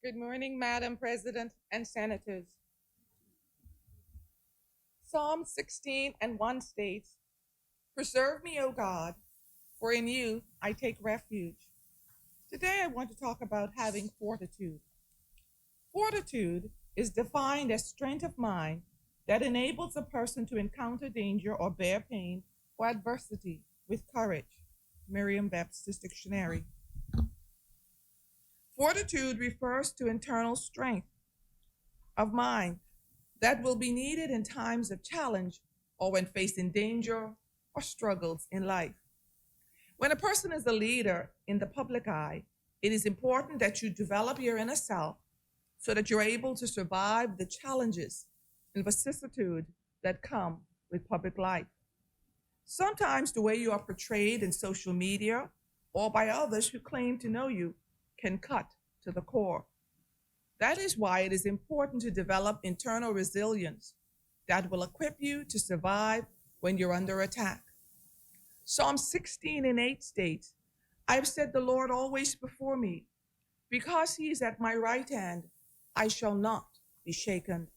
Good morning, Madam President and Senators. Psalm 16 and 1 states, "Preserve me, O God, for in you I take refuge." Today I want to talk about having fortitude. Fortitude is defined as strength of mind that enables a person to encounter danger or bear pain or adversity with courage. Merriam-Webster's Dictionary. Fortitude refers to internal strength of mind that will be needed in times of challenge or when facing danger or struggles in life. When a person is a leader in the public eye, it is important that you develop your inner self so that you're able to survive the challenges and vicissitude that come with public life. Sometimes the way you are portrayed in social media or by others who claim to know you can cut to the core. That is why it is important to develop internal resilience that will equip you to survive when you're under attack. Psalm 16 and 8 states, "I have set the Lord always before me. Because he is at my right hand, I shall not be shaken."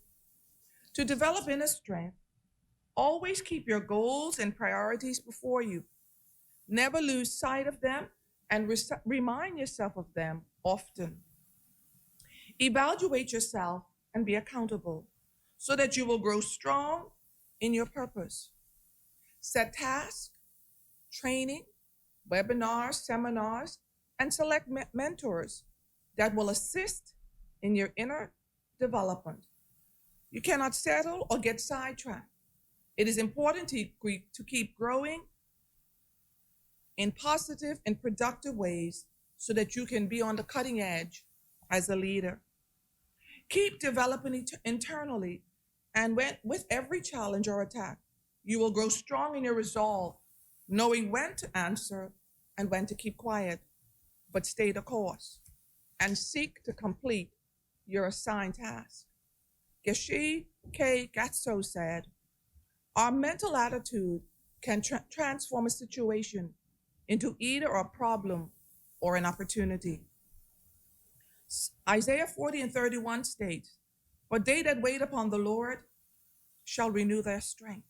To develop inner strength, always keep your goals and priorities before you. Never lose sight of them and remind yourself of them often. Evaluate yourself and be accountable so that you will grow strong in your purpose. Set tasks, training, webinars, seminars, and select mentors that will assist in your inner development. You cannot settle or get sidetracked. It is important to keep growing in positive and productive ways so that you can be on the cutting edge as a leader. Keep developing internally, and with every challenge or attack, you will grow strong in your resolve, knowing when to answer and when to keep quiet, but stay the course and seek to complete your assigned task. Geshe K. Gatso said, "Our mental attitude can transform a situation into either a problem or an opportunity." Isaiah 40 and 31 states, "But they that wait upon the Lord shall renew their strength.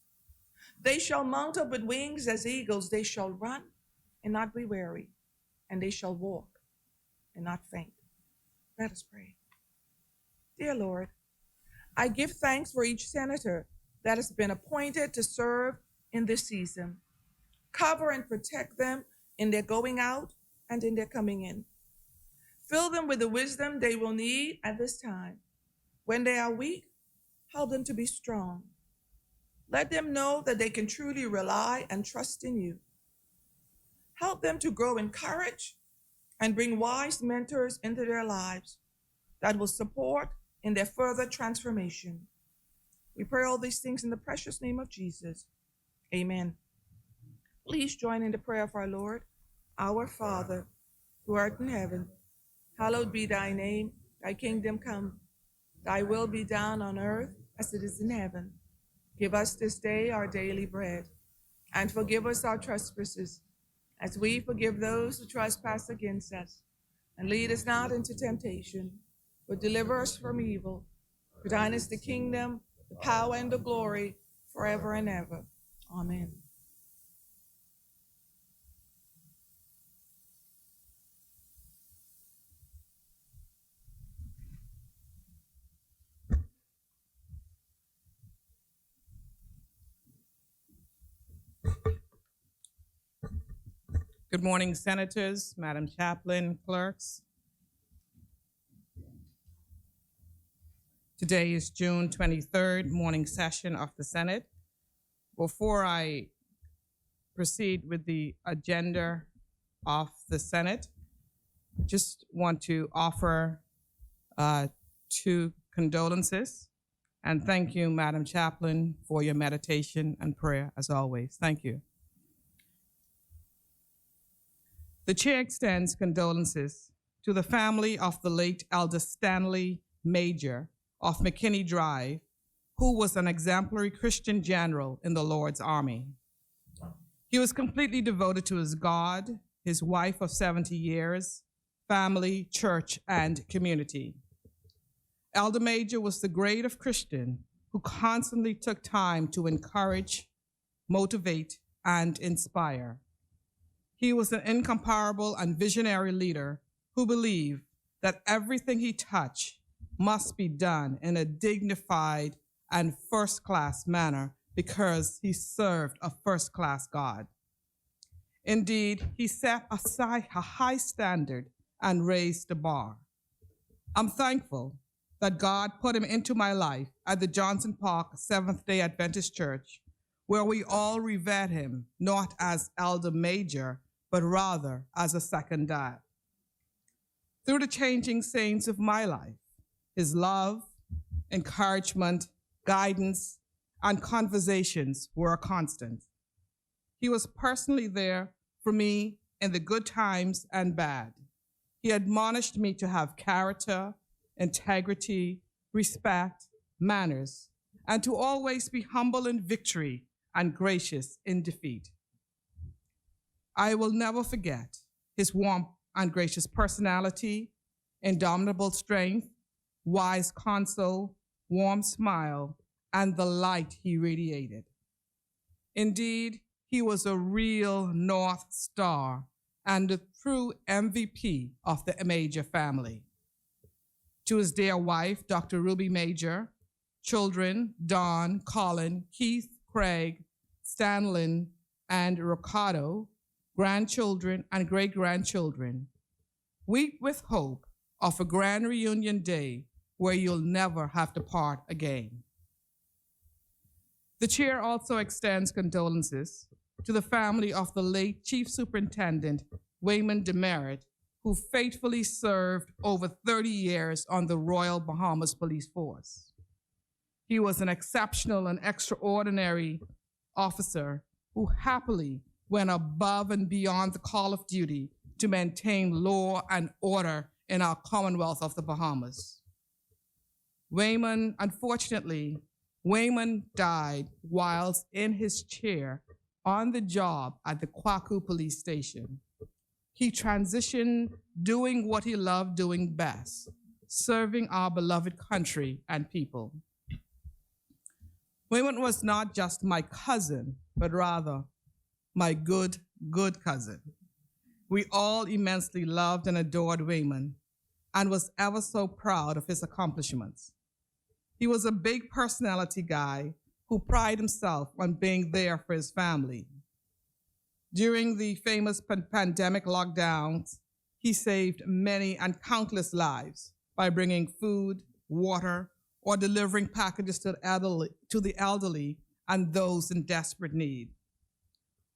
They shall mount up with wings as eagles. They shall run and not be weary, and they shall walk and not faint." Let us pray. Dear Lord, I give thanks for each senator that has been appointed to serve in this season. Cover and protect them in their going out and in their coming in. Fill them with the wisdom they will need at this time. When they are weak, help them to be strong. Let them know that they can truly rely and trust in you. Help them to grow in courage and bring wise mentors into their lives that will support in their further transformation. We pray all these things in the precious name of Jesus. Amen. Please join in the prayer of our Lord. Our Father, who art in heaven, hallowed be thy name. Thy kingdom come. Thy will be done on earth as it is in heaven. Give us this day our daily bread, and forgive us our trespasses, as we forgive those who trespass against us. And lead us not into temptation, but deliver us from evil. For thine is the kingdom, the power, and the glory, forever and ever. Amen. Good morning, Senators, Madam Chaplain, clerks. Today is June 23rd, morning session of the Senate. Before I proceed with the agenda of the Senate, I just want to offer two condolences and thank you, Madam Chaplain, for your meditation and prayer as always. Thank you. The chair extends condolences to the family of the late Elder Stanley Major of McKinney Drive, who was an exemplary Christian general in the Lord's Army. He was completely devoted to his God, his wife of 70 years, family, church, and community. Elder Major was the grade of Christian who constantly took time to encourage, motivate, and inspire. He was an incomparable and visionary leader who believed that everything he touched must be done in a dignified and first-class manner because he served a first-class God. Indeed, he set aside a high standard and raised the bar. I'm thankful that God put him into my life at the Johnson Park Seventh-day Adventist Church, where we all revered him not as Elder Major, but rather as a second dad. Through the changing scenes of my life, his love, encouragement, guidance, and conversations were a constant. He was personally there for me in the good times and bad. He admonished me to have character, integrity, respect, manners, and to always be humble in victory and gracious in defeat. I will never forget his warm and gracious personality, indomitable strength, wise counsel, warm smile, and the light he radiated. Indeed, he was a real North Star and a true MVP of the Major family. To his dear wife, Dr. Ruby Major, children, Don, Colin, Keith, Craig, Stanlin, and Ricardo, grandchildren and great-grandchildren, weep with hope of a grand reunion day where you'll never have to part again. The chair also extends condolences to the family of the late Chief Superintendent Wayman Demerit, who faithfully served over 30 years on the Royal Bahamas Police Force. He was an exceptional and extraordinary officer who happily went above and beyond the call of duty to maintain law and order in our Commonwealth of the Bahamas. Unfortunately, Wayman died whilst in his chair on the job at the Kwaku Police Station. He transitioned doing what he loved doing best, serving our beloved country and people. Wayman was not just my cousin, but rather my good cousin. We all immensely loved and adored Wayman and was ever so proud of his accomplishments. He was a big personality guy who prided himself on being there for his family. During the famous pandemic lockdowns, he saved many and countless lives by bringing food, water, or delivering packages to the elderly and those in desperate need.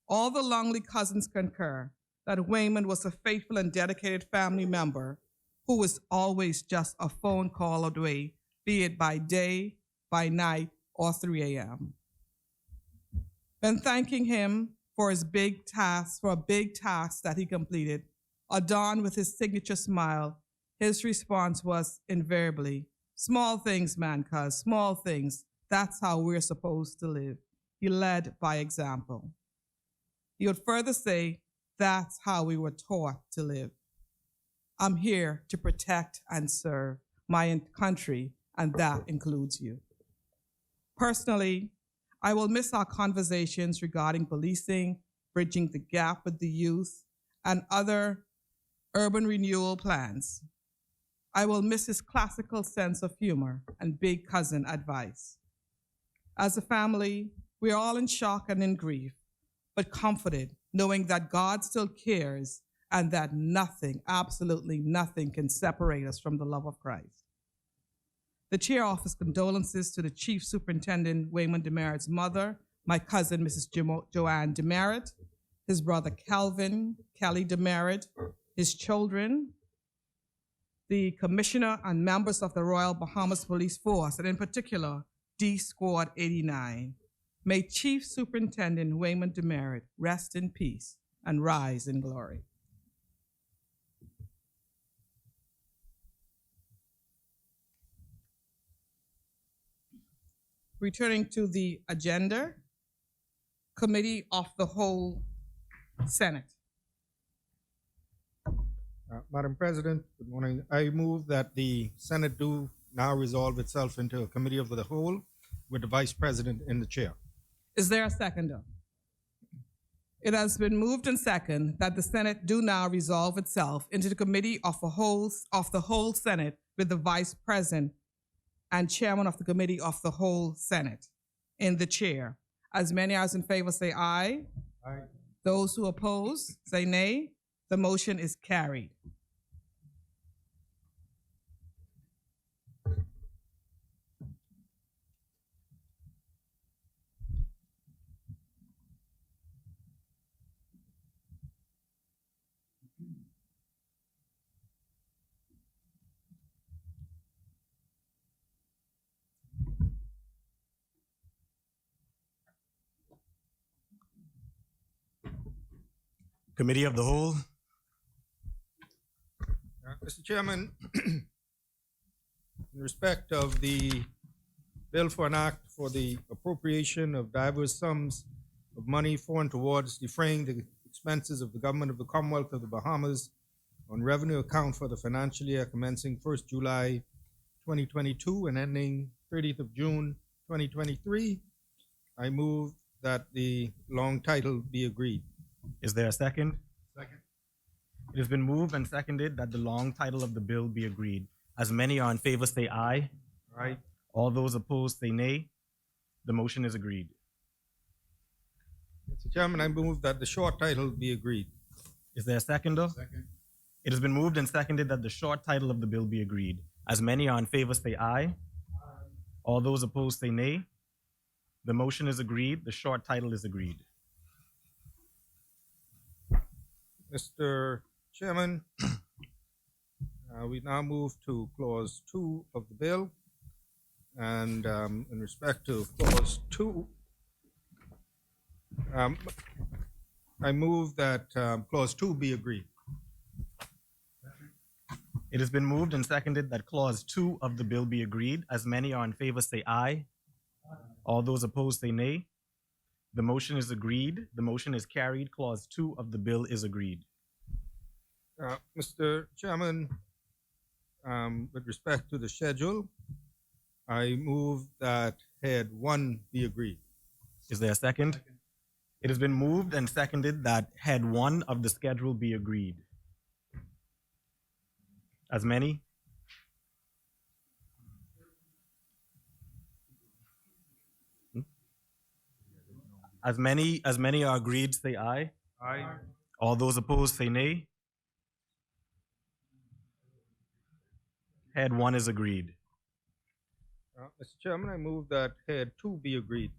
All the Longley cousins concur that Wayman was a faithful and dedicated family member who was always just a phone call away, be it by day, by night, or 3 a.m. When thanking him for a big task that he completed, adorned with his signature smile, his response was invariably, "Small things, man, cuz, small things. That's how we're supposed to live." He led by example. He would further say, "That's how we were taught to live." I'm here to protect and serve my country, and that includes you. Personally, I will miss our conversations regarding policing, bridging the gap with the youth, and other urban renewal plans. I will miss his classical sense of humor and big cousin advice. As a family, we are all in shock and in grief, but comforted knowing that God still cares and that nothing, absolutely nothing, can separate us from the love of Christ. The chair offers condolences to the Chief Superintendent Wayman Demerit's mother, my cousin, Mrs. Joanne Demerit, his brother Kelly Demerit, his children, the Commissioner and members of the Royal Bahamas Police Force, and in particular, D Squad 89. May Chief Superintendent Wayman Demerit rest in peace and rise in glory. Returning to the agenda, Committee of the Whole Senate. Madam President, good morning. I move that the Senate do now resolve itself into a committee of the whole with the vice president in the chair. Is there a seconder? It has been moved and seconded that the Senate do now resolve itself into the committee of the whole Senate with the vice president and chairman of the committee of the whole Senate in the chair. As many as in favor say aye. Aye. Those who oppose say nay. The motion is carried. Committee of the Whole. Mr. Chairman, in respect of the bill for an act for the appropriation of diverse sums of money for and towards defraying the expenses of the government of the Commonwealth of the Bahamas on revenue account for the financial year commencing 1st July 2022 and ending 30th of June 2023, I move that the long title be agreed. Is there a second? Second. It has been moved and seconded that the long title of the bill be agreed. As many are in favor say aye. Aye. All those opposed say nay. The motion is agreed. Mr. Chairman, I move that the short title be agreed. Is there a seconder? Second. It has been moved and seconded that the short title of the bill be agreed. As many are in favor say aye. Aye. All those opposed say nay. The motion is agreed. The short title is agreed. Mr. Chairman, we now move to clause 2 of the bill. And in respect to clause 2, I move that clause 2 be agreed. It has been moved and seconded that clause 2 of the bill be agreed. As many are in favor say aye. All those opposed say nay. The motion is agreed. The motion is carried. Clause 2 of the bill is agreed. Mr. Chairman, with respect to the schedule, I move that head 1 be agreed. Is there a second? It has been moved and seconded that head 1 of the schedule be agreed. As many? As many are agreed, say aye. Aye. All those opposed say nay. Head 1 is agreed. Mr. Chairman, I move that head 2 be agreed.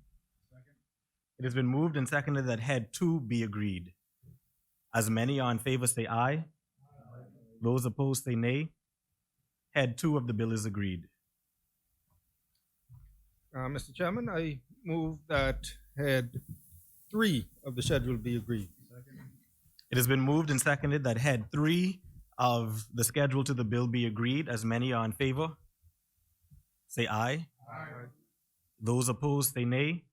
It has been moved and seconded that head 2 be agreed. As many are in favor say aye. Those opposed say nay. Head 2 of the bill is agreed. Mr. Chairman, I move that head 3 of the schedule be agreed. It has been moved and seconded that head 3 of the schedule to the bill be agreed. As many are in favor say aye. Aye. Those opposed say nay.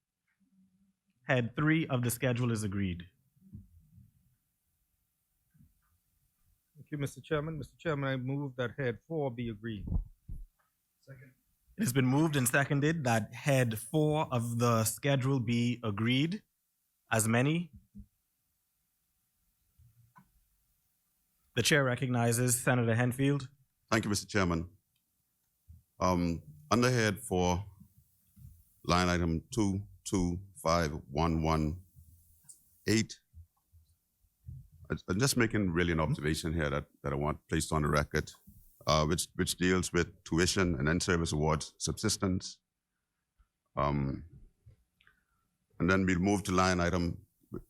Head 3 of the schedule is agreed. Thank you, Mr. Chairman. Mr. Chairman, I move that head 4 be agreed. Second. It has been moved and seconded that head 4 of the schedule be agreed. As many? The chair recognizes Senator Henfield. Thank you, Mr. Chairman. Under head 4, line item 225118, I'm just making really an observation here that I want placed on the record, which deals with tuition and in-service awards subsistence. And then we'll move to line item,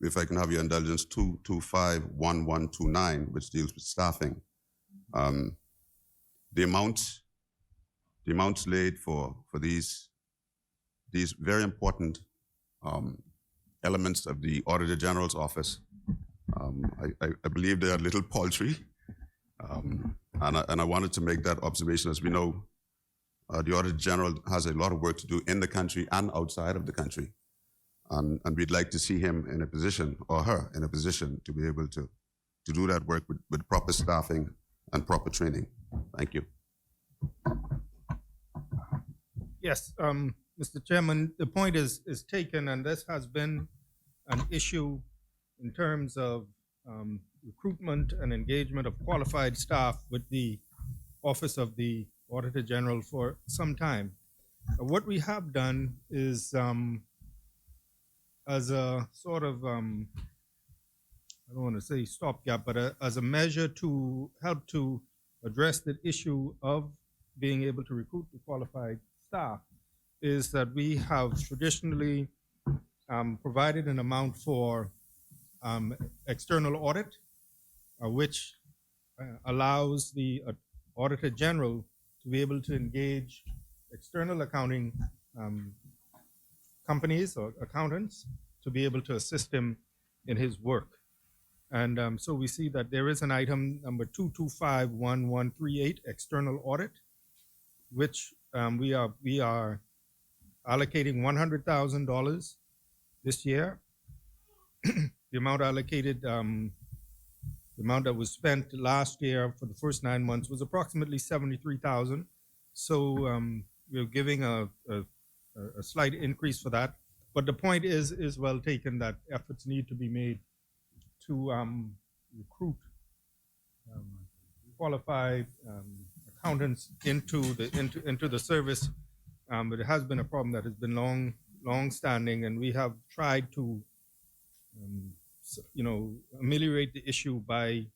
if I can have your indulgence, 2251129, which deals with staffing. The amounts laid for these very important elements of the Auditor General's office, I believe they are a little paltry, and I wanted to make that observation. As we know, the Auditor General has a lot of work to do in the country and outside of the country, and we'd like to see him in a position, or her in a position, to be able to do that work with proper staffing and proper training. Thank you. Yes, Mr. Chairman, the point is taken, and this has been an issue in terms of recruitment and engagement of qualified staff with the Office of the Auditor General for some time. What we have done is, as a sort of, I don't want to say stopgap, but as a measure to help to address the issue of being able to recruit the qualified staff, is that we have traditionally provided an amount for external audit, which allows the Auditor General to be able to engage external accounting companies or accountants to be able to assist him in his work. And so we see that there is an item number 2251138, external audit, which we are allocating $100,000 this year. The amount allocated, the amount that was spent last year for the first 9 months was approximately $73,000. So we're giving a slight increase for that. But the point is well taken that efforts need to be made to recruit qualified accountants into the service. But it has been a problem that has been long standing, and we have tried to ameliorate the issue by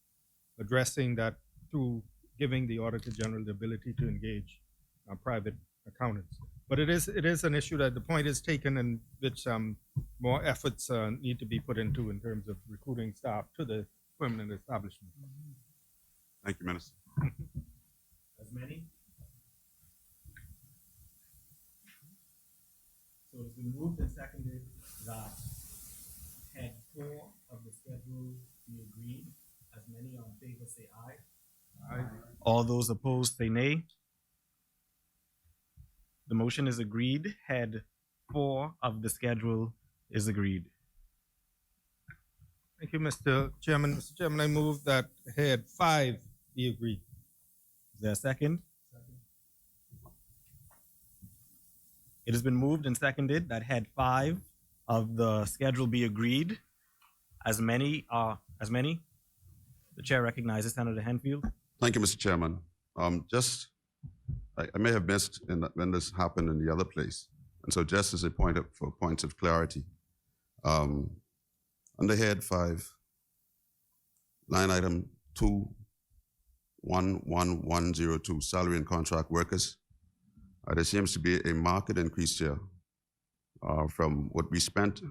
addressing that through giving the Auditor General the ability to engage private accountants. But it is an issue that the point is taken, and which more efforts need to be put into in terms of recruiting staff to the permanent establishment. Thank you, Minister. As many? So it's been moved and seconded that head 4 of the schedule be agreed. As many are in favor say aye. Aye. All those opposed say nay. The motion is agreed. Head 4 of the schedule is agreed. Thank you, Mr. Chairman. Mr. Chairman, I move that head 5 be agreed. Is there a second? It has been moved and seconded that head 5 of the schedule be agreed. As many? The chair recognizes Senator Henfield. Thank you, Mr. Chairman. I may have missed when this happened in the other place. And so just as a for points of clarity, under head 5, line item 211102, salary and contract workers, there seems to be a marked increase here from what we spent,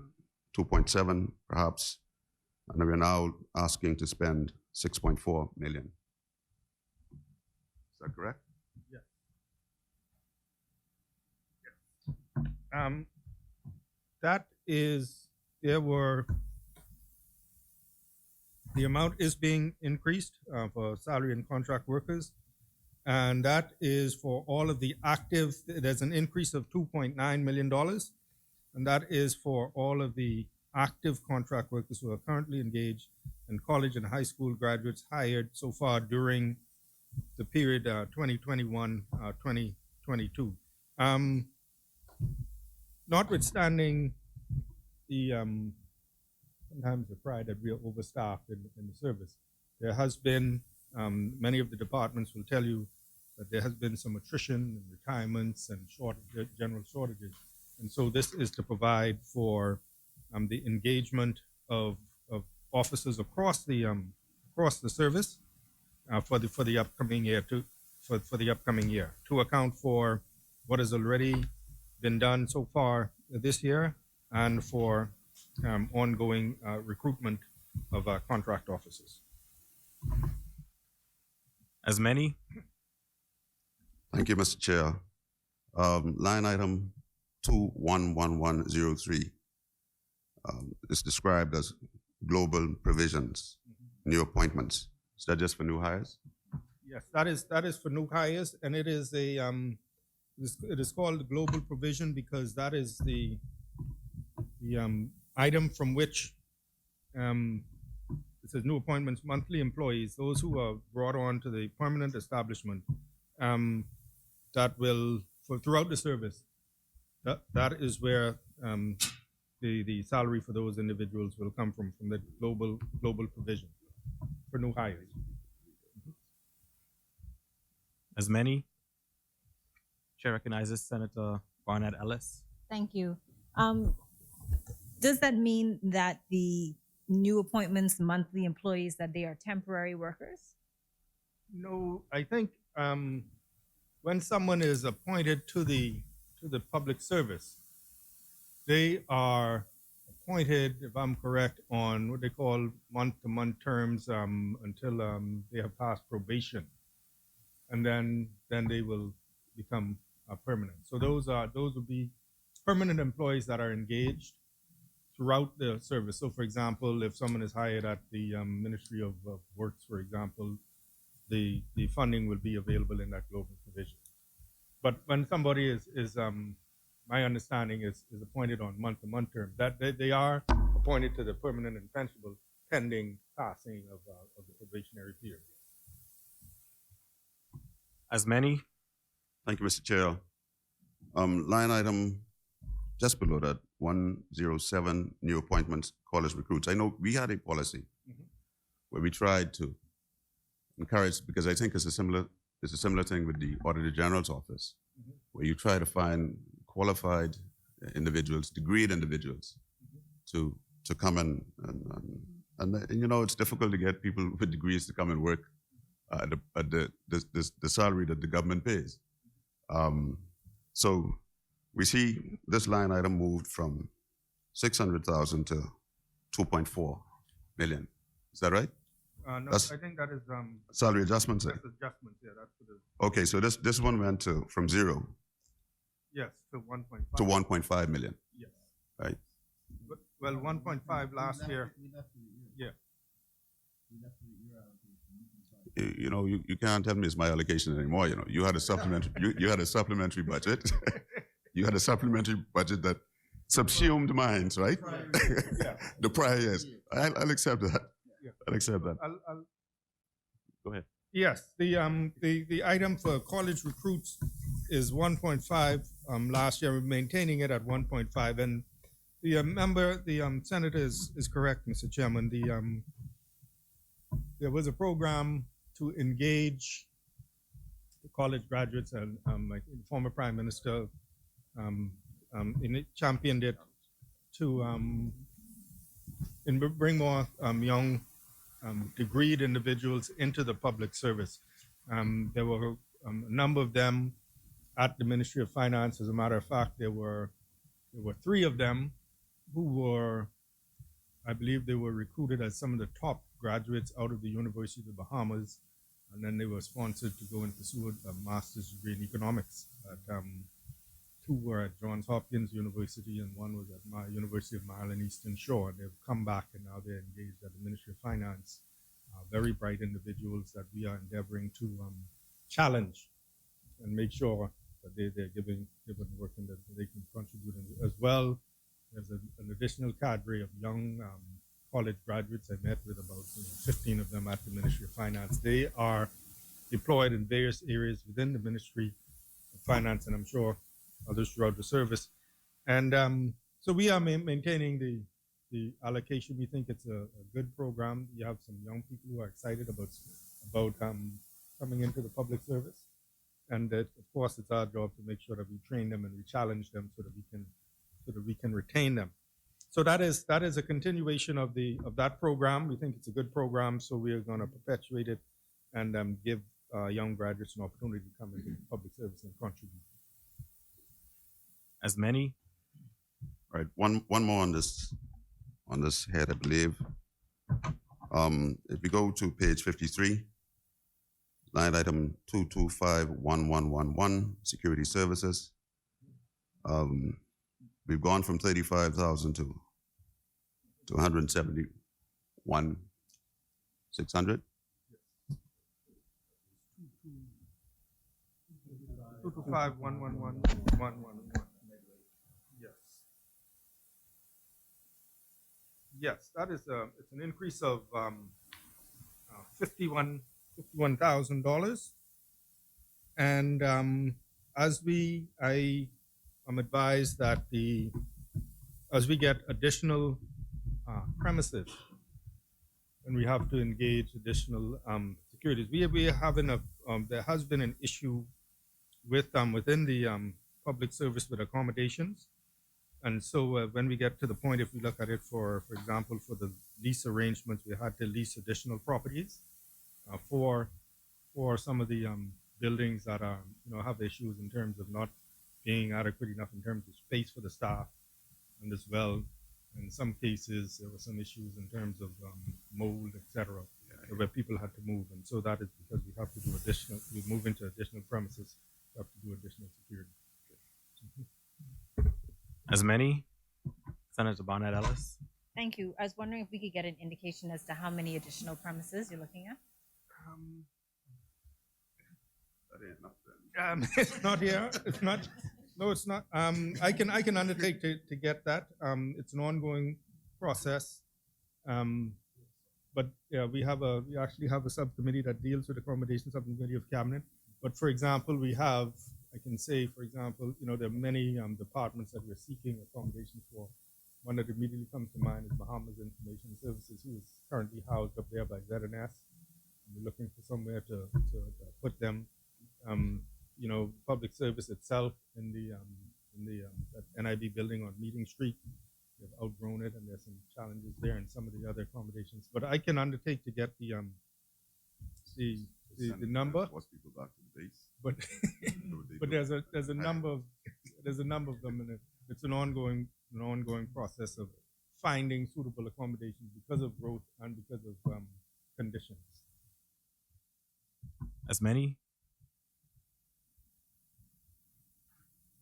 2.7 perhaps, and we're now asking to spend 6.4 million. Is that correct? That is, the amount is being increased for salary and contract workers, and that is for all of the active. There's an increase of $2.9 million, and that is for all of the active contract workers who are currently engaged and college and high school graduates hired so far during the period 2021-2022. Notwithstanding the sometimes the pride that we are overstaffed in the service, there has been, many of the departments will tell you that there has been some attrition and retirements and general shortages. And so this is to provide for the engagement of officers across the service for the upcoming year to account for what has already been done so far this year and for ongoing recruitment of contract officers. As many? Thank you, Mr. Chair. Line item 211103 is described as global provisions, new appointments. Is that just for new hires? Yes, that is for new hires, and it is it is called global provision because that is the item from which it says new appointments, monthly employees, those who are brought on to the permanent establishment that will, throughout the service, That is where the salary for those individuals will come from the global provision for new hires. As many, Chair recognizes Senator Barnett Ellis. Thank you. Does that mean that the new appointments, monthly employees, that they are temporary workers? No, I think when someone is appointed to the public service, they are appointed, if I'm correct, on what they call month-to-month terms until they have passed probation, and then they will become permanent. So those will be permanent employees that are engaged throughout the service. So, for example, if someone is hired at the Ministry of Works, for example, the funding will be available in that global provision. But when somebody is my understanding is appointed on month-to-month terms, that they are appointed to the permanent and pensionable pending passing of the probationary period. As many, Thank you, Mr. Chair. Line item just below that, 107, new appointments, college recruits. I know we had a policy where we tried to encourage, because I think it's a similar thing with the Auditor General's office, where you try to find qualified individuals, degreed individuals, to come in, and you know, it's difficult to get people with degrees to come and work at the salary that the government pays. So we see this line item moved from 600,000 to 2.4 million. Is that right? No, I think that is salary adjustments. that's adjustments. Yeah, that's for the Okay, so this one went from 0 yes to 1.5 to 1.5 million, Yes, right? but, well, 1.5 last year. Yeah. You know, you can't tell me it's my allocation anymore. You know, you had a supplementary, you had a supplementary budget. You had a supplementary budget that subsumed mine, right? Yeah. The prior years. I'll accept that. Yeah. I'll accept that. I'll Go ahead. Yes, the item for college recruits is 1.5. Last year, we're maintaining it at 1.5, and the member, the senator is correct, Mr. Chairman. There was a program to engage the college graduates, and like the former Prime Minister championed it to bring more young degreed individuals into the public service. There were a number of them at the Ministry of Finance. As a matter of fact, there were 3 of them who were, I believe they were recruited as some of the top graduates out of the University of the Bahamas, and then they were sponsored to go and pursue a master's degree in economics. 2 were at Johns Hopkins University, and 1 was at my University of Maryland Eastern Shore. They've come back, and now they're engaged at the Ministry of Finance. Very bright individuals that we are endeavoring to challenge and make sure that they're given work and that they can contribute. As well, there's an additional cadre of young college graduates. I met with about 15 of them at the Ministry of Finance. They are deployed in various areas within the Ministry of Finance, and I'm sure others throughout the service. And so we are maintaining the allocation. We think it's a good program. You have some young people who are excited about coming into the public service. And of course, it's our job to make sure that we train them and we challenge them so that we can retain them. So that is a continuation of that program. We think it's a good program, so we are going to perpetuate it and give young graduates an opportunity to come into public service and contribute. as many, All right, one more on this head, I believe. If we go to page 53, line item 2251111, security services. We've gone from 35,000 to 171,600. 225111111. Yes. Yes, that is it's an increase of $51,000. And as I I'm advised that as we get additional premises, and we have to engage additional securities. We are having there has been an issue with within the public service with accommodations. And so when we get to the point, if we look at it for example, for the lease arrangements, we had to lease additional properties for some of the buildings that are, have issues in terms of not being adequate enough in terms of space for the staff, and as well, in some cases, there were some issues in terms of mold, etc., where people had to move. And so that is because we have to do we move into additional premises, we have to do additional security. As many? Senator Barnett Ellis. Thank you. I was wondering if we could get an indication as to how many additional premises you're looking at? It's not here. It's not. No, it's not. I can undertake to get that. It's an ongoing process. But yeah, we actually have a subcommittee that deals with accommodation, subcommittee of cabinet. But for example, I can say, for example, there are many departments that we're seeking accommodation for. One that immediately comes to mind is Bahamas Information Services, who is currently housed up there by ZNS. And we're looking for somewhere to put them. Public service itself in the that NIB building on Meeting Street. They've outgrown it, and there's some challenges there, and some of the other accommodations. But I can undertake to get the number. People back to the base. But but there's a number of them, and it's an ongoing process of finding suitable accommodations because of growth and because of conditions. As many?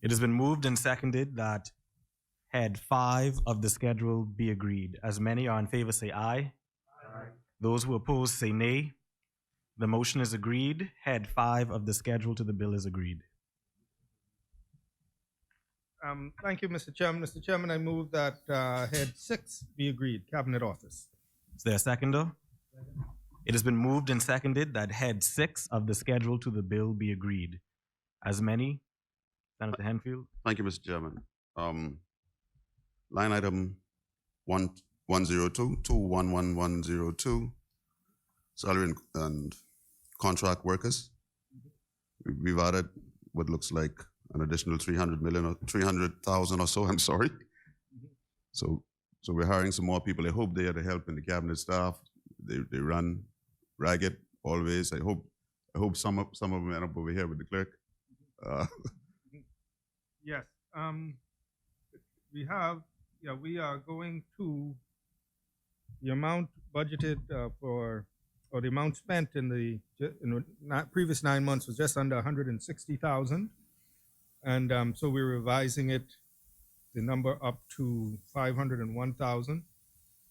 It has been moved and seconded that head 5 of the schedule be agreed. As many are in favor, say aye. Aye. Those who oppose, say nay. The motion is agreed. Head 5 of the schedule to the bill is agreed. Thank you, Mr. Chairman. Mr. Chairman, I move that head 6 be agreed, Cabinet Office. Is there a seconder? It has been moved and seconded that head 6 of the schedule to the bill be agreed. As many? Senator Henfield. Thank you, Mr. Chairman. Line item 102, salary and contract workers. We've added what looks like an additional 300,000 or so. I'm sorry. So we're hiring some more people. I hope they are the help in the cabinet staff. They run ragged always. I hope some of them end up over here with the clerk. Yes. We are going to the amount budgeted or the amount spent in the previous 9 months was just under 160,000, and so we're revising the number up to 501,000,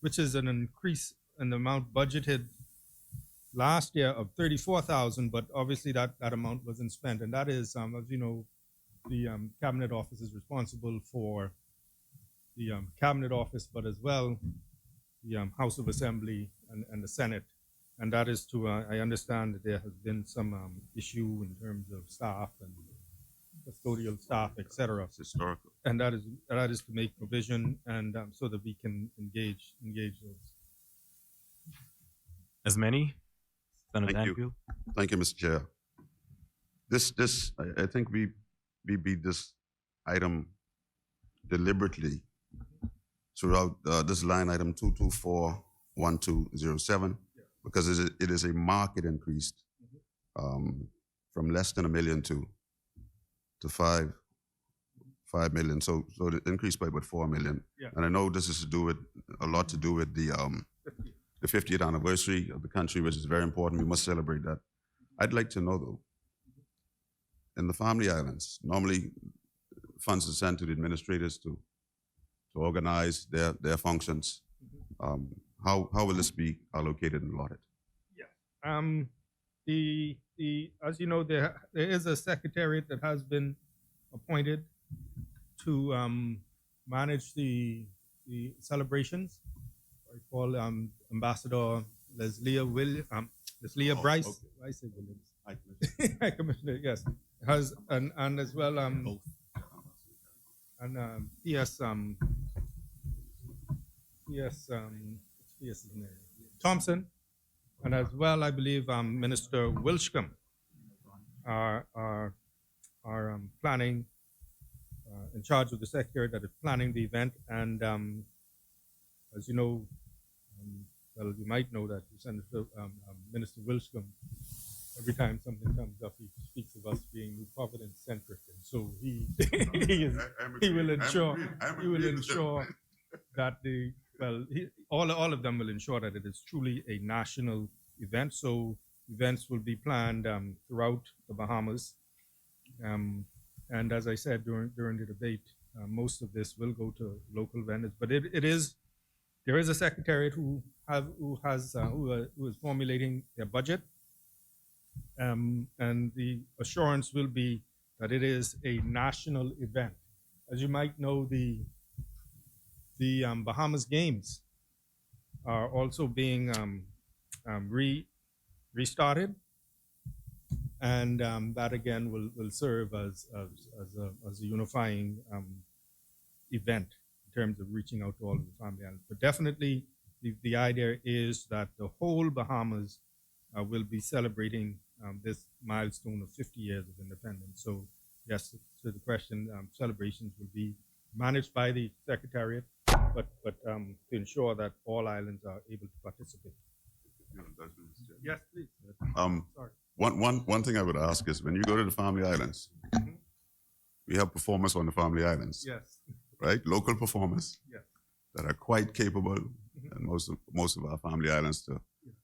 which is an increase in the amount budgeted last year of 34,000, but obviously that amount wasn't spent, and that is, as you know, the Cabinet Office is responsible for the Cabinet Office, but as well the House of Assembly and the Senate. And that is to, I understand that there has been some issue in terms of staff and custodial staff, etc. It's historical. And that is to make provision and so that we can engage those. As many? Senator Thank you. Anfield. Thank you, Mr. Chair. I think we beat this item deliberately throughout this line item 2241207 because it is a market increase from less than $1 million to 5 million. So it increased by about 4 million. Yeah. And I know this is a lot to do with the 50th anniversary of the country, which is very important. We must celebrate that. I'd like to know though, in the Family Islands, normally funds are sent to the administrators to organize their functions. How will this be allocated and allotted? Yeah. As you know, there is a secretariat that has been appointed to manage the celebrations. I call Ambassador Leslie Bryce. Okay. I say Williams. Hi, Commissioner. Yes, has and as well and P.S. P.S.'s name? Thompson, and as well, I believe Minister Wilshcombe are planning, in charge of the secretary that is planning the event. And as you know, well, you might know that Senator Minister Wilshcombe, every time something comes up, he speaks of us being New Providence centric, and so he he will ensure that all of them will ensure that it is truly a national event. So events will be planned throughout the Bahamas, and as I said during the debate, most of this will go to local vendors. But there is a secretariat who is formulating their budget, and the assurance will be that it is a national event. As you might know, the Bahamas Games are also being restarted, and that again will serve as a unifying event in terms of reaching out to all of the family islands. But definitely, the idea is that the whole Bahamas will be celebrating this milestone of 50 years of independence. So yes, to the question, celebrations will be managed by the Secretariat, but to ensure that all islands are able to participate. Yes, please. Sorry. One thing I would ask is when you go to the family islands, we have performers on the family islands, Yes. right? Local performers Yes. that are quite capable, and most of our family islands too.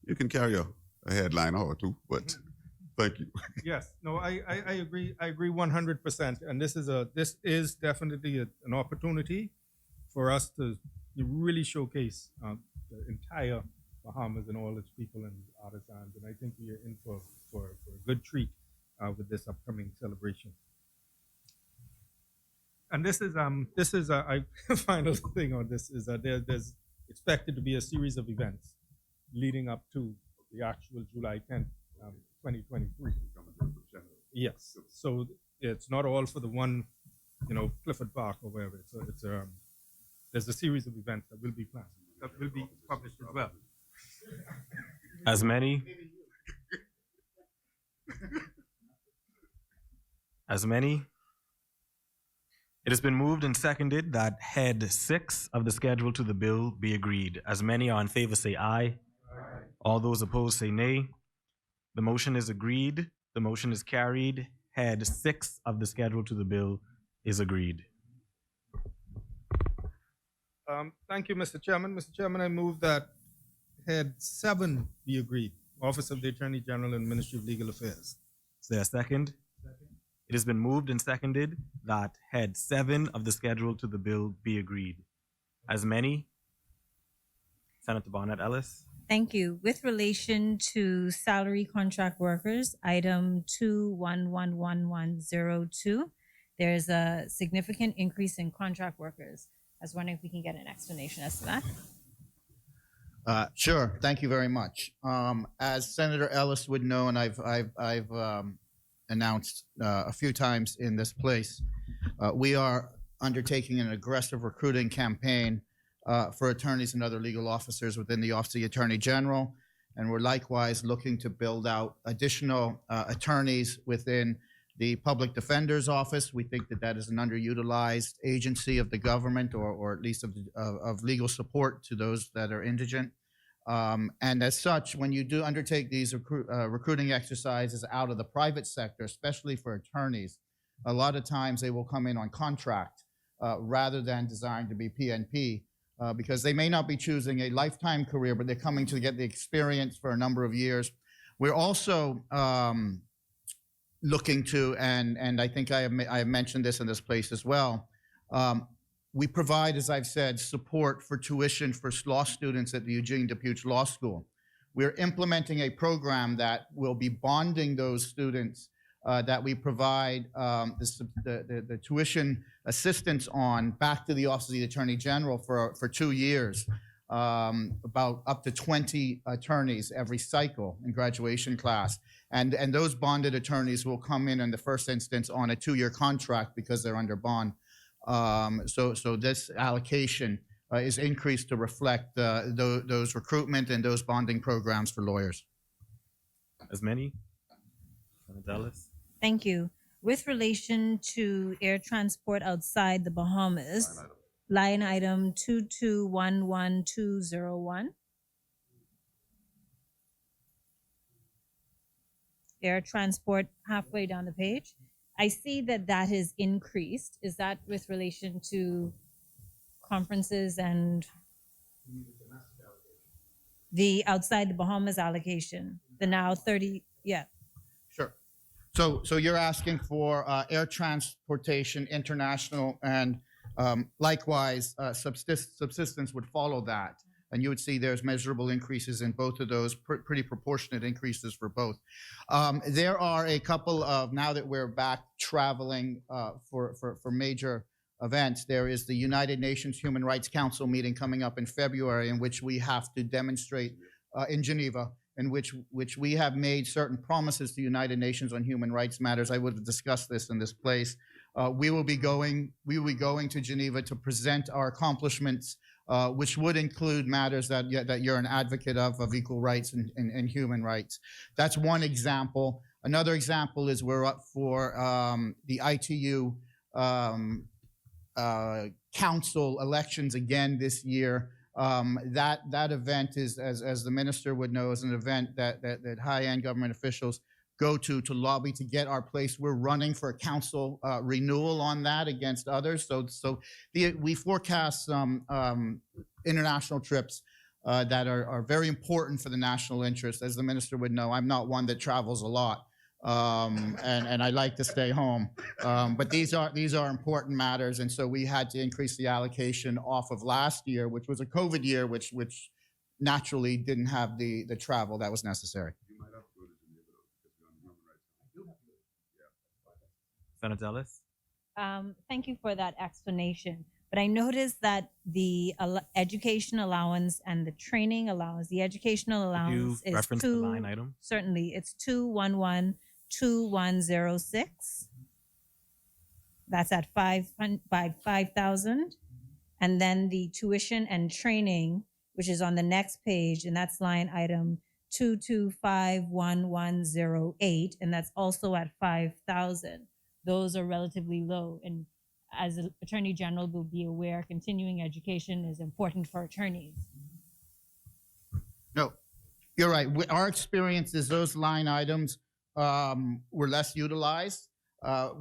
You can carry a headliner or two, but thank you. Yes. No, I agree. I agree 100%. And this is definitely an opportunity for us to really showcase the entire Bahamas and all its people and artisans. And I think we are in for a good treat with this upcoming celebration. And this is a final thing on this is that there's expected to be a series of events leading up to the actual July 10th, 2023. Yes. So it's not all for the one, Clifford Park or wherever. There's a series of events that will be planned, that will be published as well. As many It has been moved and seconded that head 6 of the schedule to the bill be agreed. As many are in favor say aye. All those opposed say nay. The motion is agreed. The motion is carried. Head 6 of the schedule to the bill is agreed. Thank you, Mr. Chairman. Mr. Chairman, I move that head 7 be agreed. Office of the Attorney General and Ministry of Legal Affairs. Is there a second? It has been moved and seconded that head 7 of the schedule to the bill be agreed. As many? Senator Barnett Ellis. Thank you. With relation to salary contract workers, item 211102, there's a significant increase in contract workers. I was wondering if we can get an explanation as to that. Sure. Thank you very much. As Senator Ellis would know, and I've announced a few times in this place, we are undertaking an aggressive recruiting campaign for attorneys and other legal officers within the Office of the Attorney General, and we're likewise looking to build out additional attorneys within the Public Defender's Office. We think that that is an underutilized agency of the government, or at least of legal support to those that are indigent. And as such, when you do undertake these recruiting exercises out of the private sector, especially for attorneys, a lot of times they will come in on contract rather than designed to be PNP, because they may not be choosing a lifetime career, but they're coming to get the experience for a number of years. We're also looking to, and I think I have mentioned this in this place as well, we provide, as I've said, support for tuition for law students at the Eugene DePuch Law School. We're implementing a program that will be bonding those students that we provide the tuition assistance on back to the Office of the Attorney General for 2 years, about up to 20 attorneys every cycle in graduation class. And those bonded attorneys will come in the first instance on a 2-year contract because they're under bond. So this allocation is increased to reflect those recruitment and those bonding programs for lawyers. As many. Senator Ellis. Thank you. With relation to air transport outside the Bahamas, line item 2211201. Air transport halfway down the page. I see that that is increased. Is that with relation to conferences and the outside the Bahamas allocation? The now 30, yeah. Sure. So you're asking for air transportation, international, and likewise subsistence would follow that. And you would see there's measurable increases in both of those, pretty proportionate increases for both. There are a couple of, now that we're back traveling for major events, there is the United Nations Human Rights Council meeting coming up in February, in which we have to demonstrate in Geneva, in which we have made certain promises to the United Nations on human rights matters. I would have discussed this in this place. We will be going to Geneva to present our accomplishments, which would include matters that you're an advocate of equal rights and human rights. That's one example. Another example is we're up for the ITU council elections again this year. That event is, as the minister would know, is an event that high-end government officials go to lobby to get our place. We're running for a council renewal on that against others. So we forecast some international trips that are very important for the national interest. As the minister would know, I'm not one that travels a lot. And I like to stay home. But these are important matters, and so we had to increase the allocation off of last year, which was a COVID year, which naturally didn't have the travel that was necessary. Senator Ellis. Thank you for that explanation. But I noticed that the education allowance and the training allowance, the educational allowance You is reference the line item. Certainly, it's 2112106. That's at 5,000. And then the tuition and training, which is on the next page, and that's line item 2251108, and that's also at 5,000. Those are relatively low. And as the Attorney General will be aware, continuing education is important for attorneys. No, you're right. Our experience is those line items were less utilized.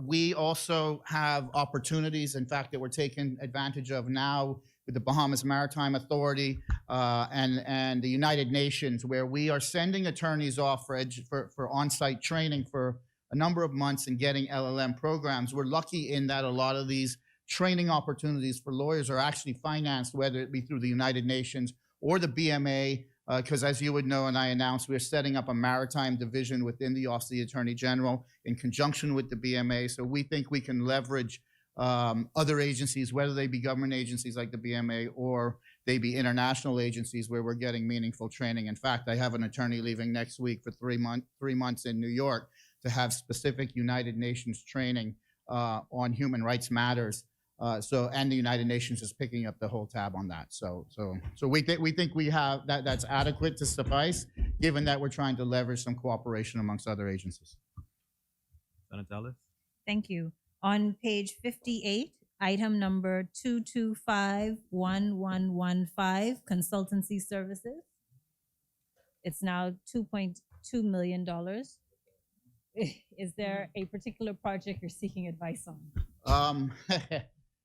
We also have opportunities, in fact, that we're taking advantage of now with the Bahamas Maritime Authority and the United Nations, where we are sending attorneys off for on-site training for a number of months and getting LLM programs. We're lucky in that a lot of these training opportunities for lawyers are actually financed, whether it be through the United Nations or the BMA, because as you would know, and I announced, we're setting up a maritime division within the Office of the Attorney General in conjunction with the BMA. So we think we can leverage other agencies, whether they be government agencies like the BMA or they be international agencies where we're getting meaningful training. In fact, I have an attorney leaving next week for 3 months in New York to have specific United Nations training on human rights matters. And the United Nations is picking up the whole tab on that. So we think we have that's adequate to suffice, given that we're trying to leverage some cooperation amongst other agencies. Senator Ellis. Thank you. On page 58, item number 2251115, consultancy services. It's now $2.2 million. Is there a particular project you're seeking advice on?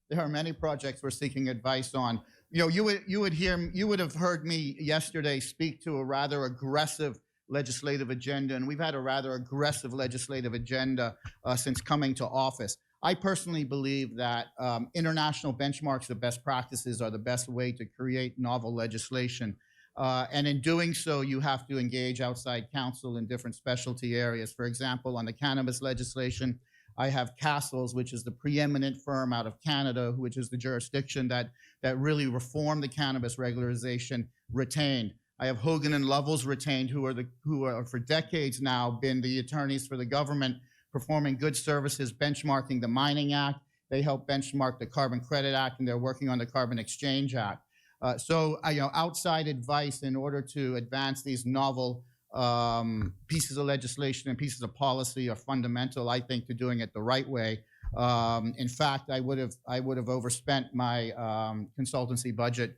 There are many projects we're seeking advice on. You know, you would have heard me yesterday speak to a rather aggressive legislative agenda, and we've had a rather aggressive legislative agenda since coming to office. I personally believe that international benchmarks of best practices are the best way to create novel legislation. And in doing so, you have to engage outside counsel in different specialty areas. For example, on the cannabis legislation, I have Castles, which is the preeminent firm out of Canada, which is the jurisdiction that really reformed the cannabis regularization, retained. I have Hogan and Lovells retained, who are for decades now been the attorneys for the government, performing good services, benchmarking the Mining Act, They help benchmark the Carbon Credit Act, and they're working on the Carbon Exchange Act. So, outside advice in order to advance these novel pieces of legislation and pieces of policy are fundamental, I think, to doing it the right way. In fact, I would have overspent my consultancy budget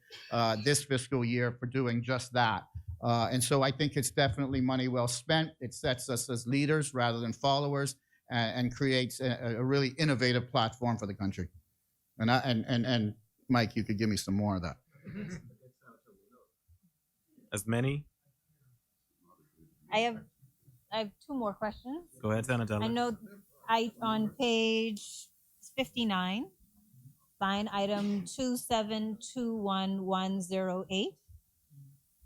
this fiscal year for doing just that. And so I think it's definitely money well spent. It sets us as leaders rather than followers, and creates a really innovative platform for the country. And Mike, you could give me some more of that. As many? I have two more questions. Go ahead, Senator. I know on page 59, line item 2721108,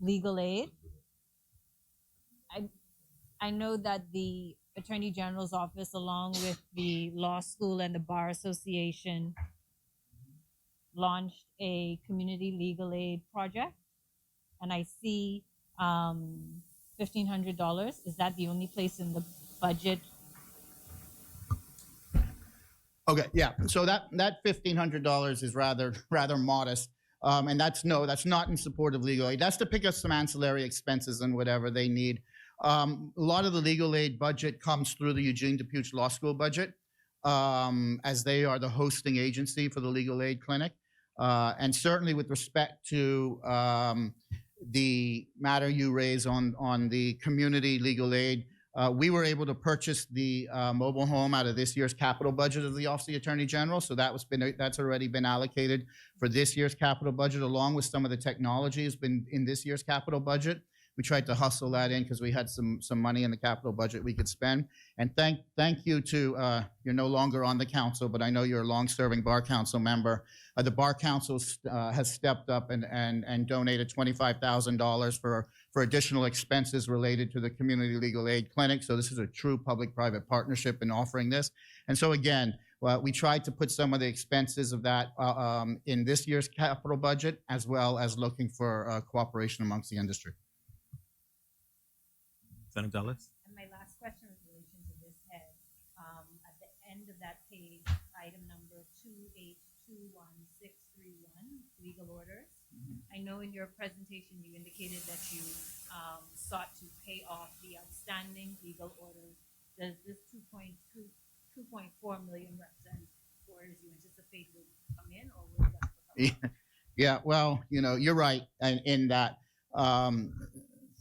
legal aid. I know that the Attorney General's office, along with the law school and the Bar Association, launched a community legal aid project, and I see $1,500. Is that the only place in the budget? Okay, yeah. So that $1,500 is rather modest, and that's not in support of legal aid. That's to pick up some ancillary expenses and whatever they need. A lot of the legal aid budget comes through the Eugene DePuch Law School budget, as they are the hosting agency for the legal aid clinic. And certainly with respect to the matter you raise on the community legal aid, we were able to purchase the mobile home out of this year's capital budget of the Office of the Attorney General. So that's already been allocated for this year's capital budget, along with some of the technology has been in this year's capital budget. We tried to hustle that in because we had some money in the capital budget we could spend. And thank you to, you're no longer on the council, but I know you're a long-serving Bar Council member. The Bar Council has stepped up and donated $25,000 for additional expenses related to the Community Legal Aid Clinic. So this is a true public-private partnership in offering this. And so again, we tried to put some of the expenses of that in this year's capital budget, as well as looking for cooperation amongst the industry. Senator Ellis? And my last question in relation to this head, at the end of that page, item number 2821631, legal orders. I know in your presentation you indicated that you sought to pay off the outstanding legal orders. Does this 2.4 million represent orders you anticipate will come in, or will that come in? Yeah, well, you're right in that.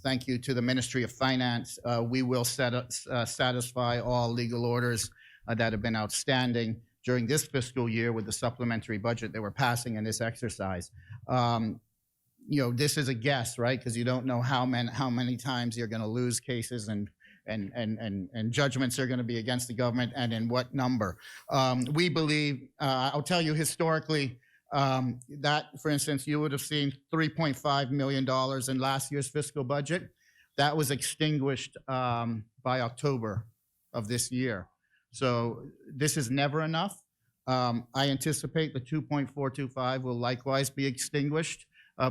Thank you to the Ministry of Finance. We will satisfy all legal orders that have been outstanding during this fiscal year with the supplementary budget that we're passing in this exercise. This is a guess, right? Because you don't know how many times you're going to lose cases and judgments are going to be against the government, and in what number. We believe, I'll tell you historically, that, for instance, you would have seen $3.5 million in last year's fiscal budget. That was extinguished by October of this year. So this is never enough. I anticipate the 2.425 will likewise be extinguished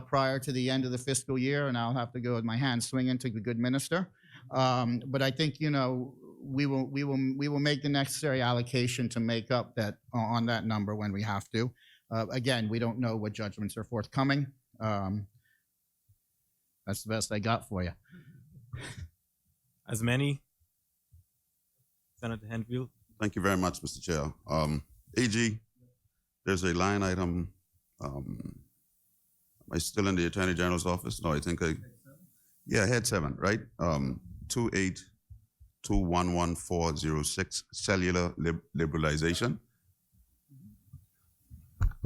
prior to the end of the fiscal year, and I'll have to go with my hand swinging to the good minister. But I think we will make the necessary allocation to make up that on that number when we have to. Again, we don't know what judgments are forthcoming. That's the best I got for you. As many? Senator Henfield? Thank you very much, Mr. Chair. AG, there's a line item. Am I still in the Attorney General's office? No, I think head 7, right? 282111406, cellular liberalization.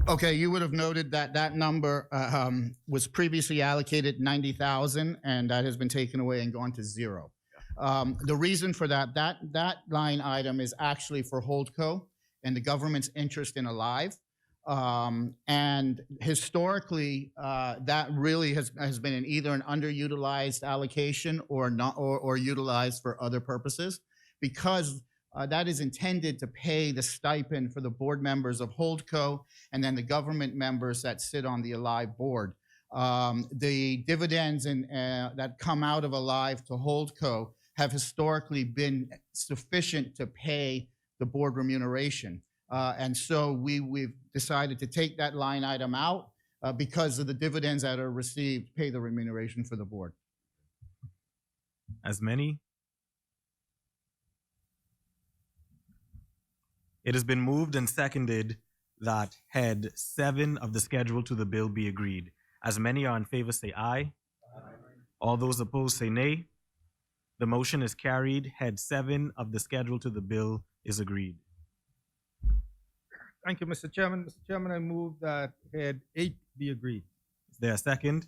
Okay, you would have noted that number was previously allocated 90,000, and that has been taken away and gone to 0. The reason for that line item is actually for Holdco and the government's interest in Alive. And historically, that really has been either an underutilized allocation or not, or utilized for other purposes, because that is intended to pay the stipend for the board members of Holdco and then the government members that sit on the Alive board. The dividends that come out of Alive to Holdco have historically been sufficient to pay the board remuneration. And so we've decided to take that line item out because of the dividends that are received, pay the remuneration for the board. As many. It has been moved and seconded that head 7 of the schedule to the bill be agreed. As many are in favor, say aye. All those opposed, say nay. The motion is carried. Head 7 of the schedule to the bill is agreed. Thank you, Mr. Chairman. Mr. Chairman, I move that head 8 be agreed. Is there a second?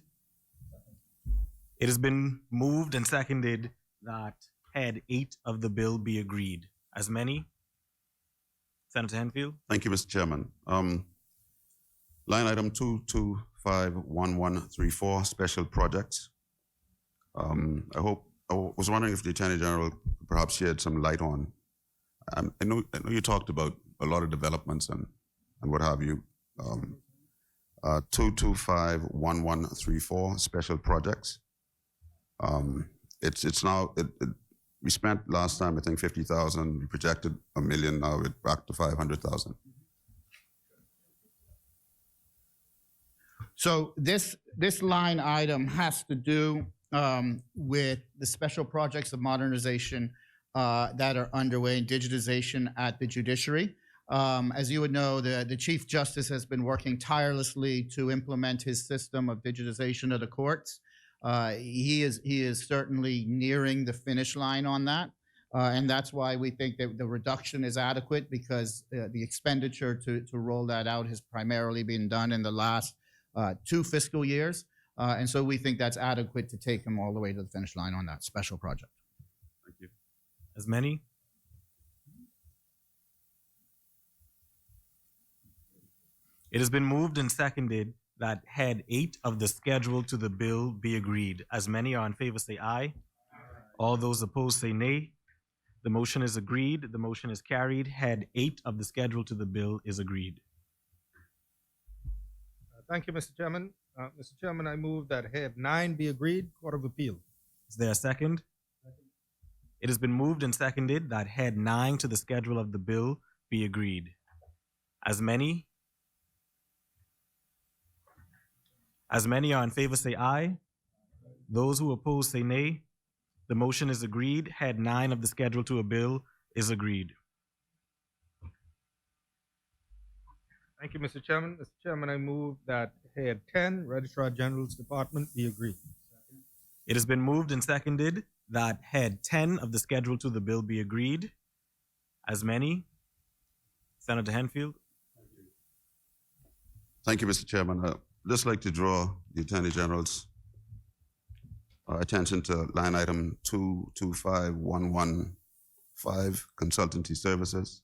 It has been moved and seconded that head 8 of the bill be agreed. As many? Senator Henfield? Thank you, Mr. Chairman. Line item 2251134, special projects. I was wondering if the Attorney General perhaps shed some light on. I know you talked about a lot of developments and what have you. 2251134, special projects. It's now we spent last time I think 50,000. We projected $1 million. Now we're back to 500,000. So this line item has to do with the special projects of modernization that are underway in digitization at the judiciary. As you would know, the Chief Justice has been working tirelessly to implement his system of digitization of the courts. He is certainly nearing the finish line on that. And that's why we think that the reduction is adequate, because the expenditure to roll that out has primarily been done in the last 2 fiscal years. And so we think that's adequate to take him all the way to the finish line on that special project. Thank you. As many? It has been moved and seconded that head 8 of the schedule to the bill be agreed. As many are in favor, say aye. All those opposed, say nay. The motion is agreed. The motion is carried. Head 8 of the schedule to the bill is agreed. Thank you, Mr. Chairman. Mr. Chairman, I move that head 9 be agreed, Court of Appeal. Is there a second? It has been moved and seconded that head 9 to the schedule of the bill be agreed. As many? As many are in favor, say aye. Those who oppose, say nay. The motion is agreed. Head 9 of the schedule to a bill is agreed. Thank you, Mr. Chairman. Mr. Chairman, I move that head 10, Registrar General's Department, be agreed. It has been moved and seconded that head 10 of the schedule to the bill be agreed. As many? Senator Henfield? Thank you, Mr. Chairman. I'd just like to draw the Attorney General's attention to line item 225115, consultancy services.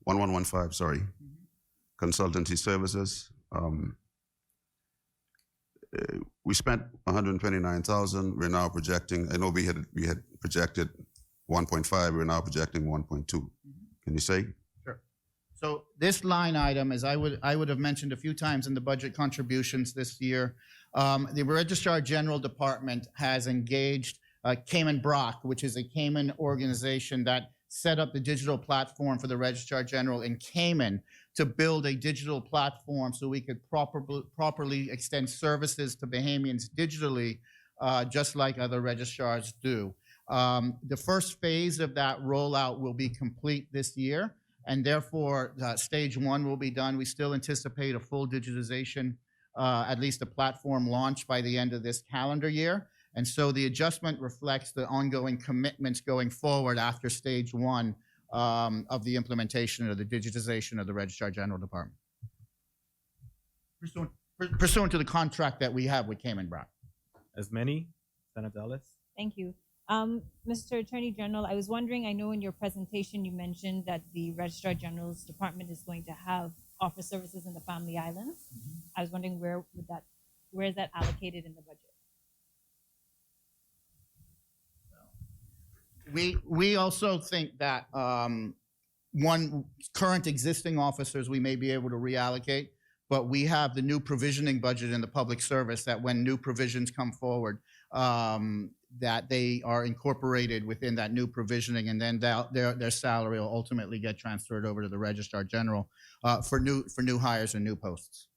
1115, sorry. Consultancy services. We spent 129,000. We're now projecting. I know we had projected 1.5. We're now projecting 1.2. Can you say? Sure. So this line item, as I would have mentioned a few times in the budget contributions this year, the Registrar General Department has engaged Cayman Brock, which is a Cayman organization that set up the digital platform for the Registrar General in Cayman to build a digital platform so we could properly extend services to Bahamians digitally, just like other registrars do. The first phase of that rollout will be complete this year, and therefore stage 1 will be done. We still anticipate a full digitization, at least a platform launch by the end of this calendar year. And so the adjustment reflects the ongoing commitments going forward after stage 1 of the implementation of the digitization of the Registrar General Department, pursuant to the contract that we have with Cayman Brock. As many? Senator Ellis? Thank you. Mr. Attorney General, I was wondering, I know in your presentation you mentioned that the Registrar General's Department is going to offer services in the Family Islands. I was wondering where is that allocated in the budget? We also think that current existing officers we may be able to reallocate, but we have the new provisioning budget in the public service that when new provisions come forward, that they are incorporated within that new provisioning, and then their salary will ultimately get transferred over to the Registrar General for new hires and new posts.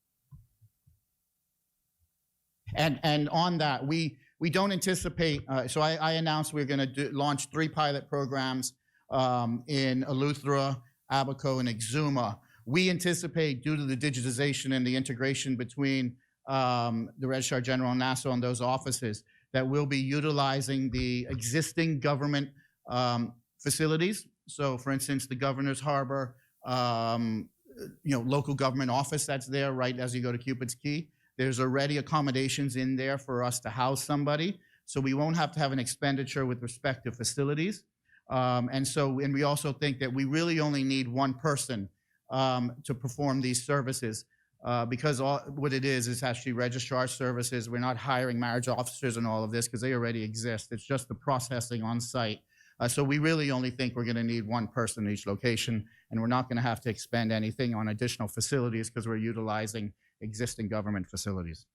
And on that, we don't anticipate. So I announced we're going to launch 3 pilot programs in Eleuthera, Abaco, and Exuma. We anticipate, due to the digitization and the integration between the Registrar General and Nassau and those offices, that we'll be utilizing the existing government facilities. So, for instance, the Governor's Harbor, local government office that's there right as you go to Cupid's Key. There's already accommodations in there for us to house somebody, so we won't have to have an expenditure with respect to facilities. And we also think that we really only need one person to perform these services because what it is actually registrar services. We're not hiring marriage officers and all of this because they already exist. It's just the processing on site. So we really only think we're going to need one person in each location, and we're not going to have to expend anything on additional facilities because we're utilizing existing government facilities.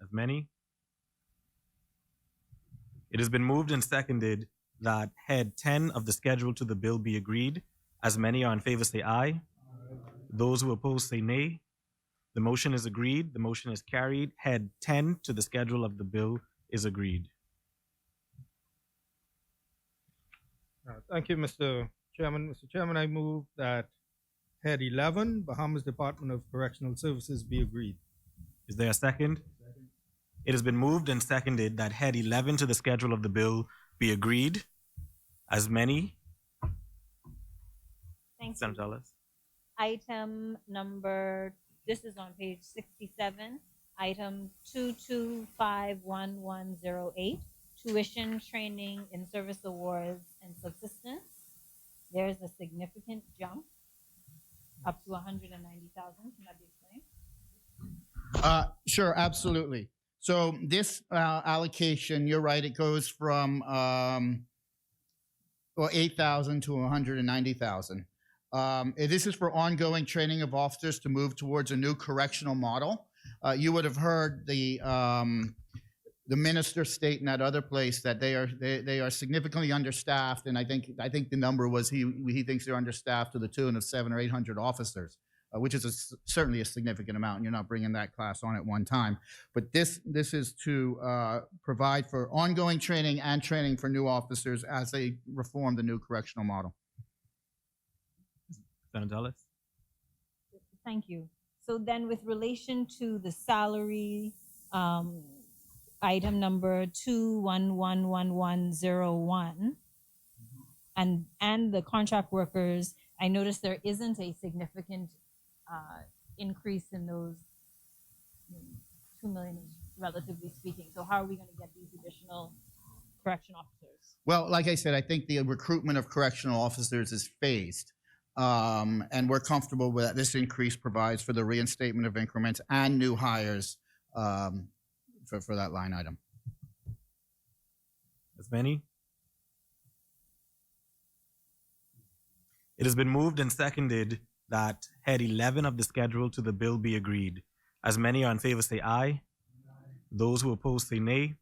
As many? It has been moved and seconded that head 10 of the schedule to the bill be agreed. As many are in favor say aye. Those who oppose say nay. The motion is agreed. The motion is carried. Head 10 to the schedule of the bill is agreed. Thank you, Mr. Chairman. Mr. Chairman, I move that head 11, Bahamas Department of Correctional Services, be agreed. Is there a second? It has been moved and seconded that head 11 to the schedule of the bill be agreed. As many? Thank you. Senator Ellis. Item number, this is on page 67, item 22511108, tuition, training, in-service awards, and subsistence. There's a significant jump up to 190,000. Can that be explained? Sure, absolutely. So this allocation, you're right, it goes from 8,000 to 190,000. This is for ongoing training of officers to move towards a new correctional model. You would have heard the minister state in that other place that they are significantly understaffed, and I think the number was he thinks they're understaffed to the tune of 700 or 800 officers, which is certainly a significant amount. And you're not bringing that class on at one time, but this is to provide for ongoing training and training for new officers as they reform the new correctional model. Senator Ellis. Thank you. So then with relation to the salary, item number 211101 and the contract workers, I noticed there isn't a significant increase in those 2 million, relatively speaking. So how are we going to get these additional correction officers? Well, like I said, I think the recruitment of correctional officers is phased. And we're comfortable with that. This increase provides for the reinstatement of increments and new hires for that line item. As many? It has been moved and seconded that head 11 of the schedule to the bill be agreed. As many are in favor say aye. Those who oppose say nay.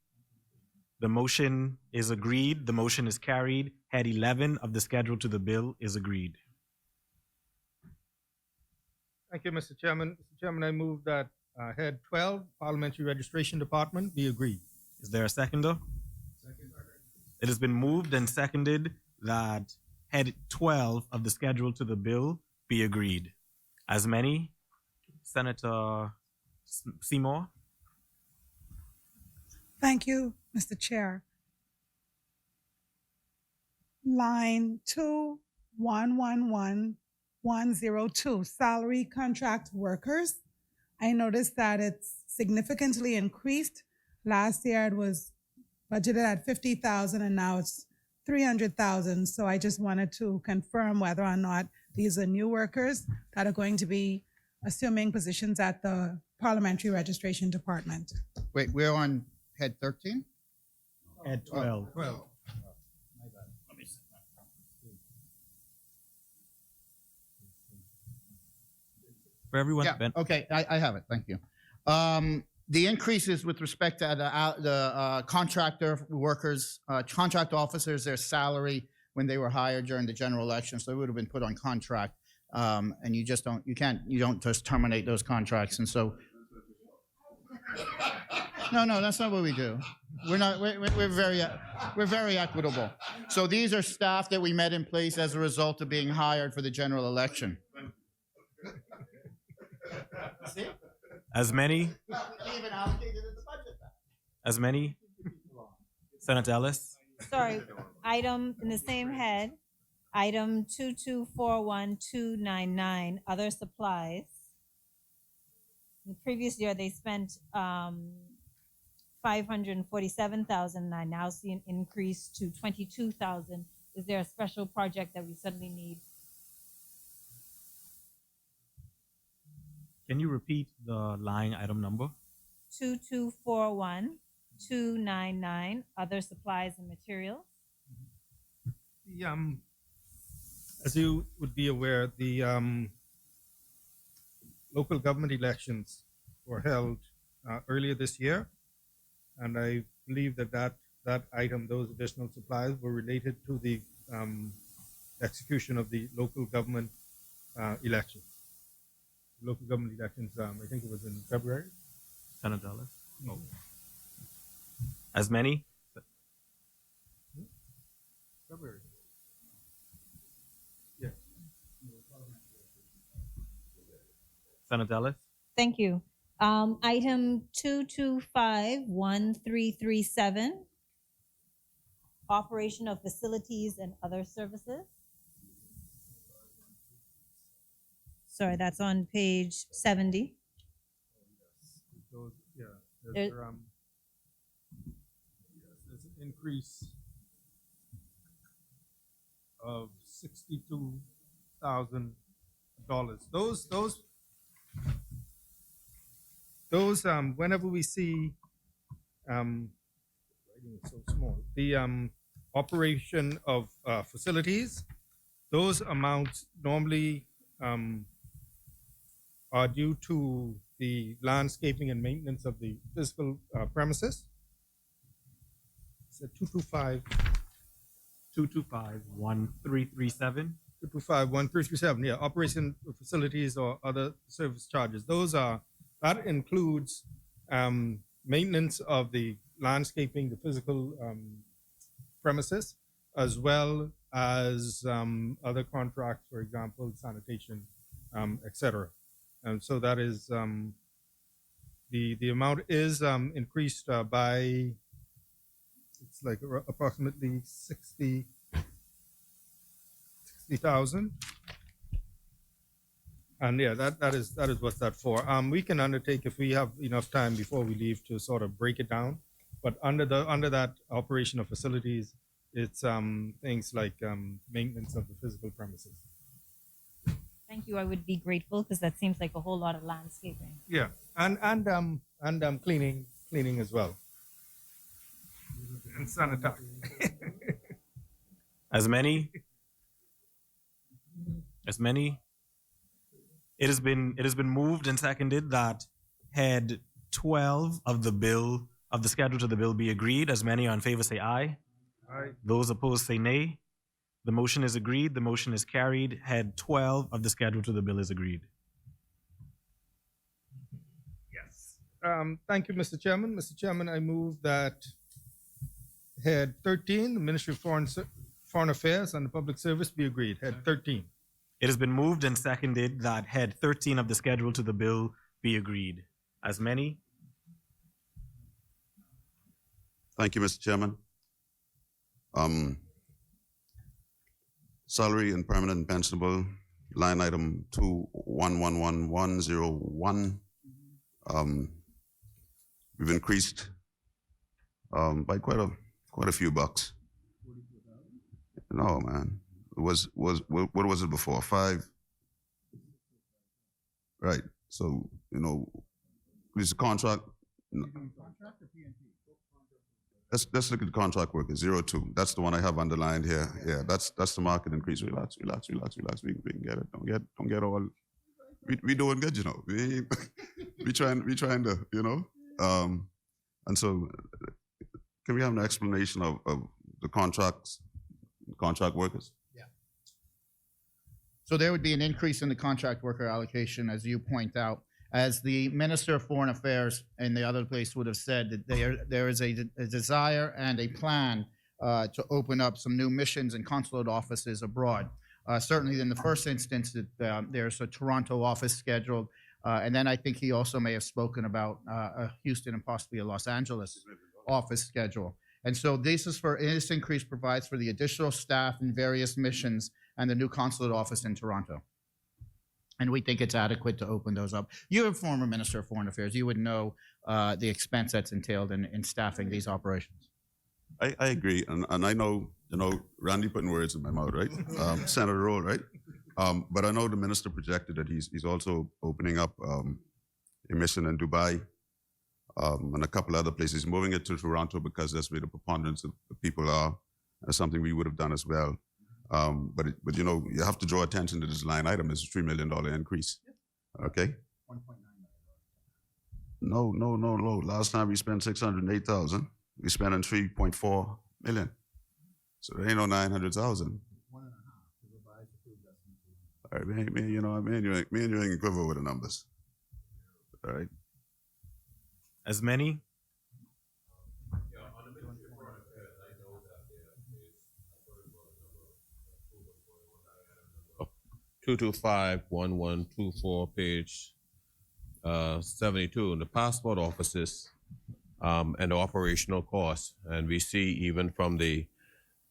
The motion is agreed. The motion is carried. Head 11 of the schedule to the bill is agreed. Thank you, Mr. Chairman. Mr. Chairman, I move that head 12, Parliamentary Registration Department, be agreed. Is there a seconder? Second. It has been moved and seconded that head 12 of the schedule to the bill be agreed. As many? Senator Seymour. Thank you, Mr. Chair. Line 21110102, salary contract workers. I noticed that it's significantly increased. Last year it was budgeted at 50,000 and now it's 300,000. So I just wanted to confirm whether or not these are new workers that are going to be assuming positions at the Parliamentary Registration Department. Wait, we're on head 13? Head 12. 12. For everyone, Yeah, Ben. okay, I have it, thank you. The increases with respect to the contractor workers, contract officers, their salary when they were hired during the general election, so they would have been put on contract. And you just don't, you don't just terminate those contracts. And so, no, that's not what we do. We're very equitable. So these are staff that we met in place as a result of being hired for the general election. See? As many, Senator Ellis, Sorry, item in the same head, item 2241299, other supplies. In the previous year, they spent 547,000. I now see an increase to 22,000. Is there a special project that we suddenly need? can you repeat the line item number? 2241299, other supplies and materials. As you would be aware, the local government elections were held earlier this year, and I believe that item, those additional supplies, were related to the execution of the local government elections. Local government elections, I think it was in February. Senator Ellis. Oh. As many, February. Yeah. Senator Ellis, Thank you. Item 2251337, operation of facilities and other services. Sorry, that's on page 70. Those, yeah, There- there's an increase of $62,000. Those whenever we see writing is so small, the operation of facilities, those amounts normally are due to the landscaping and maintenance of the physical premises. It's a 225-1337. 225-1337. Yeah, operation of facilities or other service charges. That includes maintenance of the landscaping, the physical premises, as well as other contracts, for example, sanitation, etc. And so that is the amount is increased by, it's like approximately 60,000. And yeah, that is what that's for. We can undertake, if we have enough time before we leave, to sort of break it down. But under that operation of facilities, it's things like maintenance of the physical premises. Thank you. I would be grateful because that seems like a whole lot of landscaping. Yeah, and cleaning as well, and sanitary. As many. It has been moved and seconded that head 12 of the schedule to the bill be agreed. As many are in favor say aye. Aye. Those opposed say nay. The motion is agreed. The motion is carried. Head 12 of the schedule to the bill is agreed. Yes. Thank you, Mr. Chairman. Mr. Chairman, I move that head 13, the Ministry of Foreign Affairs and the Public Service, be agreed. Head 13. It has been moved and seconded that head 13 of the schedule to the bill be agreed. As many. Thank you, Mr. Chairman. Salary and permanent and pensionable, line item 2111101. We've increased by quite a few bucks. No, man. What was it before? 5? Right. So, this contract. Let's look at the contract worker, 02. That's the one I have underlined here. Yeah, that's the market increase. Relax. We can get it. Don't get all. We doing good, We trying to, And so, can we have an explanation of the contract workers? So there would be an increase in the contract worker allocation, as you point out. As the Minister of Foreign Affairs in the other place would have said, that there is a desire and a plan to open up some new missions and consulate offices abroad. Certainly in the first instance, there's a Toronto office scheduled. And then I think he also may have spoken about a Houston and possibly a Los Angeles office schedule. And so this increase provides for the additional staff in various missions and the new consulate office in Toronto. And we think it's adequate to open those up. You're a former Minister of Foreign Affairs. You would know the expense that's entailed in staffing these operations. I agree, and I know, Randy putting words in my mouth, right? Senator Roll, right? But I know the minister projected that he's also opening up a mission in Dubai and a couple other places, moving it to Toronto because that's where the preponderance of the people are. That's something we would have done as well. But you have to draw attention to this line item. It's a $3 million increase. Okay. No. Last time we spent 608,000. We spent in 3.4 million. So there ain't no 900,000. All right, me and you ain't equivalent with the numbers. All right. As many? 225-1124, page 72, the passport offices and the operational costs. And we see even from the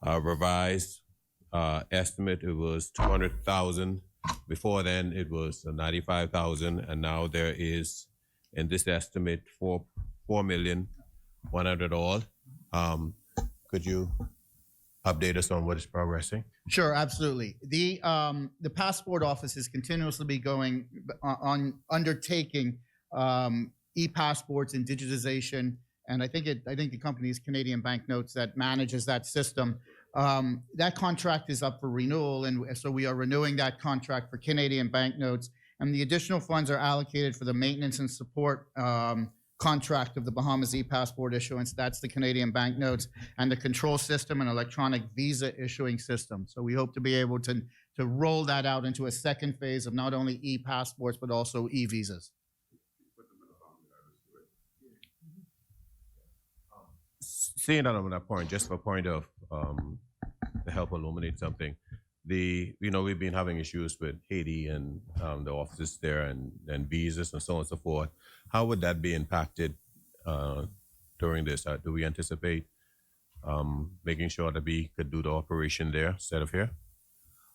revised estimate, it was 200,000. Before then, it was 95,000, and now there is, in this estimate, 4,100,000 all. Could you update us on what is progressing? Sure, absolutely. The passport office is continuously be going on undertaking e-passports and digitization, and I think the company is Canadian Banknotes that manages that system. That contract is up for renewal, and so we are renewing that contract for Canadian Banknotes, and the additional funds are allocated for the maintenance and support contract of the Bahamas e-passport issuance. That's the Canadian Banknotes, and the control system and electronic visa issuing system. So we hope to be able to roll that out into a second phase of not only e-passports but also e-visas. Seeing that on that point, just for a point of to help illuminate something, we've been having issues with Haiti and the offices there and visas and so on and so forth. How would that be impacted during this? Do we anticipate making sure that we could do the operation there instead of here?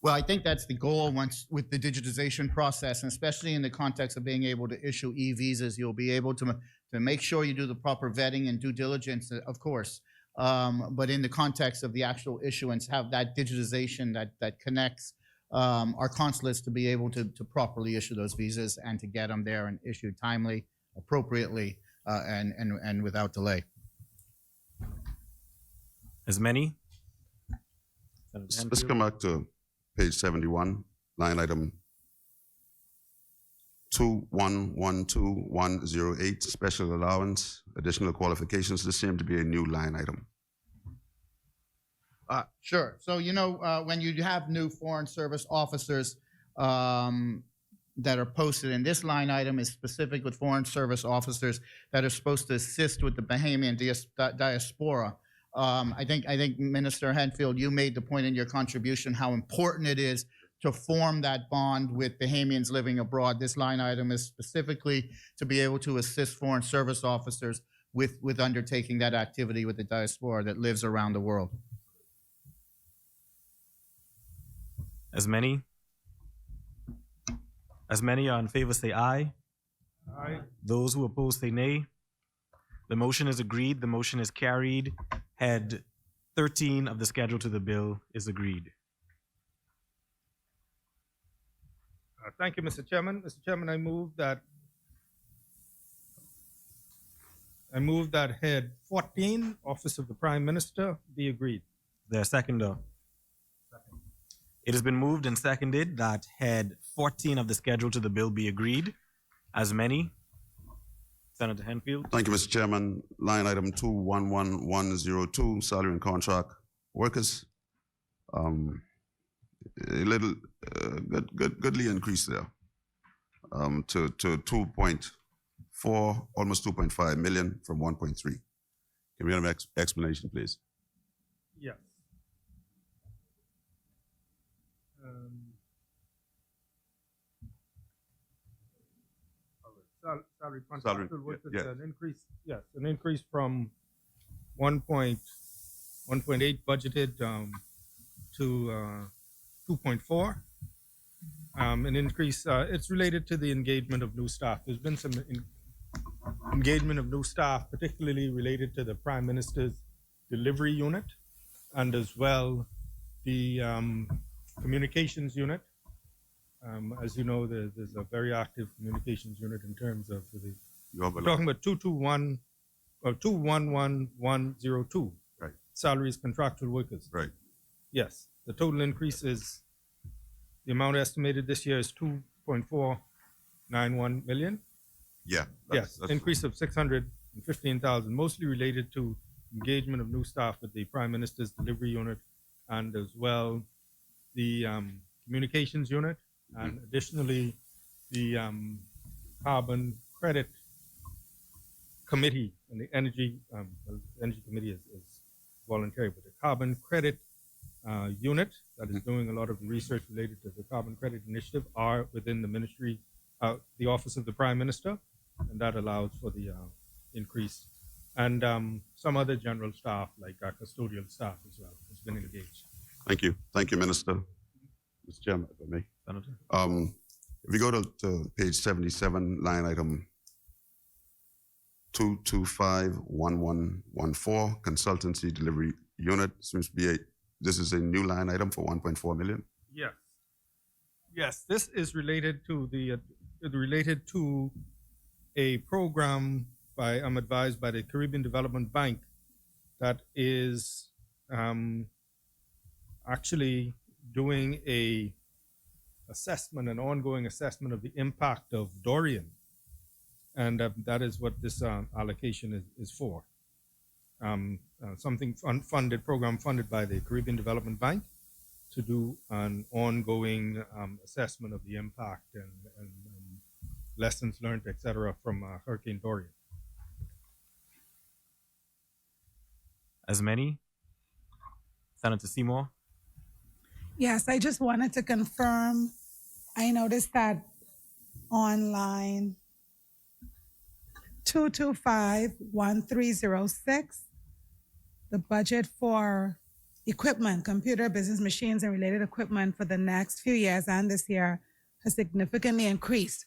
Well, I think that's the goal once with the digitization process, and especially in the context of being able to issue e-visas, you'll be able to make sure you do the proper vetting and due diligence, of course. But in the context of the actual issuance, have that digitization that connects our consulates to be able to properly issue those visas and to get them there and issued timely, appropriately, and without delay. As many? Let's come back to page 71, line item 2112108, special allowance, additional qualifications. This seemed to be a new line item. Sure. So, when you have new Foreign Service officers that are posted, and this line item is specific with Foreign Service officers that are supposed to assist with the Bahamian diaspora. I think Minister Henfield, you made the point in your contribution how important it is to form that bond with Bahamians living abroad. This line item is specifically to be able to assist Foreign Service officers with undertaking that activity with the diaspora that lives around the world. As many? As many are in favor say aye. Aye. Those who oppose say nay. The motion is agreed. The motion is carried. Head 13 of the schedule to the bill is agreed. Thank you, Mr. Chairman. Mr. Chairman, I move that head 14, Office of the Prime Minister, be agreed. There a seconder? It has been moved and seconded that head 14 of the schedule to the bill be agreed. As many? Senator Henfield. Thank you, Mr. Chairman. Line item 211102, salary and contract workers. A little goodly increase there to 2.4, almost 2.5 million from 1.3. Can we have an explanation, please? Yes. Salary contractual workers, yeah. an increase, yes, an increase from 1.8 budgeted to 2.4. An increase, it's related to the engagement of new staff. There's been some engagement of new staff, particularly related to the Prime Minister's delivery unit and as well the communications unit. As you know, there's a very active communications unit in terms of we're talking about 221 or 211102. Right. Salaries contractual workers. Right. Yes. The total increase is, the amount estimated this year is 2.491 million. Yeah. Yes. Increase of 615,000, mostly related to engagement of new staff with the Prime Minister's delivery unit and as well the communications unit. And additionally, the carbon credit committee and the energy committee is voluntary, but the carbon credit unit that is doing a lot of research related to the carbon credit initiative are within the ministry, the office of the Prime Minister, and that allows for the increase. And some other general staff, like custodial staff as well, has been engaged. Thank you. Thank you, Minister. Mr. Chairman, if I may. If we go to page 77, line item 2251114, consultancy delivery unit, seems to be this is a new line item for 1.4 million. Yes. Yes, this is related to a program I'm advised by the Caribbean Development Bank that is actually doing an ongoing assessment of the impact of Dorian. And that is what this allocation is for. Something program funded by the Caribbean Development Bank to do an ongoing assessment of the impact and lessons learned, et cetera, from Hurricane Dorian. As many. Senator Seymour. Yes, I just wanted to confirm. I noticed that on line 2251306, the budget for equipment, computer, business machines, and related equipment for the next few years and this year has significantly increased.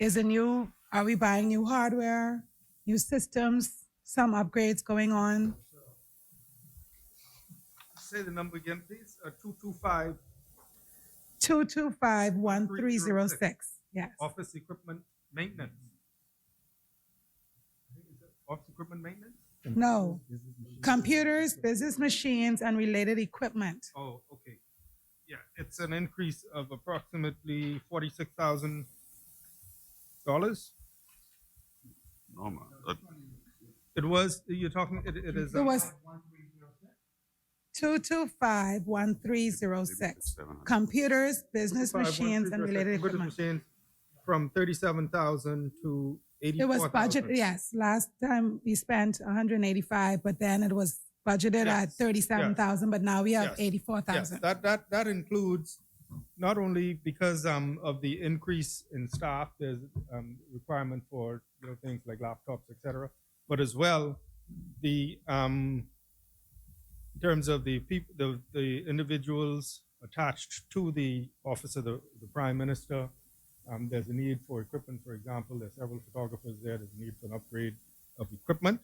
Are we buying new hardware, new systems, some upgrades going on? Say the number again, please. 225. 2251306. Yes. Office equipment maintenance. Is it office equipment maintenance? No. Computers, business machines, and related equipment. Oh, okay. Yeah, it's an increase of approximately $46,000. No, man. It was, you're talking, it is. It was 2251306. Computers, business machines, and related equipment. Machines from 37,000 to 84,000. It was budgeted, yes. Last time we spent 185, but then it was budgeted at 37,000, but now we have 84,000. Yes, that includes not only because of the increase in staff, there's requirement for things like laptops, etc., but as well the in terms of the people, the individuals attached to the office of the Prime Minister. There's a need for equipment, for example. There's several photographers there. There's a need for an upgrade of equipment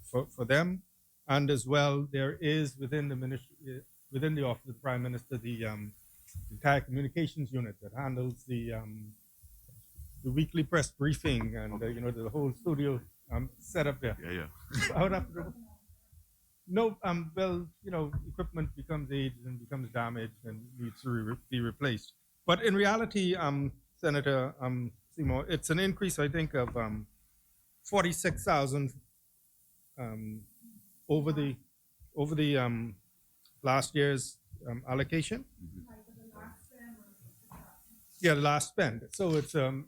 for them. And as well, there is within the ministry, within the office of the Prime Minister, the entire communications unit that handles the weekly press briefing and the whole studio setup there. Yeah. I would have to. No, well, equipment becomes aged and becomes damaged and needs to be replaced. But in reality, Senator Seymour, it's an increase, I think, of 46,000 over the last year's allocation. Yeah, the last spend. So it's a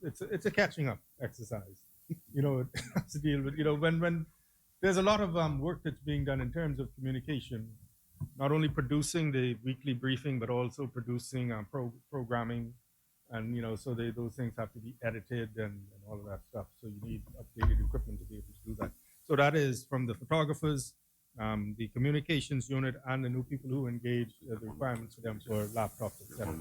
catching up exercise. You know, it has to deal with, you know, when there's a lot of work that's being done in terms of communication, not only producing the weekly briefing, but also producing programming, and you know, so those things have to be edited and all of that stuff. So you need updated equipment to be able to do that. So that is from the photographers, the communications unit, and the new people who engage, the requirements for them for laptops, etc.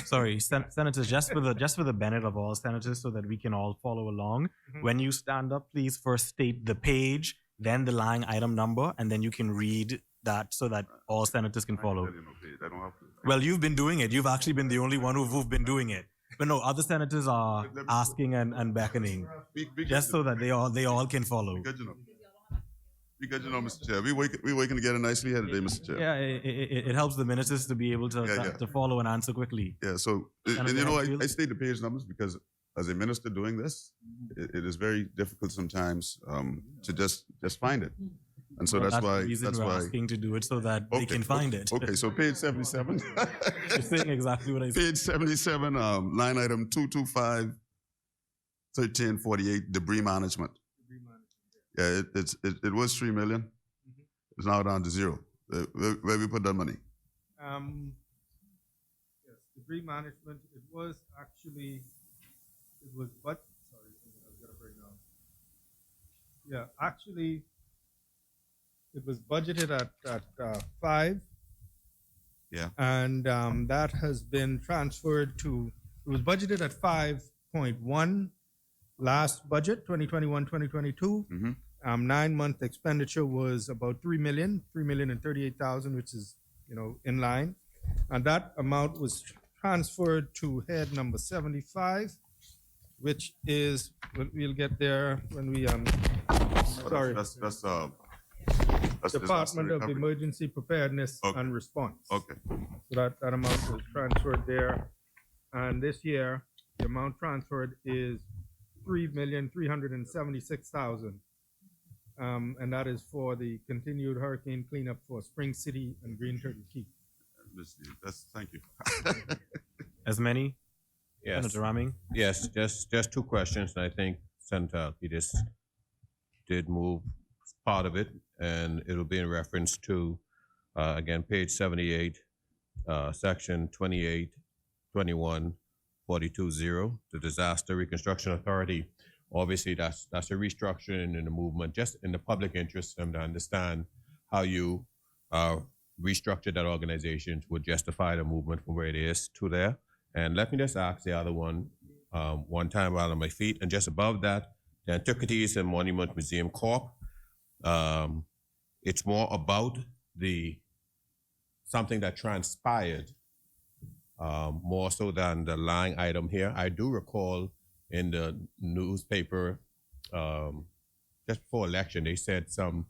Sorry, senators, just for the benefit of all senators, so that we can all follow along. When you stand up, please first state the page, then the line item number, and then you can read that so that all senators can follow. Well, you've been doing it. You've actually been the only one who've been doing it. But no, other senators are asking and beckoning, just so that they all can follow. Because you know, Mr. Chair, we working together nicely here today, Mr. Chair. Yeah, it helps the ministers to be able to follow and answer quickly. Yeah, so, and you know, I state the page numbers because as a minister doing this, it is very difficult sometimes to just find it. And so Well, that's why, the reason we're asking to do it so that they can find it. Okay, so page 77. You're saying exactly what I said. Page 77, line item 225, 1348, debris management. Yeah, it was 3 million. It's now down to 0. Where we put that money? Yes, debris management. It was sorry, I was gonna break down. Yeah, actually, it was budgeted at 5. Yeah. And that has been transferred to. It was budgeted at 5.1 last budget, 2021-2022. 9-month expenditure was about 3,038,000, which is, you know, in line. And that amount was transferred to head number 75, which is, we'll get there when we, sorry. That's Department of recovery. Emergency Preparedness and Response. Okay. So that amount was transferred there. And this year, the amount transferred is 3,376,000. And that is for the continued hurricane cleanup for Spring City and Green Turtle Key. Thank you. As many? Yes. Senator Raming? Yes, just 2 questions, and I think Senator Alcides did move part of it, and it'll be in reference to, again, page 78, section 282142.0, the Disaster Reconstruction Authority. Obviously, that's a restructuring in the movement, just in the public interest, for them to understand how you restructure that organization to justify the movement from where it is to there. And let me just ask the other one time while on my feet, and just above that, the Antiquities and Monument Museum Corp. It's more about something that transpired more so than the line item here. I do recall in the newspaper just before election, they said some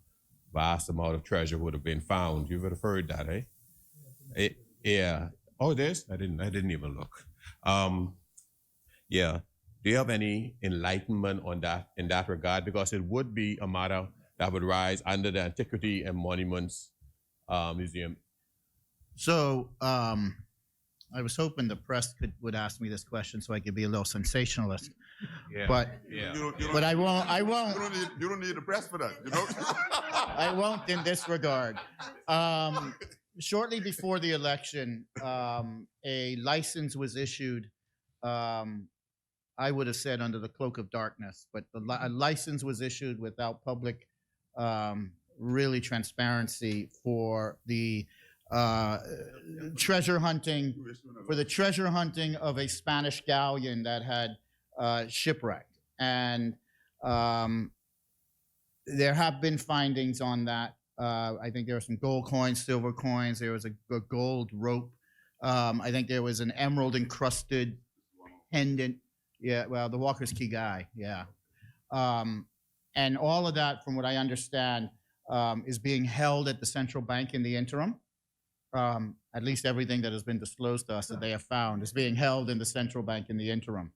vast amount of treasure would have been found. You would have heard that, eh? Yeah. Oh, this? I didn't even look. Yeah. Do you have any enlightenment on that in that regard? Because it would be a matter that would rise under the Antiquity and Monuments Museum. So I was hoping the press would ask me this question so I could be a little sensationalist. Yeah. But You but I won't. You don't need the press for that. You know. I won't in this regard. Shortly before the election, a license was issued. I would have said under the cloak of darkness, but a license was issued without public, really transparency for the treasure hunting of a Spanish galleon that had shipwrecked. And there have been findings on that. I think there were some gold coins, silver coins. There was a gold rope. I think there was an emerald encrusted pendant. Yeah, well, the Walker's Key guy. Yeah. And all of that, from what I understand, is being held at the central bank in the interim. At least everything that has been disclosed to us that they have found is being held in the central bank in the interim.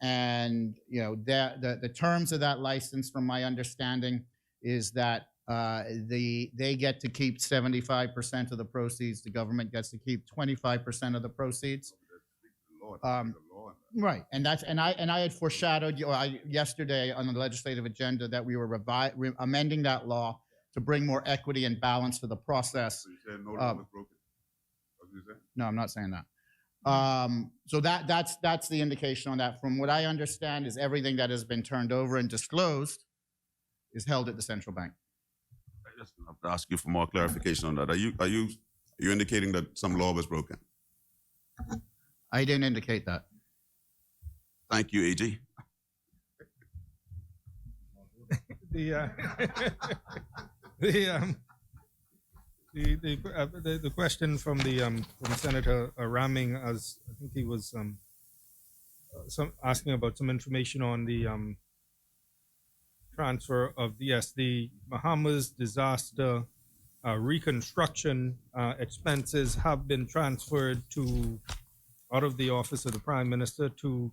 and the terms of that license, from my understanding, is that they get to keep 75% of the proceeds. The government gets to keep 25% of the proceeds. Right, and I had foreshadowed yesterday on the legislative agenda that we were amending that law to bring more equity and balance to the process. So you said no law was broken. What did you say? No, I'm not saying that. So that's the indication on that. From what I understand, is everything that has been turned over and disclosed is held at the central bank. I just have to ask you for more clarification on that. Are you indicating that some law was broken? I didn't indicate that. Thank you, AG. The question from Senator Raming, as I think he was asking about some information on the transfer of the Bahamas disaster reconstruction expenses have been transferred out of the office of the Prime Minister to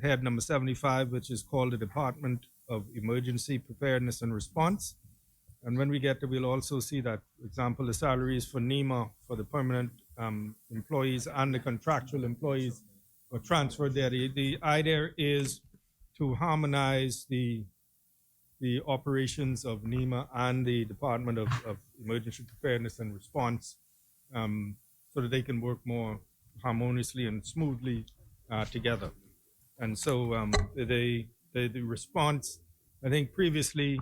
head number 75, which is called the Department of Emergency Preparedness and Response. And when we get there, we'll also see that, for example, the salaries for NEMA for the permanent employees and the contractual employees were transferred there. The idea is to harmonize the operations of NEMA and the Department of Emergency Preparedness and Response, so that they can work more harmoniously and smoothly together. And so the response, I think previously,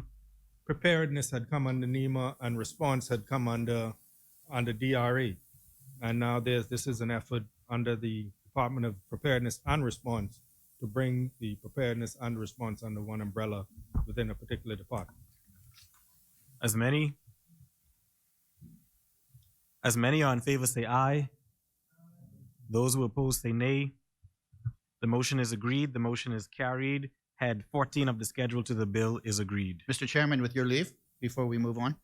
preparedness had come under NEMA and response had come under DRA. And now this is an effort under the Department of Preparedness and Response to bring the preparedness and response under one umbrella within a particular department. As many are in favor say aye. Those who oppose say nay. The motion is agreed. The motion is carried. Head 14 of the schedule to the bill is agreed. Mr. Chairman, with your leave, before we move on,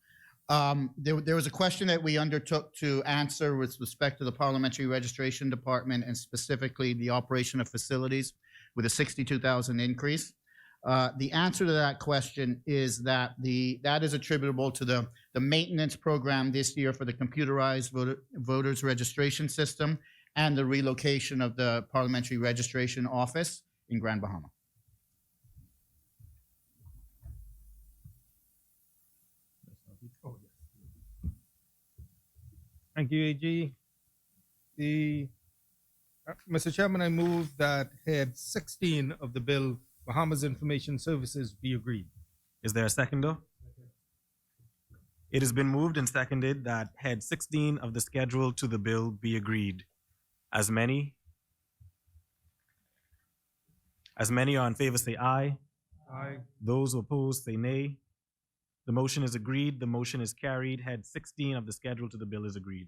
there was a question that we undertook to answer with respect to the Parliamentary Registration Department and specifically the operation of facilities with a 62,000 increase. The answer to that question is that that is attributable to the maintenance program this year for the computerized voters registration system and the relocation of the Parliamentary Registration Office in Grand Bahama. Thank you, AG. Mr. Chairman, I move that head 16 of the bill, Bahamas Information Services, be agreed. Is there a seconder? It has been moved and seconded that head 16 of the schedule to the bill be agreed. As many are in favor say aye. Aye. Those who oppose say nay. The motion is agreed. The motion is carried. Head 16 of the schedule to the bill is agreed.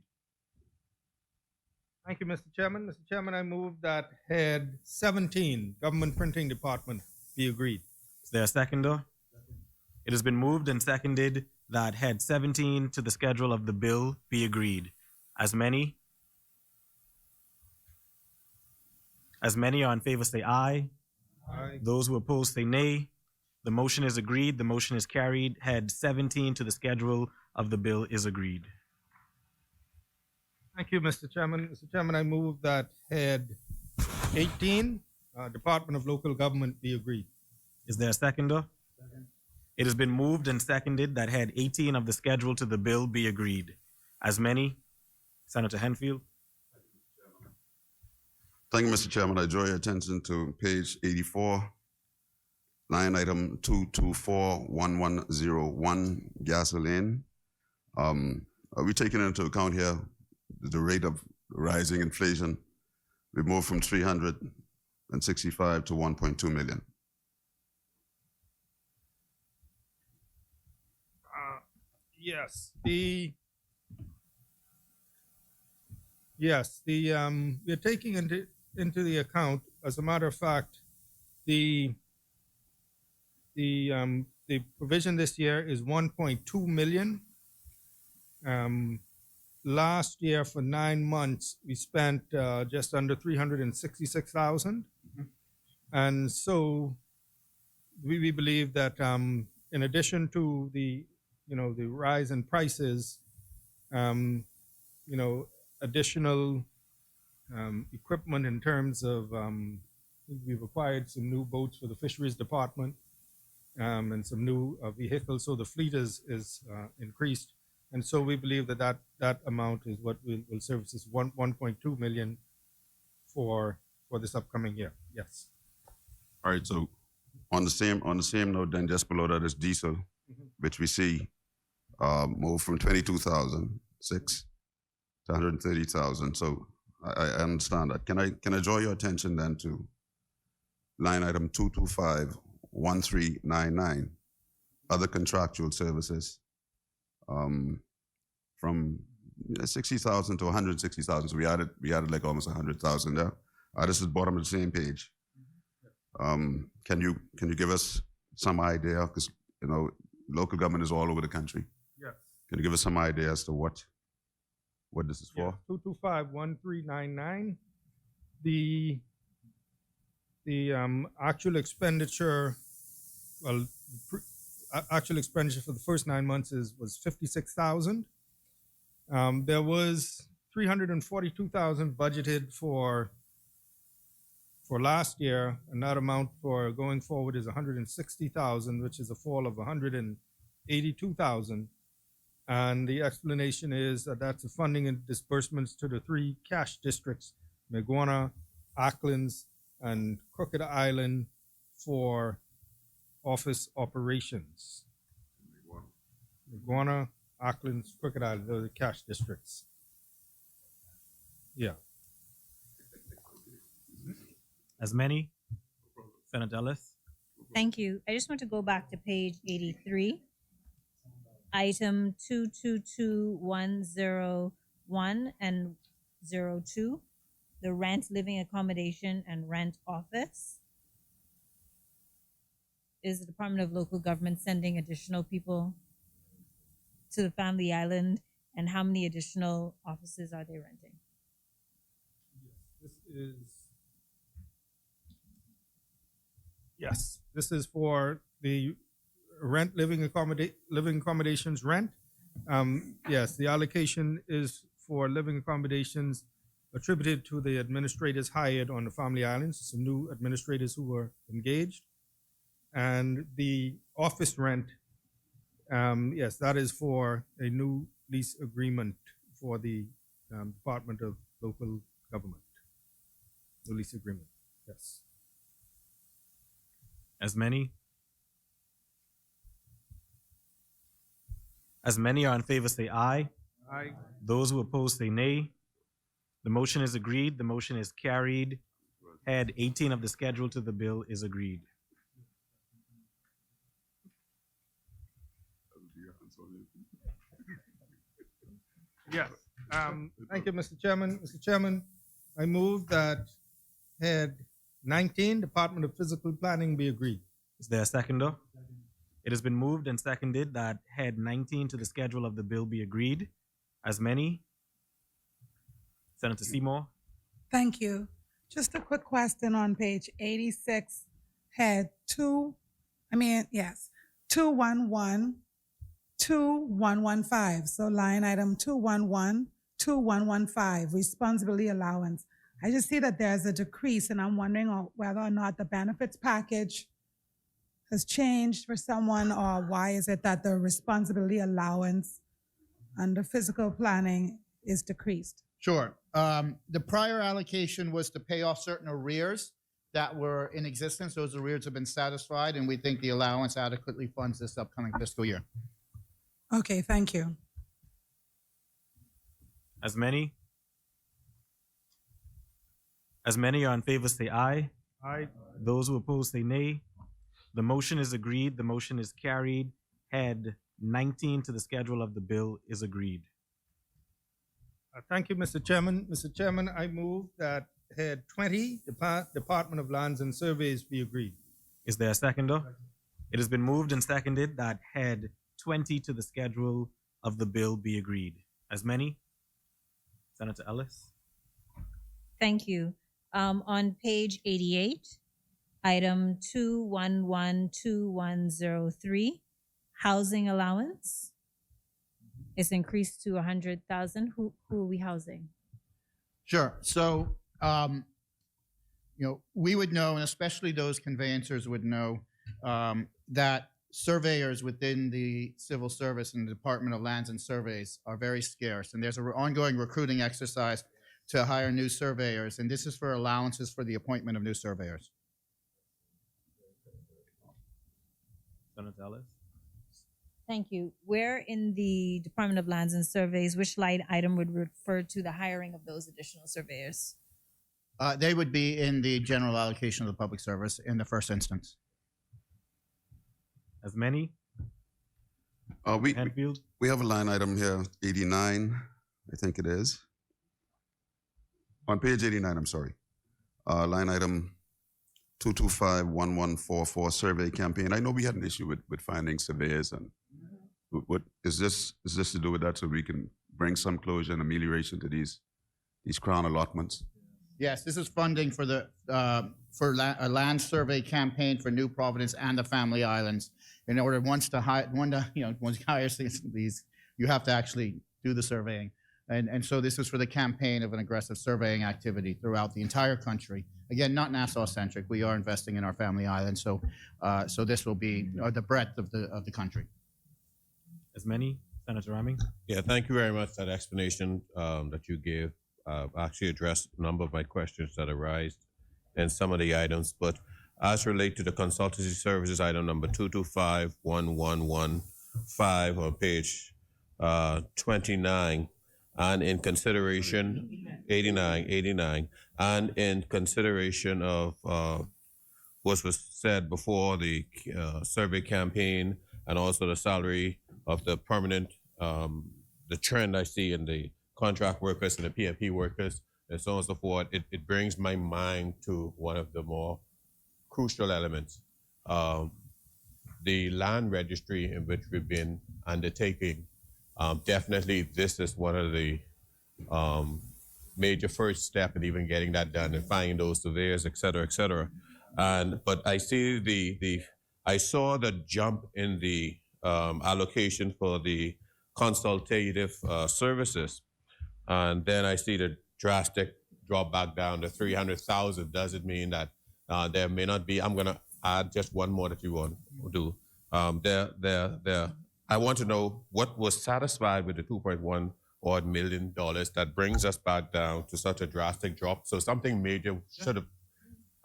Thank you, Mr. Chairman. Mr. Chairman, I move that head 17, Government Printing Department, be agreed. Is there a seconder? It has been moved and seconded that head 17 to the schedule of the bill be agreed. As many are in favor say aye. Aye. Those who oppose say nay. The motion is agreed. The motion is carried. Head 17 to the schedule of the bill is agreed. Thank you, Mr. Chairman. Mr. Chairman, I move that head 18, Department of Local Government, be agreed. Is there a seconder? It has been moved and seconded that head 18 of the schedule to the bill be agreed. As many? Senator Henfield. Thank you, Mr. Chairman. I draw your attention to page 84, line item 2241101, gasoline. Are we taking into account here the rate of rising inflation? We moved from 365 to 1.2 million. Yes, we're taking into the account, as a matter of fact, the provision this year is 1.2 million. Last year for 9 months, we spent just under 366,000. And so we believe that in addition to the, the rise in prices, additional equipment in terms of, we've acquired some new boats for the fisheries department, and some new vehicles. So the fleet is increased. And so we believe that amount is what will service us 1.2 million for this upcoming year. Yes. All right, so on the same note, then just below that is diesel, which we see move from 22,006 to 130,000. So I understand that. Can I draw your attention then to line item 2251399, other contractual services, from 60,000 to 160,000. So we added like almost 100,000 there. This is bottom of the same page. Can you give us some idea, because local government is all over the country. Yes. Can you give us some idea as to what this is for? 2251399. The actual expenditure, actual expenditure for the first 9 months was 56,000. There was 342,000 budgeted for last year, and that amount for going forward is 160,000, which is a fall of 182,000. And the explanation is that that's the funding and disbursements to the 3 cash districts, Meguana, Acklands, and Crooked Island, for office operations. Meguana, Acklands, Crooked Island, those are the cash districts. Yeah. As many? Senator Ellis? Thank you. I just want to go back to page 83. Item 222101 and 02, the rent, living accommodation, and rent office. Is the Department of Local Government sending additional people to the Family Island, and how many additional offices are they renting? This is for the rent, living accommodations rent. Yes, the allocation is for living accommodations attributed to the administrators hired on the Family Islands, some new administrators who were engaged. And the office rent, yes, that is for a new lease agreement for the Department of Local Government. The lease agreement, yes. As many? As many are in favor, say aye. Aye. Those who oppose, say nay. The motion is agreed. The motion is carried. Head 18 of the schedule to the bill is agreed. Yes. Thank you, Mr. Chairman. Mr. Chairman, I move that head 19, Department of Physical Planning, be agreed. Is there a seconder? It has been moved and seconded that head 19 to the schedule of the bill be agreed. As many? Senator Seymour? Thank you. Just a quick question on page 86, head 2112115. So line item 2112115, responsibility allowance. I just see that there's a decrease, and I'm wondering whether or not the benefits package has changed for someone, or why is it that the responsibility allowance under physical planning is decreased? Sure. The prior allocation was to pay off certain arrears that were in existence. Those arrears have been satisfied, and we think the allowance adequately funds this upcoming fiscal year. Okay, thank you. As many? As many are in favor, say aye. Aye. Those who oppose, say nay. The motion is agreed. The motion is carried. Head 19 to the schedule of the bill is agreed. Thank you, Mr. Chairman. Mr. Chairman, I move that head 20, Department of Lands and Surveys, be agreed. Is there a seconder? It has been moved and seconded that head 20 to the schedule of the bill be agreed. As many? Senator Ellis? Thank you. On page 88, Item 2112103, housing allowance is increased to 100,000. Who are we housing? Sure. So, we would know, and especially those conveyancers would know, that surveyors within the civil service and the Department of Lands and Surveys are very scarce. And there's an ongoing recruiting exercise to hire new surveyors. And this is for allowances for the appointment of new surveyors. Senator Ellis? Thank you. Where in the Department of Lands and Surveys, which line item would refer to the hiring of those additional surveyors? They would be in the general allocation of the public service in the first instance. As many? We Hanfield? have a line item here, 89, I think it is. On page 89, I'm sorry. Line item 2251144 survey campaign. I know we had an issue with finding surveyors, and what is this to do with that, so we can bring some closure and amelioration to these crown allotments? Yes, this is funding for a land survey campaign for New Providence and the Family Islands. In order once you hire these, you have to actually do the surveying. And so this is for the campaign of an aggressive surveying activity throughout the entire country. Again, not Nassau-centric. We are investing in our Family Islands, so this will be the breadth of the country. As many? Senator Raming? Yeah, thank you very much for that explanation that you gave. Actually addressed a number of my questions that arise in some of the items, but as relate to the consultancy services, item number 2251115 on page 29, and in consideration 89, and in consideration of what was said before, the survey campaign, and also the salary of the permanent, the trend I see in the contract workers and the PMP workers, and so on and so forth, it brings my mind to one of the more crucial elements. The land registry in which we've been undertaking, definitely this is one of the major first step in even getting that done and finding those surveyors, et cetera, et cetera. But I see I saw the jump in the allocation for the consultative services. And then I see the drastic drop back down to 300,000. Does it mean that there may not be? I'm going to add just one more that you want to do. I want to know what was satisfied with the 2.1 odd million that brings us back down to such a drastic drop. So something major should have,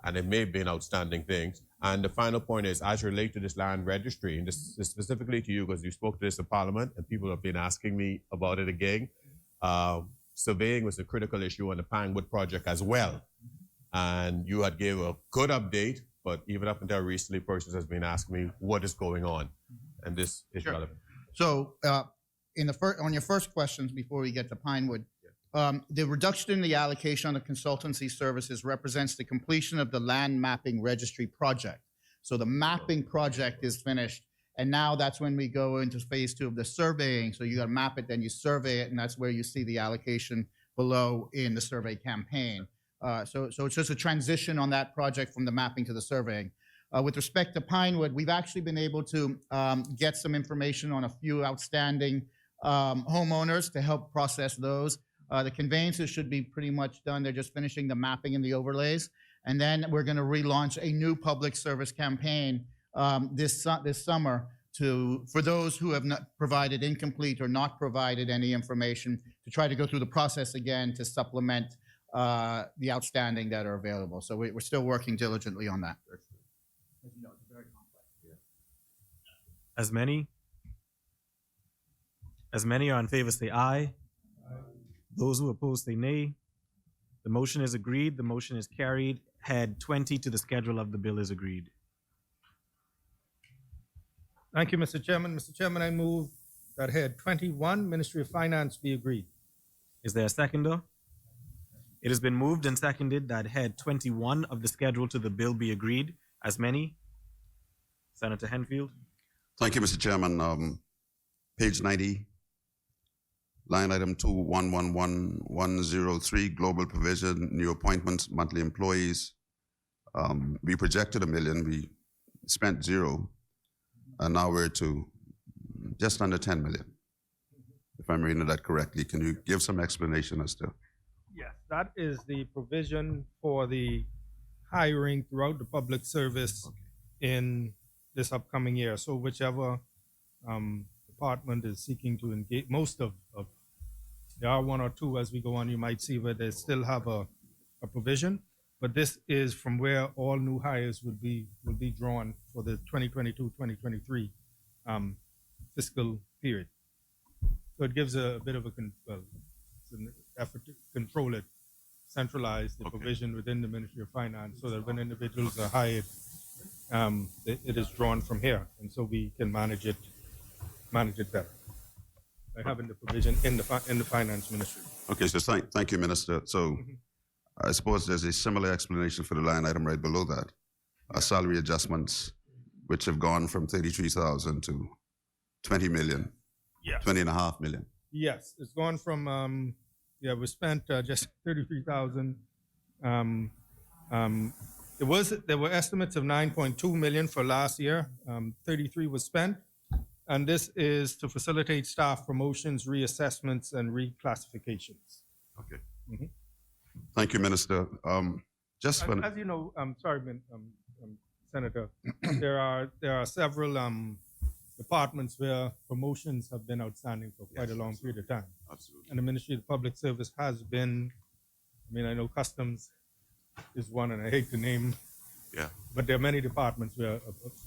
and it may have been outstanding things. And the final point is, as related to this land registry, and this is specifically to you because you spoke to this in Parliament and people have been asking me about it again. Surveying was a critical issue on the Pinewood project as well. And you had gave a good update, but even up until recently, persons has been asking me what is going on. And this is relevant. So on your first questions before we get to Pinewood, the reduction in the allocation on the consultancy services represents the completion of the land mapping registry project. So the mapping project is finished. And now that's when we go into phase 2 of the surveying. So you got to map it, then you survey it, and that's where you see the allocation below in the survey campaign. So it's just a transition on that project from the mapping to the surveying. With respect to Pinewood, we've actually been able to get some information on a few outstanding homeowners to help process those. The conveyances should be pretty much done. They're just finishing the mapping and the overlays. And then we're going to relaunch a new public service campaign this summer for those who have not provided incomplete or not provided any information, to try to go through the process again to supplement the outstanding that are available. So we're still working diligently on that. As you know, it's very complex. As many are in favor say aye. Those who oppose say nay. The motion is agreed. The motion is carried. Head 20 to the schedule of the bill is agreed. Thank you, Mr. Chairman. Mr. Chairman, I move that head 21, Ministry of Finance, be agreed. Is there a seconder? It has been moved and seconded that head 21 of the schedule to the bill be agreed. As many? Senator Henfield? Thank you, Mr. Chairman. Page 90, line item 211103, global provision, new appointments, monthly employees. We projected $1 million, we spent 0, and now we're to just under 10 million. If I'm reading that correctly, can you give some explanation as to? Yes, that is the provision for the hiring throughout the public service in this upcoming year. So whichever department is seeking to engage, most of there are 1 or 2 as we go on, you might see where they still have a provision, but this is from where all new hires will be drawn for the 2022-2023 fiscal period. So it gives a bit of it's an effort to control it, centralize the provision within the Ministry of Finance so that when individuals are hired, it is drawn from here, and so we can manage it better by having the provision in the Finance Ministry. Okay, so thank you, Minister. So I suppose there's a similar explanation for the line item right below that, salary adjustments, which have gone from 33,000 to 20 million, Yes. 20.5 million. Yes, it's gone from we spent just 33,000. There were estimates of 9.2 million for last year. 33 was spent, and this is to facilitate staff promotions, reassessments, and reclassifications. Okay. Thank you, Minister. Just for As you know, Senator, there are several departments where promotions have been outstanding for quite a long period of time. absolutely. And the Ministry of Public Service has been, I know Customs is one, and I hate to name, Yeah. but there are many departments where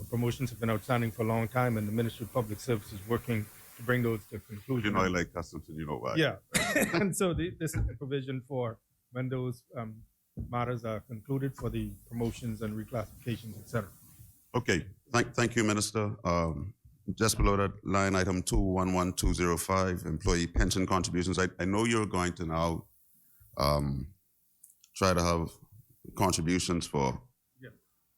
promotions have been outstanding for a long time, and the Ministry of Public Service is working to bring those to conclusion. You know I like customs, and you know why. Yeah, and so this is the provision for when those matters are concluded for the promotions and reclassifications, et cetera. Okay. Thank you, Minister. Just below that, line item 211205, employee pension contributions. I know you're going to now try to have contributions for. Yeah.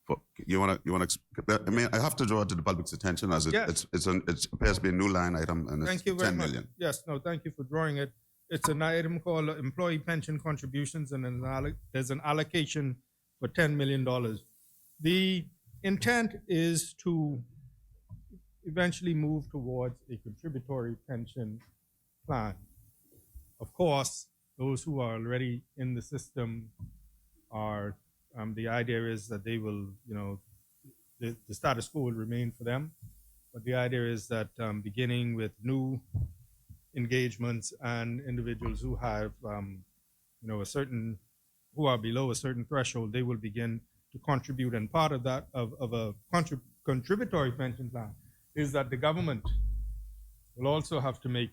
For you want to. I have to draw it to the public's attention as Yes. it appears to be a new line item, and it's Thank you very 10 much. million. Yes, no, thank you for drawing it. It's an item called employee pension contributions, and there's an allocation for $10 million. The intent is to eventually move towards a contributory pension plan. Of course, those who are already in the system are, the idea is that they will, the status quo will remain for them. But the idea is that beginning with new engagements and individuals who have, who are below a certain threshold, they will begin to contribute. And part of that, of a contributory pension plan, is that the government will also have to make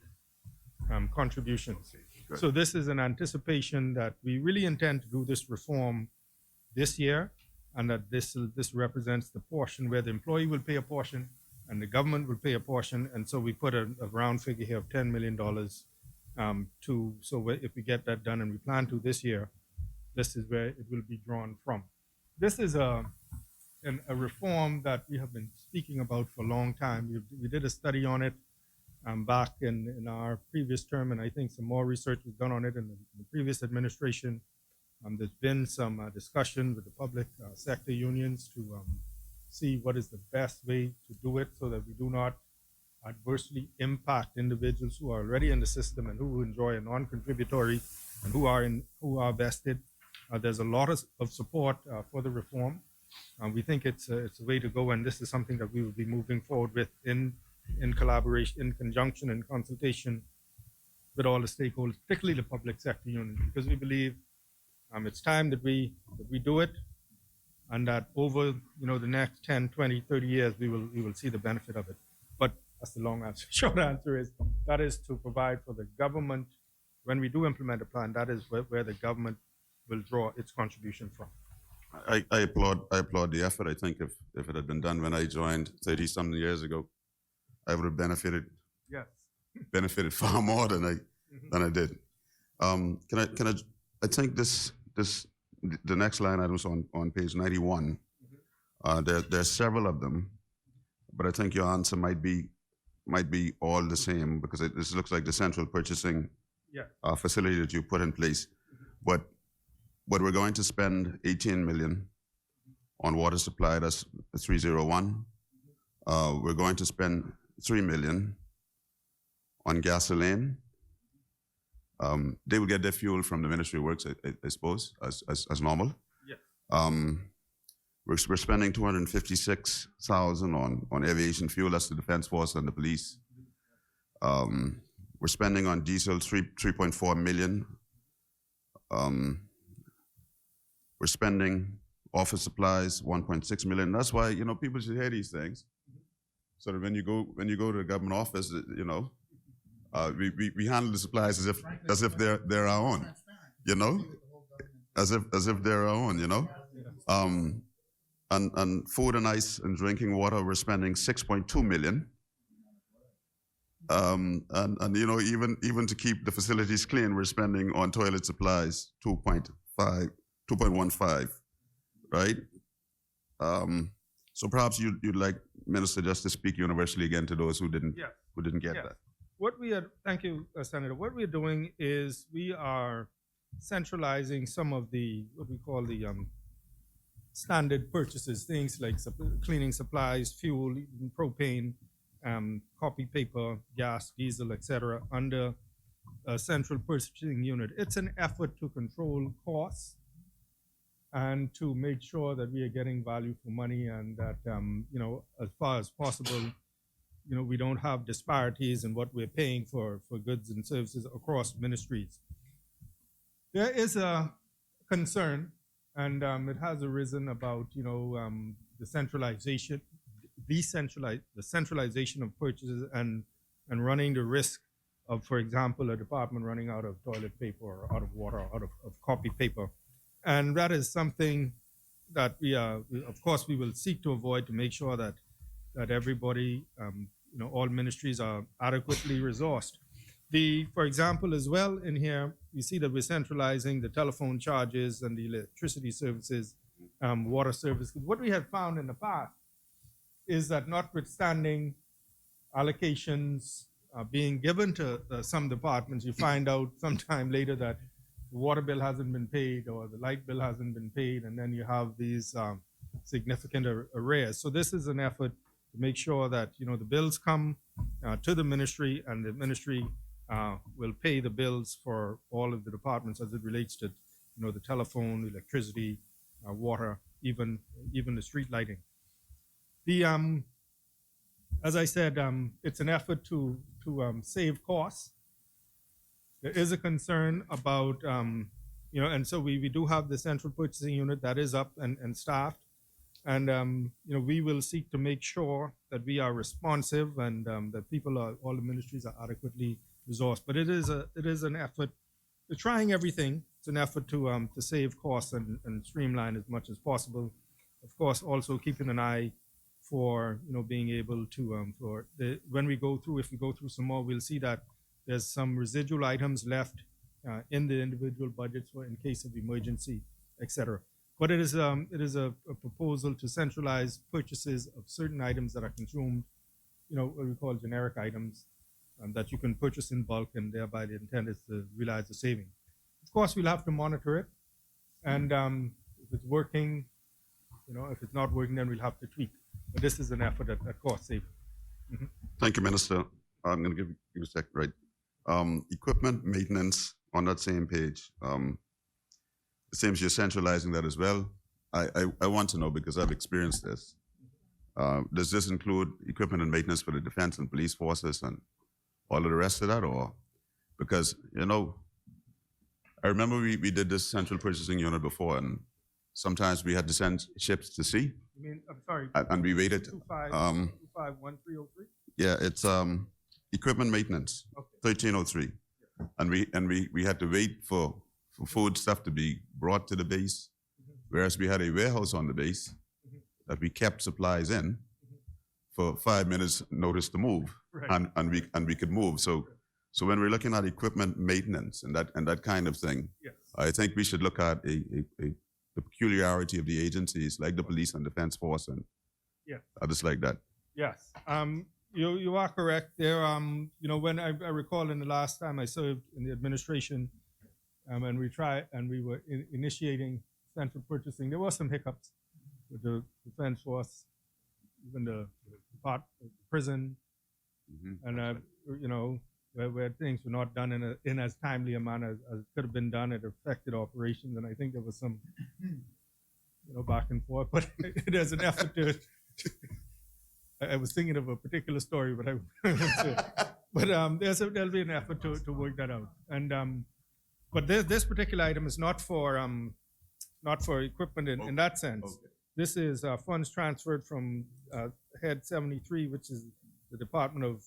contributions. Good. So this is an anticipation that we really intend to do this reform this year, and that this represents the portion where the employee will pay a portion and the government will pay a portion. And so we put a round figure here of $10 million so if we get that done, and we plan to this year, this is where it will be drawn from. This is a reform that we have been speaking about for a long time. We did a study on it back in our previous term, and I think some more research was done on it in the previous administration. There's been some discussion with the public sector unions to see what is the best way to do it so that we do not adversely impact individuals who are already in the system and who enjoy a non-contributory and who are vested. There's a lot of support for the reform. We think it's a way to go, and this is something that we will be moving forward with in collaboration, in conjunction, and consultation with all the stakeholders, particularly the public sector unions, because we believe it's time that we do it, and that over the next 10, 20, 30 years we will see the benefit of it. But that's the long answer. Short answer is that is to provide for the government when we do implement a plan. That is where the government will draw its contribution from. I applaud the effort. I think if it had been done when I joined 30-something years ago, I would have benefited far more than I did. I think the next line items on page 91. There's several of them, but I think your answer might be all the same, because this looks like the central purchasing facility that you put in place. But we're going to spend 18 million On water supply, that's 301. We're going to spend 3 million on gasoline. They will get their fuel from the Ministry of Works, I suppose, as normal. Yes. We're spending 256,000 on aviation fuel. That's the Defense Force and the police. We're spending on diesel 3.4 million. We're spending office supplies 1.6 million. That's why, you know, people should hear these things, so that when you go to the government office, you know, we handle the supplies as if they're our own, you know, as if they're our own, you know. And food and ice and drinking water, we're spending 6.2 million. And you know, even to keep the facilities clean, we're spending on toilet supplies 2.15, right? So perhaps you'd like, Minister, just to speak universally again to those who didn't get that. What we are, thank you, Senator. What we're doing is we are centralizing some of the, what we call the standard purchases, things like cleaning supplies, fuel, even propane, copy paper, gas, diesel, etc., under a central purchasing unit. It's an effort to control costs and to make sure that we are getting value for money, and that you know, as far as possible, you know, we don't have disparities in what we're paying for goods and services across ministries. There is a concern, and it has arisen about, you know, the centralization of purchases and running the risk of, for example, a department running out of toilet paper or out of water or out of copy paper. And that is something that of course, we will seek to avoid, to make sure that everybody, you know, all ministries are adequately resourced. For example, as well in here, you see that we're centralizing the telephone charges and the electricity services, water services. What we have found in the past is that, notwithstanding allocations being given to some departments, you find out sometime later that the water bill hasn't been paid or the light bill hasn't been paid, and then you have these significant arrears. So this is an effort to make sure that, you know, the bills come to the ministry, and the ministry will pay the bills for all of the departments as it relates to, you know, the telephone, electricity, water, even the street lighting. As I said, it's an effort to save costs. There is a concern about, you know, and so we do have the central purchasing unit that is up and staffed, and you know, we will seek to make sure that we are responsive, and that all the ministries are adequately resourced. But it is an effort. We're trying everything. It's an effort to save costs and streamline as much as possible. Of course, also keeping an eye for, you know, being able to when we go through, if we go through some more, we'll see that there's some residual items left in the individual budgets for in case of emergency, etc. But it is a proposal to centralize purchases of certain items that are consumed, you know, what we call generic items, that you can purchase in bulk, and thereby the intent is to realize the saving. Of course, we'll have to monitor it, and if it's working, you know, if it's not working, then we'll have to tweak. But this is an effort at cost saving. Mm-hmm. Thank you, Minister. I'm going to give you a sec, right? Equipment maintenance on that same page. It seems you're centralizing that as well. I want to know, because I've experienced this. Does this include equipment and maintenance for the defense and police forces and all of the rest of that? Or because, you know, I remember we did this central purchasing unit before, and sometimes we had to send ships to sea. You mean, I'm sorry. And we waited. 251303? Yeah, it's equipment maintenance, Okay. 1303. Yeah. And we had to wait for food stuff to be brought to the base, whereas we had a warehouse on the base that we kept supplies in for 5 minutes notice to move, Right. and we could move. So when we're looking at equipment maintenance and that kind of thing, Yes. I think we should look at the peculiarity of the agencies like the police and defense force and Yeah. others like that. Yes. You are correct. There, you know, when I recall in the last time I served in the administration, and we were initiating central purchasing, there were some hiccups. with the defense force, even the prison, and you know, where things were not done in as timely a manner as could have been done. It affected operations, and I think there was some, you know, back and forth. But there's an effort to. I was thinking of a particular story, but I won't say. But there'll be an effort to work that out. And but this particular item is not for equipment in that sense. Okay. This is funds transferred from Head 73, which is the Department of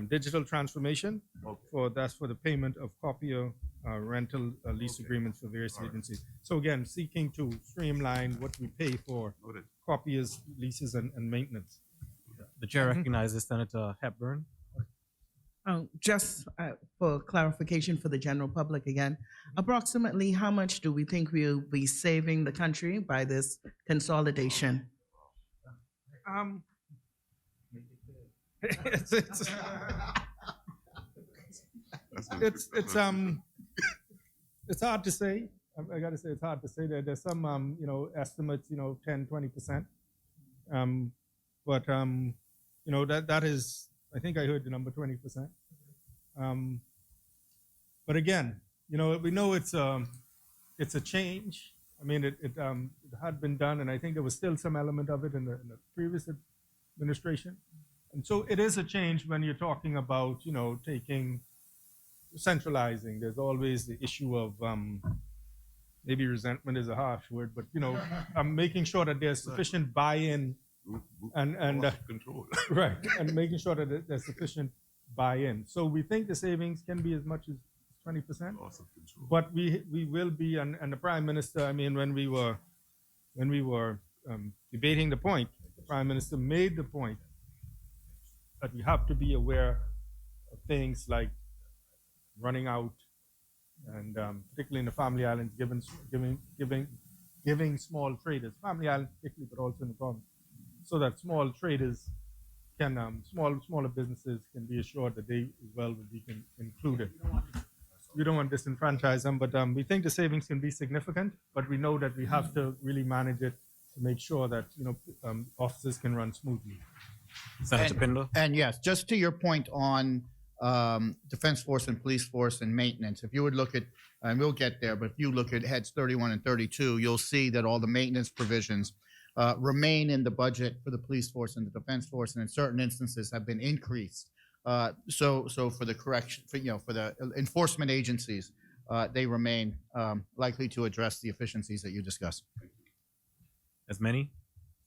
Digital Transformation. Okay. That's for the payment of copier rental lease agreements for various agencies. So again, seeking to streamline what we pay for copiers, leases, and maintenance. The chair recognizes Senator Hepburn. Just for clarification for the general public again, approximately how much do we think we'll be saving the country by this consolidation? It's hard to say. I got to say it's hard to say. There's some you know, estimates, you know, 10-20%. But you know, that is, I think I heard the number 20%. But again, you know, we know it's a change. I mean, it had been done, and I think there was still some element of it in the previous administration. And so it is a change when you're talking about, you know, centralizing. There's always the issue of maybe resentment is a harsh word, but you know, making sure that there's sufficient buy-in and control. Right, and making sure that there's sufficient buy-in. So we think the savings can be as much as 20%. But we will be, and the Prime Minister, I mean, when we were debating the point, the Prime Minister made the point that we have to be aware of things like running out, and particularly in the Family Islands, giving small traders, Family Islands particularly, but also in the province, so that small traders can, smaller businesses can be assured that they as well will be included. We don't want to disenfranchise them, but we think the savings can be significant, but we know that we have to really manage it to make sure that, you know, offices can run smoothly. Senator Pindler. And yes, just to your point on defense force and police force and maintenance, if you would look at, and we'll get there, but if you look at heads 31 and 32, you'll see that all the maintenance provisions remain in the budget for the police force and the defense force, and in certain instances have been increased. So for the correction, for the enforcement agencies, they remain likely to address the efficiencies that you discussed. As many.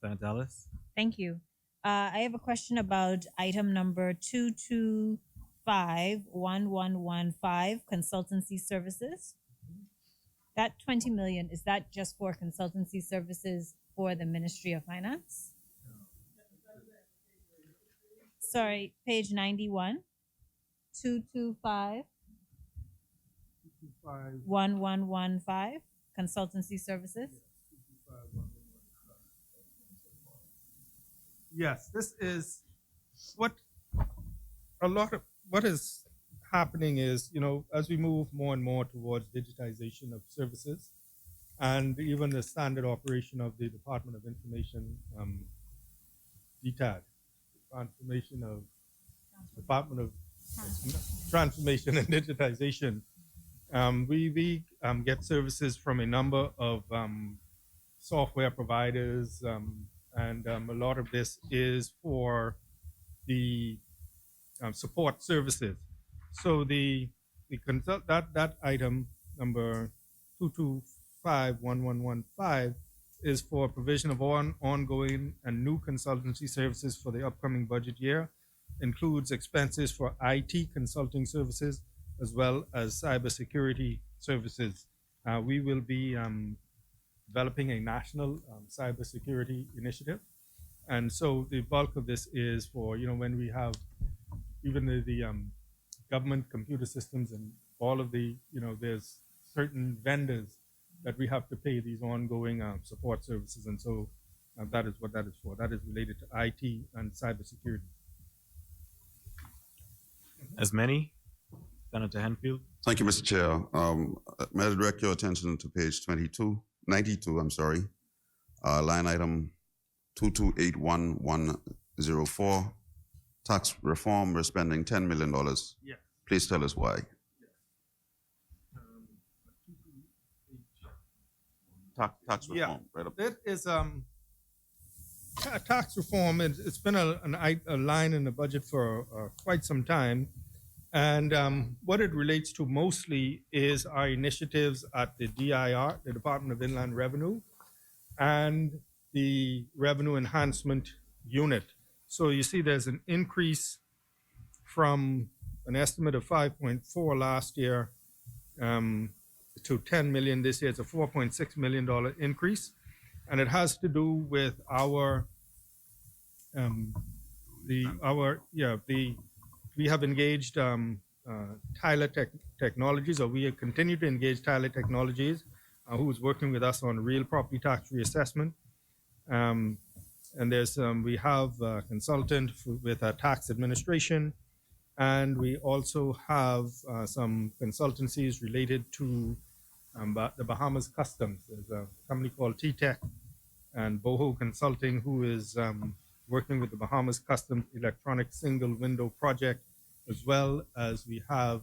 Senator Ellis. Thank you. I have a question about item number 2251115, consultancy services. That 20 million, is that just for consultancy services for the Ministry of Finance? Sorry, page 91, 225 1115, consultancy services. Yes, this is what is happening is, you know, as we move more and more towards digitization of services and even the standard operation of the Department of Information, DTAD, transformation of Department of Transformation and Digitization, we get services from a number of software providers, and a lot of this is for the support services. So that item number 2251115 is for provision of ongoing and new consultancy services for the upcoming budget year, includes expenses for IT consulting services as well as cybersecurity services. We will be developing a national cybersecurity initiative. And so the bulk of this is for, you know, when we have even the government computer systems and all of the, you know, there's certain vendors that we have to pay these ongoing support services. And so that is what that is for. That is related to IT and cybersecurity. As many. Senator Henfield. Thank you, Mr. Chair. May I direct your attention to page 92, I'm sorry. Line item 2281104, tax reform, we're spending $10 million. Yes. Please tell us why. Tax Yeah. reform, right up. That is tax reform. It's been a line in the budget for quite some time, and what it relates to mostly is our initiatives at the DIR, the Department of Inland Revenue, and the Revenue Enhancement Unit. So you see, there's an increase from an estimate of 5.4 last year to 10 million this year. It's a $4.6 million increase, and it has to do with we have engaged Tyler Technologies, or we continue to engage Tyler Technologies, who is working with us on real property tax reassessment. And we have a consultant with tax administration, and we also have some consultancies related to the Bahamas Customs. There's a company called T-Tech and Boho Consulting, who is working with the Bahamas Customs Electronic Single Window Project, as well as we have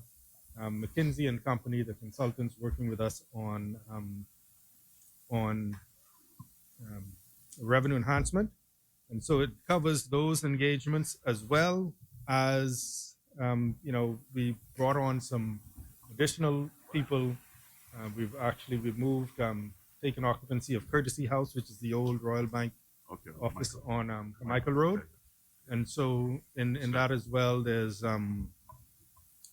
McKinsey and Company, the consultants, working with us on revenue enhancement. And so it covers those engagements, as well as, we brought on some additional people. We've moved, taken occupancy of Courtesy House, which is the old Royal Bank office on Michael Road. And so in that as well, there's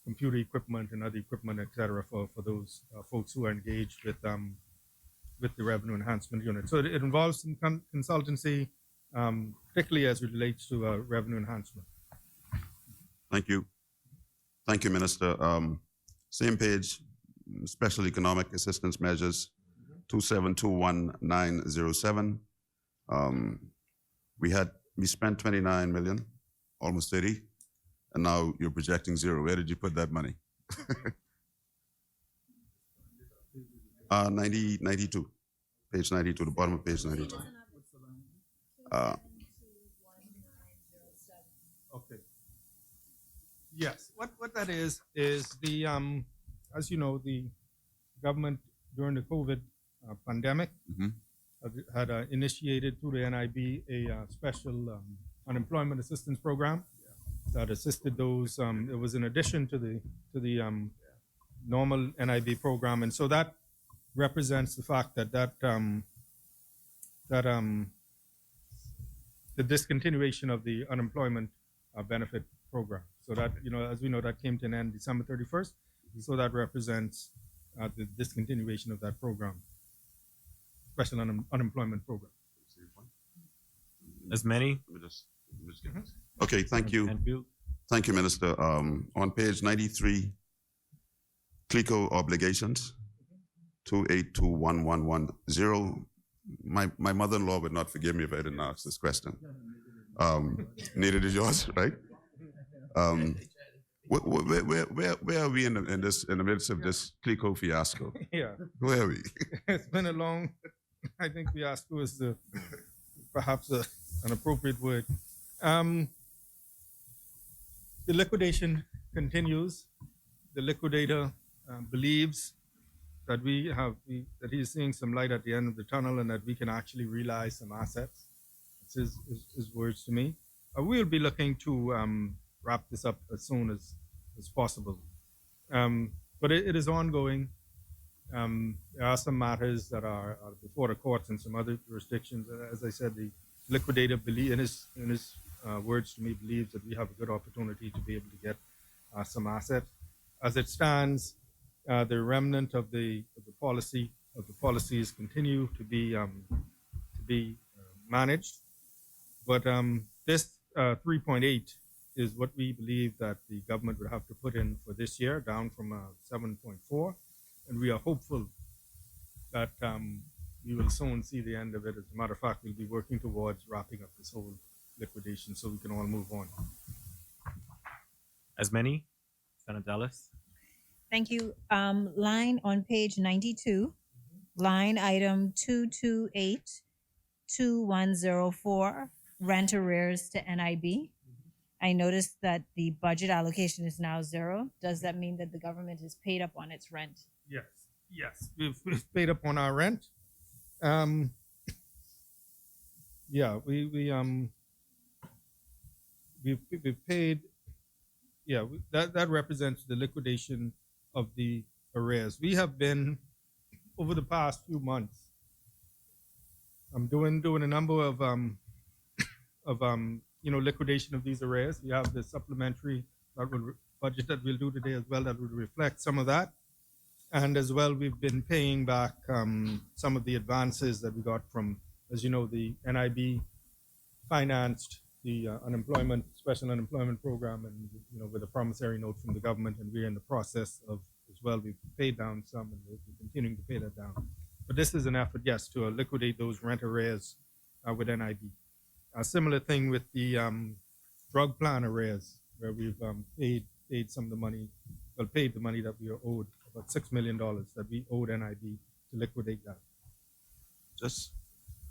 computer equipment and other equipment, et cetera, for those folks who are engaged with the Revenue Enhancement Unit. So it involves some consultancy, particularly as it relates to revenue enhancement. Thank you. Thank you, Minister. Same page, Special Economic Assistance Measures, 2721907. We spent 29 million, almost 30, and now you're projecting zero. Where did you put that money? 92, page 92, the bottom of page 92. Okay. Yes, what that is the, as you know, the government during the COVID pandemic had initiated through the NIB a special unemployment assistance program that assisted those. It was in addition to the normal NIB program, and so that represents the fact that the discontinuation of the unemployment benefit program. So that, as we know, that came to an end December 31st. So that represents the discontinuation of that program, special unemployment program. As many? Okay, thank you. Thank you, Minister. On page 93, CLECO obligations, 2821110. My mother-in-law would not forgive me if I didn't ask this question. Neither did yours, right? Where are we in the midst of this CLECO fiasco? Yeah. Where are we? It's been a long, I think fiasco is perhaps an appropriate word. The liquidation continues. The liquidator believes that that he's seeing some light at the end of the tunnel, and that we can actually realize some assets. It's his words to me. We'll be looking to wrap this up as soon as possible. But it is ongoing. There are some matters that are before the courts in some other jurisdictions. As I said, the liquidator in his words to me, believes that we have a good opportunity to be able to get some assets. As it stands, the remnant of the policies continue to be managed, but this 3.8 is what we believe that the government would have to put in for this year, down from 7.4, and we are hopeful that we will soon see the end of it. As a matter of fact, we'll be working towards wrapping up this whole liquidation so we can all move on. As many? Senator Ellis? Thank you. Line on page 92, line item 228, 2104, rent arrears to NIB. I noticed that the budget allocation is now 0. Does that mean that the government has paid up on its rent? Yes, yes, we've paid up on our rent. Um, yeah, we've paid. Yeah, that represents the liquidation of the arrears. We have been over the past few months. I'm doing a number of liquidation of these arrears. We have the supplementary budget that we'll do today as well that will reflect some of that. And as well, we've been paying back some of the advances that we got from, as you know, the NIB financed the special unemployment program, and with a promissory note from the government, and we're in the process of as well. We've paid down some, and we're continuing to pay that down. But this is an effort, yes, to liquidate those rent arrears with NIB. A similar thing with the drug plan arrears, where we've paid some of the money, paid the money that we are owed, about $6 million that we owed NIB to liquidate that. Just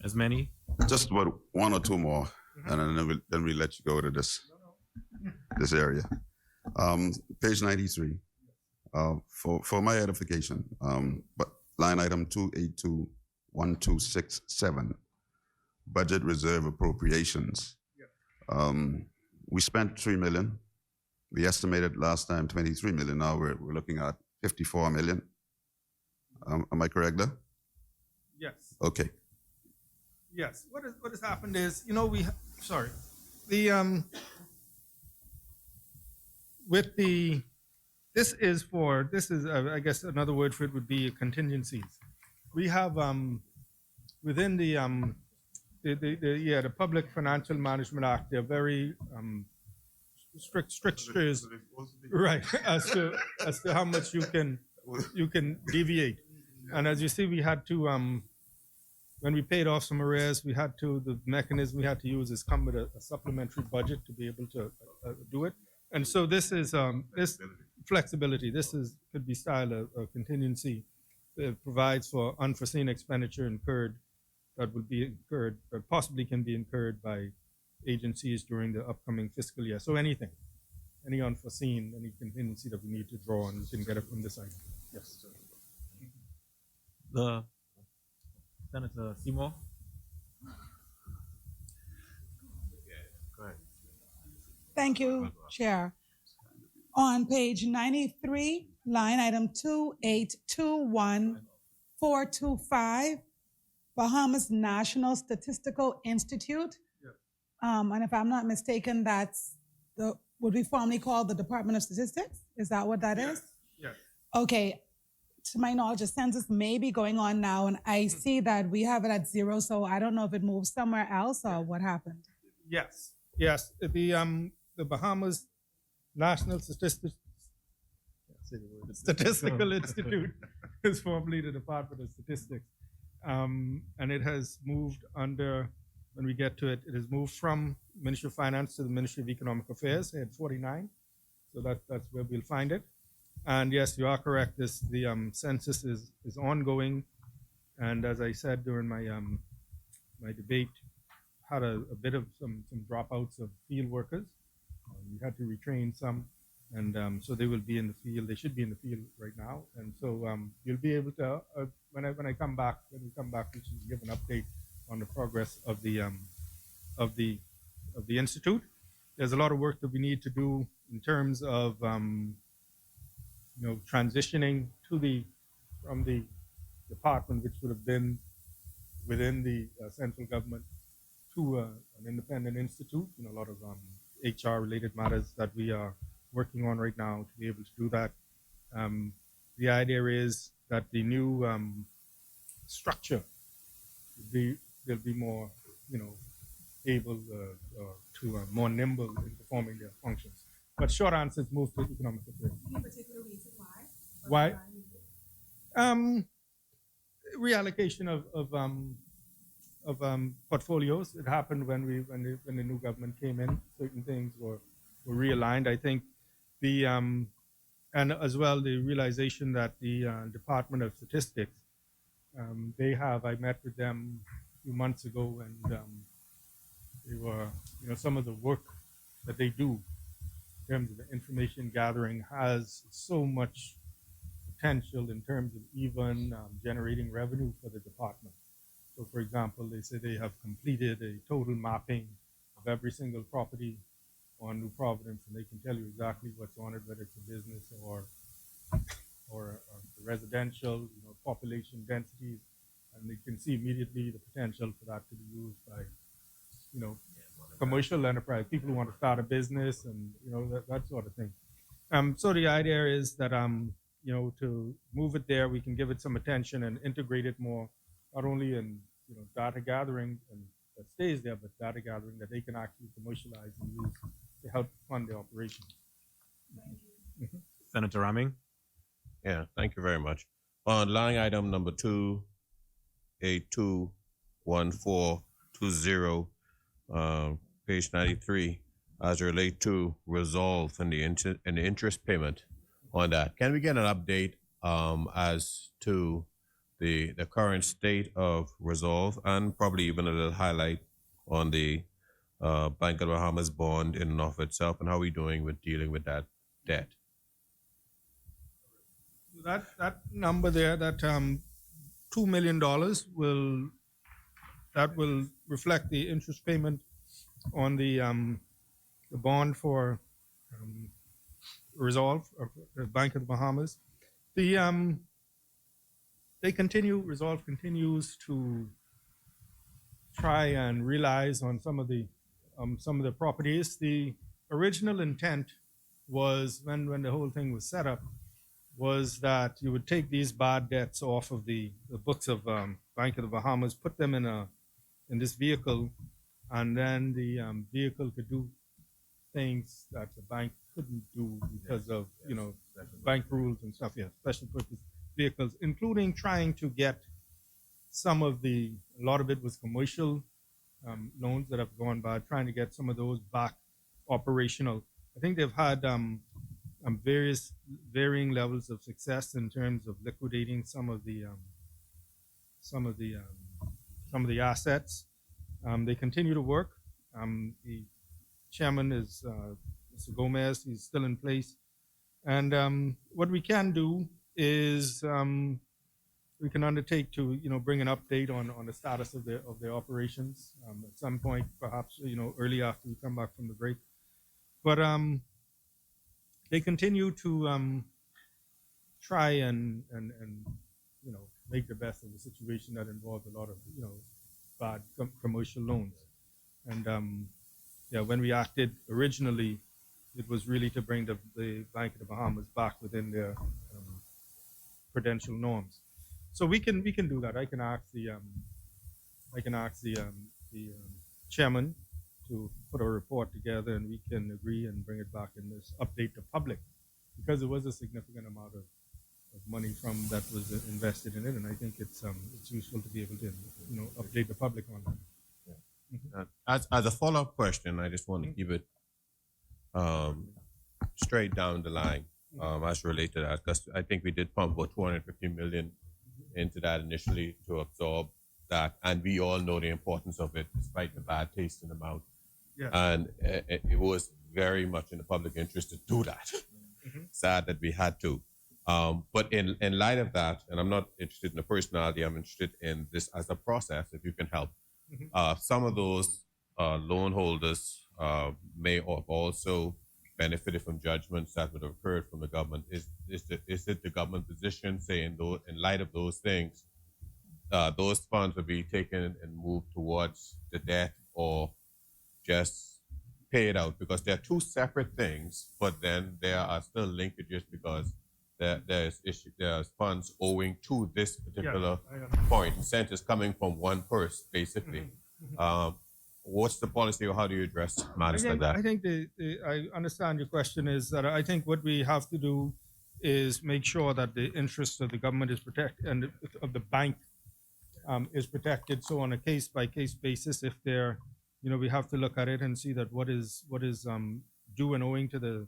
As many? just about one or two more, and then we'll let you go to this area. Page 93. For my edification, but line item 2821267, budget reserve appropriations. We spent $3 million. We estimated last time 23 million. Now we're looking at 54 million. Am I correct there? Yes. Okay. Yes. What has happened is, this is I guess another word for it would be contingencies. We have within the Public Financial Management Act, they're very strictures, right, as to how much you can deviate. And as you see, we had to when we paid off some arrears, the mechanism we had to use is come with a supplementary budget to be able to do it. And so this is this flexibility. Could be styled a contingency. It provides for unforeseen expenditure incurred that possibly can be incurred by agencies during the upcoming fiscal year. So any unforeseen, any contingency that we need to draw on, we can get it from this item. Yes. Senator Seymour? Go ahead. Thank you, Chair. On page 93, line item 2821425, Bahamas National Statistical Institute. And if I'm not mistaken, that's would be formerly called the Department of Statistics. Is that what that is? Yes. Okay. To my knowledge, the census may be going on now, and I see that we have it at 0. So I don't know if it moved somewhere else or what happened. Yes. The Bahamas National Statistical Institute is formerly the Department of Statistics, and it has moved under. When we get to it, it has moved from Ministry of Finance to the Ministry of Economic Affairs. They had 49, so that's where we'll find it. And yes, you are correct. The census is ongoing, and as I said during my my debate, had a bit of some dropouts of field workers. We had to retrain some, and so they will be in the field. They should be in the field right now, and so you'll be able to when we come back, we should give an update on the progress of the institute. There's a lot of work that we need to do in terms of transitioning from the department, which would have been within the central government, to an independent institute. A lot of HR related matters that we are working on right now to be able to do that. The idea is that the new structure they'll be more, able to more nimble in performing their functions. But short answer is move to economic affairs. Any particular reason why? Why? Reallocation of portfolios. It happened when the new government came in. Certain things were realigned. I think and as well the realization that the Department of Statistics, I met with them few months ago, and they were, some of the work that they do in terms of the information gathering has so much potential in terms of even generating revenue for the department. So, for example, they say they have completed a total mapping of every single property on New Providence, and they can tell you exactly what's on it, whether it's a business or residential, population densities, and they can see immediately the potential for that to be used by, commercial enterprise, people who want to start a business, and that sort of thing. So the idea is that to move it there, we can give it some attention and integrate it more, not only in data gathering and that stays there, but data gathering that they can actually commercialize and use to help fund the operation. Senator Raming. Yeah, thank you very much. On line item number 2821420, page 93, as relate to resolve and the interest payment on that. Can we get an update as to the current state of resolve, and probably even a little highlight on the Bank of the Bahamas bond in and of itself, and how are we doing with dealing with that debt? That number there, that $2 million will reflect the interest payment on the bond for Resolve of the Bank of the Bahamas. Resolve continues to try and realize on some of the properties. The original intent was, when the whole thing was set up, was that you would take these bad debts off of the books of Bank of the Bahamas, put them in this vehicle, and then the vehicle could do things that the bank couldn't do because of bank rules and stuff. Yeah, special purpose vehicles, including trying to get a lot of it was commercial loans that have gone bad, trying to get some of those back operational. I think they've had varying levels of success in terms of liquidating some of the assets. They continue to work. The chairman is Mr. Gomez. He's still in place, and what we can do is we can undertake to bring an update on the status of their operations at some point, perhaps early after we come back from the break. But they continue to try and make the best of the situation that involved a lot of bad commercial loans. And when we acted originally, it was really to bring the Bank of the Bahamas back within their prudential norms. So we can do that. I can ask the chairman to put a report together, and we can agree and bring it back in this update to public, because it was a significant amount of money from that was invested in it, and I think it's useful to be able to update the public on that. As a follow-up question, I just want to keep it straight down the line as related to that, because I think we did pump about 250 million into that initially to absorb that, and we all know the importance of it, despite the bad taste in the mouth. Yeah. And it was very much in the public interest to do that. Sad that we had to. But in light of that, and I'm not interested in the personality, I'm interested in this as a process, if you can help. Some of those loan holders may have also benefited from judgments that would have occurred from the government. Is it the government position saying, though, in light of those things, those funds will be taken and moved towards the debt, or just pay it out? Because they're two separate things, but then there are still linkages, because there's funds owing to this particular point. Incentives coming from one purse, basically. What's the policy, or how do you address matters like that? I think I understand your question is that I think what we have to do is make sure that the interests of the government is protected, and of the bank is protected. So on a case by case basis, if they're, we have to look at it and see that what is due and owing to the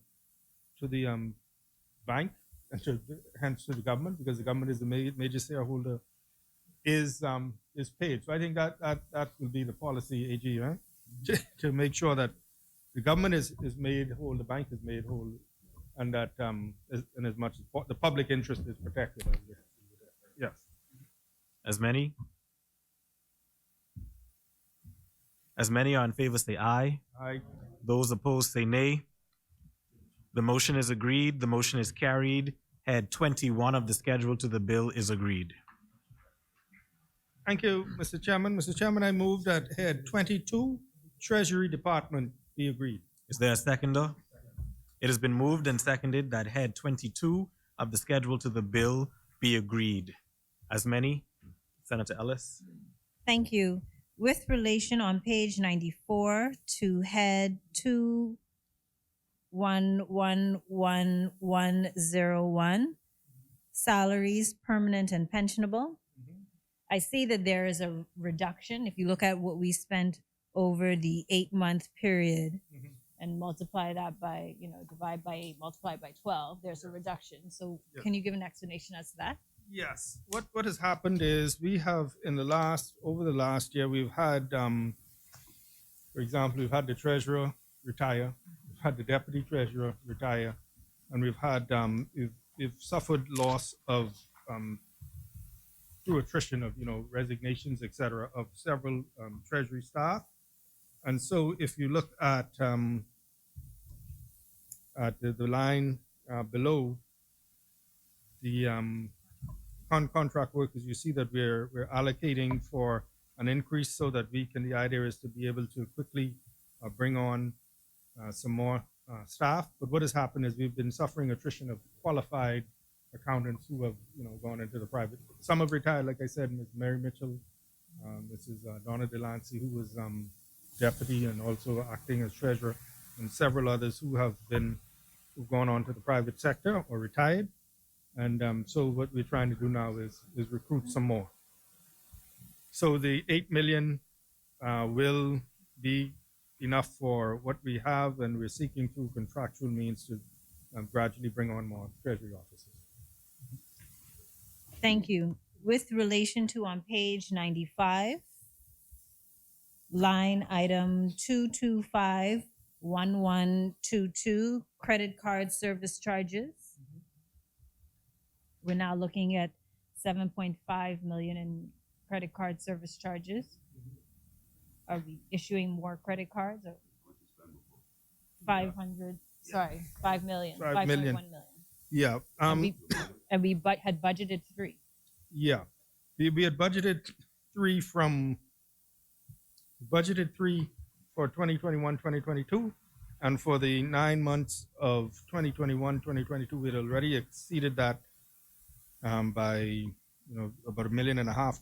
bank, and hence to the government, because the government is the major shareholder is paid. So I think that will be the policy, AG, right? To make sure that the government is made whole, the bank is made whole, and that and as much as the public interest is protected. Yes. As many are in favor say aye. Aye. Those opposed say nay. The motion is agreed. The motion is carried. Head 21 of the schedule to the bill is agreed. Thank you, Mr. Chairman. Mr. Chairman, I move that head 22, Treasury Department, be agreed. Is there a seconder? It has been moved and seconded that head 22 of the schedule to the bill be agreed. As many? Senator Ellis? Thank you. With relation on page 94 to head 211101, salaries, permanent and pensionable. I see that there is a reduction. If you look at what we spent over the 8-month period and multiply that by, divide by 8, multiply by 12, there's a reduction. So Yeah. can you give an explanation as to that? Yes. What has happened is we have over the last year, we've had, for example, we've had the treasurer retire, we've had the deputy treasurer retire, and we've had, we've suffered loss of, through attrition of, resignations, et cetera, of several treasury staff. And so if you look at the line below the contract workers, you see that we're allocating for an increase so that the idea is to be able to quickly bring on some more staff. But what has happened is we've been suffering attrition of qualified accountants who have, gone into the private. Some have retired, like I said, Ms. Mary Mitchell, Mrs. Donna Delancey, who was deputy and also acting as treasurer, and several others who've gone on to the private sector or retired. And so what we're trying to do now is recruit some more. So the 8 million will be enough for what we have, and we're seeking through contractual means to gradually bring on more treasury officers. Thank you. With relation to on page 95, line item 2251122, credit card service charges. We're now looking at 7.5 million in credit card service charges. Are we issuing more credit cards? Or 500, sorry, 5 million, 5 million. 5.1 million. Yeah. And we had budgeted 3. Yeah. We had budgeted 3 for 2021, 2022. And for the 9 months of 2021, 2022, we had already exceeded that by about $1.5 million up.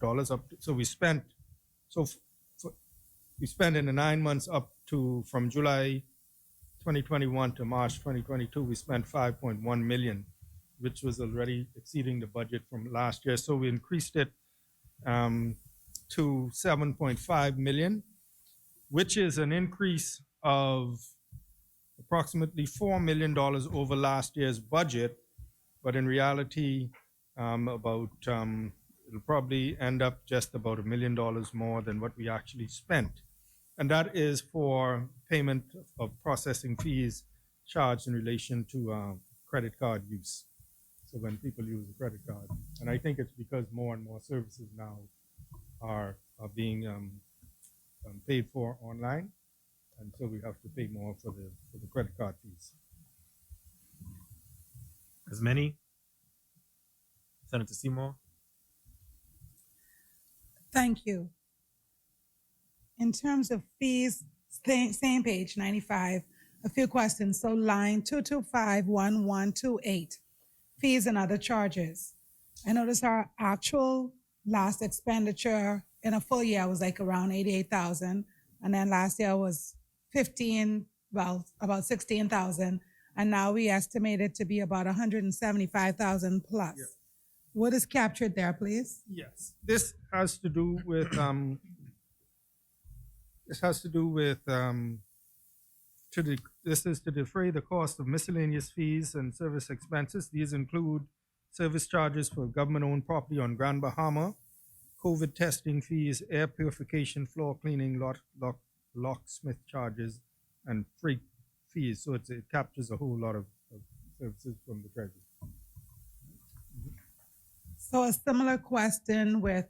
So we spent in the 9 months up to from July 2021 to March 2022, we spent 5.1 million, which was already exceeding the budget from last year. So we increased it to 7.5 million, which is an increase of approximately $4 million over last year's budget. But in reality, it'll probably end up just about $1 million more than what we actually spent. And that is for payment of processing fees charged in relation to credit card use. So when people use a credit card. And I think it's because more and more services now are being paid for online. And so we have to pay more for the credit card fees. As many? Senator Seymour? Thank you. In terms of fees, same page, 95, a few questions. So line 2251128, fees and other charges. I noticed our actual last expenditure in a full year was like around 88,000. And then last year was about 16,000. And now we estimate it to be about 175,000 plus. Yeah. What is captured there, please? Yes. This has to do with this is to defray the cost of miscellaneous fees and service expenses. These include service charges for government-owned property on Grand Bahama, COVID testing fees, air purification, floor cleaning, locksmith charges, and freight fees. So it captures a whole lot of services from the treasury. So a similar question with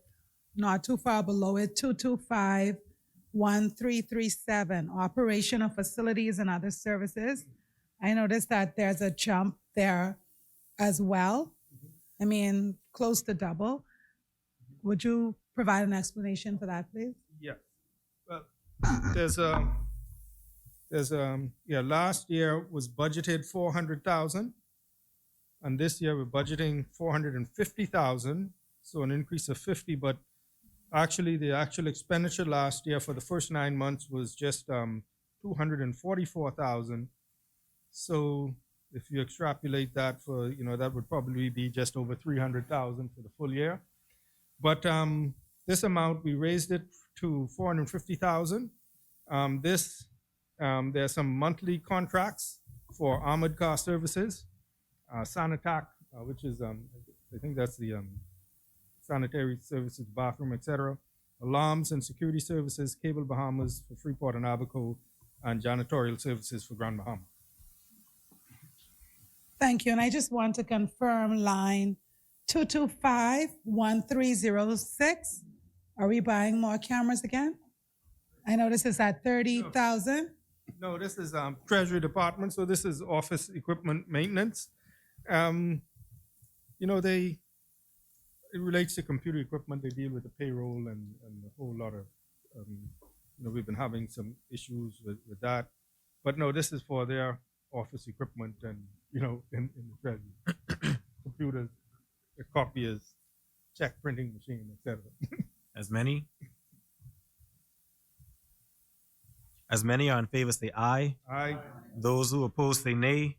not too far below it, 225-1337, operation of facilities and other services. I noticed that there's a jump there as well. I mean, close to double. Would you provide an explanation for that, please? Yeah. Well, last year was budgeted 400,000, and this year we're budgeting 450,000, so an increase of 50. But actually, the actual expenditure last year for the first 9 months was just 244,000. So if you extrapolate that for, that would probably be just over 300,000 for the full year. But this amount, we raised it to 450,000. There's some monthly contracts for armored car services, Sanitac, which is, I think that's the sanitary services, bathroom, etc. Alarms and security services, Cable Bahamas for Freeport and Abaco, and janitorial services for Grand Bahama. Thank you. And I just want to confirm line 225-1306. Are we buying more cameras again? I know this is at 30,000. No, this is Treasury Department, so this is office equipment maintenance. It relates to computer equipment. They deal with the payroll and a whole lot of, we've been having some issues with that. But no, this is for their office equipment and, in the Treasury. Computers, copiers, check printing machine, etc. As many are in favor say aye. Aye. Those who oppose say nay.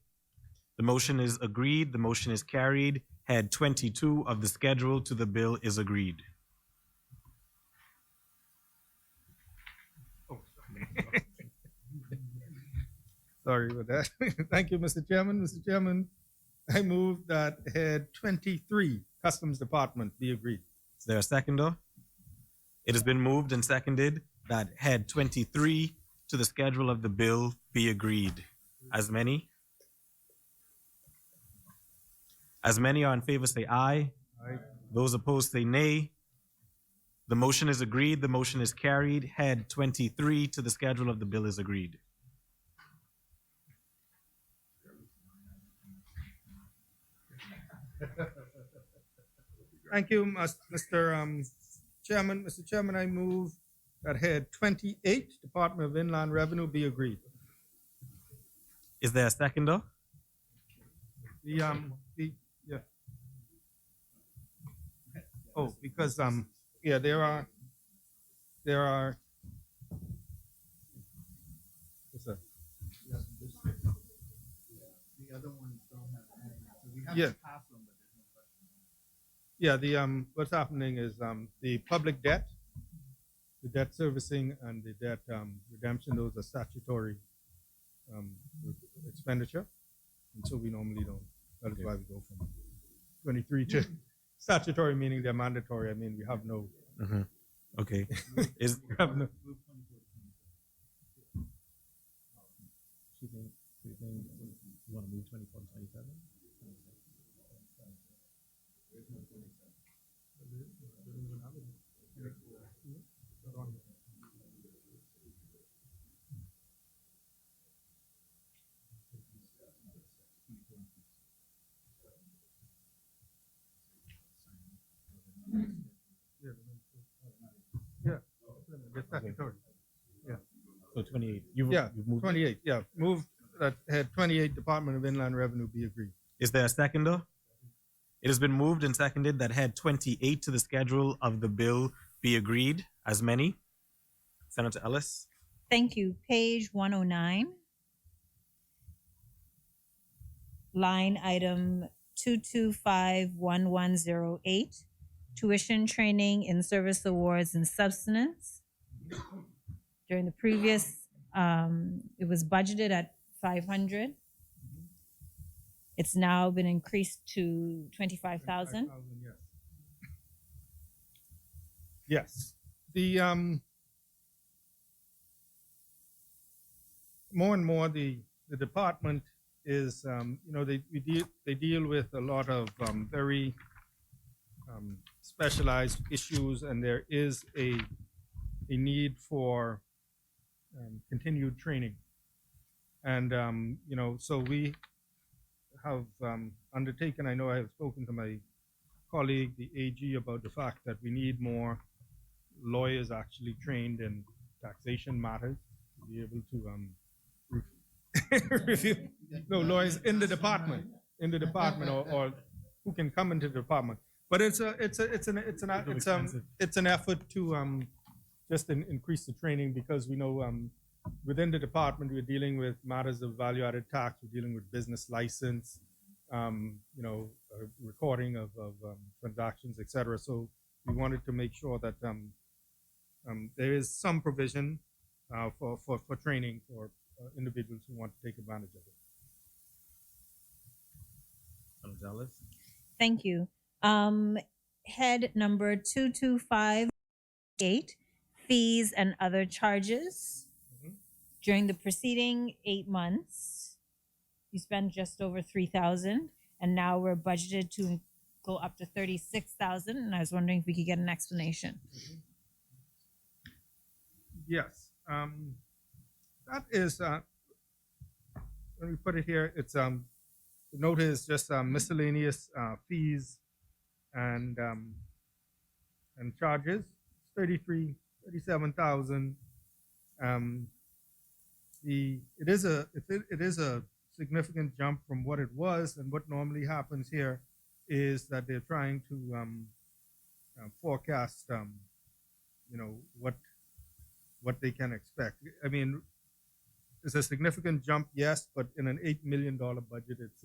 The motion is agreed. The motion is carried. Head 22 of the schedule to the bill is agreed. Oh, sorry about that. Thank you, Mr. Chairman. Mr. Chairman, I move that head 23, Customs Department, be agreed. Is there a seconder? It has been moved and seconded that head 23 to the schedule of the bill be agreed. As many are in favor say aye. Aye. Those opposed say nay. The motion is agreed. The motion is carried. Head 23 to the schedule of the bill is agreed. Thank you, Mr. Chairman. Mr. Chairman, I move that head 28, Department of Inland Revenue, be agreed. Is there a seconder? Yeah. Oh, because there are. What's that? The other ones don't have anything, so we have Yeah. to pass them, but there's no question. Yeah, what's happening is the public debt, the debt servicing, and the debt redemption. Those are statutory expenditure, and so we normally don't. That is why we go from 23 to statutory, meaning they're mandatory. I mean, we have no. Okay. We have no. You want to move 24 to 27? Yeah, they're statutory. Yeah. So 28. You've moved 28. Yeah, move that head 28, Department of Inland Revenue, be agreed. Is there a seconder? It has been moved and seconded that head 28 to the schedule of the bill be agreed. As many? Senator Ellis? Thank you. Page 109. Line item 225-1108. Tuition, training, in-service awards, and subsistence. During the previous, it was budgeted at 500. It's now been increased to 25,000. Yes. Yes. The more and more the department is they deal with a lot of very specialized issues, and there is a need for continued training. And so we have undertaken. I know I have spoken to my colleague, the AG, about the fact that we need more lawyers actually trained in taxation matters to be able to review. No, lawyers in the department, or who can come into the department. But it's an effort to just increase the training, because we know within the department we're dealing with matters of value-added tax, we're dealing with business license, recording of transactions, etc. So we wanted to make sure that there is some provision for training for individuals who want to take advantage of it. Gonzalez? Thank you. Head number 2258, fees and other charges. During the preceding 8 months, you spent just over 3,000, and now we're budgeted to go up to 36,000. And I was wondering if we could get an explanation. Yes, that is when we put it here. It's the note is just miscellaneous fees and charges. 37,000. It is a significant jump from what it was, and what normally happens here is that they're trying to forecast what they can expect. I mean, it's a significant jump, yes, but in an $8 million budget, it's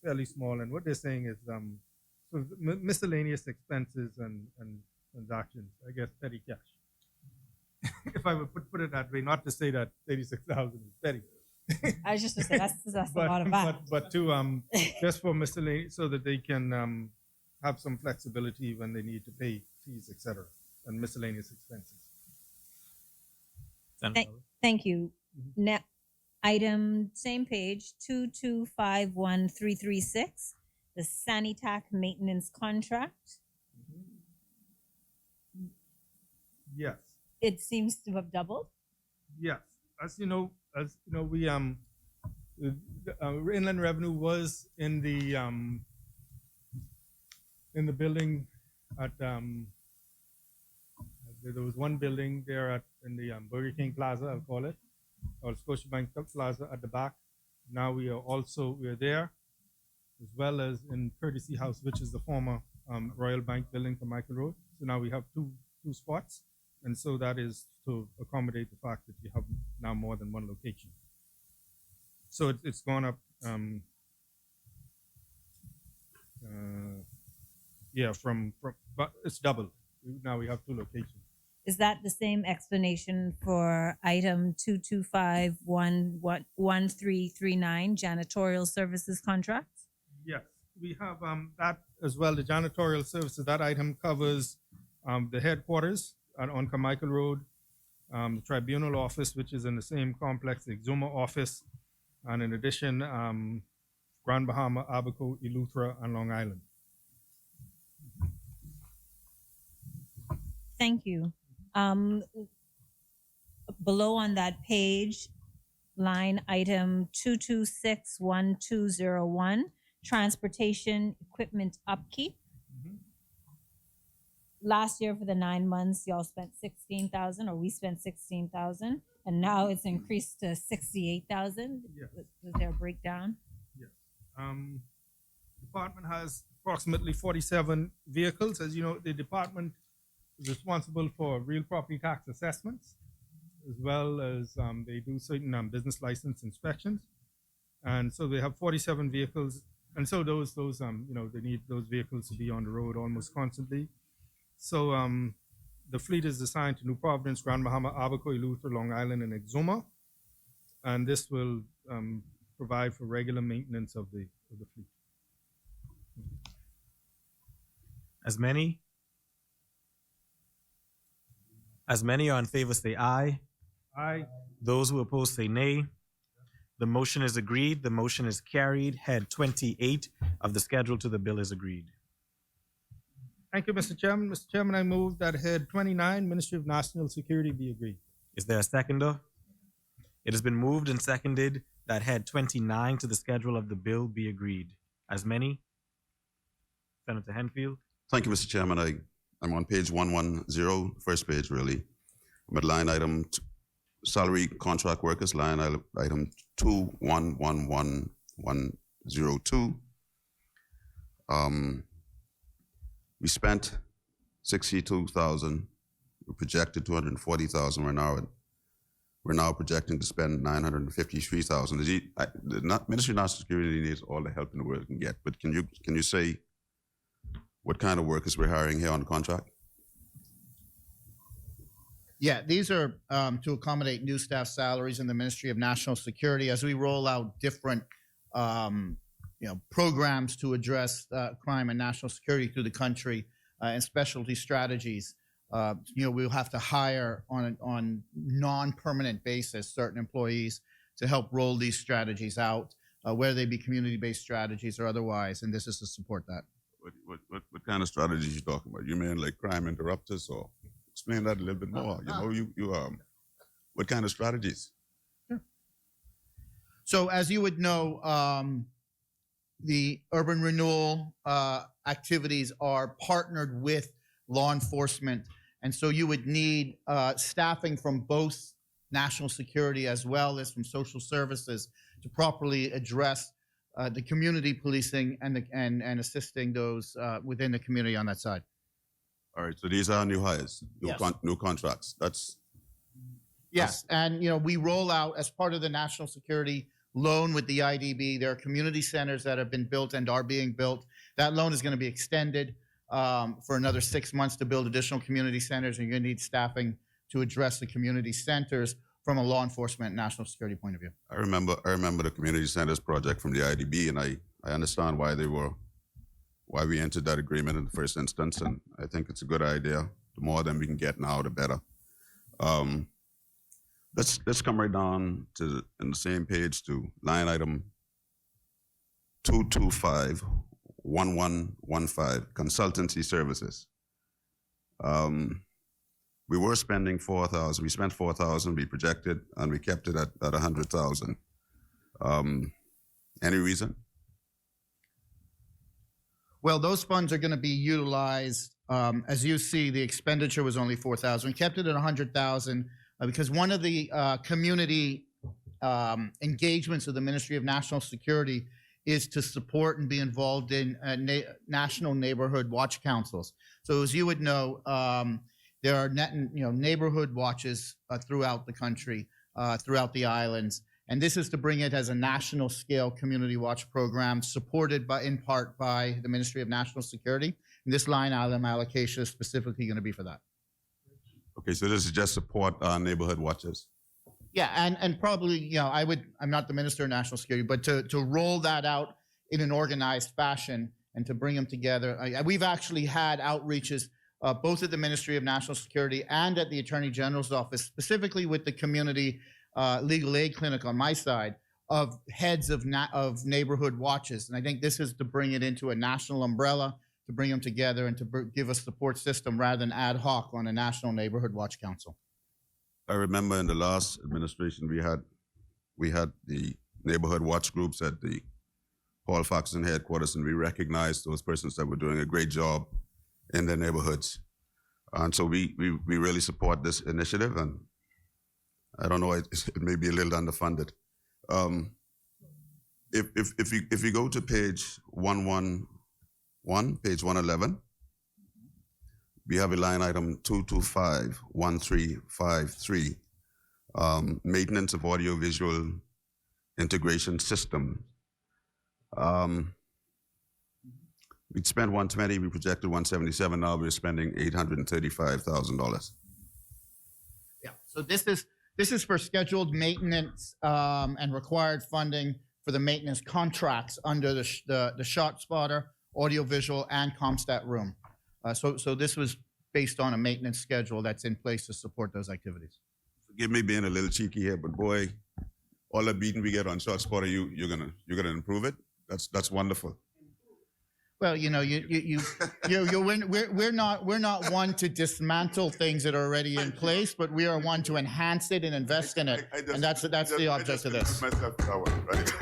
fairly small. And what they're saying is sort of miscellaneous expenses and transactions, I guess, petty cash. If I would put it that way, not to say that 36,000 is petty. I was just going to say that's a lot of that. But to just for miscellaneous, so that they can have some flexibility when they need to pay fees, etc., and miscellaneous expenses. Thank you. Now, item, same page, 2251336, the Sanitac maintenance contract. Yes. It seems to have doubled. Yes. As you know, we Inland Revenue was in the building at there was one building there in the Burger King Plaza, I'll call it, or Scotiabank Plaza at the back. Now we are there, as well as in Courtesy House, which is the former Royal Bank building for Michael Road. So now we have two spots, and so that is to accommodate the fact that you have now more than one location. So it's gone up. But it's doubled. Now we have two locations. Is that the same explanation for item 2251339, janitorial services contracts? Yes, we have that as well. The janitorial services, that item covers the headquarters on Carmichael Road, the tribunal office, which is in the same complex, the Exuma office, and in addition, Grand Bahama, Abaco, Eleuthera, and Long Island. Thank you. Below on that page, line item 2261201, transportation equipment upkeep. Last year for the 9 months, y'all spent 16,000, or we spent 16,000, and now it's increased to 68,000. Yes. Was there a breakdown? Yes. Department has approximately 47 vehicles. As you know, the department is responsible for real property tax assessments, as well as they do certain business license inspections. And so they have 47 vehicles. And so those they need those vehicles to be on the road almost constantly. So the fleet is assigned to New Providence, Grand Bahama, Abaco, Eleuthera, Long Island, and Exuma. And this will provide for regular maintenance of the fleet. As many? As many are in favor, say aye. Aye. Those who oppose, say nay. The motion is agreed. The motion is carried. Head 28 of the schedule to the bill is agreed. Thank you, Mr. Chairman. Mr. Chairman, I move that head 29, Ministry of National Security, be agreed. Is there a seconder? It has been moved and seconded that head 29 to the schedule of the bill be agreed. As many? Senator Henfield? Thank you, Mr. Chairman. I'm on page 110, first page, really. I'm at line item salary contract workers, line item 211101. We spent 62,000. We projected 240,000. We're now projecting to spend 953,000. The Ministry of National Security needs all the help in the world it can get. But can you say what kind of workers we're hiring here on the contract? Yeah, these are to accommodate new staff salaries in the Ministry of National Security as we roll out different programs to address crime and national security through the country and specialty strategies. We'll have to hire on non-permanent basis certain employees to help roll these strategies out, whether they be community-based strategies or otherwise, and this is to support that. What kind of strategies you talking about? You mean like crime interrupters, or explain that a little bit more? What kind of strategies? Sure. So as you would know, the urban renewal activities are partnered with law enforcement. And so you would need staffing from both national security as well as from social services to properly address the community policing and assisting those within the community on that side. All right, so these are new hires, Yes. New contracts. Yes, and we roll out as part of the national security loan with the IDB. There are community centers that have been built and are being built. That loan is going to be extended for another 6 months to build additional community centers, and you're going to need staffing to address the community centers from a law enforcement and national security point of view. I remember the community centers project from the IDB, and I understand why we entered that agreement in the first instance, and I think it's a good idea. The more of them we can get now, the better. Let's come right down to in the same page to line item 2251115, consultancy services. We were spending 4,000. We spent 4,000. We projected, and we kept it at 100,000. Any reason? Well, those funds are going to be utilized. As you see, the expenditure was only 4,000. We kept it at 100,000 because one of the community engagements of the Ministry of National Security is to support and be involved in national neighborhood watch councils. So, as you would know, there are neighborhood watches throughout the country, throughout the islands. And this is to bring it as a national scale community watch program supported in part by the Ministry of National Security. And this line item allocation is specifically going to be for that. Okay, so this is just support neighborhood watches. Yeah, and probably, I'm not the Minister of National Security, but to roll that out in an organized fashion and to bring them together. We've actually had outreaches both at the Ministry of National Security and at the Attorney General's office, specifically with the community legal aid clinic on my side, of heads of neighborhood watches. And I think this is to bring it into a national umbrella, to bring them together and to give a support system rather than ad hoc on a national neighborhood watch council. I remember in the last administration we had the neighborhood watch groups at the Paul Faxon headquarters, and we recognized those persons that were doing a great job in their neighborhoods. And so we really support this initiative, and I don't know, it may be a little underfunded. If you go to page 111, page 111, we have a line item 2251353, maintenance of audiovisual integration system. We'd spent 120, we projected 177, now we're spending $835,000. Yeah, so this is for scheduled maintenance and required funding for the maintenance contracts under the ShotSpotter, audiovisual, and ComStat room. So this was based on a maintenance schedule that's in place to support those activities. Forgive me being a little cheeky here, but boy, all the beating we get on short spotter, you're gonna improve it. That's wonderful. Well, we're not one to dismantle things that are already in place, but we are one to enhance it and invest in it, and that's the object of this. Myself that one, right?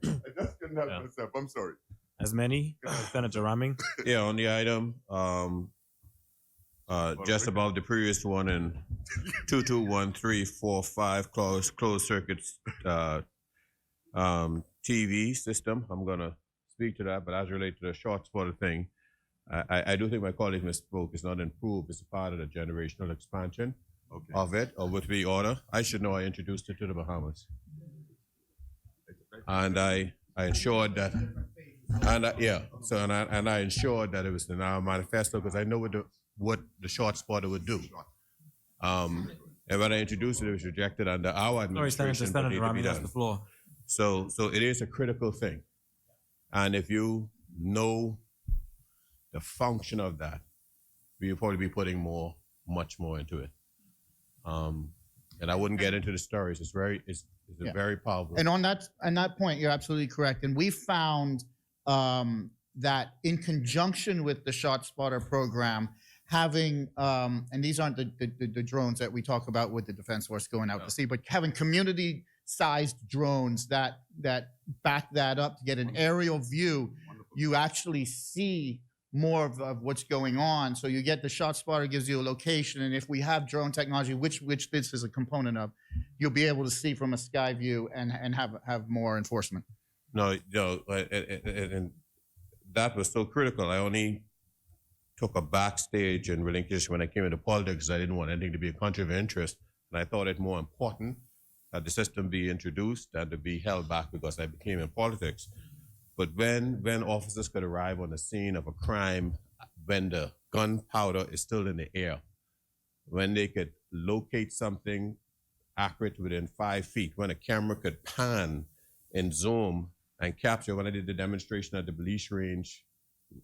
I just couldn't help myself. I'm sorry. As many, Senator Ramming. Yeah, on the item, just above the previous one in 221345 closed circuits TV system. I'm gonna speak to that, but as related to the short spotter thing, I do think my colleague misspoke. It's not improved. It's a part of the generational expansion of it, or with the order. I should know I introduced it to the Bahamas. And I ensured that, and I ensured that it was in our manifesto because I know what the short spotter would do. And when I introduced it, it was rejected under our administration. Sorry, Senator Ramming has the floor. So it is a critical thing. And if you know the function of that, we'll probably be putting much more into it. And I wouldn't get into the stories. It's very powerful. And on that point, you're absolutely correct. And we found that in conjunction with the shot spotter program, having and these aren't the drones that we talk about with the Defense Force going out to sea, but having community-sized drones that back that up to get an aerial view, you actually see more of what's going on. So you get the shot spotter gives you a location, and if we have drone technology, which this is a component of, you'll be able to see from a sky view and have more enforcement. No, and that was so critical. I only took a backstage and relinquished when I came into politics. I didn't want anything to be a country of interest, and I thought it more important that the system be introduced than to be held back because I became in politics. But when officers could arrive on the scene of a crime, when the gunpowder is still in the air, when they could locate something accurate within 5 feet, when a camera could pan and zoom and capture, when I did the demonstration at the police range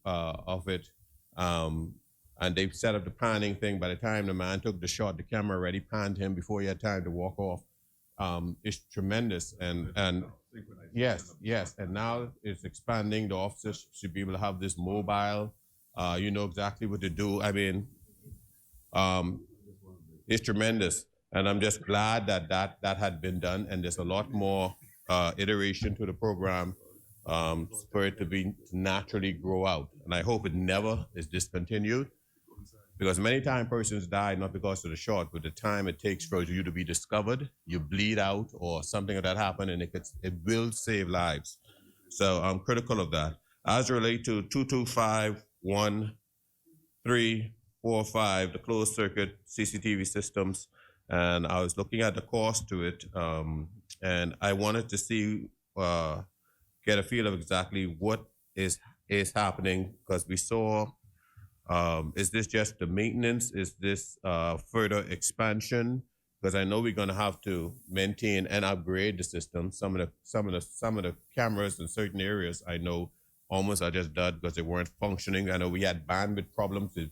of it, and they set up the panning thing, by the time the man took the shot, the camera already panned him before he had time to walk off. It's tremendous, and yes, and now it's expanding. The officers should be able to have this mobile. You know exactly what to do. I mean, it's tremendous, and I'm just glad that had been done. And there's a lot more iteration to the program for it to naturally grow out. And I hope it never is discontinued. Because many times persons die not because of the shot, but the time it takes for you to be discovered, you bleed out or something like that happen, and it will save lives. So I'm critical of that. As relate to 2251-345, the closed circuit CCTV systems, and I was looking at the cost to it, and I wanted to see, get a feel of exactly what is happening, because we saw. Is this just the maintenance? Is this further expansion? Because I know we're going to have to maintain and upgrade the system. Some of the cameras in certain areas I know almost are just dead because they weren't functioning. I know we had bandwidth problems with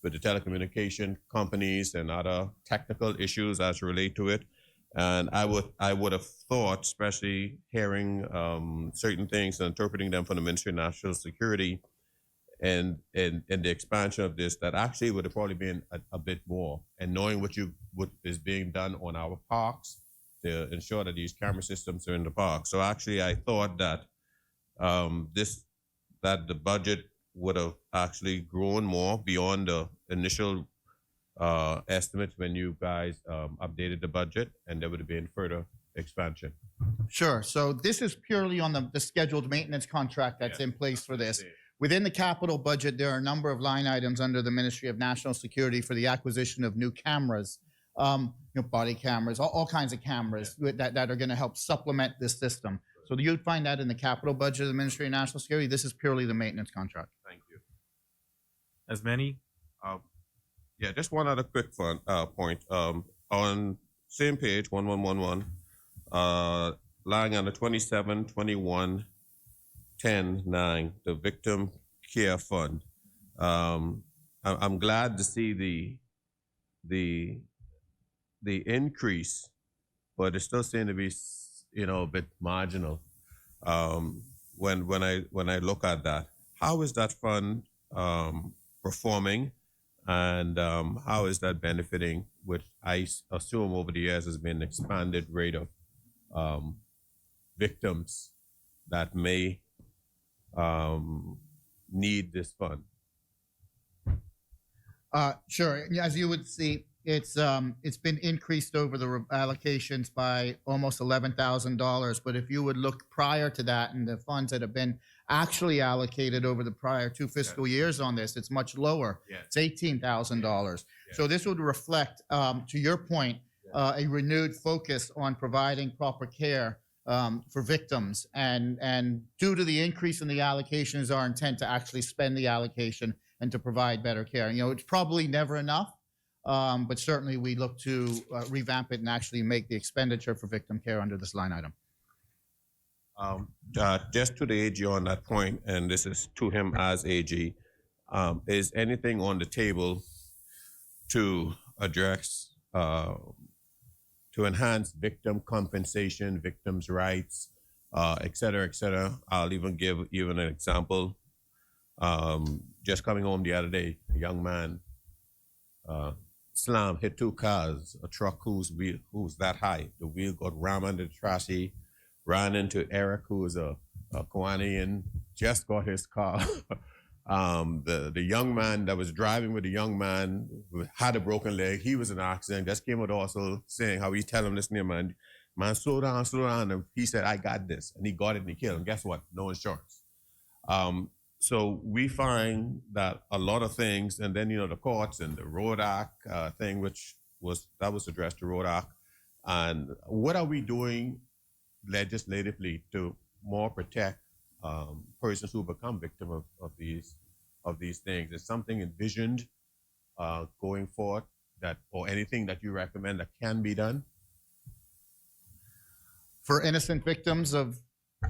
the telecommunication companies and other technical issues as relate to it. And I would have thought, especially hearing certain things and interpreting them from the Ministry of National Security, and the expansion of this, that actually would have probably been a bit more. And knowing what is being done on our parks to ensure that these camera systems are in the park. So actually, I thought that that the budget would have actually grown more beyond the initial estimates when you guys updated the budget, and there would have been further expansion. Sure. So this is purely on the scheduled maintenance contract that's in place for this. Within the capital budget, there are a number of line items under the Ministry of National Security for the acquisition of new cameras, body cameras, all kinds of cameras that are going to help supplement this system. So you'd find that in the capital budget of the Ministry of National Security. This is purely the maintenance contract. Thank you. As many. Just one other quick point. On same page, 1111, lying on the 2721-10-9, the Victim Care Fund. I'm glad to see the increase, but it still seems to be, a bit marginal. When I look at that, how is that fund performing, and how is that benefiting? Which I assume over the years has been expanded rate of victims that may need this fund. Sure. As you would see, it's been increased over the allocations by almost $11,000. But if you would look prior to that and the funds that have been actually allocated over the prior 2 fiscal years on this, it's much lower. Yes. It's $18,000. Yes. So this would reflect, to your point, a renewed focus on providing proper care for victims. And due to the increase in the allocations, our intent to actually spend the allocation and to provide better care. It's probably never enough, but certainly we look to revamp it and actually make the expenditure for victim care under this line item. Just to the AG on that point, and this is to him as AG, is anything on the table to address, to enhance victim compensation, victims' rights, et cetera, et cetera? I'll even give an example. Just coming home the other day, a young man hit 2 cars, a truck whose was that high. The wheel got rammed into the chassis, ran into Eric, who was a Kawanian, just got his car. The young man that was driving with the young man had a broken leg. He was in an accident, just came out also saying how he tell him, listen here, man, slow down. And he said, I got this. And he got it and he killed him. Guess what? No insurance. So we find that a lot of things, and then, the courts and the Road Act thing, which was addressed to Road Act. And what are we doing legislatively to more protect persons who become victim of these things? Is something envisioned going forward or anything that you recommend that can be done? For innocent victims of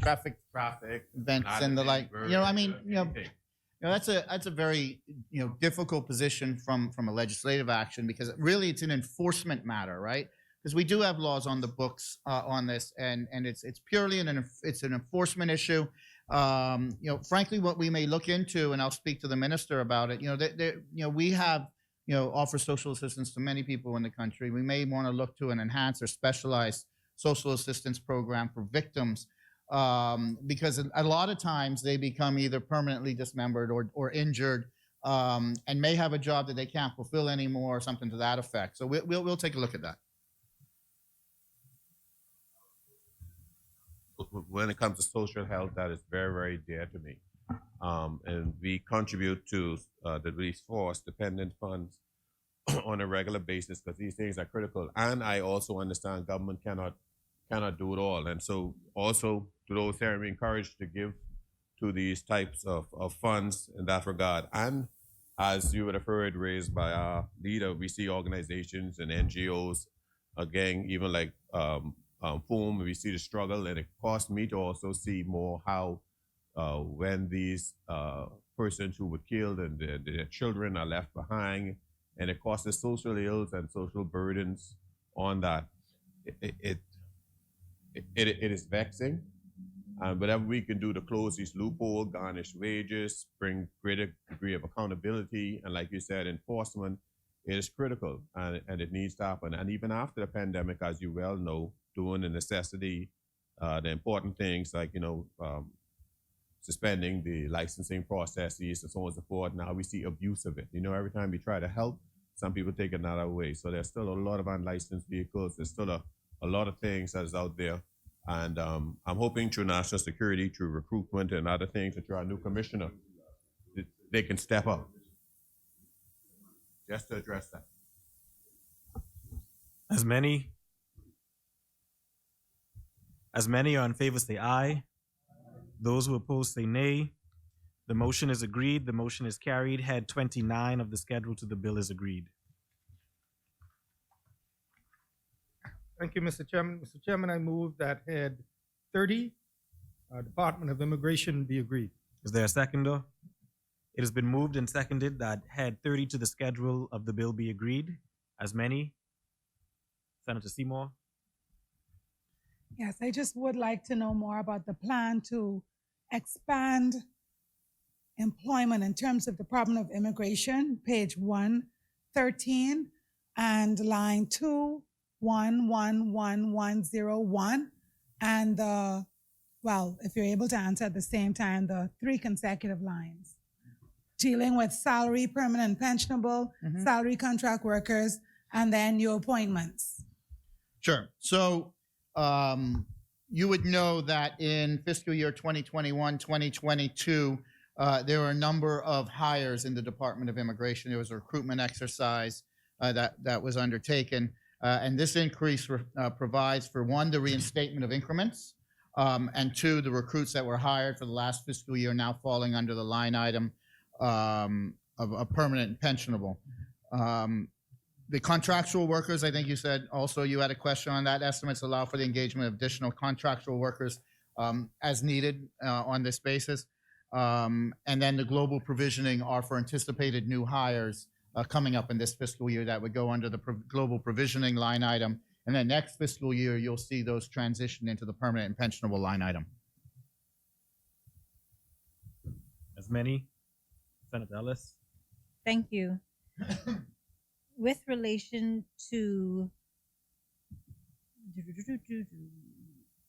traffic events and the like, that's a very difficult position from a legislative action, because really it's an enforcement matter, right? Because we do have laws on the books on this, and it's purely an enforcement issue. Frankly, what we may look into, and I'll speak to the minister about it. We have offer social assistance to many people in the country. We may want to look to an enhanced or specialized social assistance program for victims. Because a lot of times they become either permanently dismembered or injured, and may have a job that they can't fulfill anymore, or something to that effect. So we'll take a look at that. When it comes to social health, that is very, very dear to me. And we contribute to the Police Force Dependent Funds on a regular basis, because these things are critical. And I also understand government cannot do it all. And so also to those here, we encourage to give to these types of funds in that regard. And as you would have heard raised by our leader, we see organizations and NGOs, again, even like FOOM, we see the struggle, and it costs me to also see more how when these persons who were killed and their children are left behind, and it causes social ills and social burdens on that. It is vexing, and whatever we can do to close these loopholes, garnish wages, bring greater degree of accountability, and like you said, enforcement, it is critical, and it needs to happen. And even after the pandemic, as you well know, doing the necessity, the important things like, suspending the licensing processes and so on and so forth. Now we see abuse of it. Every time we try to help, some people take another away. So there's still a lot of unlicensed vehicles. There's still a lot of things that is out there. And I'm hoping through national security, through recruitment and other things, that through our new commissioner, they can step up just to address that. As many are in favor, say aye. Those who oppose, say nay. The motion is agreed. The motion is carried. Head 29 of the schedule to the bill is agreed. Thank you, Mr. Chairman. Mr. Chairman, I move that head 30, Department of Immigration, be agreed. Is there a seconder? It has been moved and seconded that head 30 to the schedule of the bill be agreed. As many? Senator Seymour? Yes, I just would like to know more about the plan to expand employment in terms of Department of Immigration, page 113, and line 211101, and the, well, if you're able to answer at the same time, the 3 consecutive lines dealing with salary, permanent pensionable, salary contract workers, and then new appointments. Sure. So you would know that in fiscal year 2021, 2022, there were a number of hires in the Department of Immigration. There was a recruitment exercise that was undertaken. And this increase provides for, one, the reinstatement of increments, and two, the recruits that were hired for the last fiscal year now falling under the line item of a permanent and pensionable. The contractual workers, I think you said also you had a question on that. Estimates allow for the engagement of additional contractual workers as needed on this basis. And then the global provisioning are for anticipated new hires coming up in this fiscal year that would go under the global provisioning line item. And then next fiscal year, you'll see those transition into the permanent and pensionable line item. As many? Senator Ellis? Thank you. With relation to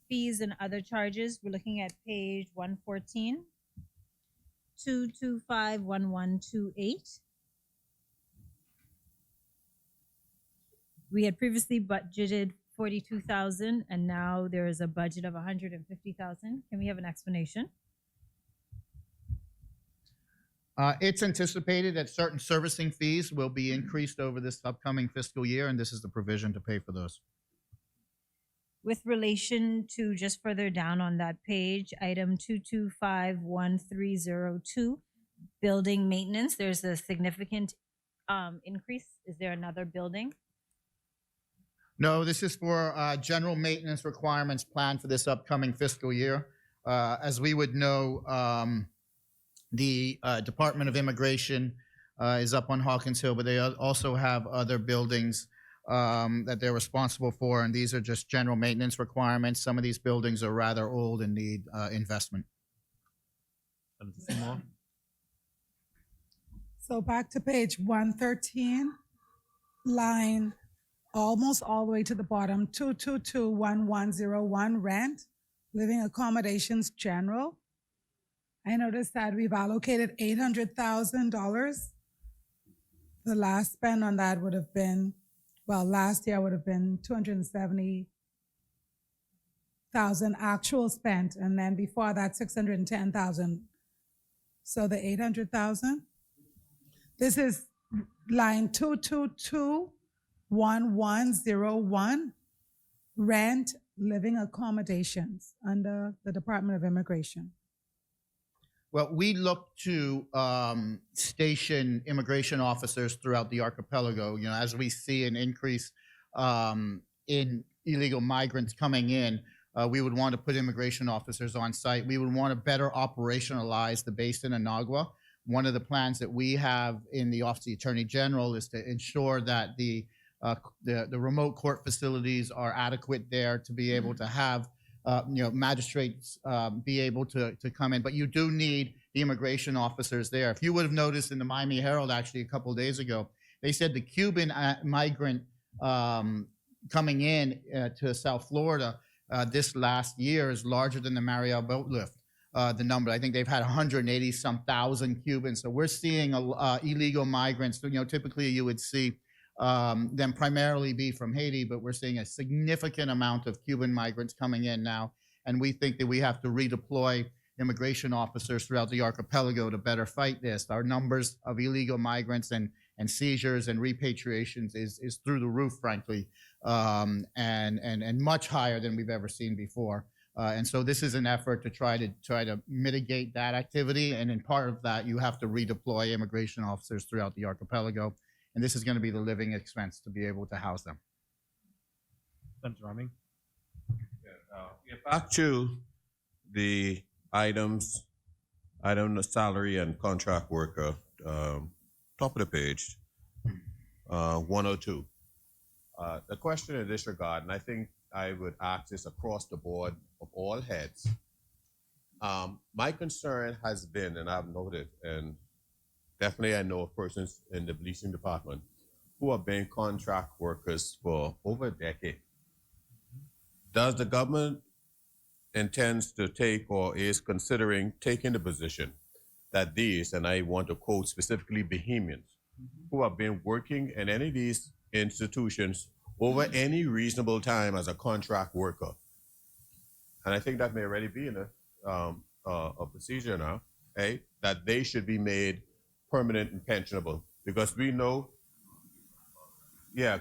fees and other charges, we're looking at page 114, 2251128. We had previously budgeted 42,000, and now there is a budget of 150,000. Can we have an explanation? It's anticipated that certain servicing fees will be increased over this upcoming fiscal year, and this is the provision to pay for those. With relation to just further down on that page, item 2251302, building maintenance, there's a significant increase. Is there another building? No, this is for general maintenance requirements planned for this upcoming fiscal year. As we would know, the Department of Immigration is up on Hawkins Hill, but they also have other buildings that they're responsible for, and these are just general maintenance requirements. Some of these buildings are rather old and need investment. Senator Seymour? So back to page 113, line almost all the way to the bottom, 2221101, rent, living accommodations general. I noticed that we've allocated $800,000. The last spend on that would have been, well, last year would have been 270,000 actual spent, and then before that 610,000. So the 800,000. This is line 2221101, rent, living accommodations under the Department of Immigration. Well, we look to station immigration officers throughout the archipelago. You know, as we see an increase in illegal migrants coming in, we would want to put immigration officers on site. We would want to better operationalize the base in Inagua. One of the plans that we have in the Office of the Attorney General is to ensure that the remote court facilities are adequate there to be able to have magistrates be able to come in, but you do need the immigration officers there. If you would have noticed in the Miami Herald actually a couple of days ago, they said the Cuban migrant coming in to South Florida this last year is larger than the Mariel boat lift. The number, I think they've had 180-some thousand Cubans. So we're seeing illegal migrants. Typically you would see them primarily be from Haiti, but we're seeing a significant amount of Cuban migrants coming in now. And we think that we have to redeploy immigration officers throughout the archipelago to better fight this. Our numbers of illegal migrants and seizures and repatriations is through the roof, frankly, and much higher than we've ever seen before. And so this is an effort to try to mitigate that activity. And in part of that, you have to redeploy immigration officers throughout the archipelago. And this is going to be the living expense to be able to house them. Senator Arming? Back to the items item salary and contract worker, top of the page, 102. The question in this regard, and I think I would ask this across the board of all heads. My concern has been, and I've noted, and definitely I know of persons in the leasing department who have been contract workers for over a decade. Does the government intends to take or is considering taking the position that these, and I want to quote specifically Bahamians, who have been working in any of these institutions over any reasonable time as a contract worker, and I think that may already be in a procedure now, that they should be made permanent and pensionable, because we know,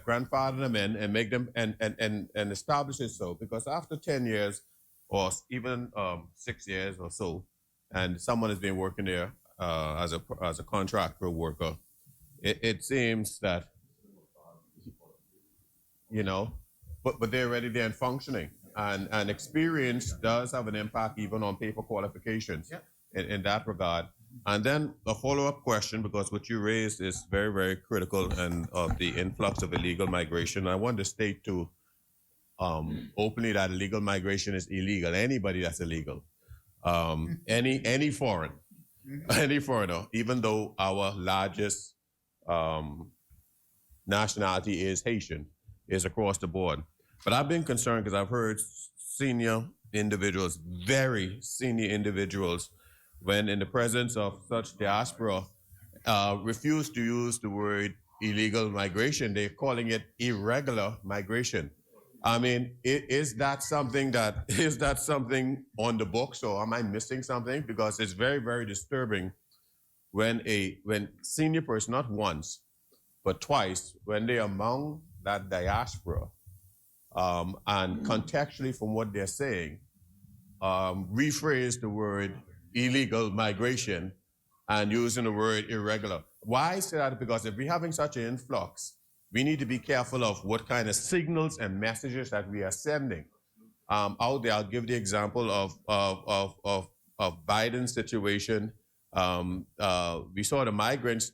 grandfather them in and make them and establish it so, because after 10 years or even 6 years or so, and someone has been working there as a contractor worker, it seems that, but they're already there and functioning, and experience does have an impact even on paper qualifications in that regard. And then a follow-up question, because what you raised is very, very critical, and of the influx of illegal migration. I want to state to openly that illegal migration is illegal. Anybody that's illegal, any foreigner, even though our largest nationality is Haitian, is across the board. But I've been concerned because I've heard senior individuals, very senior individuals, when in the presence of such diaspora, refuse to use the word illegal migration. They're calling it irregular migration. I mean, is that something on the books, or am I missing something? Because it's very, very disturbing when senior person, not once, but twice, when they're among that diaspora, and contextually from what they're saying, rephrase the word illegal migration and using the word irregular. Why I say that? Because if we're having such an influx, we need to be careful of what kind of signals and messages that we are sending out there. I'll give the example of Biden's situation. We saw the migrants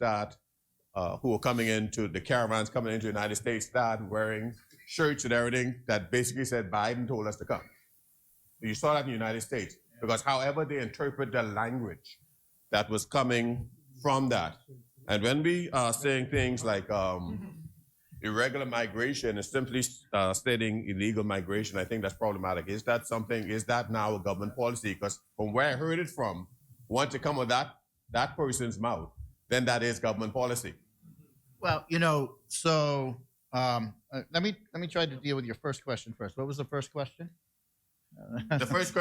who were coming into the caravans coming into the United States start wearing shirts and everything that basically said Biden told us to come. You saw that in the United States, because however they interpret the language that was coming from that. And when we are saying things like irregular migration is simply stating illegal migration, I think that's problematic. Is that now a government policy? Because from where I heard it from, once it comes with that person's mouth, then that is government policy. Well, so let me try to deal with your first question first. What was the first question? The first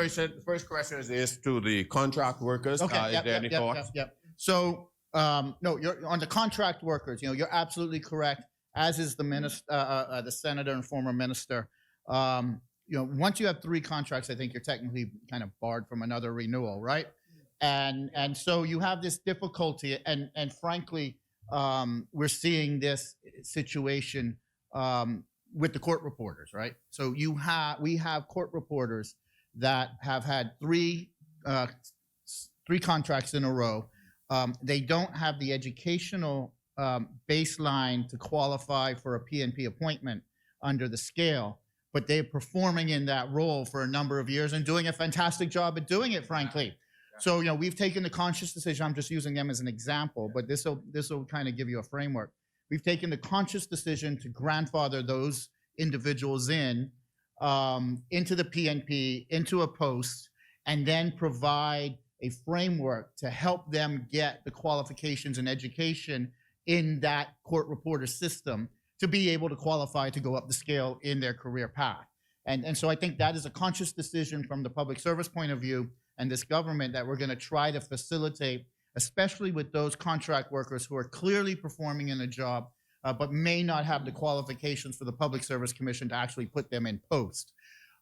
question is to the contract workers. Okay. Is there any thoughts? So, no, you're on the contract workers. You're absolutely correct. As is the minister, the senator and former minister. Once you have 3 contracts, I think you're technically kind of barred from another renewal, right? And so you have this difficulty, and frankly, we're seeing this situation with the court reporters, right? So we have court reporters that have had 3 contracts in a row. They don't have the educational baseline to qualify for a PNP appointment under the scale, but they're performing in that role for a number of years and doing a fantastic job at doing it, frankly. So, we've taken the conscious decision. I'm just using them as an example, but this will kind of give you a framework. We've taken the conscious decision to grandfather those individuals into the PNP, into a post, and then provide a framework to help them get the qualifications and education in that court reporter system to be able to qualify to go up the scale in their career path. And so I think that is a conscious decision from the public service point of view and this government that we're going to try to facilitate, especially with those contract workers who are clearly performing in a job, but may not have the qualifications for the Public Service Commission to actually put them in post.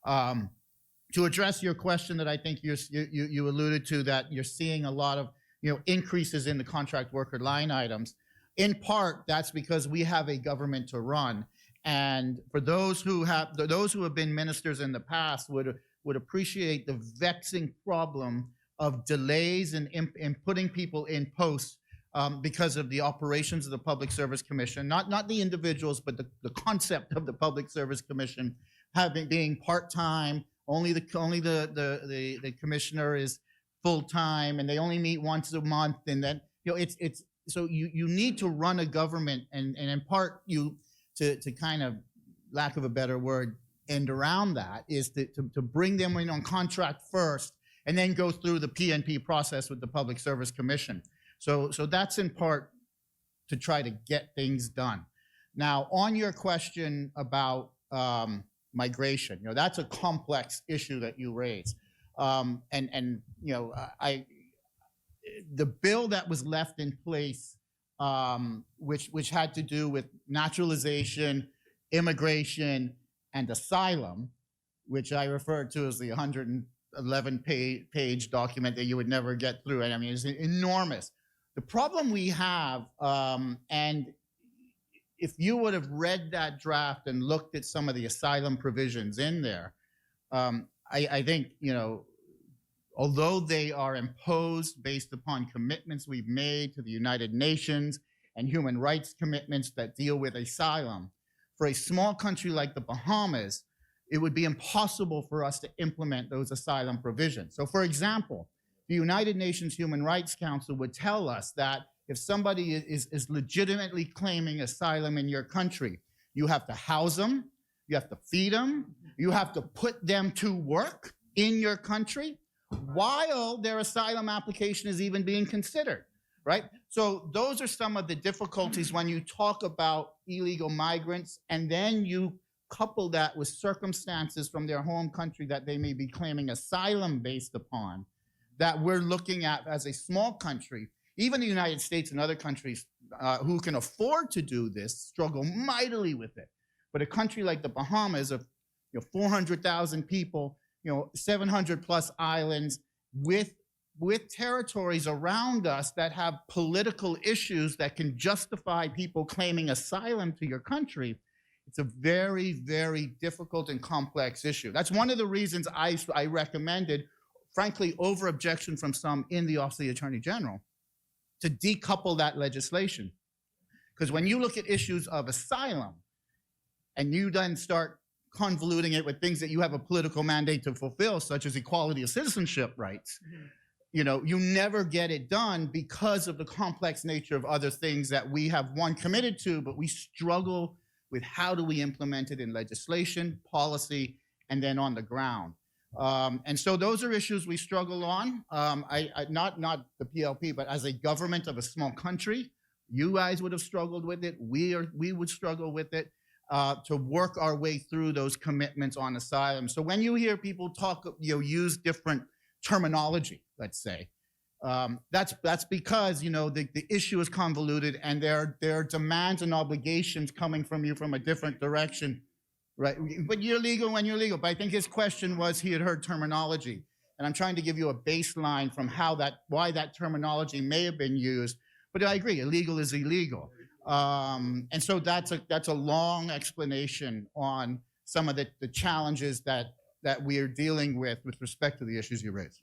To address your question that I think you alluded to, that you're seeing a lot of increases in the contract worker line items. In part, that's because we have a government to run, and for those who have been ministers in the past would appreciate the vexing problem of delays in putting people in posts because of the operations of the Public Service Commission, not the individuals, but the concept of the Public Service Commission being part-time. Only the commissioner is full-time, and they only meet once a month, and then it's so you need to run a government, and in part you to kind of, lack of a better word, end around that is to bring them in on contract first and then go through the PNP process with the Public Service Commission. So that's in part to try to get things done. Now, on your question about migration, that's a complex issue that you raise. The bill that was left in place, which had to do with naturalization, immigration, and asylum, which I referred to as the 111-page document that you would never get through. And I mean, it's enormous. The problem we have, and if you would have read that draft and looked at some of the asylum provisions in there, I think, although they are imposed based upon commitments we've made to the United Nations and human rights commitments that deal with asylum, for a small country like the Bahamas, it would be impossible for us to implement those asylum provisions. So, for example, the United Nations Human Rights Council would tell us that if somebody is legitimately claiming asylum in your country, you have to house them, you have to feed them, you have to put them to work in your country while their asylum application is even being considered, right? So those are some of the difficulties when you talk about illegal migrants, and then you couple that with circumstances from their home country that they may be claiming asylum based upon, that we're looking at as a small country. Even the United States and other countries who can afford to do this struggle mightily with it. But a country like the Bahamas of 400,000 people, 700 plus islands with territories around us that have political issues that can justify people claiming asylum to your country, it's a very, very difficult and complex issue. That's one of the reasons I recommended, frankly, over objection from some in the Office of the Attorney General, to decouple that legislation. Because when you look at issues of asylum and you then start convoluting it with things that you have a political mandate to fulfill, such as equality of citizenship rights, you never get it done because of the complex nature of other things that we have, one, committed to, but we struggle with how do we implement it in legislation, policy, and then on the ground. And so those are issues we struggle on. Not the PLP, but as a government of a small country, you guys would have struggled with it. We would struggle with it to work our way through those commitments on asylum. So when you hear people talk, use different terminology, let's say, that's because the issue is convoluted and there are demands and obligations coming from you from a different direction. Right, but you're legal when you're legal. But I think his question was he had heard terminology, and I'm trying to give you a baseline from why that terminology may have been used. But I agree, illegal is illegal, and so that's a long explanation on some of the challenges that we are dealing with respect to the issues you raised.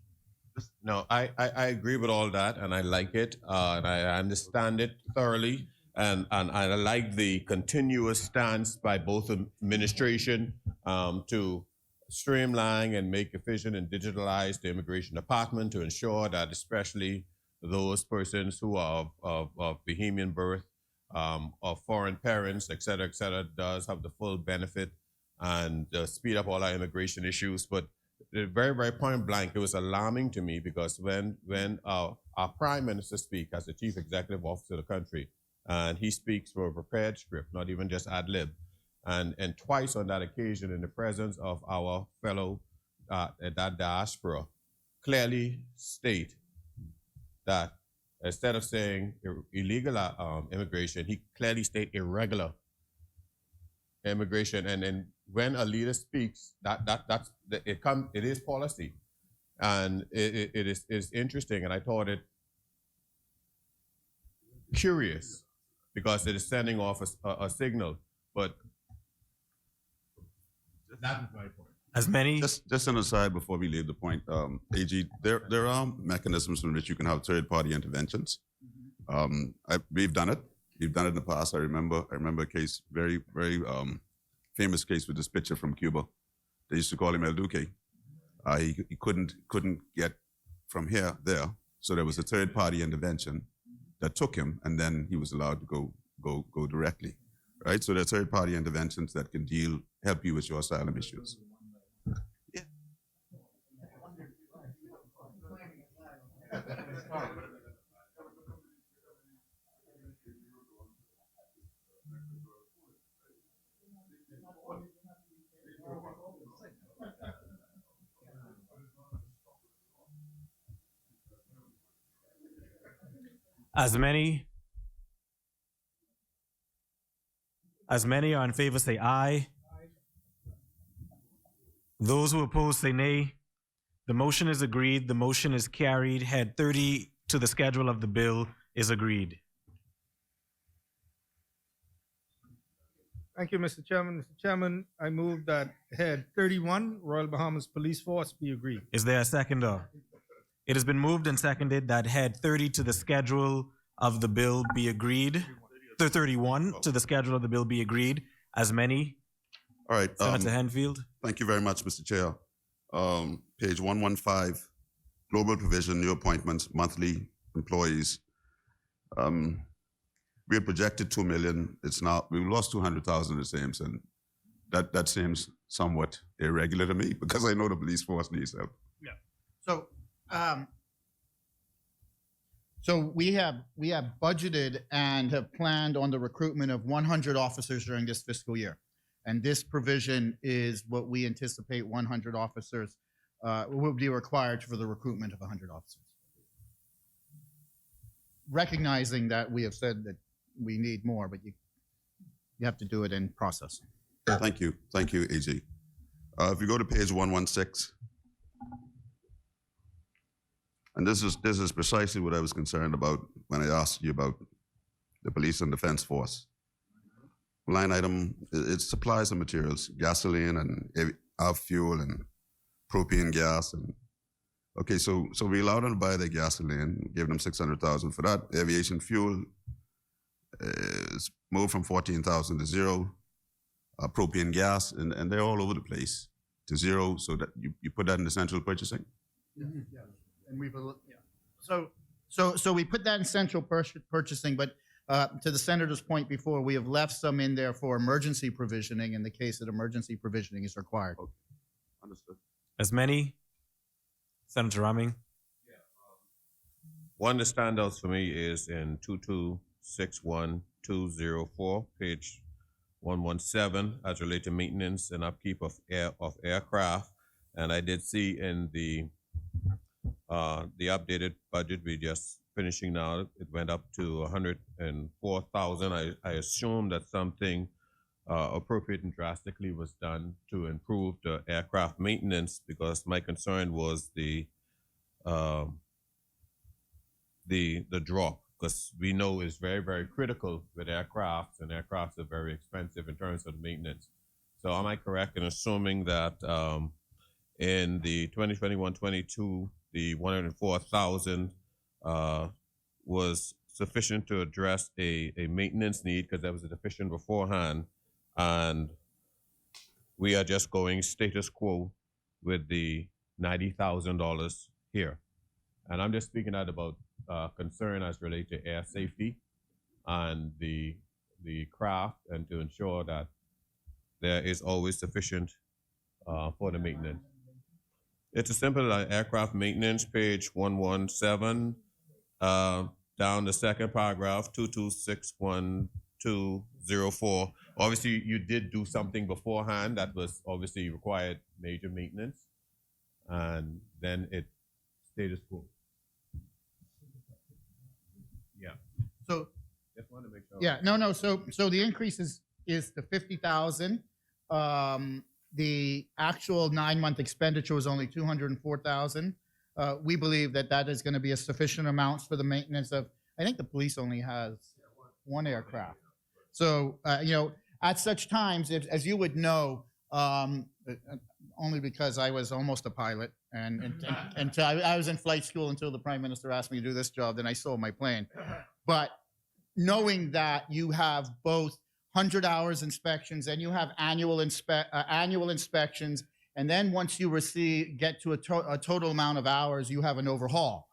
No, I agree with all that, and I like it, and I understand it thoroughly. And I like the continuous stance by both administration to streamline and make efficient and digitalize the immigration department to ensure that especially those persons who are of Bahamian birth, of foreign parents, et cetera, does have the full benefit and speed up all our immigration issues. But very, very point blank, it was alarming to me because when our Prime Minister speaks as the Chief Executive Officer of the country, and he speaks for a prepared script, not even just ad lib. And twice on that occasion, in the presence of our fellow that diaspora, clearly state that instead of saying illegal immigration, he clearly state irregular immigration. And then when a leader speaks, it is policy, and it is interesting. And I thought it curious, because it is sending off a signal. But that is my point. As many, Just an aside before we leave the point, AG, there are mechanisms in which you can have third-party interventions. We've done it. We've done it in the past. I remember a case, very famous case with this pitcher from Cuba. They used to call him El Duque. He couldn't get from here there, so there was a third-party intervention that took him, and then he was allowed to go directly, right? So there are third-party interventions that can help you with your asylum issues. as many are in favor say aye. Those who oppose say nay. The motion is agreed. The motion is carried. Head 30 to the schedule of the bill is agreed. Thank you, Mr. Chairman. Mr. Chairman, I move that head 31, Royal Bahamas Police Force, be agreed. Is there a seconder? It has been moved and seconded that head 30 to the schedule of the bill be agreed. 31 to the schedule of the bill be agreed. As many? All right. Senator Henfield? Thank you very much, Mr. Chair. Page 115, global provision, new appointments, monthly employees. We had projected 2 million. It's now, we lost 200,000, it seems, and that seems somewhat irregular to me because I know the police force needs help. Yeah. So we have budgeted and have planned on the recruitment of 100 officers during this fiscal year. And this provision is what we anticipate 100 officers will be required for the recruitment of 100 officers. Recognizing that we have said that we need more, but you have to do it in process. Thank you, AG. If you go to page 116, and this is precisely what I was concerned about when I asked you about the police and defense force. Line item, it's supplies and materials, gasoline and fuel and propane gas. And okay, so we allowed them to buy their gasoline, gave them 600,000 for that. Aviation fuel is moved from 14,000 to zero. Propane gas, and they're all over the place to zero. So that you put that in the central purchasing. Mm-hmm. Yeah. And we've so we put that in central purchasing, but to the senator's point before, we have left some in there for emergency provisioning in the case that emergency provisioning is required. Okay. Understood. As many? Senator Raming? One of the standouts for me is in 2261204, page 117, as related to maintenance and upkeep of aircraft. And I did see in the updated budget we just finishing now, it went up to 104,000. I assume that something appropriate and drastically was done to improve the aircraft maintenance, because my concern was the drop, because we know it's very, very critical with aircrafts, and aircrafts are very expensive in terms of maintenance. So am I correct in assuming that in the 2021-22, the 104,000 was sufficient to address a maintenance need, because there was a deficient beforehand, and we are just going status quo with the $90,000 here? And I'm just speaking out about concern as related to air safety and the craft, and to ensure that there is always sufficient for the maintenance. It's a simple aircraft maintenance, page 117, down the second paragraph, 2261204. Obviously, you did do something beforehand that was obviously required major maintenance, and then it status quo. Yeah. So Just want to make sure. yeah, no. So the increase is to 50,000. The actual 9-month expenditure was only 204,000. We believe that is going to be a sufficient amount for the maintenance of. I think the police only has one aircraft. So at such times, as you would know, only because I was almost a pilot, and until I was in flight school until the Prime Minister asked me to do this job, then I sold my plane. But knowing that you have both 100 hours inspections and you have annual inspections, and then once you get to a total amount of hours, you have an overhaul.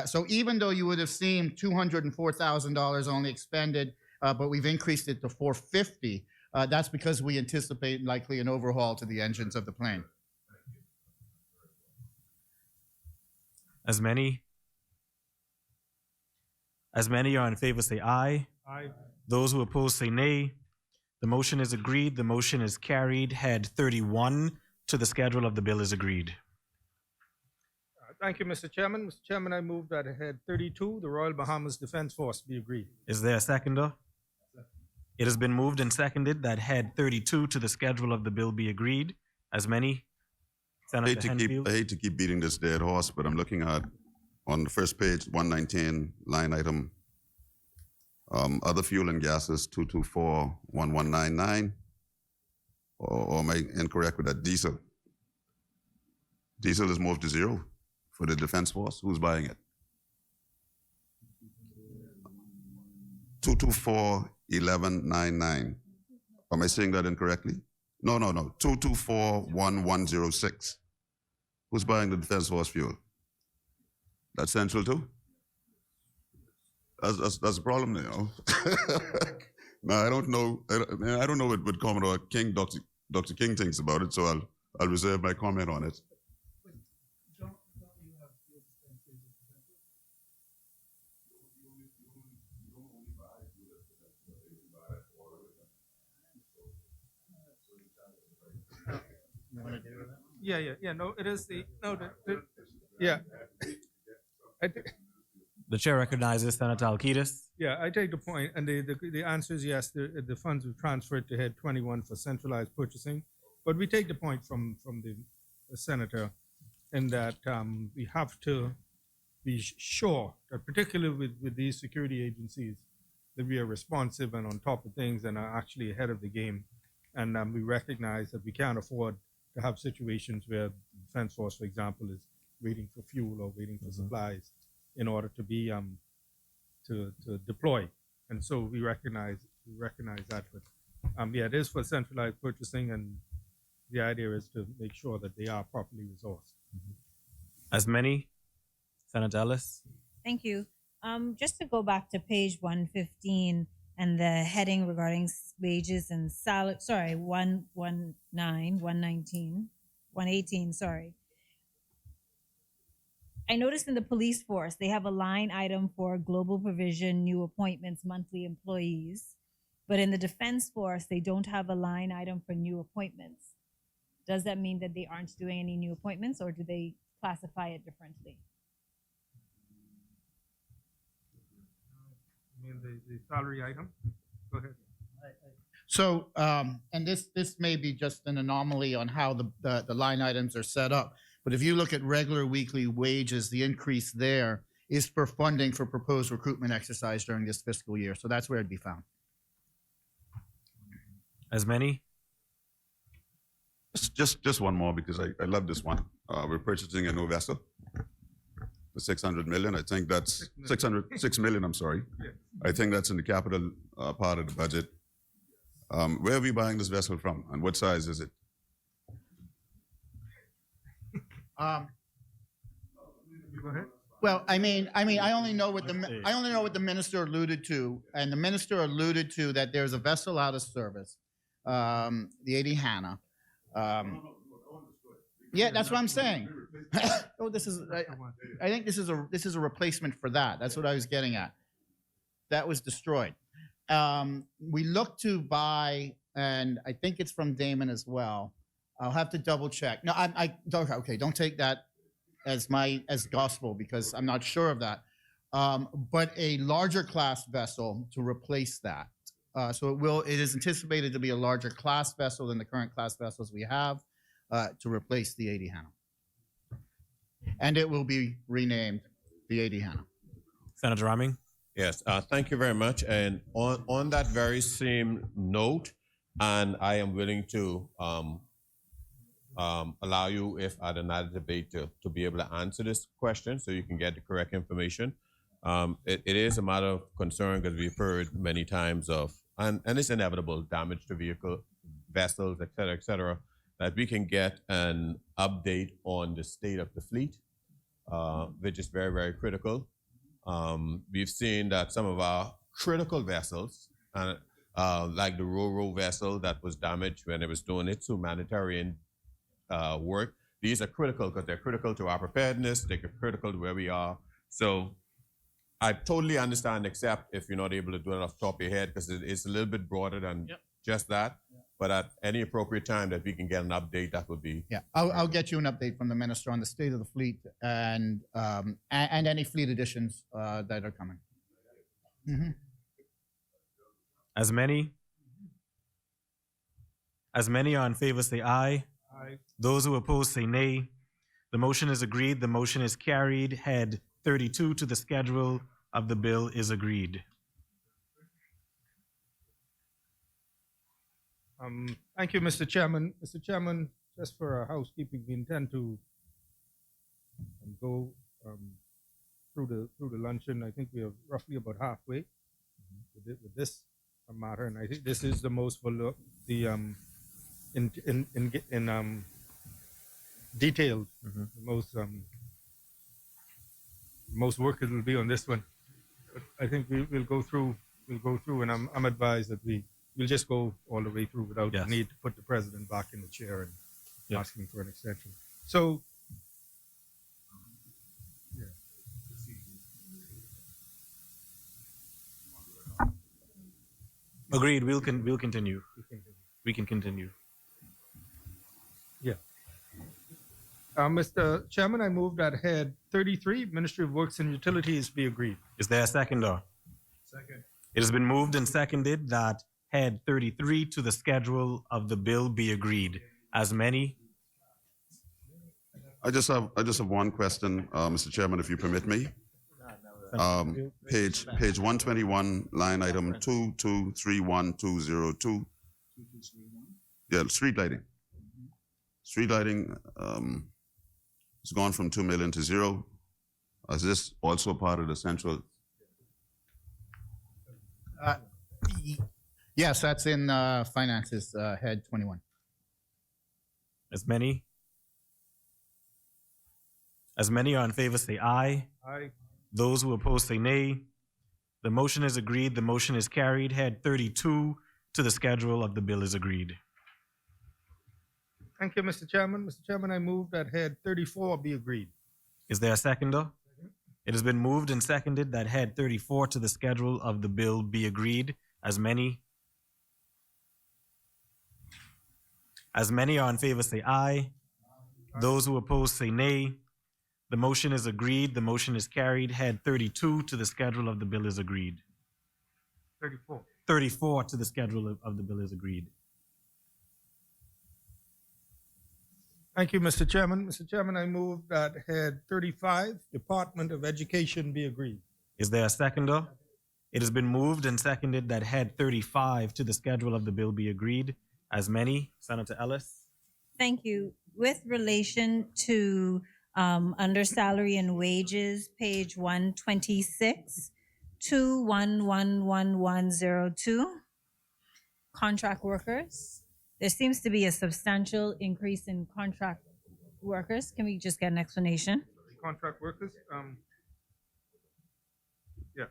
So even though you would have seen $204,000 only expended, but we've increased it to $450, that's because we anticipate likely an overhaul to the engines of the plane. As many are in favor, say aye. Aye. Those who oppose, say nay. The motion is agreed. The motion is carried. Head 31 to the schedule of the bill is agreed. Thank you, Mr. Chairman. Mr. Chairman, I move that head 32, the Royal Bahamas Defense Force, be agreed. Is there a seconder? It has been moved and seconded that head 32 to the schedule of the bill be agreed. As many? Senator Henfield. I hate to keep beating this dead horse, but I'm looking at, on the first page, 119, line item, other fuel and gases, 2241199. Or am I incorrect with that? Diesel. Diesel is moved to zero for the Defense Force. Who's buying it? 2241199. Am I saying that incorrectly? No. 2241106. Who's buying the Defense Force fuel? That's Central too? That's the problem, you know. No, I don't know. I don't know what Commodore King, Dr. King thinks about it, so I'll reserve my comment on it. Yeah. No, it is yeah. The chair recognizes Senator Alcides. Yeah, I take the point, and the answer is yes. The funds were transferred to head 21 for centralized purchasing, but we take the point from the senator, in that we have to be sure that, particularly with these security agencies, that we are responsive and on top of things and are actually ahead of the game, and we recognize that we can't afford to have situations where the Defense Force, for example, is waiting for fuel or waiting for supplies in order to be to deploy, and so we recognize that. But yeah, it is for centralized purchasing, and the idea is to make sure that they are properly resourced. As many? Senator Ellis. Thank you. Just to go back to page 115 and the heading regarding wages and salary, 118, sorry. I noticed in the police force, they have a line item for global provision, new appointments, monthly employees. But in the defense force, they don't have a line item for new appointments. Does that mean that they aren't doing any new appointments, or do they classify it differently? You mean the salary item? Go ahead. So, and this may be just an anomaly on how the line items are set up, but if you look at regular weekly wages, the increase there is for funding for proposed recruitment exercise during this fiscal year. So that's where it'd be found. As many? Just one more, because I love this one. We're purchasing a new vessel for $600 million. I think that's $6 million. I'm sorry. I think that's in the capital part of the budget. Where are we buying this vessel from, and what size is it? Go ahead. Well, I only know what the minister alluded to, and the minister alluded to that there's a vessel out of service, the 80 Hannah. Yeah, that's what I'm saying. Oh, I think this is a replacement for that. That's what I was getting at. That was destroyed. We look to buy, and I think it's from Damon as well. I'll have to double check. No, okay, don't take that as gospel, because I'm not sure of that. But a larger class vessel to replace that. So it is anticipated to be a larger class vessel than the current class vessels we have, to replace the 80 Hannah. And it will be renamed the 80 Hannah. Senator Raming. Yes, thank you very much. And on that very same note, and I am willing to allow you, if at another debate, to be able to answer this question so you can get the correct information. It is a matter of concern because we've heard many times of, and it's inevitable, damage to vehicle, vessels, et cetera, that we can get an update on the state of the fleet, which is very, very critical. We've seen that some of our critical vessels, like the Ro-Ro vessel that was damaged when it was doing its humanitarian work, these are critical because they're critical to our preparedness, they're critical to where we are. So I totally understand, except if you're not able to do it off the top of your head, because it's a little bit broader than just that. But at any appropriate time that we can get an update, that would be. Yeah, I'll get you an update from the minister on the state of the fleet and any fleet additions that are coming. Mhm. As many are in favor, say aye. Aye. Those who oppose, say nay. The motion is agreed. The motion is carried. Head 32 to the schedule of the bill is agreed. Thank you, Mr. Chairman. Mr. Chairman, just for our housekeeping, we intend to go through the luncheon. I think we are roughly about halfway with this matter, and I think this is the most detailed, the most work it will be on this one. But I think we'll go through, and I'm advised that we'll just go all the way through without the need to put the president back in the chair and asking for an extension. So, Agreed. We'll continue. We can continue. Yeah. Mr. Chairman, I move that head 33, Ministry of Works and Utilities, be agreed. Is there a seconder? Second. It has been moved and seconded that head 33 to the schedule of the bill be agreed. As many? I just have one question, Mr. Chairman, if you permit me. Page 121, line item 2231202. Yeah, street lighting. Street lighting has gone from 2 million to 0. Is this also part of the central? Yes, that's in finances, head 21. As many are in favor, say aye. Aye. Those who oppose, say nay. The motion is agreed. The motion is carried. Head 32 to the schedule of the bill is agreed. Thank you, Mr. Chairman. Mr. Chairman, I move that head 34 be agreed. Is there a seconder? It has been moved and seconded that head 34 to the schedule of the bill be agreed. As many are in favor, say aye. Those who oppose, say nay. The motion is agreed. The motion is carried. Head 32 to the schedule of the bill is agreed. 34. 34 to the schedule of the bill is agreed. Thank you, Mr. Chairman. Mr. Chairman, I move that head 35, Department of Education, be agreed. Is there a seconder? It has been moved and seconded that head 35 to the schedule of the bill be agreed. As many? Senator Ellis? Thank you. With relation to under salary and wages, page 126, 211102, contract workers. There seems to be a substantial increase in contract workers. Can we just get an explanation? Contract workers, yes.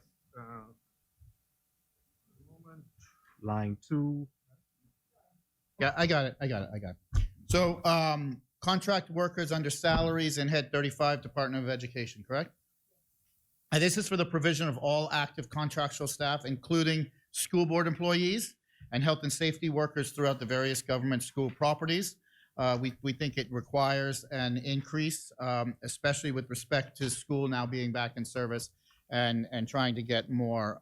Line 2. Yeah, I got it. So, contract workers under salaries in head 35, Department of Education, correct? And this is for the provision of all active contractual staff, including school board employees and health and safety workers throughout the various government school properties. We think it requires an increase, especially with respect to school now being back in service and trying to get more,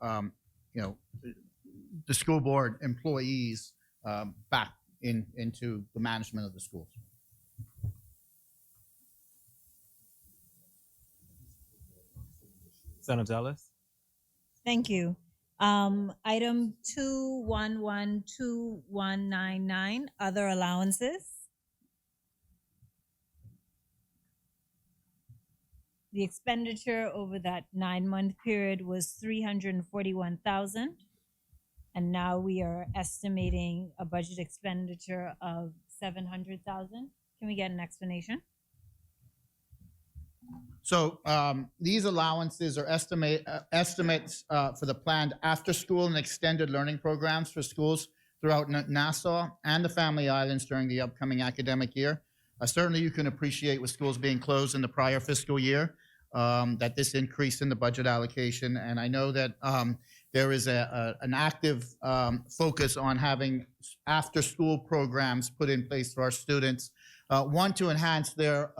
the school board employees back into the management of the schools. Senator Ellis? Thank you. Item 212199, other allowances. The expenditure over that 9-month period was 341,000, and now we are estimating a budget expenditure of 700,000. Can we get an explanation? So these allowances are estimates for the planned after-school and extended learning programs for schools throughout Nassau and the Family Islands during the upcoming academic year. Certainly, you can appreciate with schools being closed in the prior fiscal year that this increase in the budget allocation. And I know that there is an active focus on having after-school programs put in place for our students. One, to enhance their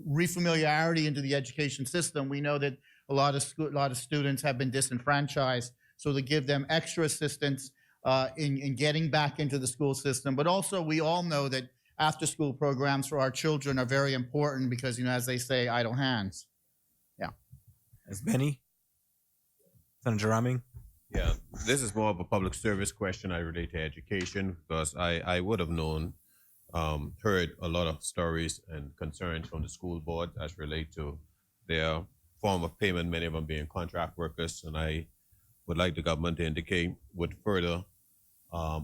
refamiliarity into the education system. We know that a lot of students have been disenfranchised, so to give them extra assistance in getting back into the school system. But also, we all know that after-school programs for our children are very important because, as they say, idle hands. Yeah. As Benny? Senator Raming? Yeah, this is more of a public service question I relate to education because I would have known, heard a lot of stories and concerns from the school board as relate to their form of payment, many of them being contract workers. And I would like the government to indicate what further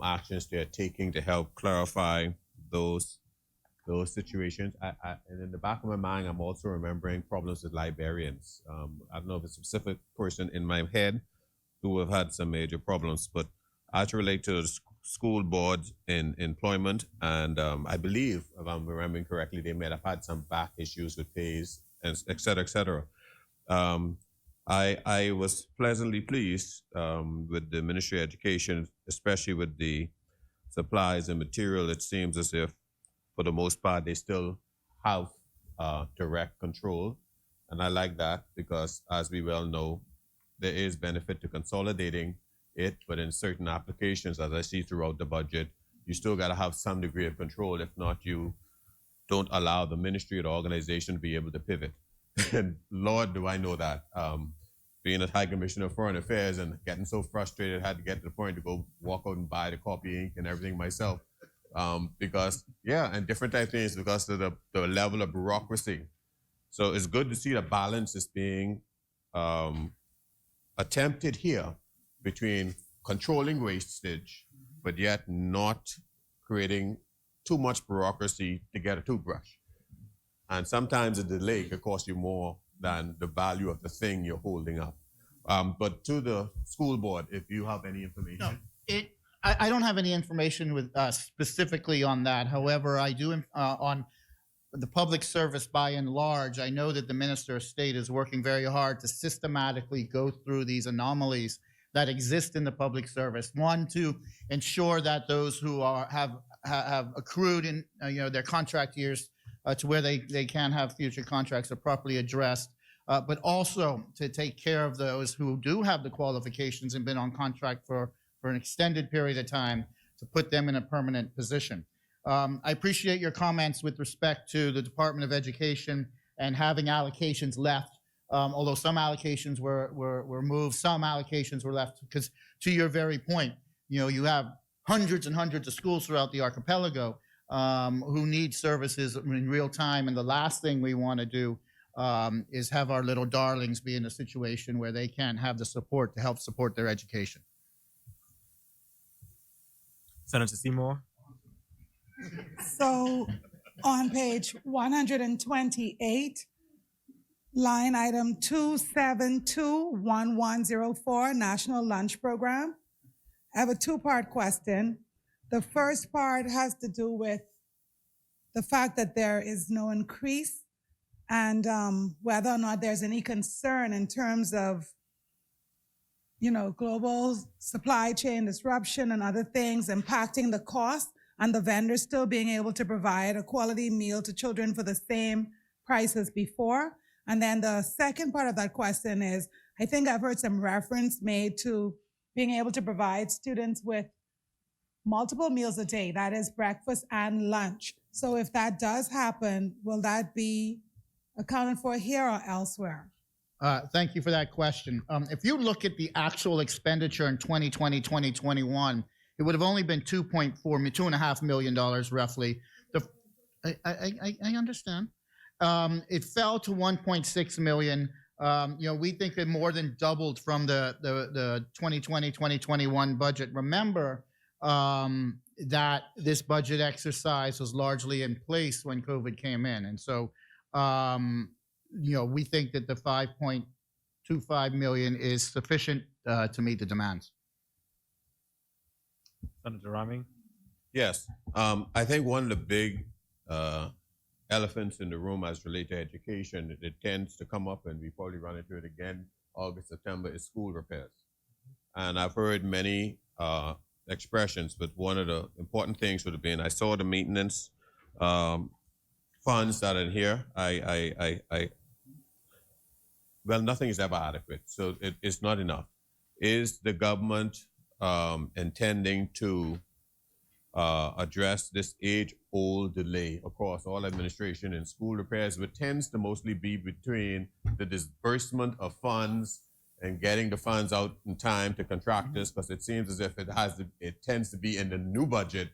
actions they're taking to help clarify those situations. And in the back of my mind, I'm also remembering problems with librarians. I don't know if it's a specific person in my head who have had some major problems, but as relate to the school board in employment, and I believe, if I'm remembering correctly, they may have had some back issues with pays, and et cetera, et cetera. I was pleasantly pleased with the Ministry of Education, especially with the supplies and material. It seems as if, for the most part, they still have direct control. And I like that because, as we well know, there is benefit to consolidating it, but in certain applications, as I see throughout the budget, you still got to have some degree of control. If not, you don't allow the ministry or the organization to be able to pivot. And Lord, do I know that. Being a High Commissioner of Foreign Affairs and getting so frustrated, I had to get to the point to go walk out and buy the copy ink and everything myself. Because, and different type of things because of the level of bureaucracy. So it's good to see the balance is being attempted here between controlling wastage, but yet not creating too much bureaucracy to get a toothbrush. And sometimes a delay could cost you more than the value of the thing you're holding up. But to the school board, if you have any information. No, I don't have any information with specifically on that. However, I do on the public service by and large. I know that the Minister of State is working very hard to systematically go through these anomalies that exist in the public service. One, to ensure that those who have accrued in their contract years to where they can have future contracts are properly addressed, but also to take care of those who do have the qualifications and been on contract for an extended period of time to put them in a permanent position. I appreciate your comments with respect to the Department of Education and having allocations left. Although some allocations were moved, some allocations were left, because to your very point, you have hundreds and hundreds of schools throughout the archipelago who need services in real time. And the last thing we want to do is have our little darlings be in a situation where they can't have the support to help support their education. Senator Seymour? So on page 128, line item 2721104, National Lunch Program. I have a two-part question. The first part has to do with the fact that there is no increase and whether or not there's any concern in terms of, global supply chain disruption and other things impacting the cost and the vendors still being able to provide a quality meal to children for the same price as before. And then the second part of that question is, I think I've heard some reference made to being able to provide students with multiple meals a day, that is breakfast and lunch. So if that does happen, will that be accounted for here or elsewhere? Thank you for that question. If you look at the actual expenditure in 2020, 2021, it would have only been $2.5 million roughly. I understand. It fell to 1.6 million. We think it more than doubled from the 2020-2021 budget. Remember that this budget exercise was largely in place when COVID came in, and so we think that the 5.25 million is sufficient to meet the demands. Senator Raming? Yes. I think one of the big elephants in the room as related to education, it tends to come up, and we probably run into it again August, September, is school repairs. And I've heard many expressions, but one of the important things would have been, I saw the maintenance funds that are in here. Well, nothing is ever adequate, so it's not enough. Is the government intending to address this age-old delay across all administration in school repairs, which tends to mostly be between the disbursement of funds and getting the funds out in time to contractors, because it seems as if it tends to be in the new budget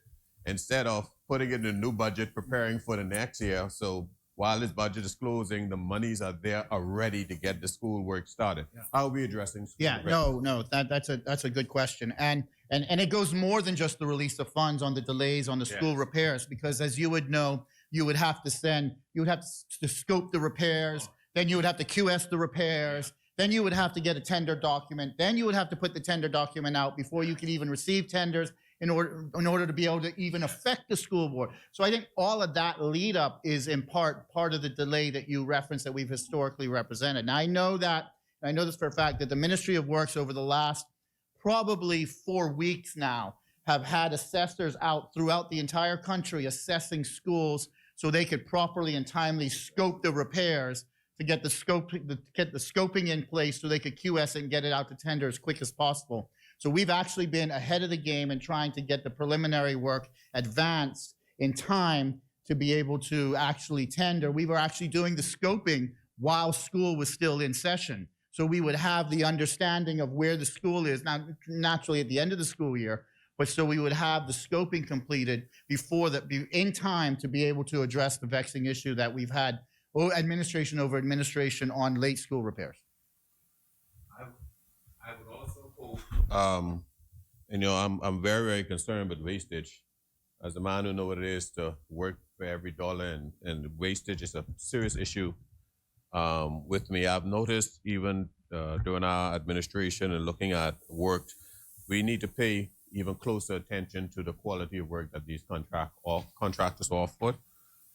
instead of putting it in the new budget, preparing for the next year. So while this budget is closing, the monies are there already to get the school work started. Yeah. How are we addressing school repairs? No, that's a good question. And it goes more than just the release of funds on the delays on the school repairs, because as you would know, you would have to scope the repairs, then you would have to QS the repairs, then you would have to get a tender document, then you would have to put the tender document out before you could even receive tenders in order to be able to even affect the school board. So I think all of that lead up is in part of the delay that you referenced that we've historically represented. Now I know this for a fact that the Ministry of Works over the last probably 4 weeks now have had assessors out throughout the entire country assessing schools so they could properly and timely scope the repairs to get the scoping in place so they could QS it and get it out to tender as quick as possible. So we've actually been ahead of the game in trying to get the preliminary work advanced in time to be able to actually tender. We were actually doing the scoping while school was still in session. So we would have the understanding of where the school is, not naturally at the end of the school year, but so we would have the scoping completed in time to be able to address the vexing issue that we've had administration over administration on late school repairs. I would also hope, I'm very, very concerned with wastage. As a man who knows what it is to work for every dollar, and wastage is a serious issue with me. I've noticed even during our administration and looking at work, we need to pay even closer attention to the quality of work that these contractors offer,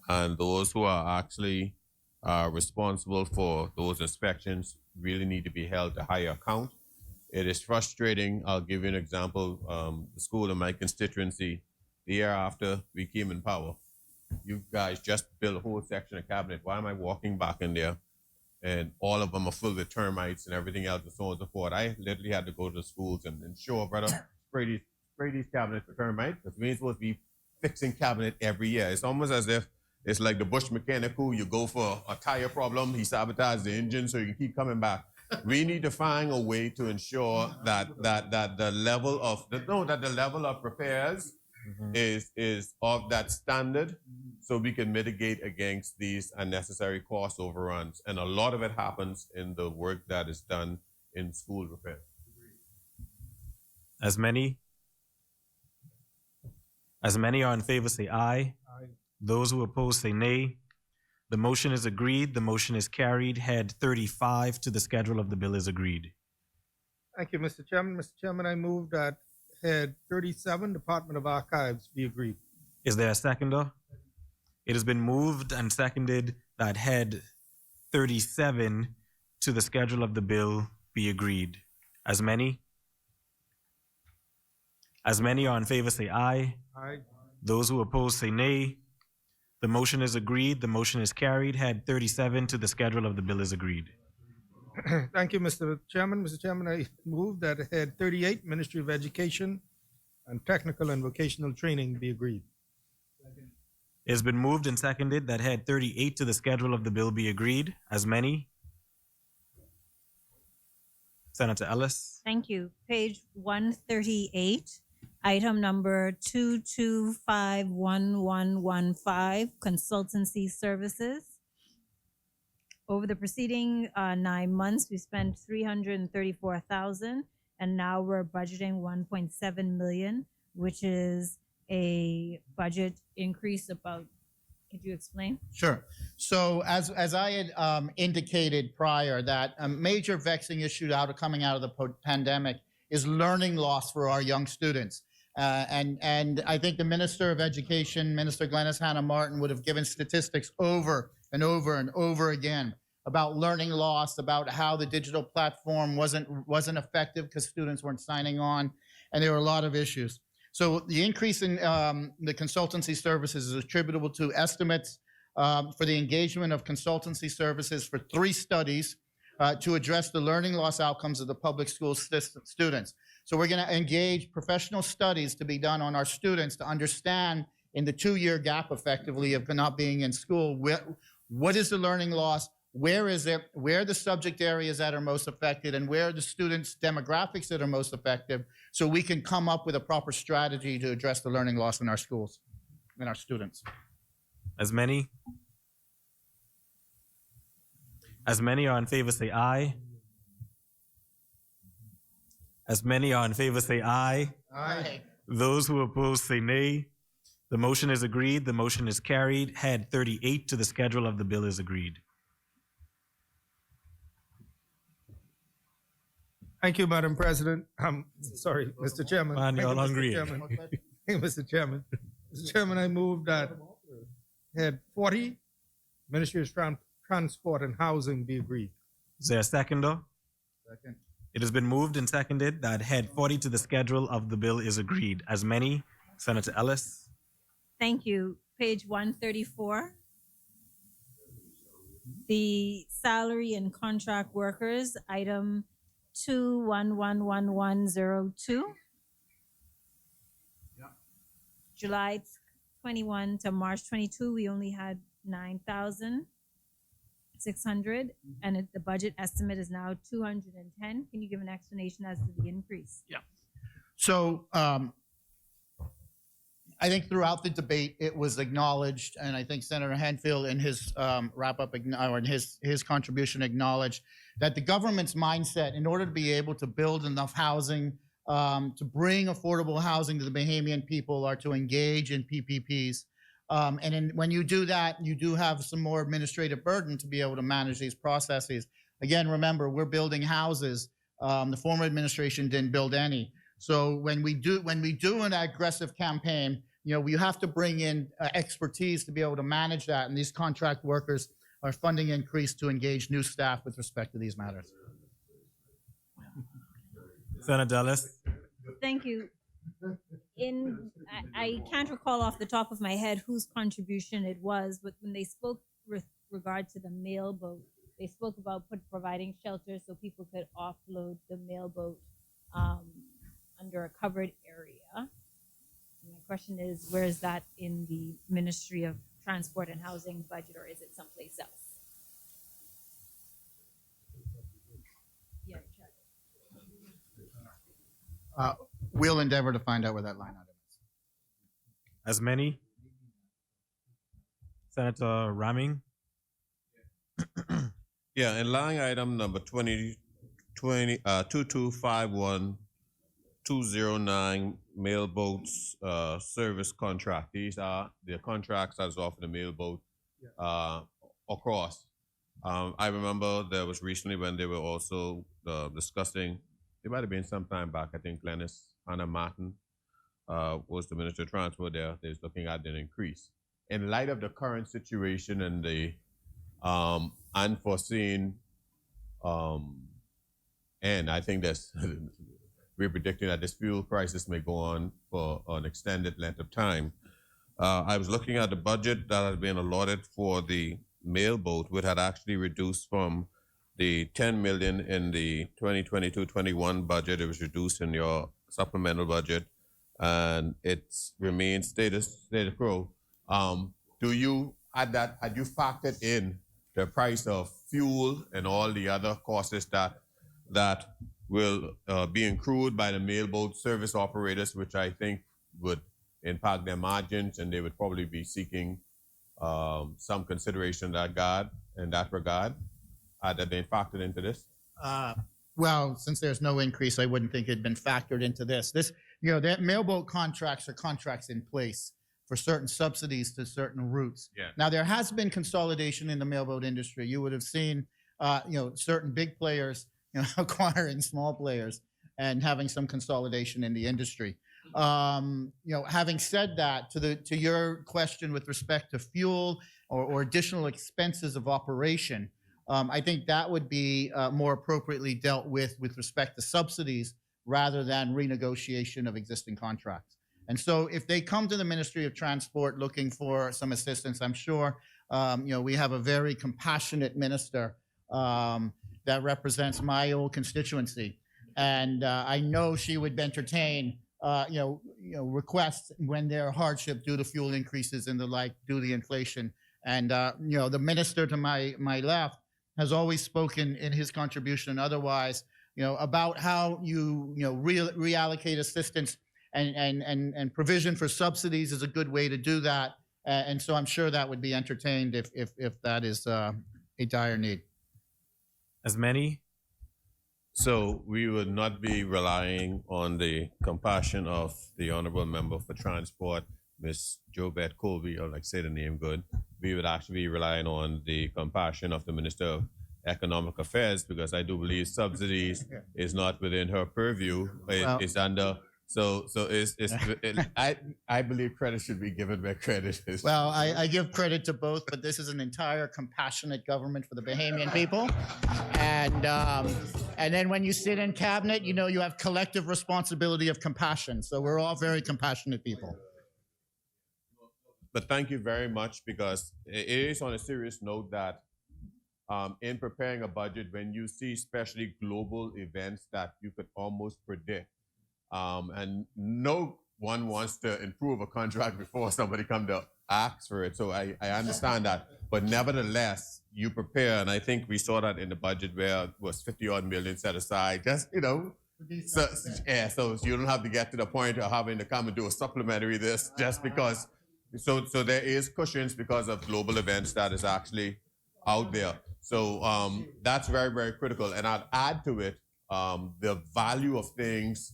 and those who are actually responsible for those inspections really need to be held to higher account. It is frustrating. I'll give you an example. The school in my constituency, the year after we came in power, you guys just built a whole section of cabinet. Why am I walking back in there? And all of them are full of termites and everything else and so on and so forth. I literally had to go to the schools and ensure, brother, spray these cabinets for termites, because we ain't supposed to be fixing cabinet every year. It's almost as if it's like the bush mechanic who you go for a tire problem, he sabotages the engine so you can keep coming back. We need to find a way to ensure that the level of repairs is of that standard, so we can mitigate against these unnecessary cost overruns. And a lot of it happens in the work that is done in school repairs. As many are in favor, say aye. Aye. Those who oppose, say nay. The motion is agreed. The motion is carried. Head 35 to the schedule of the bill is agreed. Thank you, Mr. Chairman. Mr. Chairman, I move that head 37, Department of Archives, be agreed. Is there a seconder? It has been moved and seconded that head 37 to the schedule of the bill be agreed. As many are in favor, say aye. Aye. Those who oppose, say nay. The motion is agreed. The motion is carried. Head 37 to the schedule of the bill is agreed. Thank you, Mr. Chairman. Mr. Chairman, I move that head 38, Ministry of Education and Technical and Vocational Training, be agreed. It has been moved and seconded that head 38 to the schedule of the bill be agreed. As many? Senator Ellis. Thank you. Page 138, item number 225115, consultancy services. Over the preceding 9 months, we spent 334,000, and now we're budgeting 1.7 million, which is a budget increase about. Could you explain? Sure. So as I had indicated prior, that a major vexing issue coming out of the pandemic is learning loss for our young students. And I think the Minister of Education, Minister Glenys Hannah Martin, would have given statistics over and over and over again about learning loss, about how the digital platform wasn't effective because students weren't signing on, and there were a lot of issues. So the increase in the consultancy services is attributable to estimates for the engagement of consultancy services for 3 studies to address the learning loss outcomes of the public school students. So we're going to engage professional studies to be done on our students to understand in the 2-year gap effectively of not being in school, what is the learning loss, where is it, where are the subject areas that are most affected, and where are the students' demographics that are most effective, so we can come up with a proper strategy to address the learning loss in our schools and our students. As many are in favor, say aye. As many are in favor, say aye. Aye. Those who oppose, say nay. The motion is agreed. The motion is carried. Head 38 to the schedule of the bill is agreed. Thank you, Madam President. Sorry, Mr. Chairman. Man, Thank you're you, all Mr. hungry. Chairman. Thank you, Mr. Chairman. Mr. Chairman, I move that head 40, Ministry of Transport and Housing, be agreed. Is there a seconder? Second. It has been moved and seconded that head 40 to the schedule of the bill is agreed. As many, Senator Ellis. Thank you. Page 134. The salary and contract workers, item 211102. July 21 to March 22, we only had 9,600, and the budget estimate is now 210. Can you give an explanation as to the increase? Yeah. So I think throughout the debate, it was acknowledged, and I think Senator Hanfield in his wrap-up or in his contribution acknowledged that the government's mindset, in order to be able to build enough housing, to bring affordable housing to the Bahamian people, are to engage in PPPs. When you do that, you do have some more administrative burden to be able to manage these processes. Again, remember, we're building houses. The former administration didn't build any. So when we do an aggressive campaign, we have to bring in expertise to be able to manage that. And these contract workers are funding increase to engage new staff with respect to these matters. Senator Ellis. Thank you. I can't recall off the top of my head whose contribution it was, but when they spoke with regard to the mail boat, they spoke about providing shelters so people could offload the mail boat under a covered area. And my question is, where is that in the Ministry of Transport and Housing budget, or is it someplace else? Yeah, check. We'll endeavor to find out where that line item is. As many. Senator Raming. Yeah, in line item number 2251-209 mail boats service contract. These are the contracts that's offered the mail boat across. I remember there was recently when they were also discussing, it might have been some time back, I think Glenys Hannah Martin was the Minister of Transport there. They're looking at an increase. In light of the current situation and the unforeseen and I think that's we're predicting that this fuel crisis may go on for an extended length of time. I was looking at the budget that had been allotted for the mail boat, which had actually reduced from the 10 million in the 2022-21 budget. It was reduced in your supplemental budget, and it's remained status quo. Do you had you factored in the price of fuel and all the other costs that will be accrued by the mailboat service operators, which I think would impact their margins, and they would probably be seeking some consideration in that regard? Had that been factored into this? Well, since there's no increase, I wouldn't think it had been factored into this. That mailboat contracts are contracts in place for certain subsidies to certain routes. Yeah. Now, there has been consolidation in the mailboat industry. You would have seen, certain big players, acquiring small players and having some consolidation in the industry. Having said that, to your question with respect to fuel or additional expenses of operation, I think that would be more appropriately dealt with respect to subsidies rather than renegotiation of existing contracts. And so if they come to the Ministry of Transport looking for some assistance, I'm sure, we have a very compassionate minister that represents my old constituency. And I know she would entertain, requests when there are hardship due to fuel increases and the like, due to the inflation. And, the minister to my left has always spoken in his contribution and otherwise, about how you reallocate assistance and provision for subsidies is a good way to do that. And so I'm sure that would be entertained if that is a dire need. As many? So we would not be relying on the compassion of the honorable member for transport, Ms. Jobette Colby, or like say the name good. We would actually be relying on the compassion of the Minister of Economic Affairs, because I do believe subsidies is not within her purview. It's under. So I believe credit should be given where credit is. Well, I give credit to both, but this is an entire compassionate government for the Bahamian people. And then when you sit in cabinet, you have collective responsibility of compassion. So we're all very compassionate people. But thank you very much, because it is on a serious note that in preparing a budget, when you see especially global events that you could almost predict, and no one wants to improve a contract before somebody come to ask for it. So I understand that. But nevertheless, you prepare. And I think we saw that in the budget where it was 50 odd million set aside. Just, so you don't have to get to the point of having to come and do a supplementary this just because. So there is cushions because of global events that is actually out there. So that's very, very critical. And I'd add to it the value of things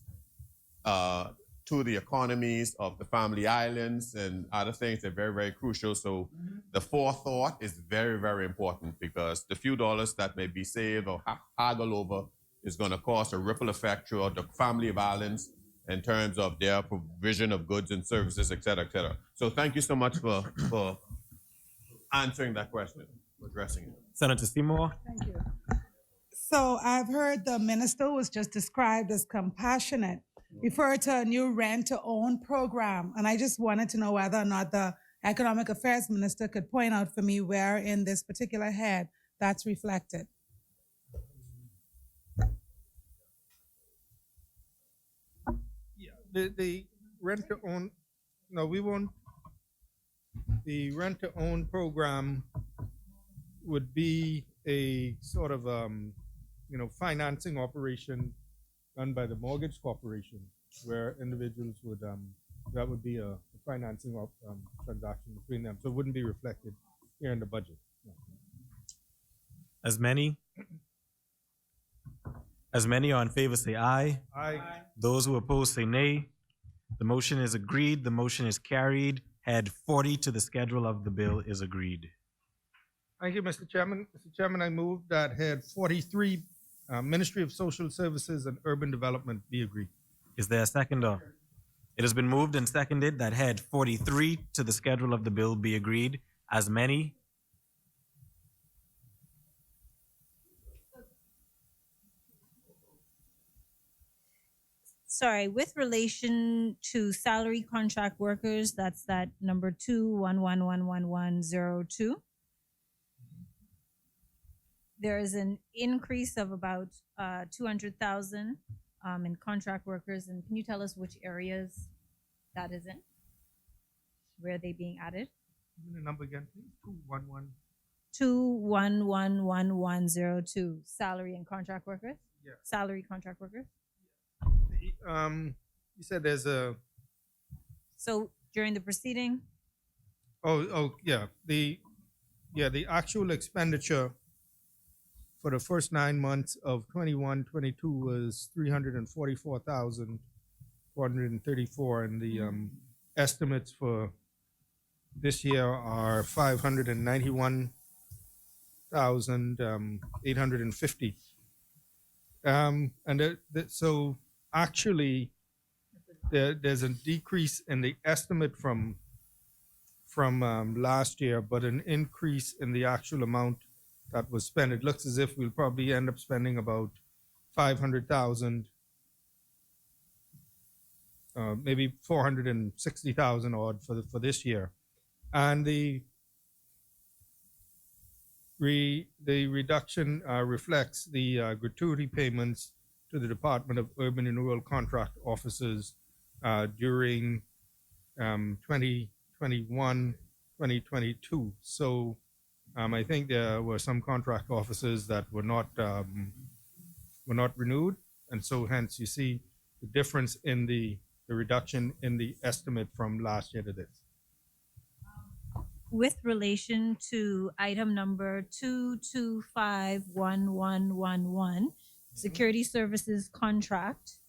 to the economies of the family islands and other things are very, very crucial. So the forethought is very, very important, because the few dollars that may be saved or haggle over is going to cause a ripple effect throughout the family of islands in terms of their provision of goods and services, et cetera, et cetera. So thank you so much for answering that question, addressing it. Senator Seymour? Thank you. So I've heard the minister was just described as compassionate, referred to a new rent-to-own program. And I just wanted to know whether or not the Economic Affairs Minister could point out for me where in this particular head that's reflected. Yeah, the rent-to-own, no, we won't. The rent-to-own program would be a sort of, financing operation done by the mortgage corporation, where individuals would, that would be a financing transaction between them. So it wouldn't be reflected here in the budget. No. As many? As many are in favor say aye. Aye. Those who oppose say nay. The motion is agreed. The motion is carried. Head 40 to the schedule of the bill is agreed. Thank you, Mr. Chairman. Mr. Chairman, I move that head 43, Ministry of Social Services and Urban Development, be agreed. Is there a seconder? It has been moved and seconded that head 43 to the schedule of the bill be agreed. As many? Sorry, with relation to salary contract workers, that's that number 2111102. There is an increase of about 200,000 in contract workers. And can you tell us which areas that is in? Where are they being added? Give me the number again, please. 211. 2111102. Salary and contract workers? Yeah. Salary contract workers? You said there's a. So during the proceeding? Yeah. The actual expenditure for the first 9 months of 21-22 was 344,434, and the estimates for this year are 591,850. So actually, there's a decrease in the estimate from last year, but an increase in the actual amount that was spent. It looks as if we'll probably end up spending about 500,000, maybe 460,000 odd for this year, and the reduction reflects the gratuity payments to the Department of Urban and Rural Contract Officers during 2021, 2022. So I think there were some contract officers that were not renewed, and so hence you see the difference in the reduction in the estimate from last year to this. With relation to item number 2251111, security services contract.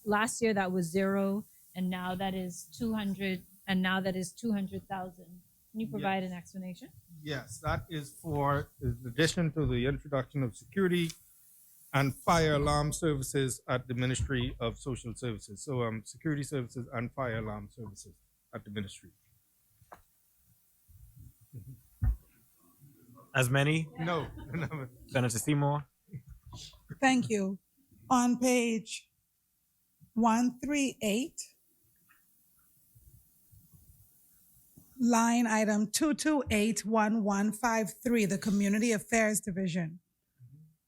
Last year that was 0, and now that is 200, and now that is 200,000. Can you provide an explanation? Yes, that is for in addition to the introduction of security and fire alarm services at the Ministry of Social Services. So security services and fire alarm services at the ministry. As many? No. Senator Seymour? Thank you. On page 138, line item 2281153, the Community Affairs Division.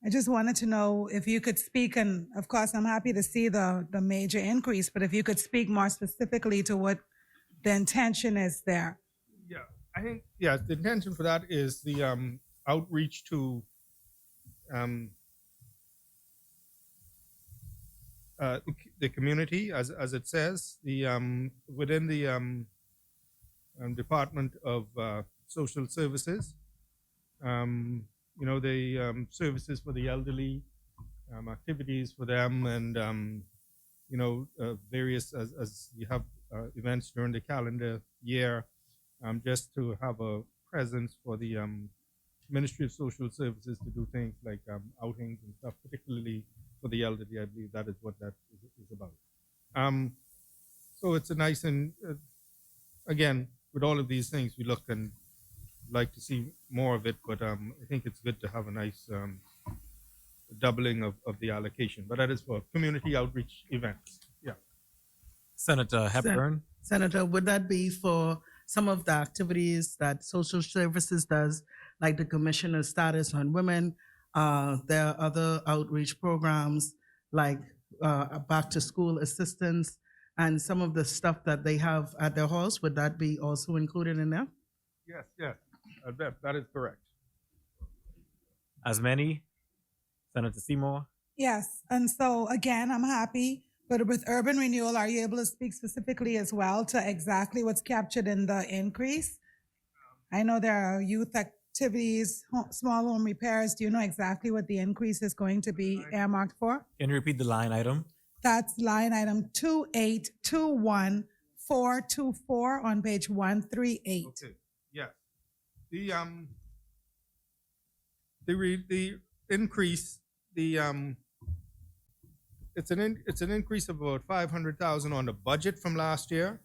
I just wanted to know if you could speak, and of course, I'm happy to see the major increase, but if you could speak more specifically to what the intention is there. Yeah, I think, yeah, the intention for that is the outreach to the community, as it says, the within the Department of Social Services. The services for the elderly, activities for them, and various as you have events during the calendar year, just to have a presence for the Ministry of Social Services to do things like outings and stuff, particularly for the elderly. I believe that is what that is about. So it's a nice, and again, with all of these things, we look and like to see more of it, but I think it's good to have a nice doubling of the allocation. But that is for community outreach events. Yeah. Senator Hepburn? Senator, would that be for some of the activities that social services does, like the Commissioner's Status on Women? There are other outreach programs like back to school assistance and some of the stuff that they have at their halls. Would that be also included in there? Yes, that is correct. As many? Senator Seymour? Yes, and so again, I'm happy, but with urban renewal, are you able to speak specifically as well to exactly what's captured in the increase? I know there are youth activities, small home repairs. Do you know exactly what the increase is going to be earmarked for? Can you repeat the line item? That's line item 2821424 on page 138. Okay. Yeah. The increase, it's an increase of about 500,000 on the budget from last year,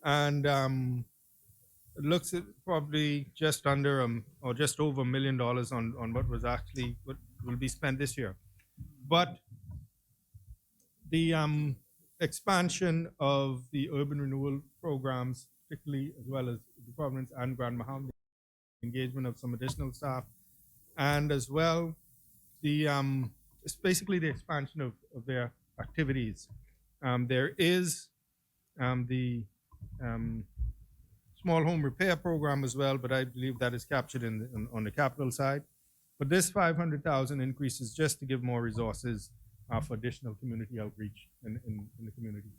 and it looks at probably just under or just over $1 million on what was actually what will be spent this year. But the expansion of the urban renewal programs, particularly as well as the Providence and Grand Mahon, engagement of some additional staff, and as well the it's basically the expansion of their activities. There is the small home repair program as well, but I believe that is captured on the capital side. But this 500,000 increase is just to give more resources for additional community outreach in the community.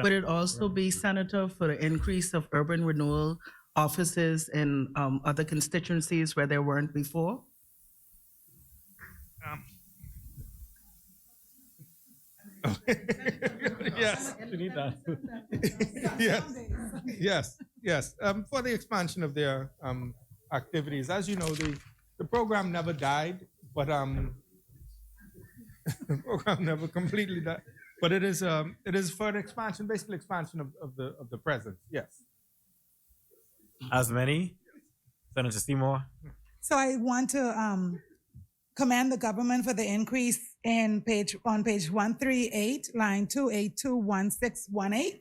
Would it also be, Senator, for the increase of urban renewal offices in other constituencies where there weren't before? Yes. Yes. For the expansion of their activities, as you know, the program never died, but the program never completely died. But it is further expansion, basically expansion of the present. Yes. As many? Senator Seymour? So I want to commend the government for the increase on page 138, line 2821618,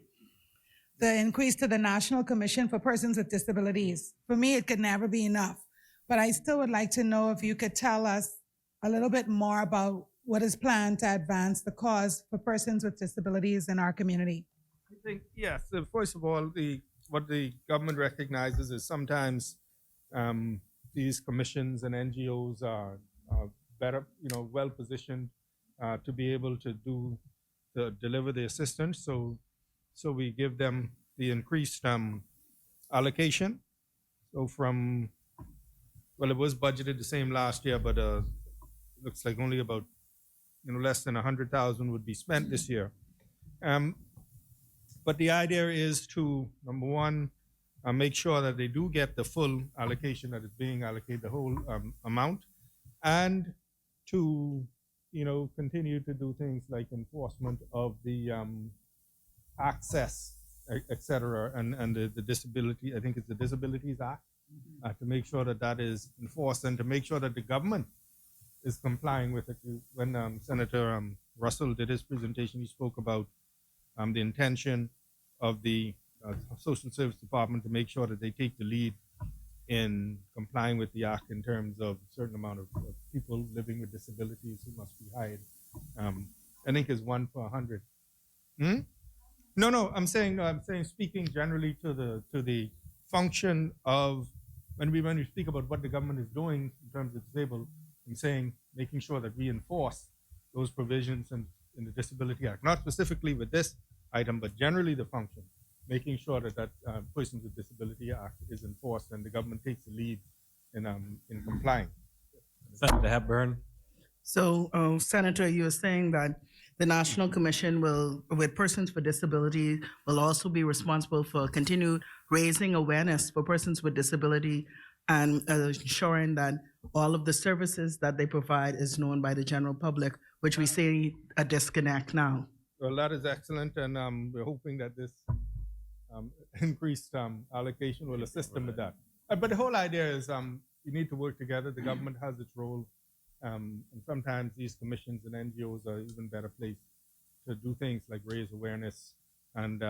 the increase to the National Commission for Persons with Disabilities. For me, it could never be enough, but I still would like to know if you could tell us a little bit more about what is planned to advance the cause for persons with disabilities in our community. I think, yes. First of all, what the government recognizes is sometimes these commissions and NGOs are better, well positioned to be able to deliver the assistance. So we give them the increased allocation. So it was budgeted the same last year, but looks like only about less than 100,000 would be spent this year. But the idea is to, number one, make sure that they do get the full allocation that is being allocated, the whole amount, and to continue to do things like enforcement of the access, et cetera, and the disability. I think it's the Disabilities Act, to make sure that that is enforced and to make sure that the government is complying with it. When Senator Russell did his presentation, he spoke about the intention of the Social Service Department to make sure that they take the lead in complying with the act in terms of a certain amount of people living with disabilities who must be hired. I think is 1 per 100. No. I'm saying speaking generally to the function of when we speak about what the government is doing in terms of disabled. I'm saying making sure that we enforce those provisions in the Disability Act, not specifically with this item, but generally the function, making sure that Persons with Disability Act is enforced and the government takes the lead in complying. Senator Hepburn? So, Senator, you're saying that the National Commission with Persons with Disability, will also be responsible for continued raising awareness for persons with disability and ensuring that all of the services that they provide is known by the general public, which we see a disconnect now. Well, that is excellent, and we're hoping that this increased allocation will assist them with that. But the whole idea is we need to work together. The government has its role, and sometimes these commissions and NGOs are even better placed to do things like raise awareness and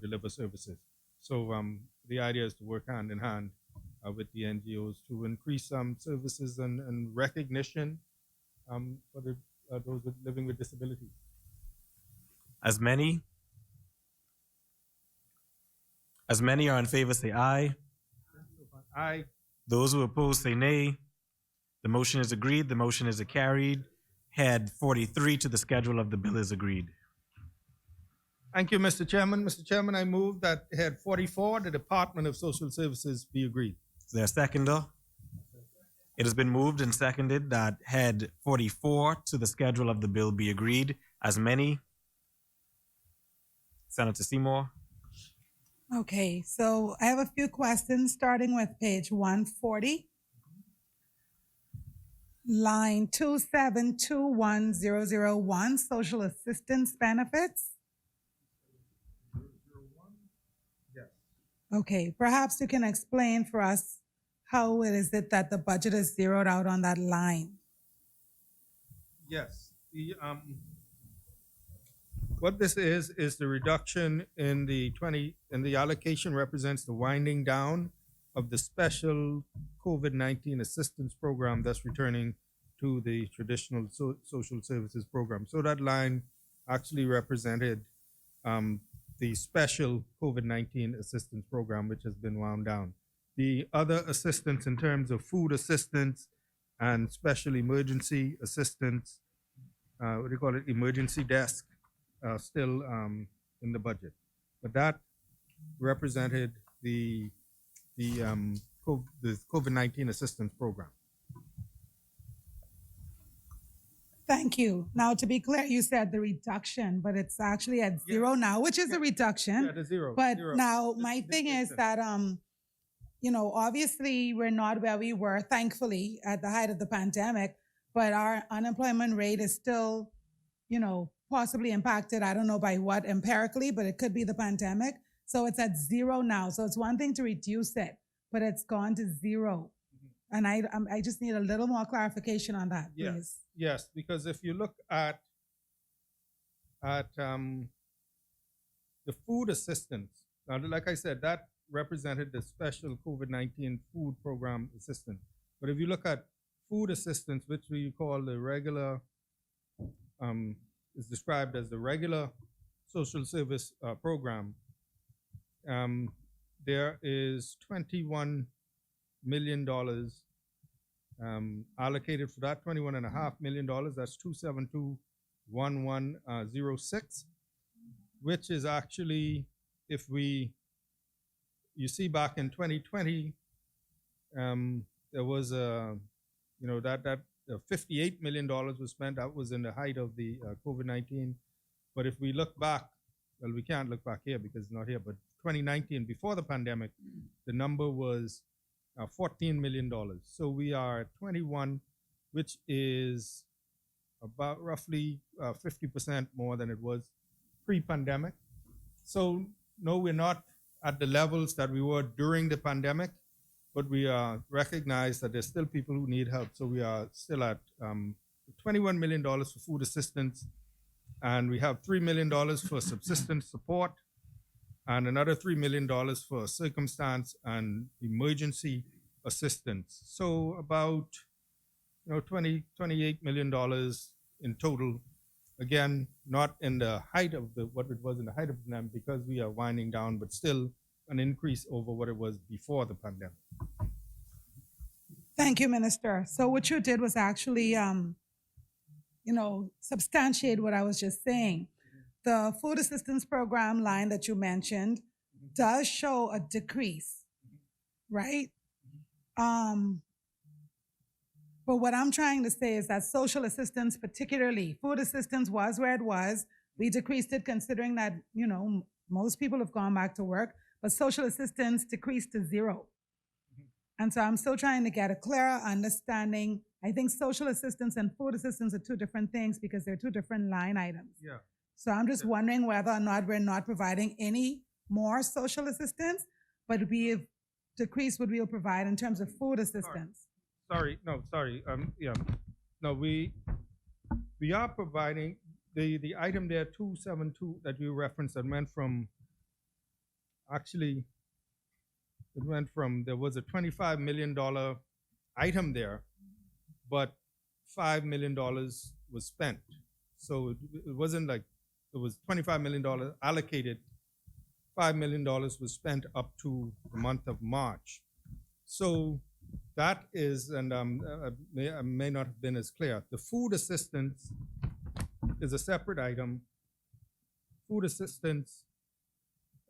deliver services. So the idea is to work hand in hand with the NGOs to increase services and recognition for those living with disabilities. As many are in favor, say aye. Aye. Those who oppose, say nay. The motion is agreed. The motion is carried. Head 43 to the schedule of the bill is agreed. Thank you, Mr. Chairman. Mr. Chairman, I move that head 44, the Department of Social Services, be agreed. Is there a seconder? It has been moved and seconded that head 44 to the schedule of the bill be agreed. As many? Senator Seymour? Okay, so I have a few questions starting with page 140. Line 2721001, social assistance benefits. Yes. Okay, perhaps you can explain for us how it is that the budget is zeroed out on that line. Yes. What this is the reduction in the allocation represents the winding down of the special COVID-19 assistance program that's returning to the traditional social services program. So that line actually represented the special COVID-19 assistance program, which has been wound down. The other assistance in terms of food assistance and special emergency assistance, emergency desk, still in the budget. But that represented the the COVID-19 assistance program. Thank you. Now, to be clear, you said the reduction, but it's actually at zero now, which is a reduction. Yeah, the zero. But zero. now my thing is that, obviously we're not where we were, thankfully, at the height of the pandemic, but our unemployment rate is still, possibly impacted. I don't know by what empirically, but it could be the pandemic. So it's at zero now. So it's one thing to reduce it, but it's gone to zero. And I just need a little more clarification on that, please. Yes, because if you look at the food assistance, now, like I said, that represented the special COVID-19 food program assistance. But if you look at food assistance, which we call the regular, is described as the regular social service program, there is $21 million allocated for that, $21.5 million. That's 2721106, which is actually, if you see back in 2020, there was that $58 million was spent. That was in the height of the COVID-19. But if we look back, well, we can't look back here because it's not here, but 2019, before the pandemic, the number was $14 million. So we are at 21, which is about roughly 50% more than it was pre-pandemic. So no, we're not at the levels that we were during the pandemic, but we recognize that there's still people who need help. So we are still at $21 million for food assistance, and we have $3 million for subsistence support, and another $3 million for circumstance and emergency assistance. So about $28 million in total. Again, not in the height of what it was in the height of the pandemic because we are winding down, but still an increase over what it was before the pandemic. Thank you, Minister. So what you did was actually, substantiate what I was just saying. The food assistance program line that you mentioned does show a decrease, right? But what I'm trying to say is that social assistance, particularly food assistance, was where it was. We decreased it considering that, most people have gone back to work, but social assistance decreased to zero. And so I'm still trying to get a clearer understanding. I think social assistance and food assistance are two different things because they're two different line items. Yeah. So I'm just wondering whether or not we're not providing any more social assistance, but we've decreased what we'll provide in terms of food assistance. Sorry. No, we are providing the item there 272 that you referenced that went from there was a $25 million item there, but $5 million was spent. So it wasn't like it was $25 million allocated, $5 million was spent up to the month of March. So that is, and I may not have been as clear. The food assistance is a separate item. Food assistance,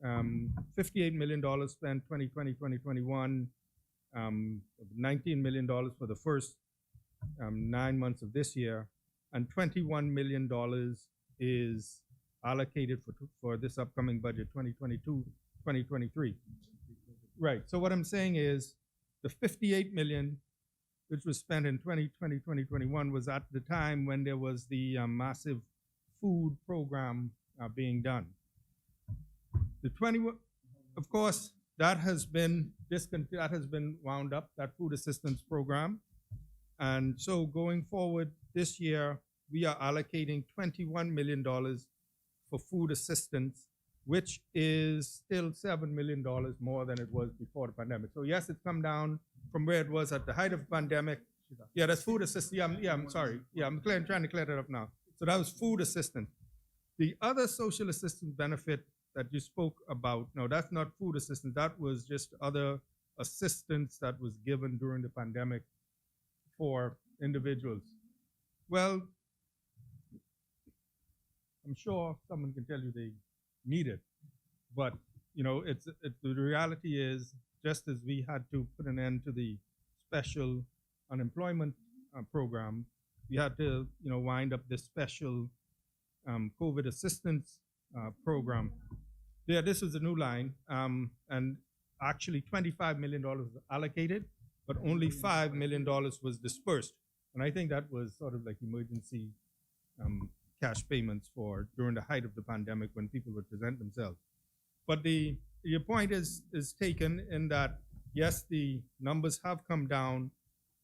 $58 million spent 2020, 2021, $19 million for the first 9 months of this year, and $21 million is allocated for this upcoming budget, 2022, 2023. Right, so what I'm saying is the $58 million, which was spent in 2020, 2021, was at the time when there was the massive food program being done. The 21, of course, that has been wound up, that food assistance program. And so going forward this year, we are allocating $21 million for food assistance, which is still $7 million more than it was before the pandemic. So yes, it's come down from where it was at the height of the pandemic. Yeah, that's food assistance. I'm sorry. Yeah, I'm trying to clear that up now. So that was food assistance. The other social assistance benefit that you spoke about, no, that's not food assistance. That was just other assistance that was given during the pandemic for individuals. Well, I'm sure someone can tell you they need it, but the reality is just as we had to put an end to the special unemployment program, we had to, wind up this special COVID assistance program. Yeah, this was a new line, and actually $25 million was allocated, but only $5 million was dispersed. And I think that was sort of like emergency cash payments for during the height of the pandemic when people would present themselves. But your point is taken in that, yes, the numbers have come down,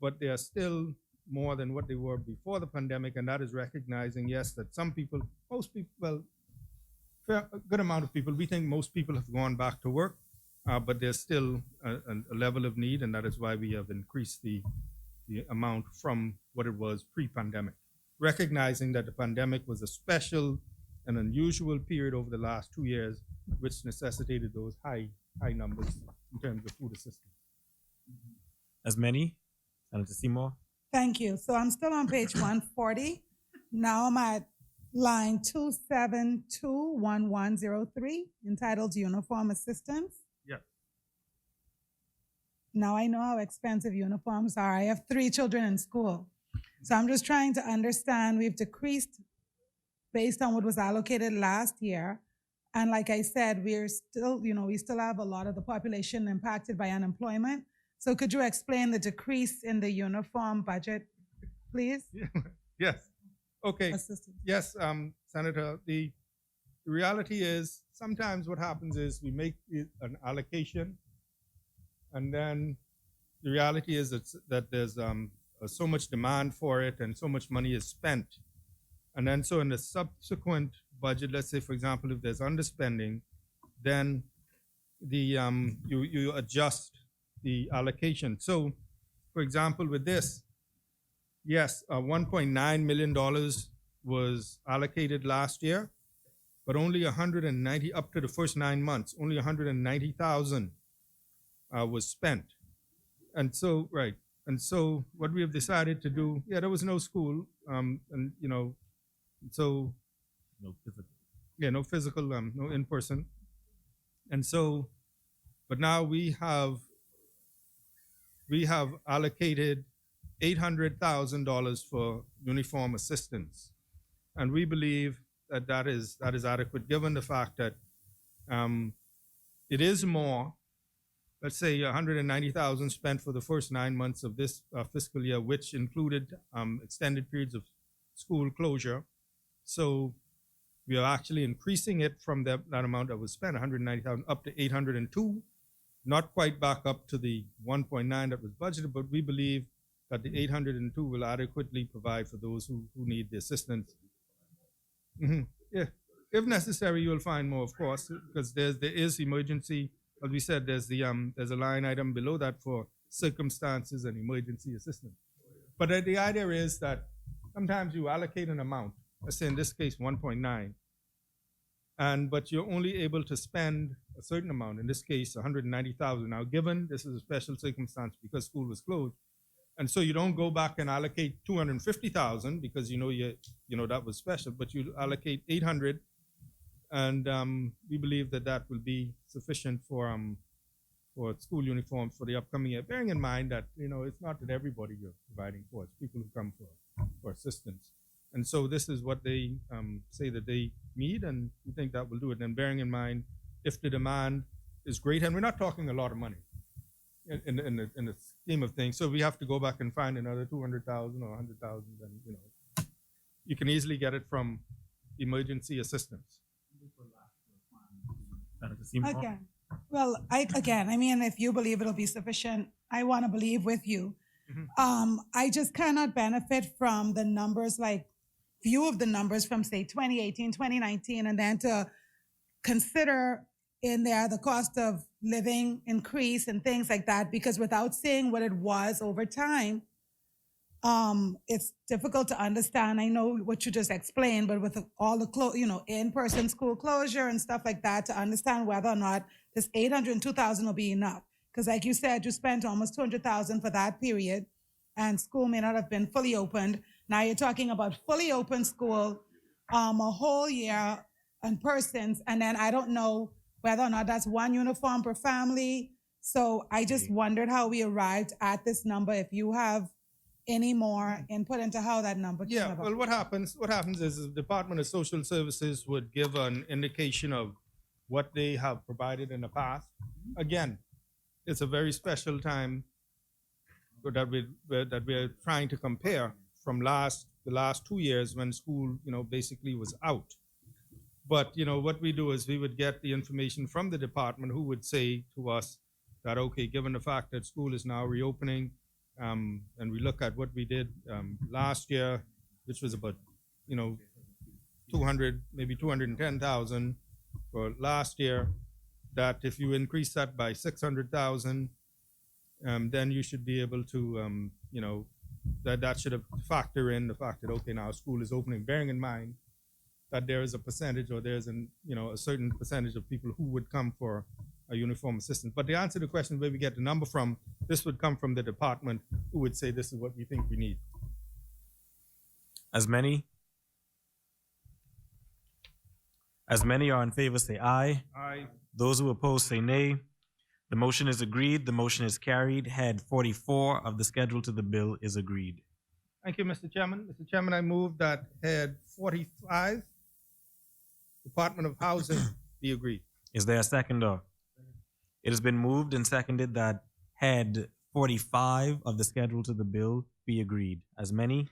but they are still more than what they were before the pandemic, and that is recognizing, yes, that some people, most people, well, a good amount of people, we think most people have gone back to work, but there's still a level of need, and that is why we have increased the amount from what it was pre-pandemic, recognizing that the pandemic was a special and unusual period over the last 2 years, which necessitated those high numbers in terms of food assistance. As many, Senator Seymour. Thank you. So I'm still on page 140. Now I'm at line 2721103, entitled Uniform Assistance. Yes. Now I know how expensive uniforms are. I have 3 children in school. So I'm just trying to understand, we've decreased based on what was allocated last year. And like I said, we're still, we still have a lot of the population impacted by unemployment. So could you explain the decrease in the uniform budget, please? Yes. Okay. Assistance. Yes, Senator. The reality is sometimes what happens is we make an allocation, and then the reality is that there's so much demand for it and so much money is spent. And then so in the subsequent budget, let's say, for example, if there's underspending, then you adjust the allocation. So, for example, with this, yes, $1.9 million was allocated last year, but only 190 up to the first 9 months, only 190,000 was spent. And so, right. And so what we have decided to do, there was no school, and so No physical. no physical, no in person. And so, but now we have allocated $800,000 for uniform assistance, and we believe that is adequate given the fact that it is more. Let's say 190,000 spent for the first 9 months of this fiscal year, which included extended periods of school closure. So we are actually increasing it from that amount that was spent, 190,000, up to 802. Not quite back up to the 1.9 that was budgeted, but we believe that the 802 will adequately provide for those who need the assistance. Yeah, if necessary, you will find more, of course, because there is emergency. As we said, there's a line item below that for circumstances and emergency assistance. But the idea is that sometimes you allocate an amount. Let's say in this case 1.9, but you're only able to spend a certain amount. In this case, 190,000. Now, given this is a special circumstance because school was closed, and so you don't go back and allocate 250,000 because that was special, but you allocate 800. And we believe that will be sufficient for school uniforms for the upcoming year. Bearing in mind that it's not that everybody you're providing for; it's people who come for assistance. And so this is what they say that they need, and we think that will do it. And bearing in mind, if the demand is great, and we're not talking a lot of money in the scheme of things, so we have to go back and find another 200,000 or 100,000, and you can easily get it from emergency assistance. Again, well, I mean, if you believe it'll be sufficient, I want to believe with you. I just cannot benefit from the numbers, like view of the numbers from, say, 2018, 2019, and then to consider in there the cost of living increase and things like that, because without seeing what it was over time, it's difficult to understand. I know what you just explained, but with all the in-person school closure and stuff like that, to understand whether or not this 802,000 will be enough. Because like you said, you spent almost 200,000 for that period, and school may not have been fully opened. Now you're talking about fully open school, a whole year in persons, and then I don't know whether or not that's one uniform per family. So I just wondered how we arrived at this number. If you have any more input into how that number came Yeah, about. well, what happens is the Department of Social Services would give an indication of what they have provided in the past. Again, it's a very special time that we're trying to compare from the last 2 years when school, basically was out. But what we do is we would get the information from the department, who would say to us that, okay, given the fact that school is now reopening, and we look at what we did last year, which was about 200, maybe 210,000 for last year, that if you increase that by 600,000, then you should be able to, that should have factor in the fact that, okay, now school is opening, bearing in mind that there is a percentage, or there's a certain percentage of people who would come for a uniform assistance. But to answer the question where we get the number from, this would come from the department, who would say this is what we think we need. As many are in favor, say aye. Aye. Those who oppose, say nay. The motion is agreed. The motion is carried. Head 44 of the schedule to the bill is agreed. Thank you, Mr. Chairman. Mr. Chairman, I move that head 45, Department of Housing, be agreed. Is there a seconder? It has been moved and seconded that head 45 of the schedule to the bill be agreed. As many?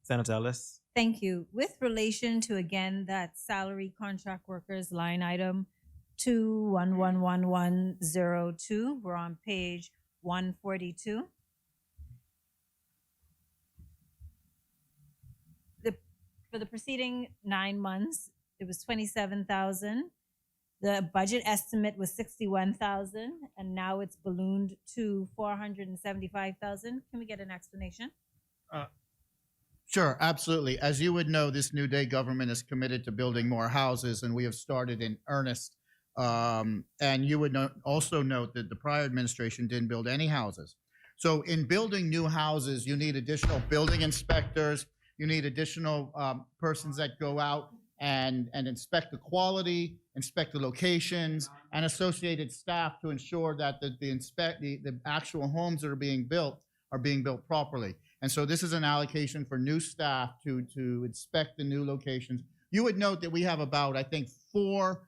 Senator Ellis? Thank you. With relation to, again, that salary contract workers line item 211102, we're on page 142. For the preceding 9 months, it was 27,000. The budget estimate was 61,000, and now it's ballooned to 475,000. Can we get an explanation? Sure, absolutely. As you would know, this New Day government is committed to building more houses, and we have started in earnest. And you would also note that the prior administration didn't build any houses. So in building new houses, you need additional building inspectors. You need additional persons that go out and inspect the quality, inspect the locations, and associated staff to ensure that the actual homes that are being built properly. And so this is an allocation for new staff to inspect the new locations. You would note that we have about, I think, 4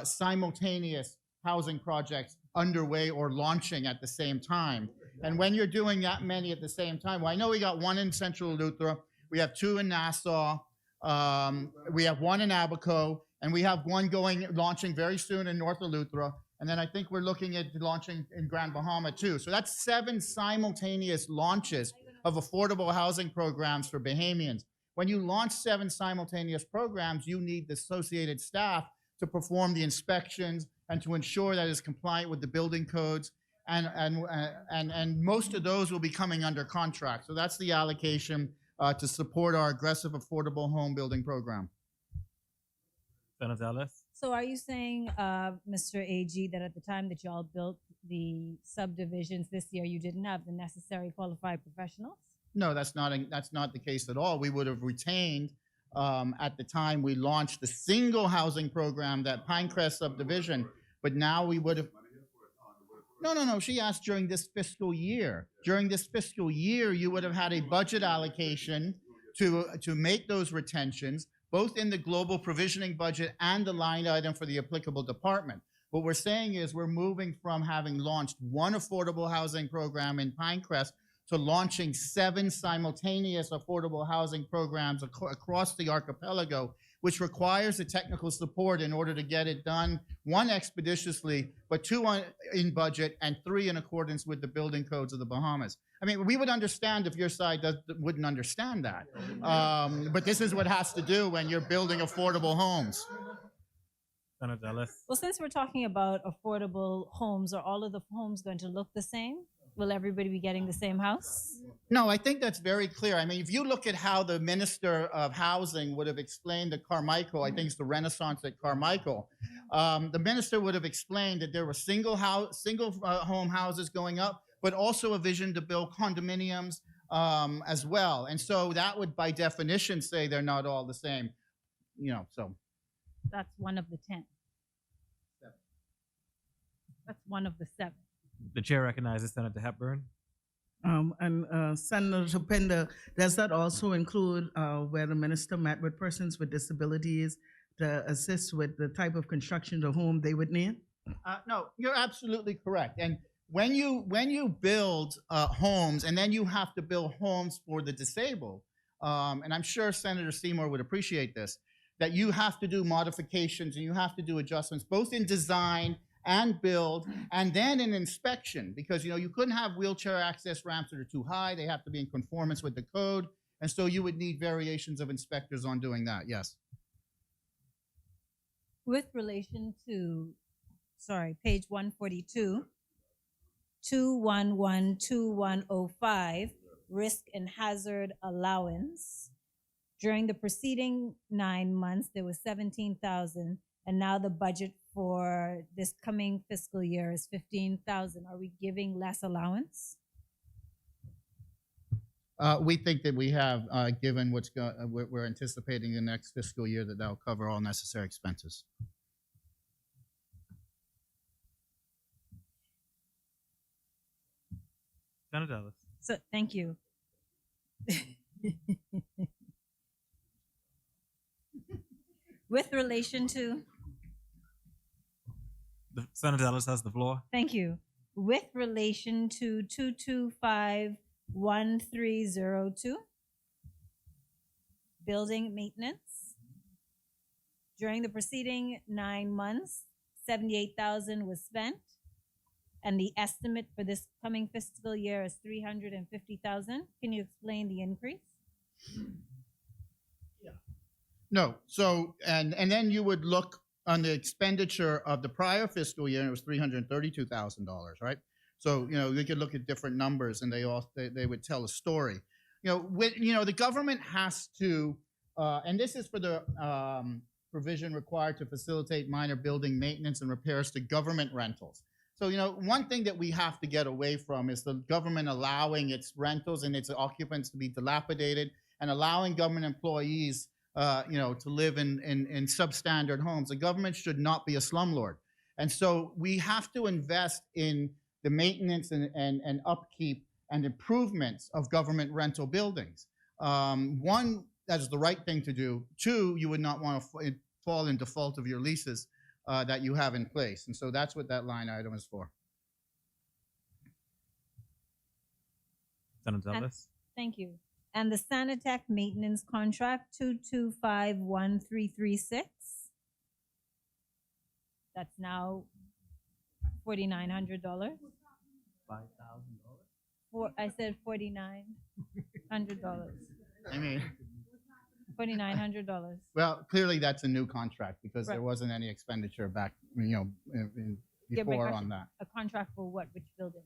simultaneous housing projects underway or launching at the same time. And when you're doing that many at the same time, well, I know we got one in Central Eleuthera, we have 2 in Nassau, we have 1 in Abaco, and we have one launching very soon in North Eleuthera. And then I think we're looking at launching in Grand Bahama too. So that's 7 simultaneous launches of affordable housing programs for Bahamians. When you launch 7 simultaneous programs, you need the associated staff to perform the inspections and to ensure that it's compliant with the building codes. And most of those will be coming under contract. So that's the allocation to support our aggressive affordable home building program. Senator Ellis? So are you saying, Mr. AG, that at the time that y'all built the subdivisions this year, you didn't have the necessary qualified professionals? No, that's not the case at all. We would have retained at the time we launched the single housing program, that Pinecrest subdivision, but now we would have. No. She asked during this fiscal year. During this fiscal year, you would have had a budget allocation to make those retentions, both in the global provisioning budget and the line item for the applicable department. What we're saying is we're moving from having launched 1 affordable housing program in Pinecrest to launching 7 simultaneous affordable housing programs across the archipelago, which requires the technical support in order to get it done, 1 expeditiously, but 2 in budget, and 3 in accordance with the building codes of the Bahamas. I mean, we would understand if your side wouldn't understand that. But this is what has to do when you're building affordable homes. Senator Ellis? Well, since we're talking about affordable homes, are all of the homes going to look the same? Will everybody be getting the same house? No, I think that's very clear. I mean, if you look at how the Minister of Housing would have explained at Carmichael, I think it's the Renaissance at Carmichael, the minister would have explained that there were single home houses going up, but also a vision to build condominiums as well. And so that would, by definition, say they're not all the same. So That's one of the 10. That's one of the 7. The chair recognizes Senator Hepburn. Senator Pender, does that also include where the minister met with persons with disabilities to assist with the type of construction of home they would need? No, you're absolutely correct. And when you build homes, and then you have to build homes for the disabled, and I'm sure Senator Seymour would appreciate this, that you have to do modifications and you have to do adjustments, both in design and build, and then in inspection, because you couldn't have wheelchair access ramps that are too high. They have to be in conformance with the code, and so you would need variations of inspectors on doing that. Yes. With relation to, page 142, 2112105, risk and hazard allowance. During the preceding 9 months, there was 17,000, and now the budget for this coming fiscal year is 15,000. Are we giving less allowance? We think that we have, given we're anticipating the next fiscal year, that will cover all necessary expenses. Senator Ellis. So, thank you. With relation to, Senator Ellis has the floor. thank you. With relation to 2251302, building maintenance. During the preceding 9 months, 78,000 was spent, and the estimate for this coming fiscal year is 350,000. Can you explain the increase? No. So, and then you would look on the expenditure of the prior fiscal year, and it was $332,000, right? So, we could look at different numbers, and they would tell a story. The government has to, and this is for the provision required to facilitate minor building maintenance and repairs to government rentals. So, one thing that we have to get away from is the government allowing its rentals and its occupants to be dilapidated, and allowing government employees to live in substandard homes. The government should not be a slumlord. And so we have to invest in the maintenance and upkeep and improvements of government rental buildings. One, that is the right thing to do. Two, you would not want to fall in default of your leases that you have in place. And so that's what that line item is for. Senator Ellis. Thank you. And the Sanitec maintenance contract 2251336. That's now $4,900. $5,000. I said $4,900. I mean, $4,900. well, clearly that's a new contract because Right. there wasn't any expenditure back, Yeah, before but on that. A contract for what? Which building?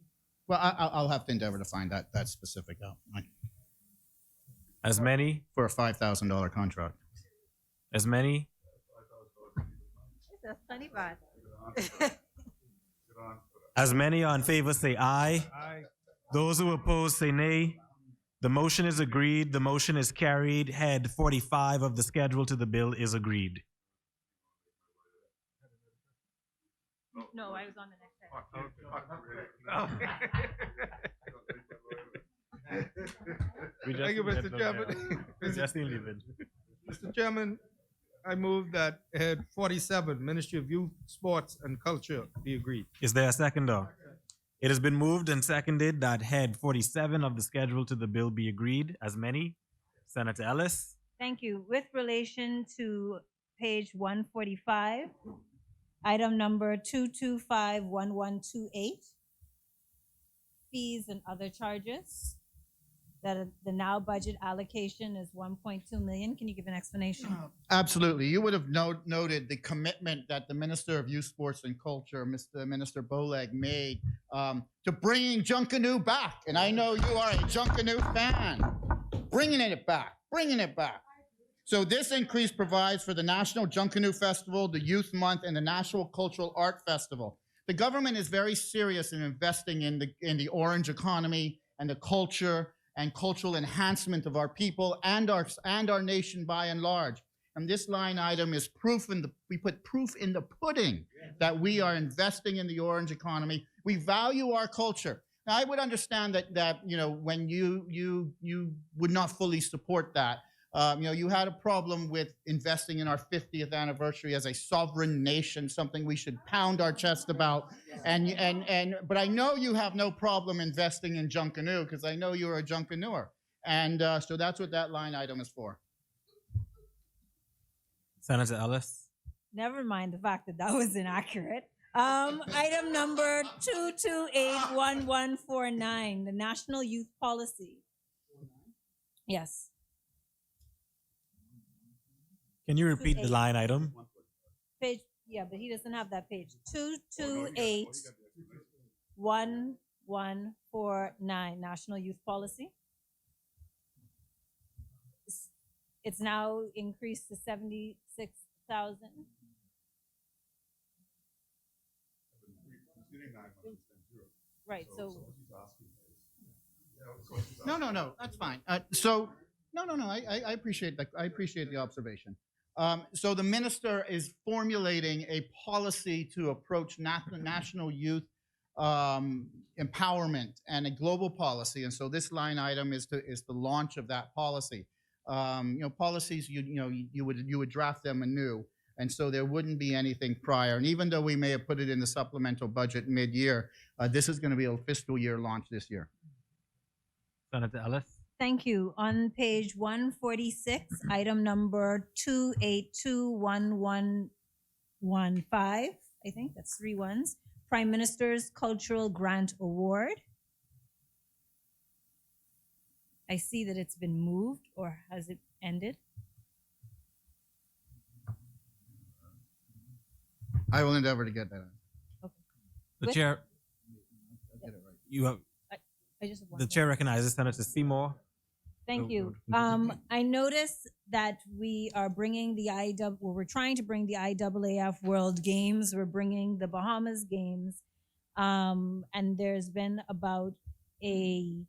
Well, I'll have to endeavor to find that specific out As many, for a $5,000 contract. as many, It's a funny bad. as many on favor say aye. Aye. Those who oppose say nay. The motion is agreed. The motion is carried. Head 45 of the schedule to the bill is agreed. No, I was on the next head. Thank you, Mr. Chairman. Mr. Chairman, I move that head 47, Ministry of Youth, Sports, and Culture be agreed. Is there a seconder? It has been moved and seconded that head 47 of the schedule to the bill be agreed. As many? Senator Ellis. Thank you. With relation to page 145, item number 2251128, fees and other charges, that the now budget allocation is 1.2 million. Can you give an explanation? Absolutely. You would have noted the commitment that the Minister of Youth, Sports, and Culture, Minister Boleg, made to bringing Junkanoo back. And I know you are a Junkanoo fan. Bringing it back. So this increase provides for the National Junkanoo Festival, the Youth Month, and the National Cultural Art Festival. The government is very serious in investing in the orange economy and the culture and cultural enhancement of our people and our nation by and large. And this line item is proof we put proof in the pudding that we are investing in the orange economy. We value our culture. Now, I would understand that when you would not fully support that. You had a problem with investing in our 50th anniversary as a sovereign nation, something we should pound our chest about. But I know you have no problem investing in Junkanoo because I know you're a Junkanooer. And so that's what that line item is for. Senator Ellis. Never mind the fact that was inaccurate. Item number 2281149, the National Youth Policy. Yes. Can you repeat the line item? Page, yeah, but he doesn't have that page. 2281149, National Youth Policy. It's now increased to 76,000. Right. So. No. That's fine. I appreciate that. I appreciate the observation. So the minister is formulating a policy to approach national youth empowerment and a global policy. And so this line item is the launch of that policy. Policies you would draft them anew, and so there wouldn't be anything prior. And even though we may have put it in the supplemental budget mid-year, this is going to be a fiscal year launch this year. Senator Ellis. Thank you. On page 146, item number 2821115, I think that's 3 ones. Prime Minister's Cultural Grant Award. I see that it's been moved, or has it ended? I will endeavor to get that. Okay. The With- chair. Get it right. You have I just have one the more. chair recognizes Senator Seymour. Thank you. I noticed that we are bringing we're trying to bring the IAAF World Games. We're bringing the Bahamas Games. And there's been about a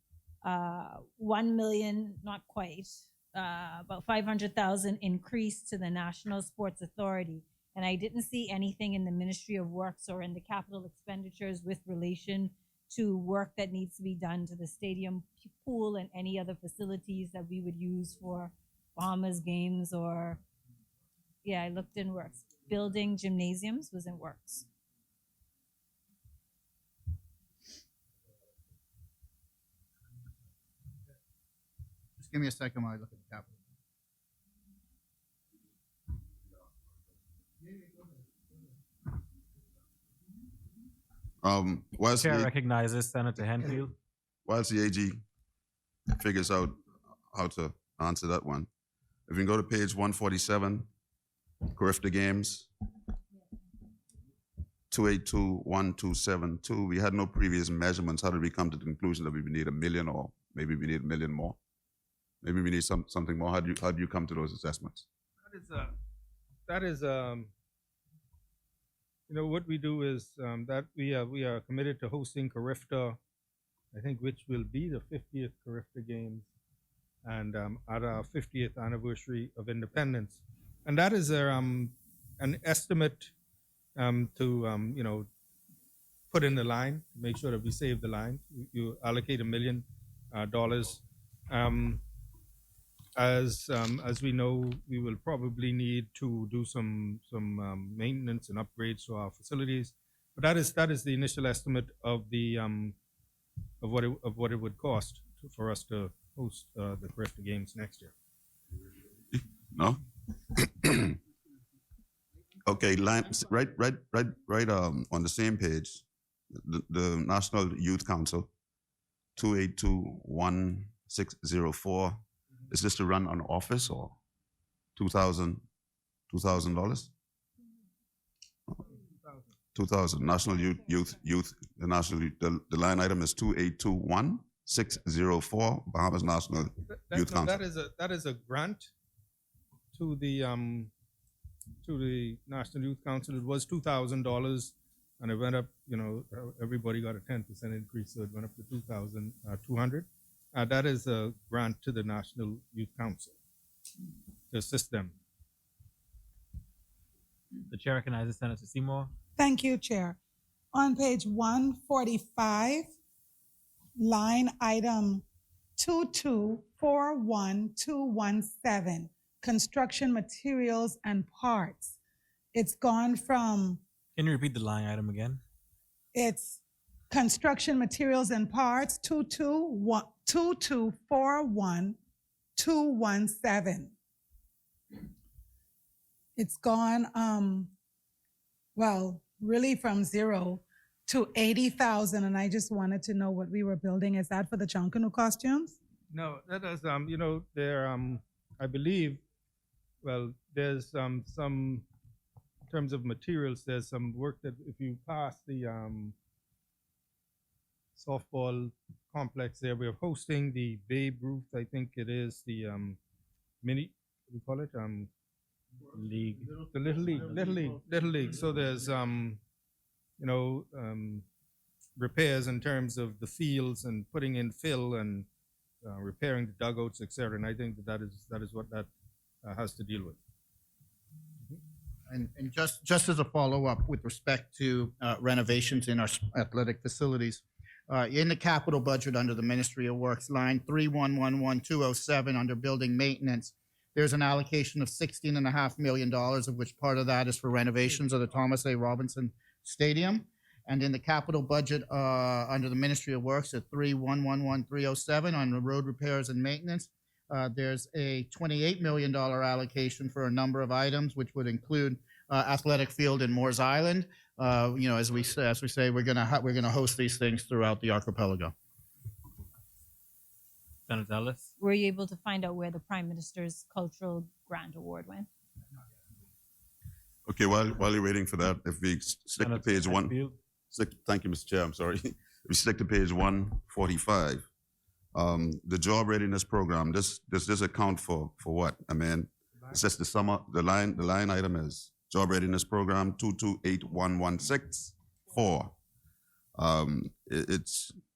1 million, not quite, about 500,000 increase to the National Sports Authority. And I didn't see anything in the Ministry of Works or in the capital expenditures with relation to work that needs to be done to the stadium pool and any other facilities that we would use for Bahamas Games or, yeah, I looked in Works. Building gymnasiums was in Works. Just give me a second while I look at the capital. Whilst Chair the, recognizes Senator Henfield. whilst the AG figures out how to answer that one, if we can go to page 147, Carifta Games, 2821272. We had no previous measurements. How did we come to the conclusion that we need 1 million, or maybe we need 1 million more? Maybe we need something more. How do you come to those assessments? That is what we do is that we are committed to hosting Carifta, I think, which will be the 50th Carifta Games, and at our 50th anniversary of independence, and that is an estimate to put in the line, make sure that we save the line. You allocate $1 million. As we know, we will probably need to do some maintenance and upgrades to our facilities, but that is the initial estimate of what it would cost for us to host the Carifta Games next year. No. Okay, right on the same page, the National Youth Council, 2821604. Is this to run an office or $2,000? $2,000. National Youth. The line item is 2821604. Bahamas National Youth Council. That is a grant to the National Youth Council. It was $2,000, and it went up. Everybody got a 10% increase, so it went up to $2,200. That is a grant to the National Youth Council to assist them. The chair recognizes Senator Seymour. Thank you, Chair. On page 145, line item 2241217, construction materials and parts. It's gone from, Can you repeat the line item again? it's construction materials and parts 2241217. It's gone, well, really from 0 to 80,000, and I just wanted to know what we were building. Is that for the Chankanu costumes? No, that is, you know, there, I believe, well, there's some, in terms of materials, there's some work that if you pass the softball complex there, we're hosting the Babe Ruth, I think it is, the mini, what do you call it? League. The Little League. So there's, you know, repairs in terms of the fields and putting in fill and repairing the dugouts, etc. And I think that is what that has to deal with. And just as a follow-up with respect to renovations in our athletic facilities, in the capital budget under the Ministry of Works, line 3111207 under building maintenance, there's an allocation of $16.5 million, of which part of that is for renovations of the Thomas A. Robinson Stadium. And in the capital budget under the Ministry of Works at 3111307 on the road repairs and maintenance, there's a $28 million allocation for a number of items, which would include athletic field in Moores Island. You know, as we say, we're gonna host these things throughout the archipelago. Senator Ellis. Were you able to find out where the Prime Minister's Cultural Grant Award went? Okay, while you're waiting for that, if we stick to page one, thank you, Mr. Chair, I'm sorry. If we stick to page 145, the job readiness program, does this account for what? I mean, it's just the line item is job readiness program 2281164.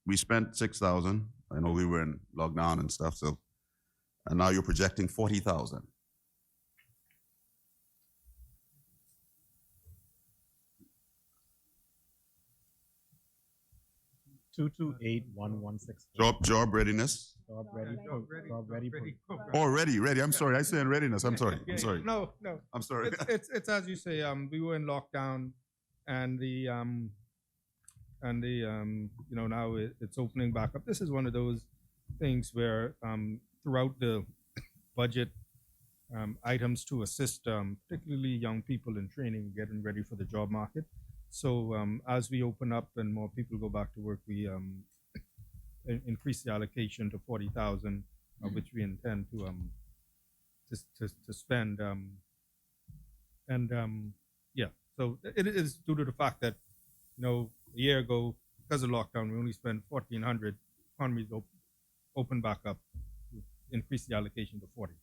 We spent 6,000. I know we were in lockdown and stuff, so, and now you're projecting 40,000. Job readiness. Job ready. Oh, ready. I'm sorry. I said readiness. I'm sorry. No. I'm sorry. It's as you say. We were in lockdown, and the you know, now it's opening back up. This is one of those things where throughout the budget items to assist particularly young people in training, getting ready for the job market. So as we open up and more people go back to work, we increase the allocation to 40,000, which we intend to spend. Yeah, so it is due to the fact that, you know, a year ago, because of lockdown, we only spent 1,400. Economy's open back up, increase the allocation to 40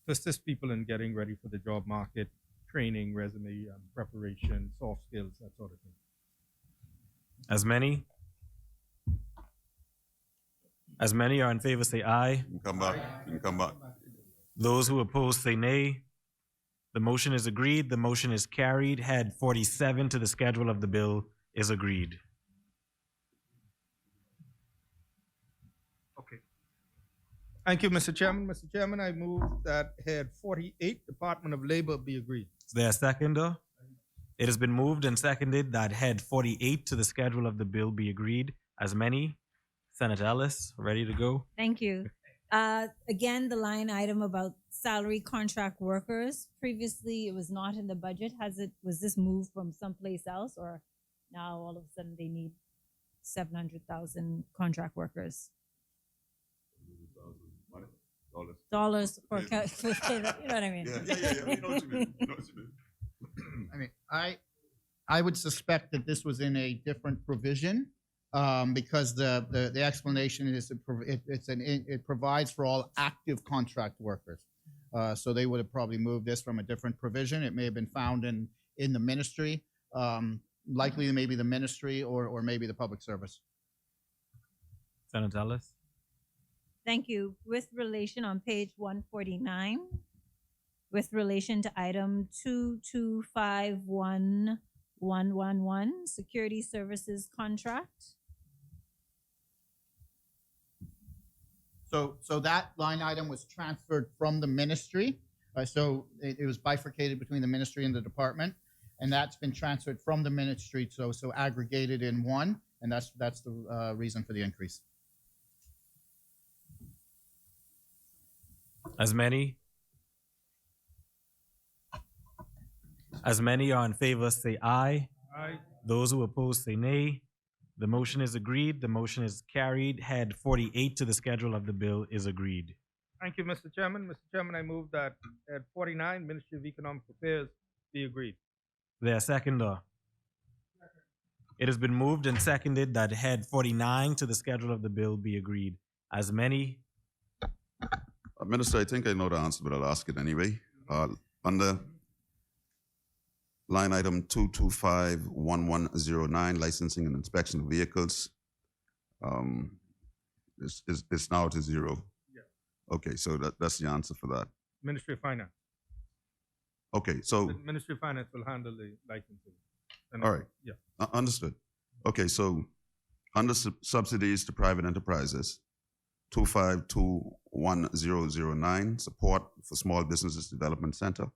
to assist people in getting ready for the job market, training, resume preparation, soft skills, that sort of thing. As many are in favor, say aye. You can come back. Those who oppose, say nay. The motion is agreed. The motion is carried. Head 47 to the schedule of the bill is agreed. Okay. Thank you, Mr. Chairman. Mr. Chairman, I move that head 48, Department of Labor, be agreed. Is there a seconder? It has been moved and seconded that head 48 to the schedule of the bill be agreed. As many. Senator Ellis, ready to go? Thank you. Again, the line item about salary contract workers. Previously, it was not in the budget. Was this moved from someplace else, or now all of a sudden they need 700,000 contract workers? Dollars for, you know what I mean? Yeah. We know what you mean. I mean, I would suspect that this was in a different provision because the explanation is it provides for all active contract workers. So they would have probably moved this from a different provision. It may have been found in the ministry, likely maybe the ministry or maybe the public service. Senator Ellis. Thank you. With relation on page 149, with relation to item 2251111, security services contract. So that line item was transferred from the ministry. So it was bifurcated between the ministry and the department, and that's been transferred from the ministry, so aggregated in one, and that's the reason for the increase. As many are in favor, say aye. Aye. Those who oppose, say nay. The motion is agreed. The motion is carried. Head 48 to the schedule of the bill is agreed. Thank you, Mr. Chairman. Mr. Chairman, I move that at 49, Ministry of Economic Affairs be agreed. There, seconder. It has been moved and seconded that head 49 to the schedule of the bill be agreed. As many, Minister, I think I know the answer, but I'll ask it anyway. Under line item 2251109, licensing and inspection of vehicles, it's now to zero. Yeah. Okay, so that's the answer for that. Ministry of Finance. Okay, so The Ministry of Finance will handle the licensing. And all right, Yeah. Understood. Okay, so under subsidies to private enterprises, 2521009, support for small businesses development center.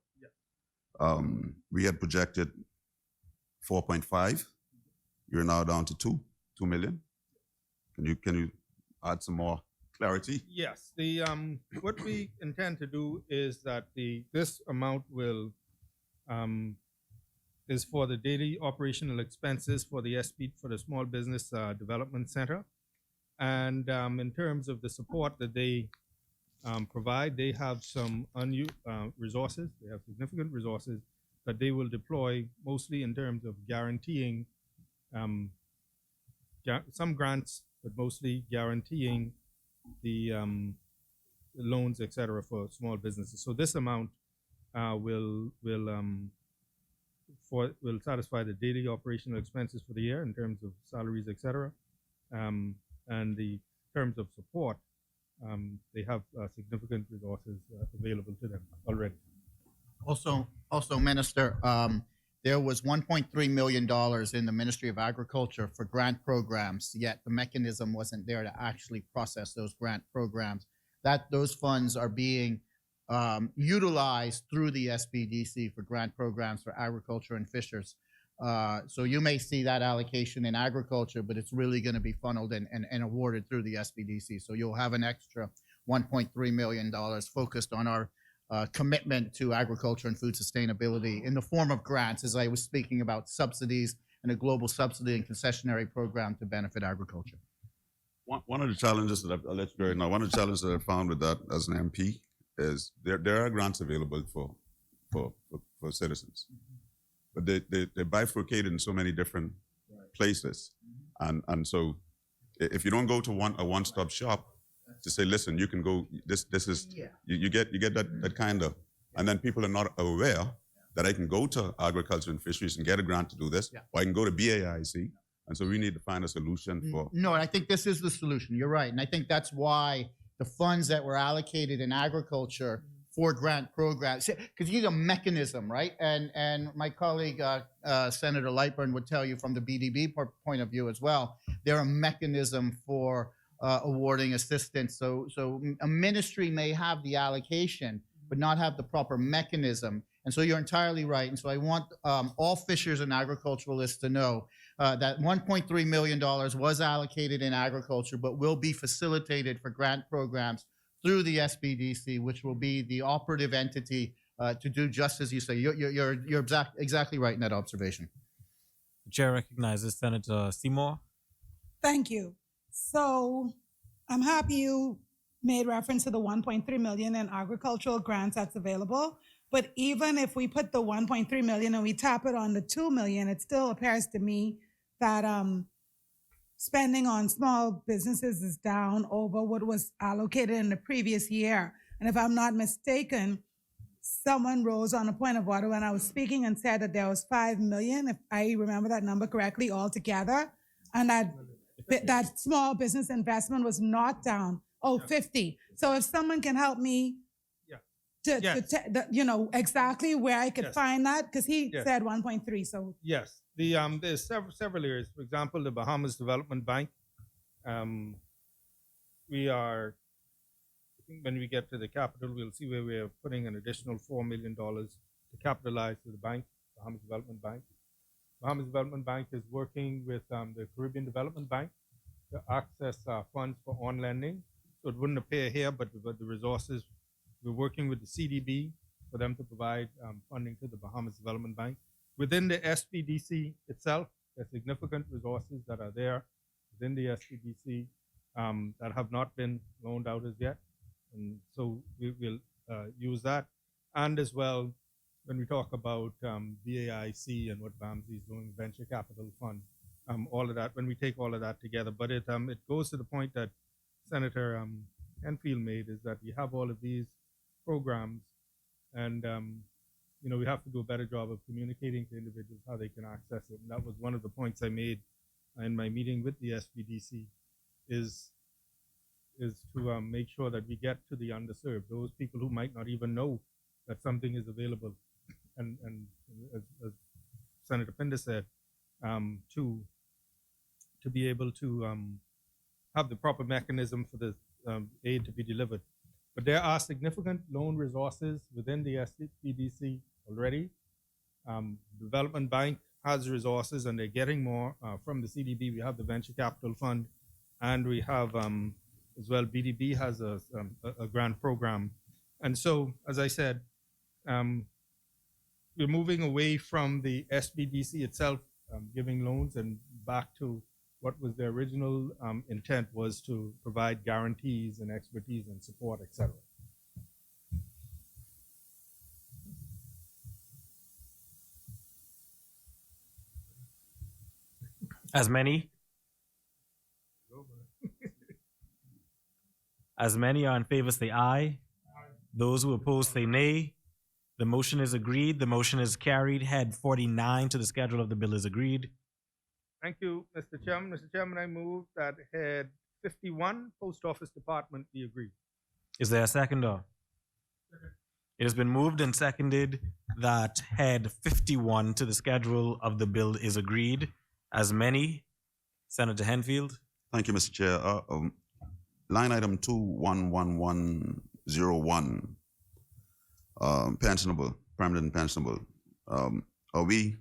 We had projected 4.5. You're now down to 2 million. Can you add some more clarity? Yes, the what we intend to do is that this amount will is for the daily operational expenses for the Small Business Development Center, and in terms of the support that they provide, they have some resources. They have significant resources that they will deploy, mostly in terms of guaranteeing some grants, but mostly guaranteeing the loans, et cetera, for small businesses. So this amount will satisfy the daily operational expenses for the year in terms of salaries, et cetera, and the terms of support. They have significant resources available to them already. Also, Minister, there was $1.3 million in the Ministry of Agriculture for grant programs, yet the mechanism wasn't there to actually process those grant programs. Those funds are being utilized through the SBDC for grant programs for agriculture and fishers. So you may see that allocation in agriculture, but it's really going to be funneled and awarded through the SBDC. So you'll have an extra $1.3 million focused on our commitment to agriculture and food sustainability in the form of grants, as I was speaking about subsidies and a global subsidy and concessionary program to benefit agriculture. One of the challenges that I'll let you know, one of the challenges that I found with that as an MP is there are grants available for citizens, but they bifurcated in so many different places, and so if you don't go to a one-stop shop to say, listen, you can go, this is, you get that kind of, and then people are not aware that I can go to agriculture and fisheries and get a grant to do this, or I can go to BAIC, and so we need to find a solution for. No, and I think this is the solution. You're right, and I think that's why the funds that were allocated in agriculture for grant programs, because you need a mechanism, right? And my colleague, Senator Lightburn, would tell you from the BDB point of view as well, they're a mechanism for awarding assistance. So a ministry may have the allocation, but not have the proper mechanism. And so you're entirely right. And so I want all fishers and agriculturalists to know that $1.3 million was allocated in agriculture, but will be facilitated for grant programs through the SBDC, which will be the operative entity to do just as you say. You're exactly right in that observation. the chair recognizes Senator Seymour. Thank you. So I'm happy you made reference to the 1.3 million in agricultural grants that's available. But even if we put the 1.3 million and we tap it on the 2 million, it still appears to me that spending on small businesses is down over what was allocated in the previous year. And if I'm not mistaken, someone rose on a point of order when I was speaking and said that there was 5 million, if I remember that number correctly, altogether, and that small business investment was not down. Oh, 50. So if someone can help me Yes. exactly where I could Yes. find that? Because he Yes. said 1.3. So Yes, there's several areas. For example, the Bahamas Development Bank. We are, I think when we get to the capital, we'll see where we are putting an additional $4 million to capitalize to the bank, Bahamas Development Bank. Bahamas Development Bank is working with the Caribbean Development Bank to access funds for on lending. So it wouldn't appear here, but the resources, we're working with the CDB for them to provide funding to the Bahamas Development Bank. Within the SBDC itself, there's significant resources that are there within the SBDC that have not been loaned out as yet. And so we will use that. And as well, when we talk about BAIC and what BAMSI is doing, Venture Capital Fund, all of that, when we take all of that together. But it goes to the point that Senator Enfield made, is that we have all of these programs, and we have to do a better job of communicating to individuals how they can access it. And that was one of the points I made in my meeting with the SBDC, is to make sure that we get to the underserved, those people who might not even know that something is available. And as Senator Pinder said, to be able to have the proper mechanism for the aid to be delivered. But there are significant loan resources within the SBDC already. Development Bank has resources, and they're getting more from the CDB. We have the Venture Capital Fund, and we have as well, BDB has a grant program. And so, as I said, we're moving away from the SBDC itself giving loans and back to what was the original intent, was to provide guarantees and expertise and support, etc. As many are in favor say aye. Those who oppose say nay. The motion is agreed. The motion is carried. Head 49 to the schedule of the bill is agreed. Thank you, Mr. Chairman. Mr. Chairman, I move that head 51, Post Office Department, be agreed. Is there a seconder? It has been moved and seconded that head 51 to the schedule of the bill is agreed. As many, Senator Henfield. Thank you, Mr. Chair. Line item 211101, pensionable, permanent pensionable. Are we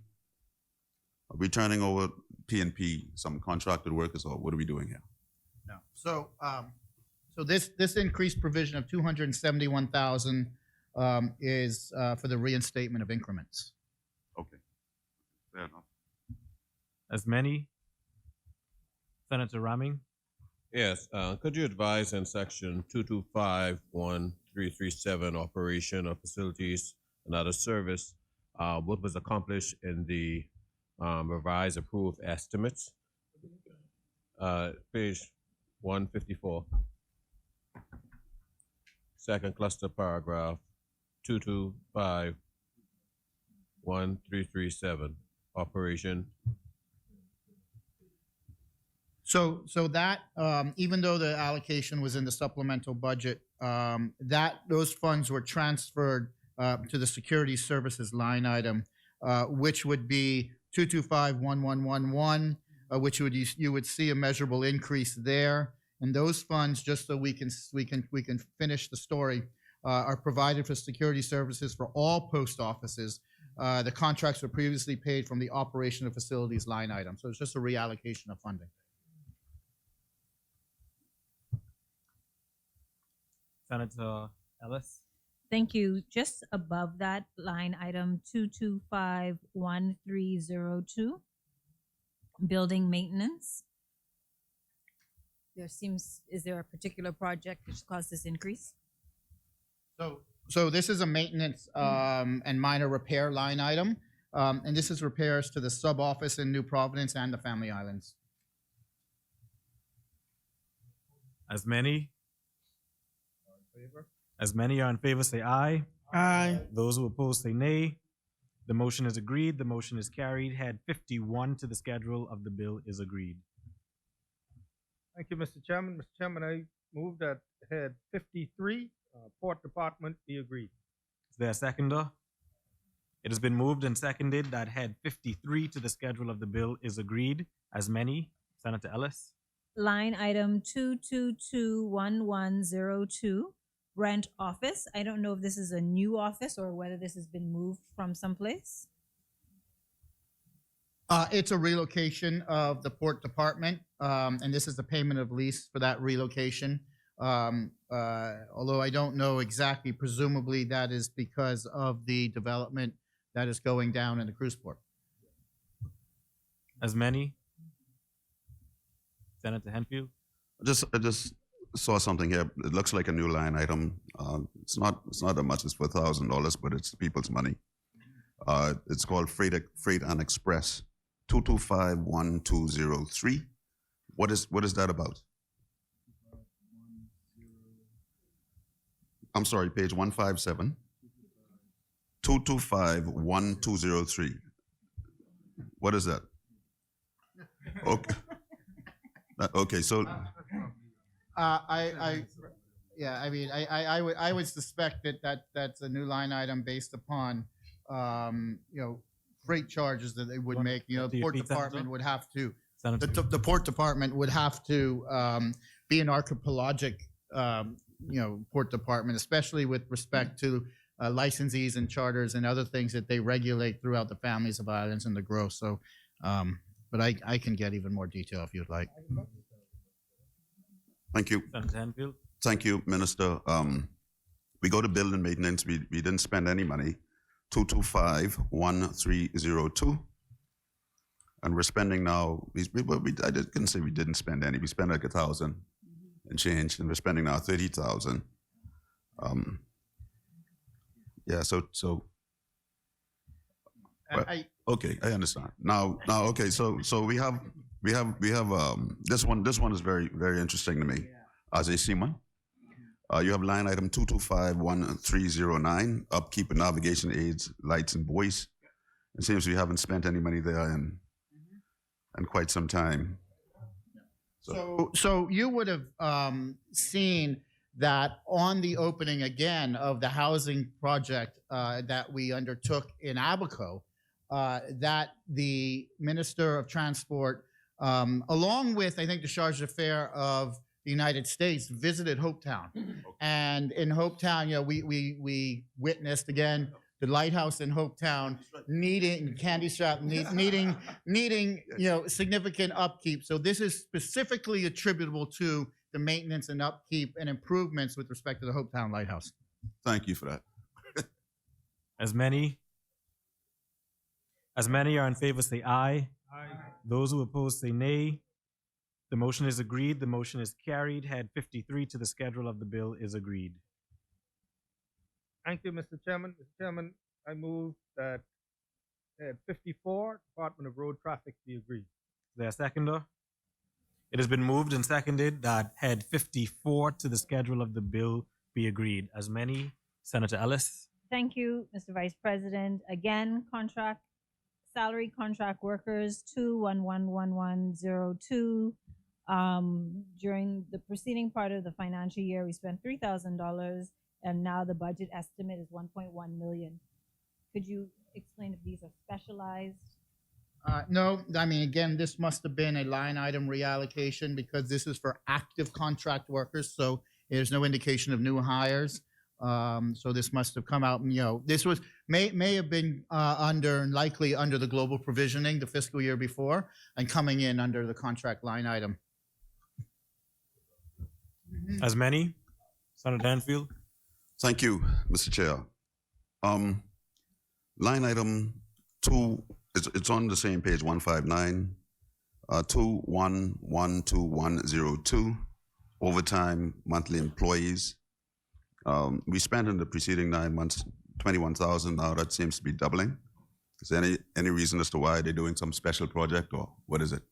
turning over P&P some contracted workers, or what are we doing here? No. So this increased provision of 271,000 is for the reinstatement of increments. Okay, fair enough. As many, Senator Raming. Yes, could you advise in section 2251337, operation of facilities and other service, what was accomplished in the revised approved estimates? Page 154. Second cluster paragraph 2251337, operation. So that even though the allocation was in the supplemental budget, those funds were transferred to the security services line item, which would be 2251111, which you would see a measurable increase there. And those funds, just so we can finish the story, are provided for security services for all post offices. The contracts were previously paid from the operation of facilities line item, so it's just a reallocation of funding. Senator Ellis. Thank you. Just above that line item 2251302, building maintenance. Is there a particular project which caused this increase? So this is a maintenance and minor repair line item, and this is repairs to the sub office in New Providence and the Family Islands. As many are in favor say aye. Aye. Those who oppose say nay. The motion is agreed. The motion is carried. Head 51 to the schedule of the bill is agreed. Thank you, Mr. Chairman. Mr. Chairman, I move that head 53, Port Department, be agreed. Is there a seconder? It has been moved and seconded that head 53 to the schedule of the bill is agreed. As many, Senator Ellis. Line item 2221102, rent office. I don't know if this is a new office or whether this has been moved from someplace. It's a relocation of the Port Department, and this is the payment of lease for that relocation. Although I don't know exactly, presumably that is because of the development that is going down in the cruise port. As many, Senator Henfield. I just saw something here. It looks like a new line item. It's not that much. It's $4,000, but it's people's money. It's called Freight and Express, 2251203. What is that about? I'm sorry, page 157. 2251203. What is that? Okay. Okay, so I mean, I would suspect that's a new line item based upon, freight charges that they would make. Do The you Port repeat, Department Senator? would have to, Senator. the Port Department would have to be an archipelagic, Port Department, especially with respect to licensees and charters and other things that they regulate throughout the families of islands and the growth. So, but I can get even more detail if you'd like. thank you. Senator Henfield. Thank you, Minister. We go to building maintenance. We didn't spend any money. 2251302. And we're spending now, I didn't say we didn't spend any. We spent like 1,000 and change, and we're spending now 30,000. Yeah, so well, okay, I understand. Now, okay, so we have this one is very, very interesting to me as a seaman. You have line item 2251309, upkeep and navigation aids, lights and buoys. It seems we haven't spent any money there in quite some time. So you would have seen that on the opening again of the housing project that we undertook in Abaco, that the Minister of Transport, along with, I think, the Charge d'Affaires of the United States, visited Hopetown. And in Hopetown, we witnessed again the lighthouse in Hopetown needing candy shop, needing significant upkeep. So this is specifically attributable to the maintenance and upkeep and improvements with respect to the Hopetown Lighthouse. Thank you for that. As many are in favor, say aye. Aye. Those who oppose, say nay. The motion is agreed. The motion is carried. Head 53 to the schedule of the bill is agreed. Thank you, Mr. Chairman. Mr. Chairman, I move that head 54, Department of Road Traffic, be agreed. Is there a seconder? It has been moved and seconded that head 54 to the schedule of the bill be agreed. As many, Senator Ellis. Thank you, Mr. Vice President. Again, salary contract workers 2111102. During the preceding part of the financial year, we spent $3,000, and now the budget estimate is $1.1 million. Could you explain if these are specialized? No, I mean, again, this must have been a line item reallocation because this is for active contract workers. So there's no indication of new hires. So this must have come out, this may have been likely under the global provisioning the fiscal year before and coming in under the contract line item. As many, Senator Danfield. Thank you, Mr. Chair. Line item 2, it's on the same page, 159, 21120102, overtime monthly employees. We spent in the preceding 9 months 21,000. Now that seems to be doubling. Is there any reason as to why they're doing some special project, or what is it?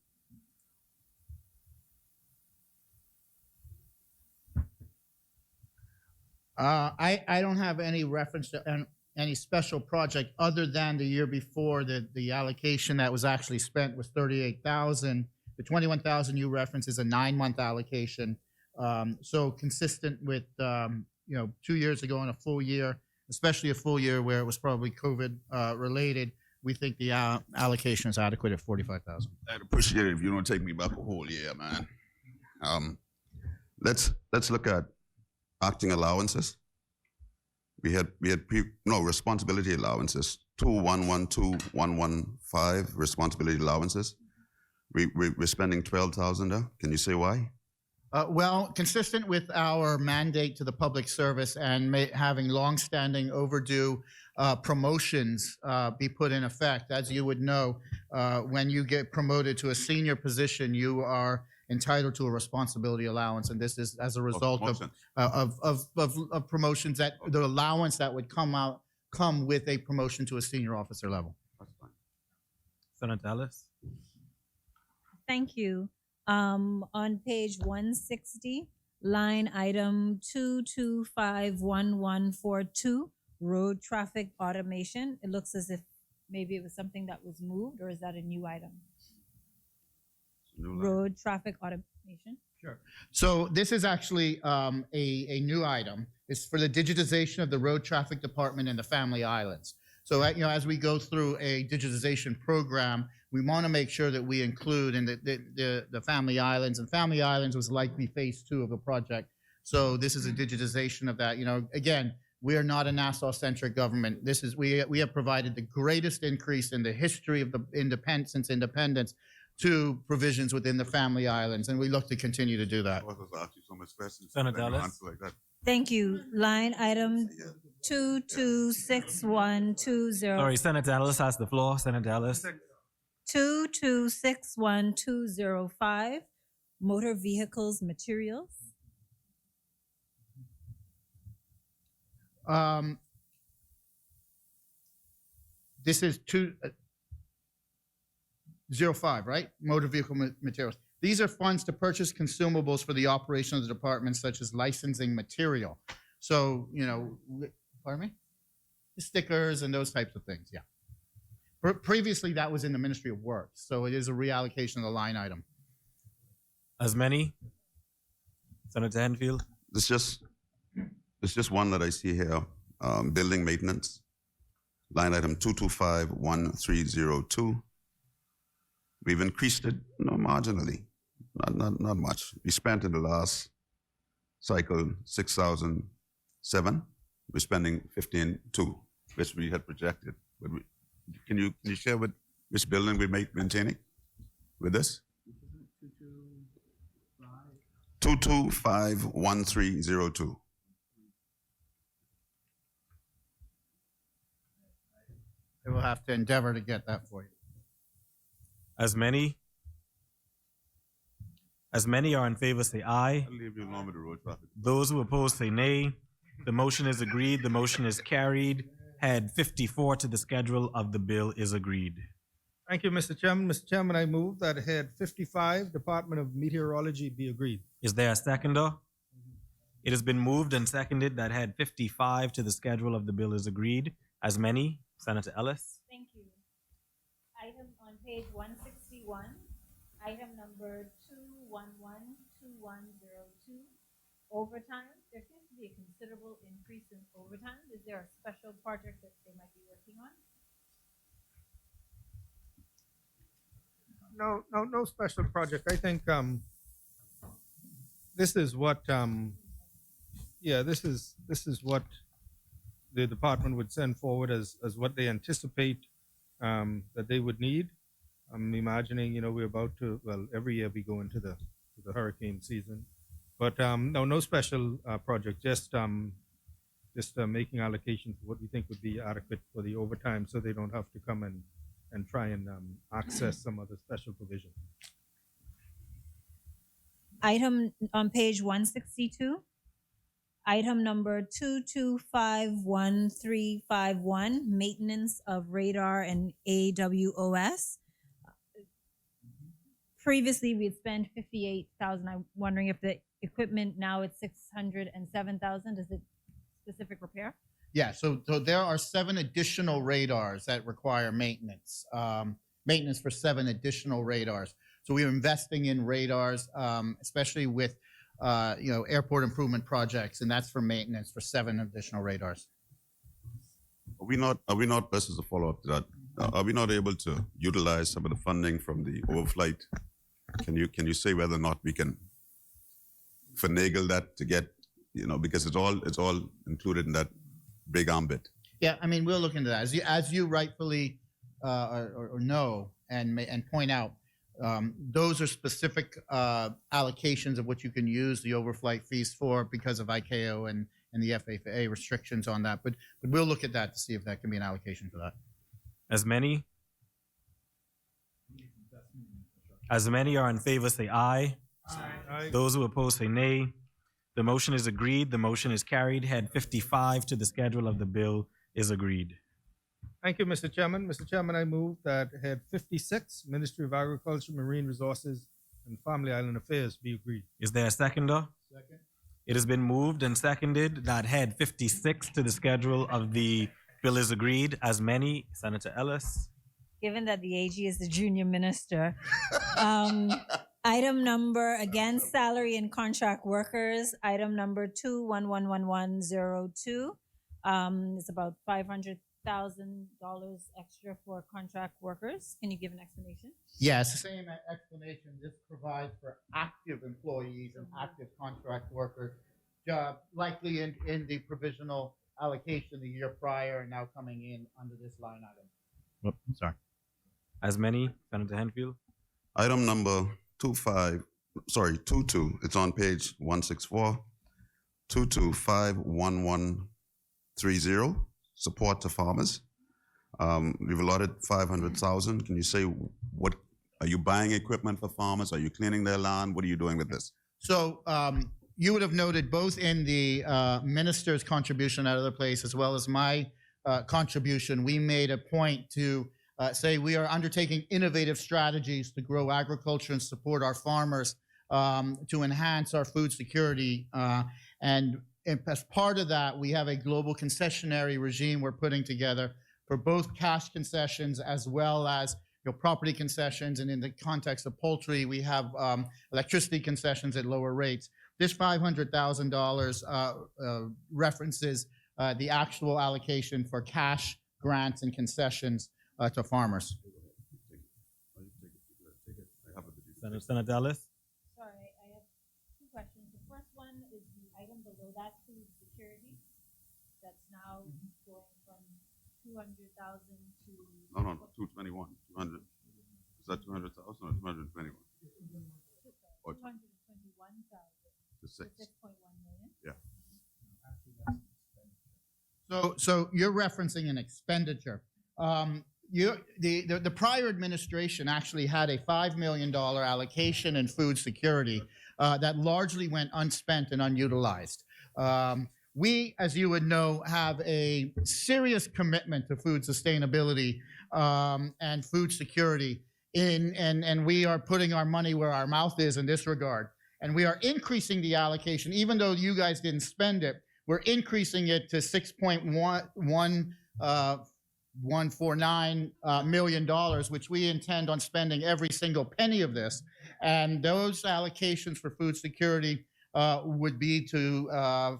I don't have any reference to any special project other than the year before the allocation that was actually spent was 38,000. The 21,000 you reference is a 9-month allocation. So consistent with 2 years ago in a full year, especially a full year where it was probably COVID related, we think the allocation is adequate at 45,000. I'd appreciate it if you don't take me back a whole year, man. Let's look at acting allowances. We had responsibility allowances. 2112115 responsibility allowances. We're spending 12,000 there. Can you say why? Well, consistent with our mandate to the public service and having longstanding overdue promotions be put in effect, as you would know, when you get promoted to a senior position, you are entitled to a responsibility allowance, and this is as a result of promotions, that the allowance that would come with a promotion to a senior officer level. That's fine. Senator Ellis. Thank you. On page 160, line item 2251142, road traffic automation. It looks as if maybe it was something that was moved, or is that a new item? Road traffic automation. Sure. So this is actually a new item. It's for the digitization of the road traffic department in the Family Islands. So as we go through a digitization program, we want to make sure that we include in the Family Islands, and Family Islands was likely phase 2 of a project. So this is a digitization of that. Again, we are not a Nassau-centric government. We have provided the greatest increase in the history of the since independence to provisions within the Family Islands, and we look to continue to do that. Senator Ellis. Thank you. Line item 226120. Sorry, Senator Ellis has the floor. Senator Ellis. 2261205, motor vehicles materials. This is 205, right? Motor vehicle materials. These are funds to purchase consumables for the operation of the department, such as licensing material. So, pardon me? The stickers and those types of things, yeah. Previously, that was in the Ministry of Works, so it is a reallocation of the line item. As many. Senator Henfield. It's just one that I see here. Building maintenance, line item 2251302. We've increased it marginally, not much. We spent in the last cycle 6,007. We're spending 15,200, which we had projected. But can you share which building we're maintaining with this? 2251302. I will have to endeavor to get that for you. As many are in favor, say aye. I'll leave you alone with the road traffic. Those who oppose, say nay. The motion is agreed. The motion is carried. Head 54 to the schedule of the bill is agreed. Thank you, Mr. Chairman. Mr. Chairman, I move that head 55, Department of Meteorology, be agreed. Is there a seconder? It has been moved and seconded that head 55 to the schedule of the bill is agreed. As many, Senator Ellis. Thank you. Item on page 161, item number 2112102, overtime. There seems to be a considerable increase in overtime. Is there a special project that they might be working on? No special project. I think this is what this is what the department would send forward as what they anticipate that they would need. I'm imagining, we're about to, every year we go into the hurricane season, but no special project, just making allocation for what we think would be adequate for the overtime, so they don't have to come and try and access some other special provision. Item on page 162, item number 2251351, maintenance of radar and AWOS. Previously, we had spent 58,000. I'm wondering if the equipment now it's 607,000. Is it specific repair? Yeah, so there are 7 additional radars that require maintenance. Maintenance for 7 additional radars. So we are investing in radars, especially with airport improvement projects, and that's for maintenance for 7 additional radars. Are we not, this is a follow-up to that, are we not able to utilize some of the funding from the overflight? Can you say whether or not we can finagle that to get, because it's all included in that big ambit? Yeah, I mean, we'll look into that. As you rightfully or know and point out, those are specific allocations of what you can use the overflight fees for because of ICAO and the FAA restrictions on that. But we'll look at that to see if that can be an allocation for that. As many are in favor, say aye. Aye. Those who oppose, say nay. The motion is agreed. The motion is carried. Head 55 to the schedule of the bill is agreed. Thank you, Mr. Chairman. Mr. Chairman, I move that Head 56, Ministry of Agriculture, Marine Resources, and Family Island Affairs be agreed. Is there a seconder? Second. It has been moved and seconded that Head 56 to the schedule of the bill is agreed. As many, Senator Ellis. Given that the AG is the junior minister, item number, again, salary and contract workers, item number 2111102. It's about $500,000 extra for contract workers. Can you give an explanation? Yes, the same explanation. This provides for active employees and active contract workers, likely in the provisional allocation the year prior and now coming in under this line item. Oh, sorry. As many, Senator Henfield. Item number 22, it's on page 164, 22511130, support to farmers. We've allotted 500,000. Can you say what, are you buying equipment for farmers? Are you cleaning their land? What are you doing with this? So you would have noted both in the minister's contribution at other place as well as my contribution, we made a point to say we are undertaking innovative strategies to grow agriculture and support our farmers to enhance our food security. And as part of that, we have a global concessionary regime we're putting together for both cash concessions as well as property concessions. And in the context of poultry, we have electricity concessions at lower rates. This $500,000 references the actual allocation for cash grants and concessions to farmers. Senator Ellis. Sorry, I have two questions. The first one is the item below that, food security, that's now going from 200,000 to. No, 221, 200. Is that 200,000 or 221? 221,000 To to 6. 6.1 million. Yeah. So you're referencing an expenditure. The prior administration actually had a $5 million allocation in food security that largely went unspent and unutilized. We, as you would know, have a serious commitment to food sustainability and food security, and we are putting our money where our mouth is in this regard. And we are increasing the allocation, even though you guys didn't spend it, we're increasing it to $6.149 million, which we intend on spending every single penny of this. And those allocations for food security would be to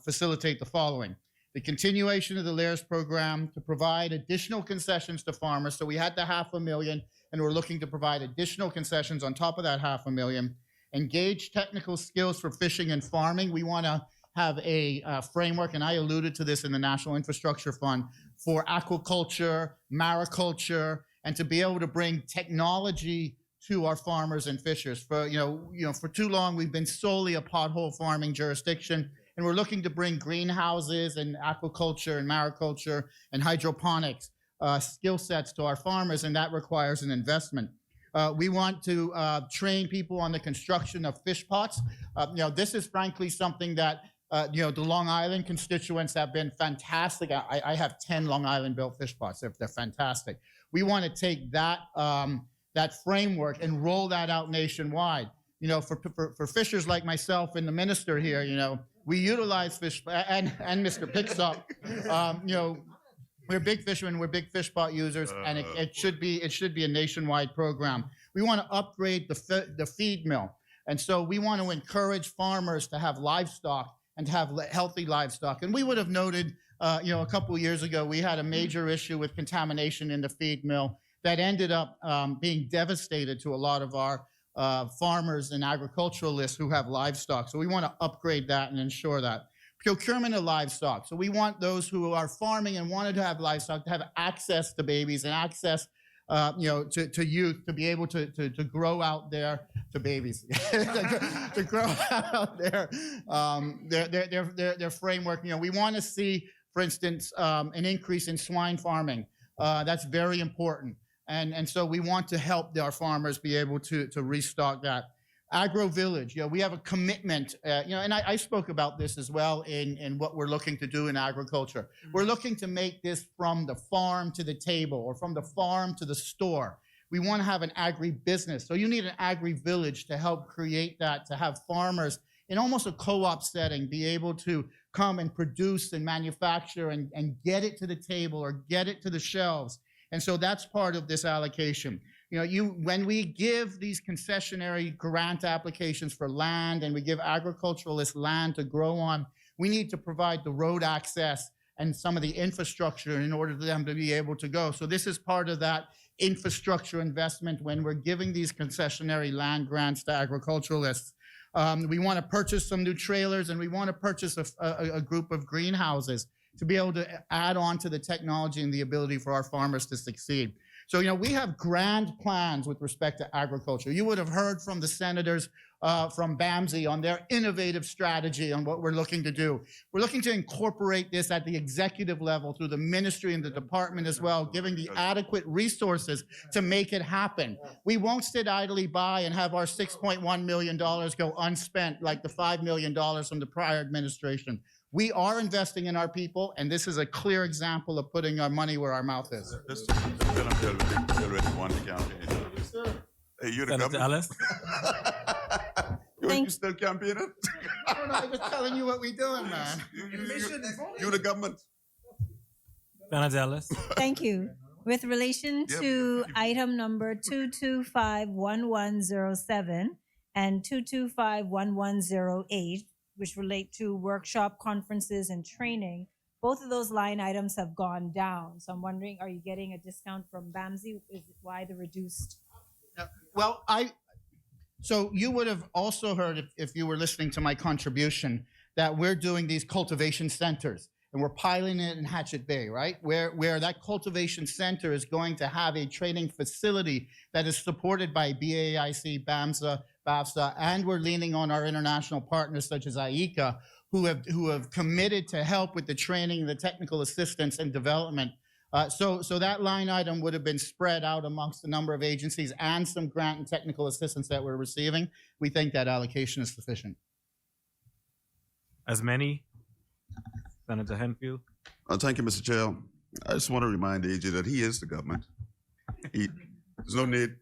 facilitate the following: the continuation of the LAIRS program to provide additional concessions to farmers. So we had the $500,000, and we're looking to provide additional concessions on top of that $500,000. Engage technical skills for fishing and farming. We want to have a framework, and I alluded to this in the National Infrastructure Fund, for aquaculture, mariculture, and to be able to bring technology to our farmers and fishers. For for too long we've been solely a pothole farming jurisdiction, and we're looking to bring greenhouses and aquaculture and mariculture and hydroponics skill sets to our farmers, and that requires an investment. We want to train people on the construction of fish pots. This is frankly something that the Long Island constituents have been fantastic. I have 10 Long Island built fish pots. They're fantastic. We want to take that that framework and roll that out nationwide. For fishers like myself and the minister here, we utilize fish, and Mr. Pixop, we're big fishermen, we're big fish pot users, and it should be a nationwide program. We want to upgrade the feed mill, and so we want to encourage farmers to have livestock and to have healthy livestock. And we would have noted a couple of years ago, we had a major issue with contamination in the feed mill that ended up being devastated to a lot of our farmers and agriculturalists who have livestock. So we want to upgrade that and ensure that. Procurement of livestock. So we want those who are farming and wanted to have livestock to have access to babies and access to youth to be able to grow out their to babies to grow out their framework. We want to see, for instance, an increase in swine farming. That's very important, and so we want to help our farmers be able to restock that. Agro Village, we have a commitment, and I spoke about this as well in what we're looking to do in agriculture. We're looking to make this from the farm to the table or from the farm to the store. We want to have an agri-business. So you need an agri-village to help create that, to have farmers in almost a co-op setting be able to come and produce and manufacture and get it to the table or get it to the shelves. And so that's part of this allocation. When we give these concessionary grant applications for land and we give agriculturalists land to grow on, we need to provide the road access and some of the infrastructure in order for them to be able to go. So this is part of that infrastructure investment when we're giving these concessionary land grants to agriculturalists. We want to purchase some new trailers and we want to purchase a group of greenhouses to be able to add on to the technology and the ability for our farmers to succeed. So, we have grand plans with respect to agriculture. You would have heard from the senators from BAMSI on their innovative strategy on what we're looking to do. We're looking to incorporate this at the executive level through the ministry and the department as well, giving the adequate resources to make it happen. We won't sit idly by and have our $6.1 million go unspent like the $5 million from the prior administration. We are investing in our people, and this is a clear example of putting our money where our mouth is. Just tell them they'll already won the campaign. Hey, you're the Senator government. Ellis? You still campaigning? I'm just telling you what we're doing, man. You the government. Senator Ellis? Thank you. With relation to item number 225-1107 and 225-1108, which relate to workshop, conferences, and training, both of those line items have gone down. So I'm wondering, are you getting a discount from BAMSI? Is it why the reduced? Well, so you would have also heard, if you were listening to my contribution, that we're doing these cultivation centers. And we're piloting it in Hatchet Bay, right? Where that cultivation center is going to have a training facility that is supported by BAIC, BAFSA, and we're leaning on our international partners such as IECA, who have committed to help with the training, the technical assistance, and development. So that line item would have been spread out amongst a number of agencies and some grant and technical assistance that we're receiving. We think that allocation is sufficient. As many? Senator Henfield? Thank you, Mr. Chair. I just want to remind AJ that he is the government. There's no need,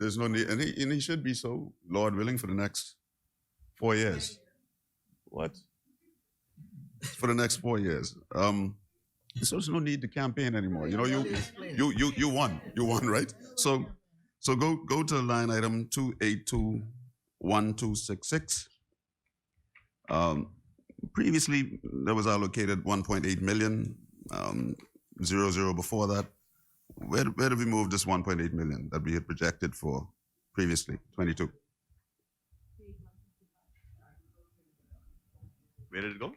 and he should be so, Lord willing, for the next 4 years. What? For the next 4 years. So there's no need to campaign anymore. You won, right? So go to line item 2821266. Previously, there was allocated 1.8 million, 00 before that. Where did we move this 1.8 million that we had projected for previously, 22? Where did it go?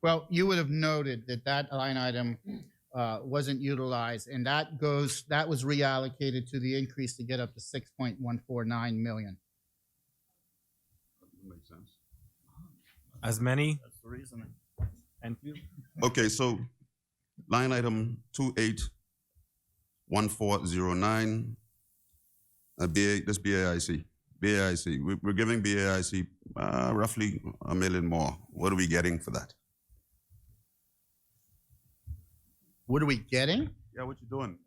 Well, you would have noted that line item wasn't utilized, and that was reallocated to the increase to get up to 6.149 million. That makes sense. As many? That's the reasoning. Henfield? Okay, so line item 281409, this BAIC. We're giving BAIC roughly $1 million more. What are we getting for that? What are we getting? Yeah, what you doing?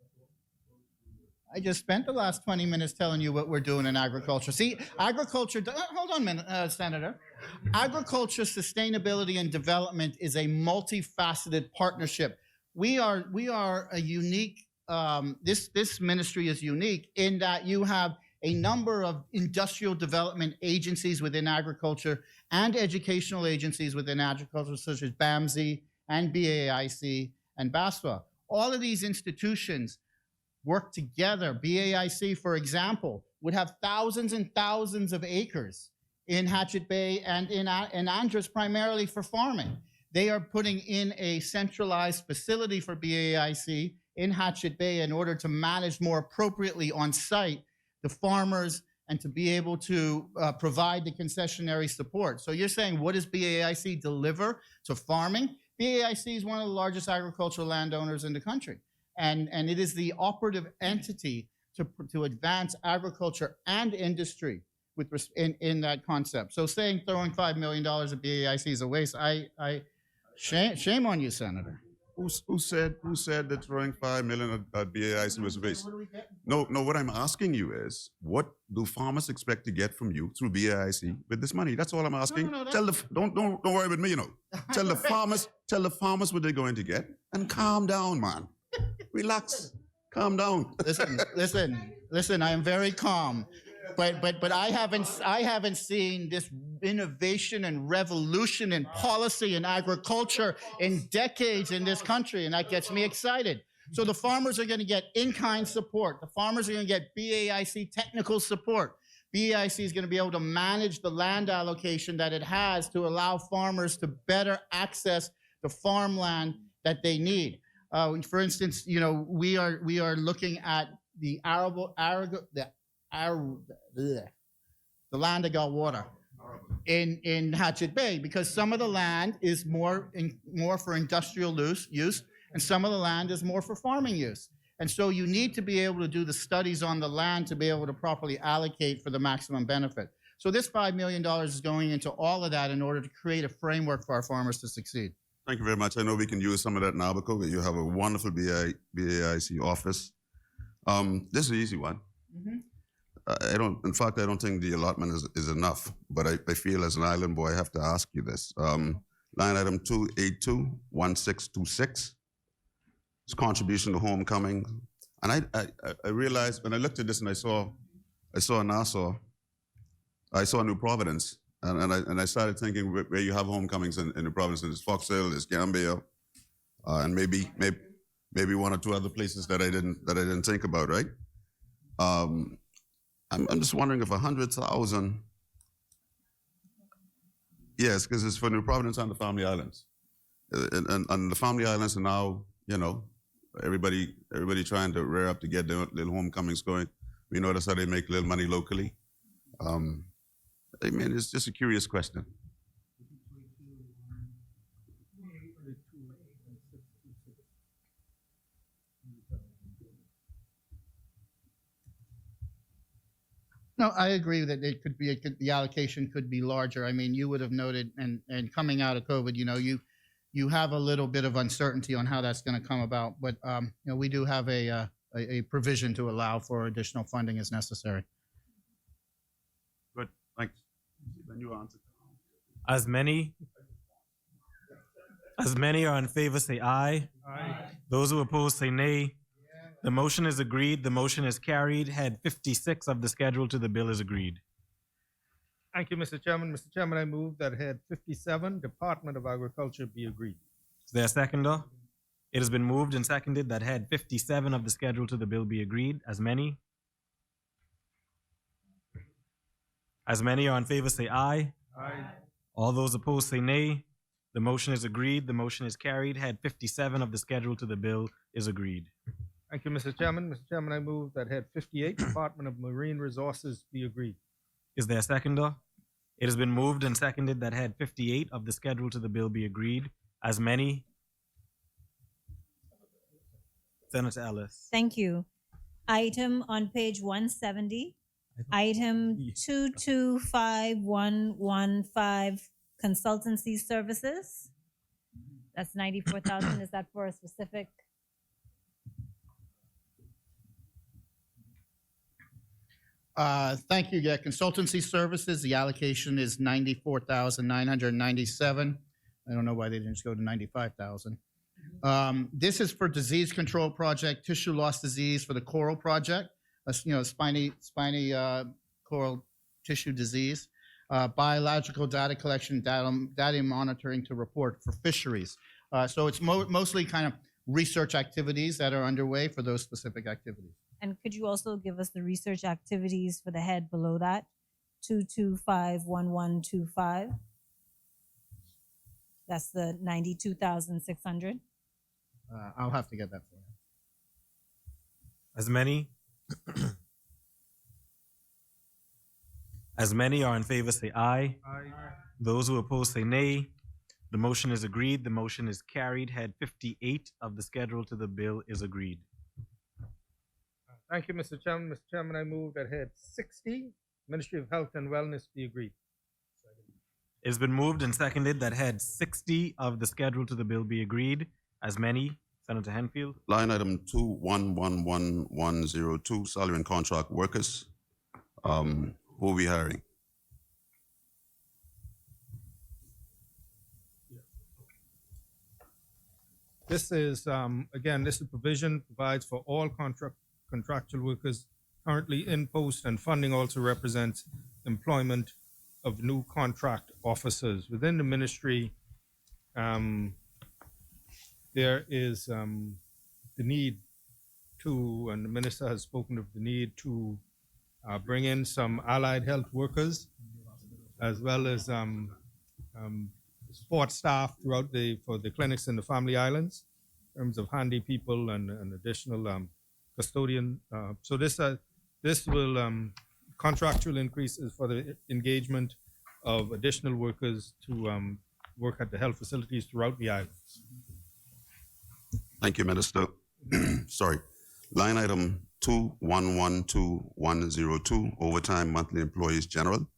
I just spent the last 20 minutes telling you what we're doing in agriculture. See, agriculture, hold on a minute, Senator. Agriculture, sustainability, and development is a multifaceted partnership. We are a unique, this ministry is unique in that you have a number of industrial development agencies within agriculture and educational agencies within agriculture, such as BAMSI and BAIC and BASFA. All of these institutions work together. BAIC, for example, would have thousands and thousands of acres in Hatchet Bay and in Andros, primarily for farming. They are putting in a centralized facility for BAIC in Hatchet Bay in order to manage more appropriately on site the farmers and to be able to provide the concessionary support. So you're saying, what does BAIC deliver to farming? BAIC is one of the largest agricultural landowners in the country. And it is the operative entity to advance agriculture and industry in that concept. So saying throwing $5 million at BAIC is a waste, shame on you, Senator. Who said that throwing $5 million at BAIC was a waste? No, what I'm asking you is, what do farmers expect to get from you through BAIC with this money? That's all I'm asking. No, don't worry about me, Tell the farmers what they're going to get, and calm down, man. Relax. Calm down. Listen, I am very calm. But I haven't seen this innovation and revolution in policy and agriculture in decades in this country, and that gets me excited. So the farmers are going to get in-kind support. The farmers are going to get BAIC technical support. BAIC is going to be able to manage the land allocation that it has to allow farmers to better access the farmland that they need. For instance, we are looking at the land that got water in Hatchet Bay, because some of the land is more for industrial use, and some of the land is more for farming use. And so you need to be able to do the studies on the land to be able to properly allocate for the maximum benefit. So this $5 million is going into all of that in order to create a framework for our farmers to succeed. Thank you very much. I know we can use some of that now because you have a wonderful BAIC office. This is an easy one. Mm-hmm. In fact, I don't think the allotment is enough, but I feel as an island boy, I have to ask you this. Line item 2821626. It's contribution to homecoming. And I realized when I looked at this and I saw Nassau, I saw New Providence, and I started thinking where you have homecomings in New Providence. There's Fox Hill, there's Gambia, and maybe one or two other places that I didn't think about, right? I'm just wondering if 100,000. Yes, because it's for New Providence and the Family Islands, and the Family Islands are now, everybody trying to rear up to get their little homecomings going. We notice how they make a little money locally. I mean, it's just a curious question. No, I agree that the allocation could be larger. I mean, you would have noted, and coming out of COVID, you have a little bit of uncertainty on how that's going to come about. But we do have a provision to allow for additional funding as necessary. Good, thanks. Then you answer. As many are in favor, say aye. Aye. Those who oppose, say nay. The motion is agreed. The motion is carried. Head 56 of the schedule to the bill is agreed. Thank you, Mr. Chairman. Mr. Chairman, I move that head 57, Department of Agriculture, be agreed. Is there a seconder? It has been moved and seconded that head 57 of the schedule to the bill be agreed. As many are in favor, say aye. Aye. All those opposed, say nay. The motion is agreed. The motion is carried. Head 57 of the schedule to the bill is agreed. Thank you, Mr. Chairman. Mr. Chairman, I move that head 58, Department of Marine Resources, be agreed. Is there a seconder? It has been moved and seconded that head 58 of the schedule to the bill be agreed. As many? Senator Ellis. Thank you. Item on page 170, item 225115, consultancy services. That's 94,000. Is that for a specific? Thank you. Yeah, consultancy services, the allocation is 94,997. I don't know why they didn't just go to 95,000. This is for disease control project, tissue loss disease for the coral project, spiny coral tissue disease. biological data collection, data monitoring to report for fisheries. So it's mostly kind of research activities that are underway for those specific activities. And could you also give us the research activities for the head below that? 2251125. That's the 92,600. I'll have to get that for you. As many as many are in favor say aye. Those who oppose say nay. The motion is agreed. The motion is carried. Head 58 of the schedule to the bill is agreed. Thank you, Mr. Chairman. Mr. Chairman, I move that head 60, Ministry of Health and Wellness, be agreed. It's been moved and seconded that head 60 of the schedule to the bill be agreed. As many, Senator Henfield. Line item 211102, salary and contract workers. Who are we hiring? This is, again, this is provision provides for all contractual workers currently in post, and funding also represents employment of new contract officers. Within the ministry, there is the need to, and the minister has spoken of the need to bring in some allied health workers, as well as support staff throughout for the clinics in the Family Islands, in terms of handy people and additional custodian. So this will contractual increases for the engagement of additional workers to work at the health facilities throughout the islands. Thank you, Minister. Sorry. Line item 2112-102, overtime monthly employees general.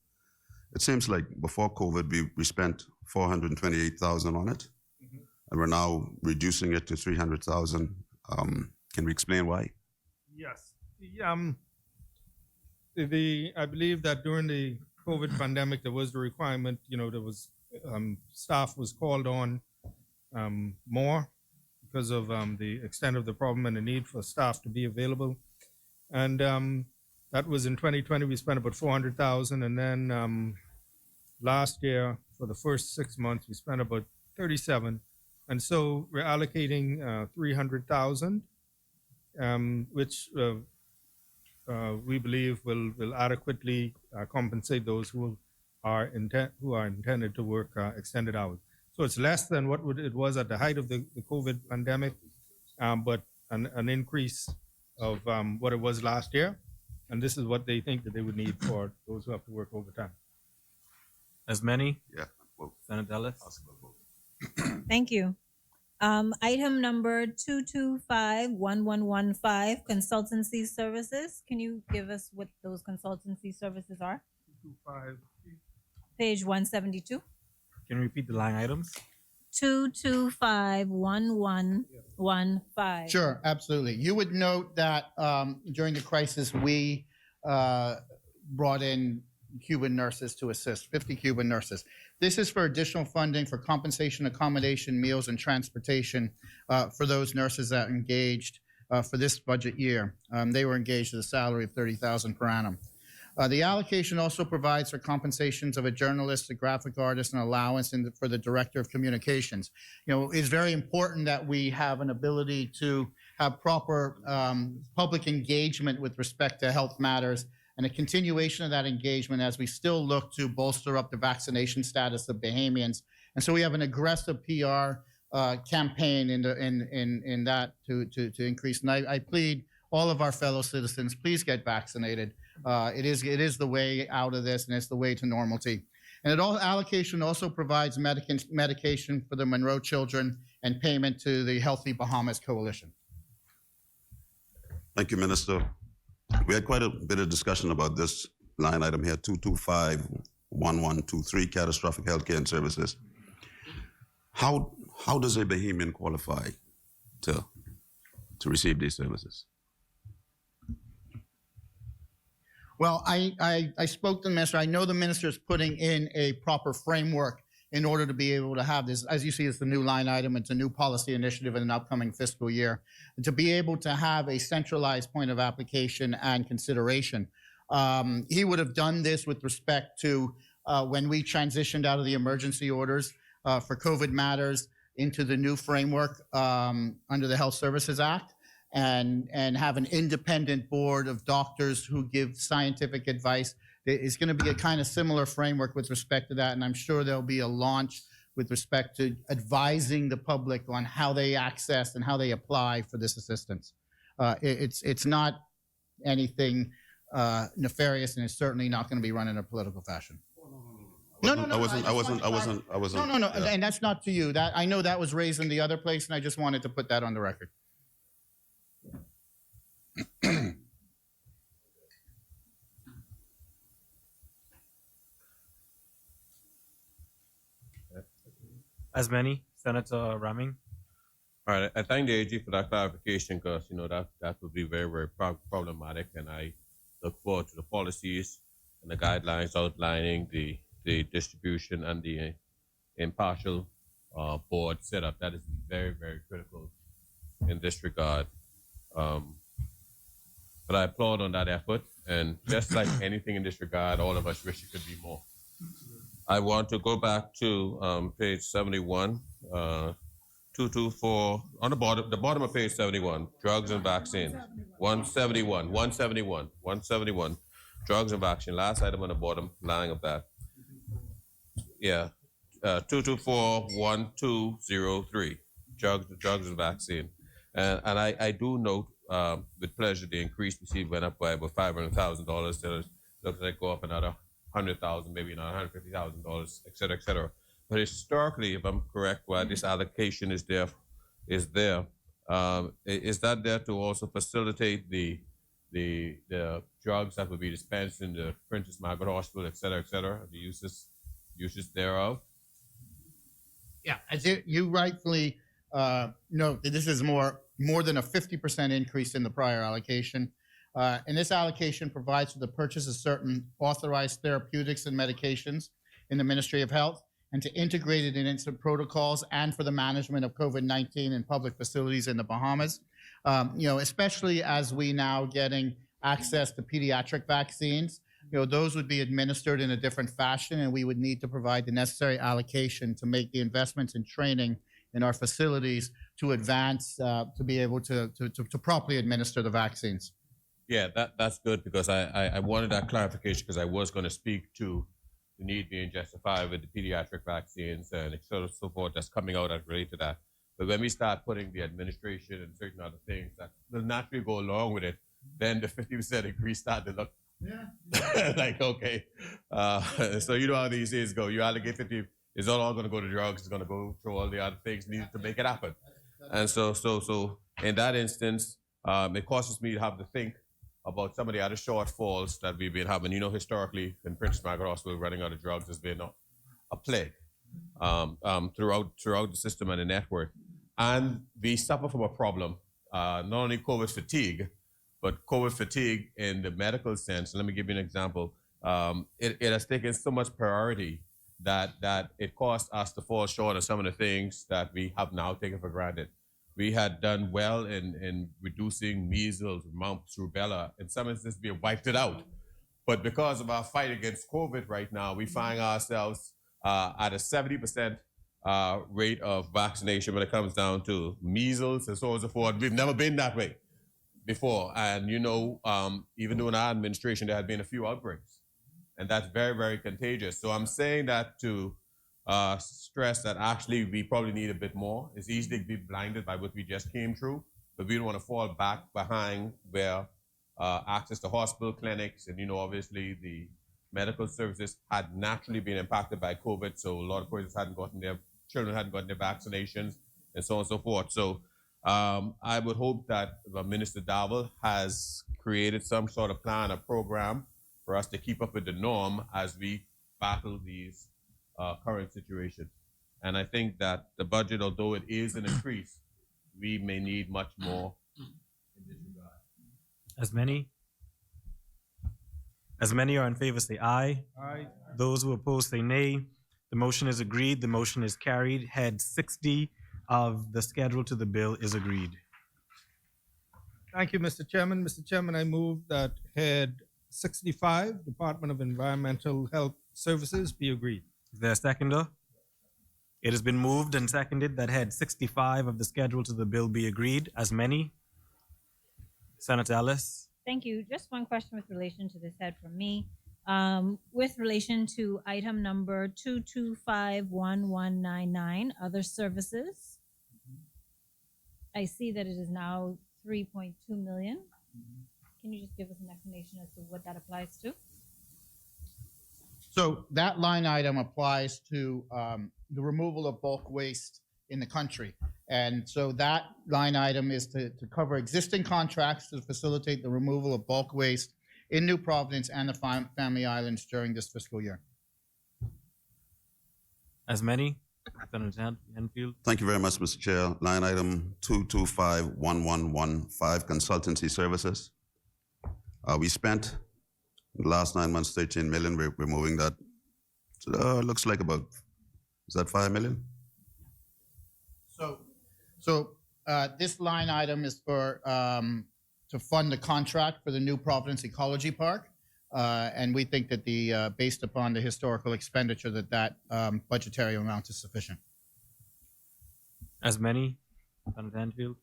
It seems like before COVID, we spent $428,000 on it, and we're now reducing it to $300,000. Can we explain why? Yes. I believe that during the COVID pandemic, there was the requirement, there was staff was called on more because of the extent of the problem and the need for staff to be available. And that was in 2020, we spent about $400,000. And then last year, for the first 6 months, we spent about $37,000. And so we're allocating $300,000, which we believe will adequately compensate those who are intended to work extended hours. So it's less than what it was at the height of the COVID pandemic, but an increase of what it was last year. And this is what they think that they would need for those who have to work overtime. As many? Yeah. Well, Senator Ellis? Thank you. Item number 2251115, consultancy services. Can you give us what those consultancy services are? 225. Page 172. Can you repeat the line items? 2251115. Sure, absolutely. You would note that during the crisis, we brought in Cuban nurses to assist, 50 Cuban nurses. This is for additional funding for compensation, accommodation, meals, and transportation for those nurses that are engaged for this budget year. They were engaged at a salary of $30,000 per annum. The allocation also provides for compensations of a journalist, a graphic artist, and allowance for the director of communications. It's very important that we have an ability to have proper public engagement with respect to health matters, and a continuation of that engagement as we still look to bolster up the vaccination status of Bahamians. And so we have an aggressive PR campaign in that to increase. And I plead all of our fellow citizens, please get vaccinated. It is the way out of this, and it's the way to normalcy. And allocation also provides medication for the Monroe children and payment to the Healthy Bahamas Coalition. thank you, Minister. We had quite a bit of discussion about this line item here, 2251123, catastrophic healthcare and services. How does a Bahamian qualify to receive these services? Well, I spoke to the minister. I know the minister is putting in a proper framework in order to be able to have this. As you see, it's the new line item. It's a new policy initiative in an upcoming fiscal year. And to be able to have a centralized point of application and consideration. He would have done this with respect to when we transitioned out of the emergency orders for COVID matters into the new framework under the Health Services Act, and have an independent board of doctors who give scientific advice. It's going to be a kind of similar framework with respect to that, and I'm sure there'll be a launch with respect to advising the public on how they access and how they apply for this assistance. It's not anything nefarious, and it's certainly not going to be run in a political fashion. No. I wasn't. No, Yeah. and that's not to you. That I know that was raised in the other place, and I just wanted to put that on the record. As many, Senator Raming. All right, I thank the AG for that clarification because that would be very, very problematic, and I look forward to the policies and the guidelines outlining the distribution and the impartial board setup. That is very, very critical in this regard. But I applaud on that effort, and just like anything in this regard, all of us wish it could be more. I want to go back to page 71, 224, on the bottom of page 71, drugs and vaccines. 171, drugs and vaccine, last item on the bottom line of that. Yeah, 224-1203, drugs and vaccine. And I do note with pleasure the increase received went up by about $500,000. So it looks like go up another $100,000, maybe another $150,000, et cetera, et cetera. But historically, if I'm correct, why this allocation is there, is that there to also facilitate the drugs that would be dispensed in the Princess Margaret Hospital, et cetera, the uses thereof? Yeah, as you rightfully note, that this is more than a 50% increase in the prior allocation. And this allocation provides for the purchase of certain authorized therapeutics and medications in the Ministry of Health, and to integrate it into protocols and for the management of COVID-19 in public facilities in the Bahamas. Especially as we now getting access to pediatric vaccines, those would be administered in a different fashion, and we would need to provide the necessary allocation to make the investments in training in our facilities to advance, to be able to properly administer the vaccines. Yeah, that's good, because I wanted that clarification, because I was going to speak to the need being justified with the pediatric vaccines and et cetera, so forth that's coming out as related to that. But when we start putting the administration and certain other things that will naturally go along with it, then the 50% increase start to look like, okay. So you know how these things go. You allocate 50, it's not all going to go to drugs, it's going to go through all the other things needed to make it happen. And so in that instance, it causes me to have to think about some of the other shortfalls that we've been having. Historically, in Princess Margaret Hospital, running out of drugs has been a plague throughout the system and the network. And we suffer from a problem, not only COVID fatigue, but COVID fatigue in the medical sense. Let me give you an example. It has taken so much priority that it caused us to fall short of some of the things that we have now taken for granted. We had done well in reducing measles, mumps, rubella. In some instances, we wiped it out. But because of our fight against COVID right now, we find ourselves at a 70% rate of vaccination when it comes down to measles and so on and so forth. We've never been that way before. And, even during our administration, there had been a few outbreaks. And that's very, very contagious. So I'm saying that to stress that actually we probably need a bit more. It's easy to be blinded by what we just came through, but we don't want to fall back behind where access to hospital clinics and, obviously the medical services had naturally been impacted by COVID. So a lot of persons children hadn't gotten their vaccinations and so on and so forth. So I would hope that Minister Dowell has created some sort of plan or program for us to keep up with the norm as we battle these current situation. And I think that the budget, although it is an increase, we may need much more in this regard. As many are in favor, say aye. Aye. Those who oppose, say nay. The motion is agreed. The motion is carried. Head 60 of the schedule to the bill is agreed. Thank you, Mr. Chairman. Mr. Chairman, I move that head 65, Department of Environmental Health Services, be agreed. Is there a seconder? It has been moved and seconded that head 65 of the schedule to the bill be agreed. As many? Senator Ellis? Thank you. Just one question with relation to this head from me. With relation to item number 2251199, other services, I see that it is now 3.2 million. Can you just give us an explanation as to what that applies to? So that line item applies to the removal of bulk waste in the country. And so that line item is to cover existing contracts to facilitate the removal of bulk waste in New Providence and the Family Islands during this fiscal year. As many? Senator Enfield? Thank you very much, Mr. Chair. Line item 2251115, consultancy services. We spent in the last 9 months 13 million. We're moving that. Looks like about, is that 5 million? So this line item is for to fund the contract for the New Providence Ecology Park. And we think that based upon the historical expenditure that budgetary amount is sufficient. As many? Senator Enfield?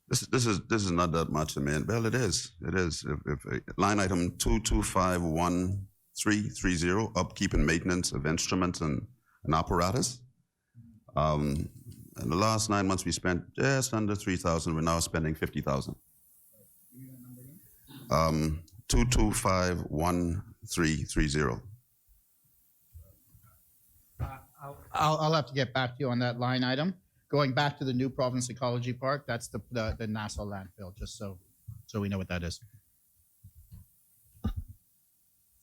This is not that much. I mean, well, it is. It is. If line item 2251330, upkeep and maintenance of instruments and apparatus. In the last 9 months, we spent just under 3,000. We're now spending 50,000. 2251330. I'll have to get back to you on that line item. Going back to the New Providence Ecology Park, that's the Nassau landfill, just so we know what that is.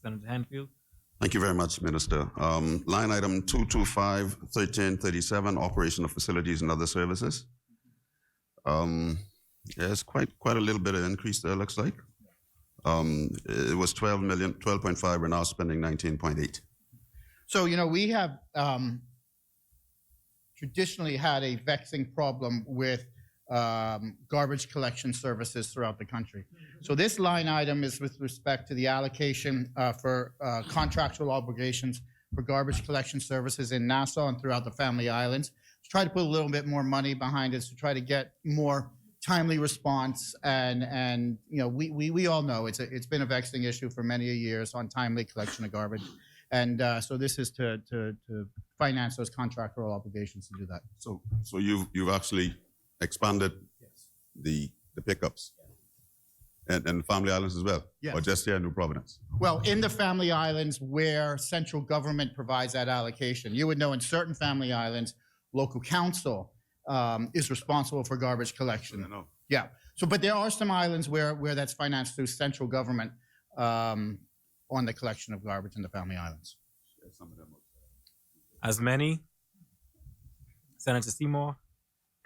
Senator Enfield? Thank you very much, Minister. Line item 2251337, operation of facilities and other services. There's quite a little bit of increase there, looks like. It was 12.5. We're now spending 19.8. So, we have traditionally had a vexing problem with garbage collection services throughout the country. So this line item is with respect to the allocation for contractual obligations for garbage collection services in Nassau and throughout the Family Islands. To try to put a little bit more money behind it to try to get more timely response. And we all know it's been a vexing issue for many years on timely collection of garbage. And so this is to finance those contractual obligations to do that. So you've actually expanded the pickups and Family Islands as well? Yes. Or just here in New Providence? Well, in the Family Islands where central government provides that allocation, you would know in certain Family Islands, local council is responsible for garbage collection. I know. Yeah. So, but there are some islands where that's financed through central government on the collection of garbage in the Family Islands. As many? Senator Seymour?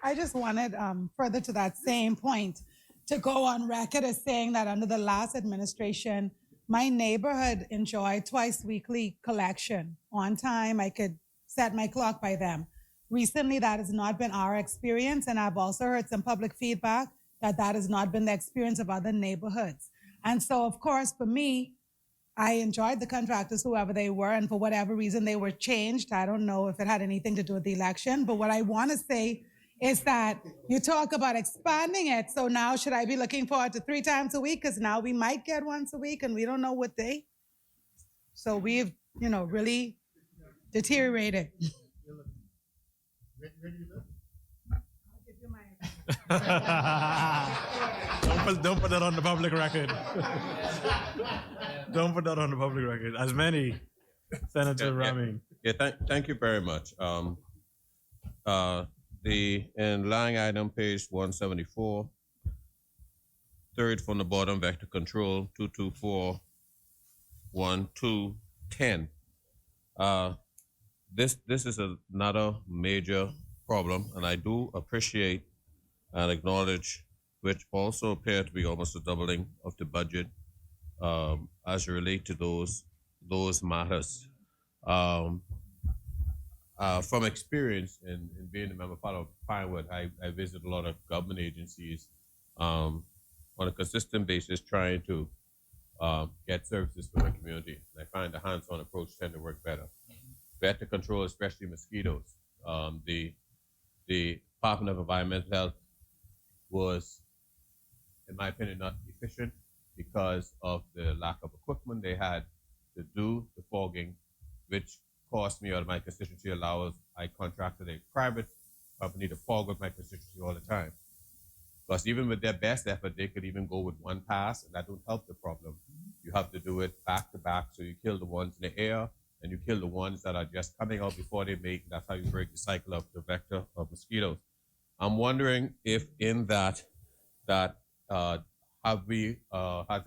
I just wanted, further to that same point, to go on record as saying that under the last administration, my neighborhood enjoyed twice weekly collection on time. I could set my clock by them. Recently, that has not been our experience, and I've also heard some public feedback that has not been the experience of other neighborhoods. And so, of course, for me, I enjoyed the contractors, whoever they were, and for whatever reason they were changed. I don't know if it had anything to do with the election, but what I want to say is that you talk about expanding it. So now should I be looking forward to 3 times a week? Because now we might get once a week and we don't know what day. So we've, really deteriorated. Don't put that on the public record. Don't put that on the public record. As many. Senator Ramin. Thank you very much. In line item page 174, third from the bottom, vector control 2241210. This is another major problem, and I do appreciate and acknowledge, which also appear to be almost a doubling of the budget as you relate to those matters. From experience in being a member part of Pinewood, I visit a lot of government agencies on a consistent basis trying to get services for the community. And I find the hands-on approach tend to work better. Better control, especially mosquitoes. The Department of Environmental Health was, in my opinion, not efficient because of the lack of equipment they had to do the fogging, which cost me out of my constituency allowance. I contracted a private company to fog up my constituency all the time. Because even with their best effort, they could even go with one pass, and that don't help the problem. You have to do it back to back, so you kill the ones in the air, and you kill the ones that are just coming out before they mate. That's how you break the cycle of the vector of mosquitoes. I'm wondering if in that have the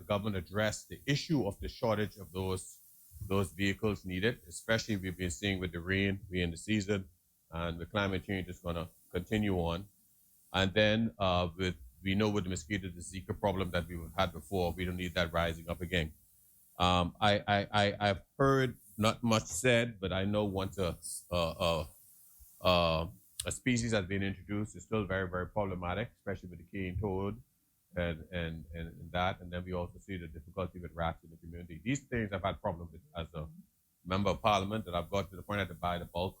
government addressed the issue of the shortage of those vehicles needed, especially we've been seeing with the rain, we're in the season, and the climate change is going to continue on. And then we know with the mosquito, the Zika problem that we've had before, we don't need that rising up again. I've heard not much said, but I know once a species has been introduced, it's still very, very problematic, especially with the cane toad and that. And then we also see the difficulty with rats in the community. These things I've had problems with as a member of parliament, that I've got to the point I had to buy the bulk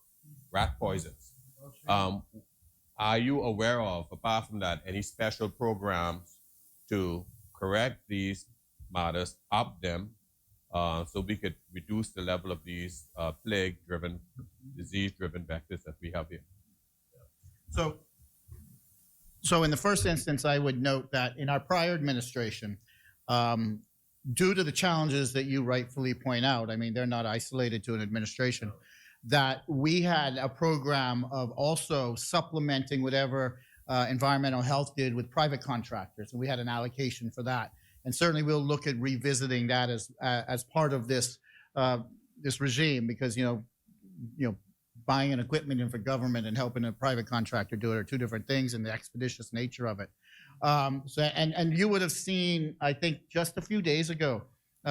rat poisons. Are you aware of, apart from that, any special programs to correct these matters, up them, so we could reduce the level of these plague-driven, disease-driven vectors that we have here? So in the first instance, I would note that in our prior administration, due to the challenges that you rightfully point out, I mean, they're not isolated to an administration, that we had a program of also supplementing whatever environmental health did with private contractors, and we had an allocation for that. And certainly we'll look at revisiting that as part of this this regime, because you know buying an equipment in for government and helping a private contractor do it are two different things, and the expeditious nature of it. And you would have seen, I think, just a few days ago,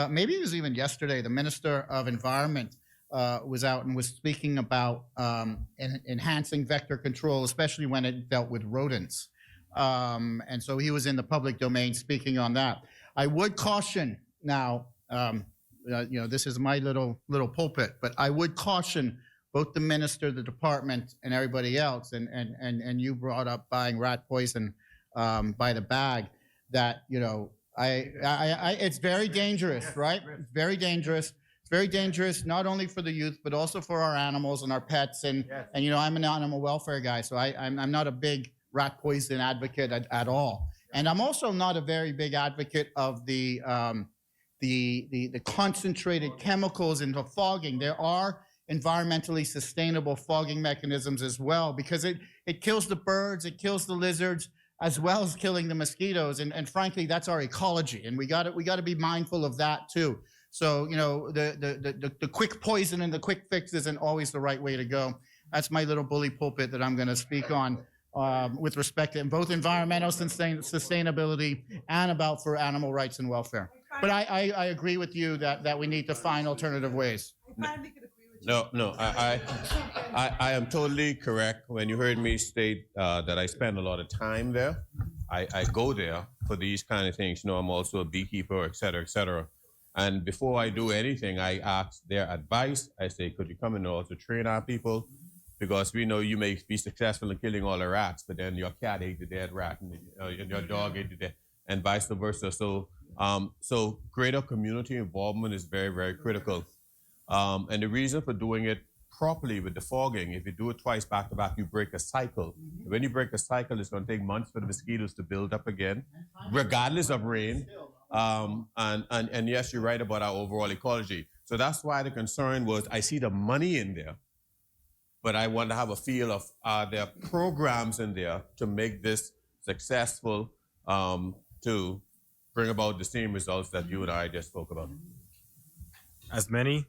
maybe it was even yesterday, the Minister of Environment was out and was speaking about enhancing vector control, especially when it dealt with rodents. And so he was in the public domain speaking on that. I would caution now, this is my little pulpit, but I would caution both the minister, the department, and everybody else, and you brought up buying rat poison by the bag, that, it's very dangerous, right? It's very dangerous. It's very dangerous, not only for the youth, but also for our animals and our pets. And I'm an animal welfare guy, so I'm not a big rat poison advocate at all. And I'm also not a very big advocate of the concentrated chemicals in the fogging. There are environmentally sustainable fogging mechanisms as well, because it kills the birds, it kills the lizards, as well as killing the mosquitoes. And frankly, that's our ecology, and we got to be mindful of that too. So, the quick poison and the quick fix isn't always the right way to go. That's my little bully pulpit that I'm going to speak on with respect to both environmental sustainability and about for animal rights and welfare. But I agree with you that we need to find alternative ways. No, I am totally correct. When you heard me state that I spend a lot of time there, I go there for these kind of things. I'm also a beekeeper, et cetera, et cetera. And before I do anything, I ask their advice. I say, could you come and also train our people? Because we know you may be successful in killing all the rats, but then your cat ate the dead rat, and your dog ate the dead, and vice versa. So greater community involvement is very, very critical. And the reason for doing it properly with the fogging, if you do it twice back to back, you break a cycle. Mm-hmm. When you break a cycle, it's going to take months for the mosquitoes to build up again, regardless of rain. And yes, you're right about our overall ecology. So that's why the concern was, I see the money in there, but I want to have a feel of, are there programs in there to make this successful, to bring about the same results that you and I just spoke about? As many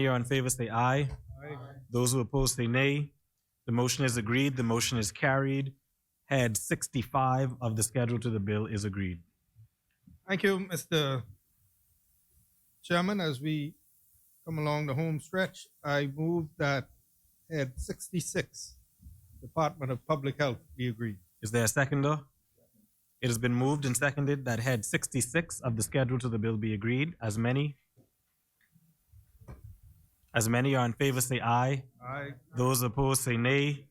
are in favor, say aye. Aye. Those who oppose, say nay. The motion is agreed. The motion is carried. Head 65 of the schedule to the bill is agreed. Thank you, Mr. Chairman. As we come along the home stretch, I move that Head 66, Department of Public Health, be agreed. Is there a seconder? It has been moved and seconded that head 66 of the schedule to the bill be agreed. As many are in favor say aye. Aye. Those opposed say nay.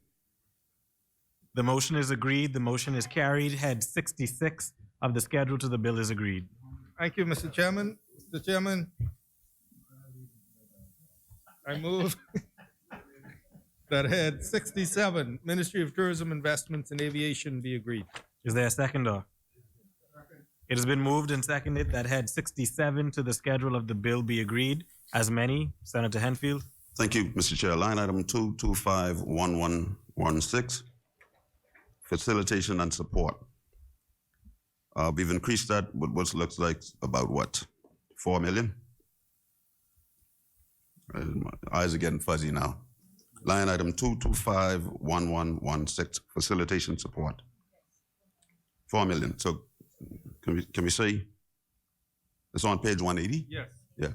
The motion is agreed. The motion is carried. Head 66 of the schedule to the bill is agreed. Thank you, Mr. Chairman. Mr. Chairman, I move that head 67, Ministry of Tourism, Investments and Aviation be agreed. Is there a seconder? It has been moved and seconded that head 67 to the schedule of the bill be agreed. As many, Senator Henfield. Thank you, Mr. Chair. Line item 2251116, facilitation and support. We've increased that with what looks like about what, 4 million? My eyes are getting fuzzy now. Line item 2251116, facilitation support. 4 million. So can we say it's on page 180? Yes. Yeah.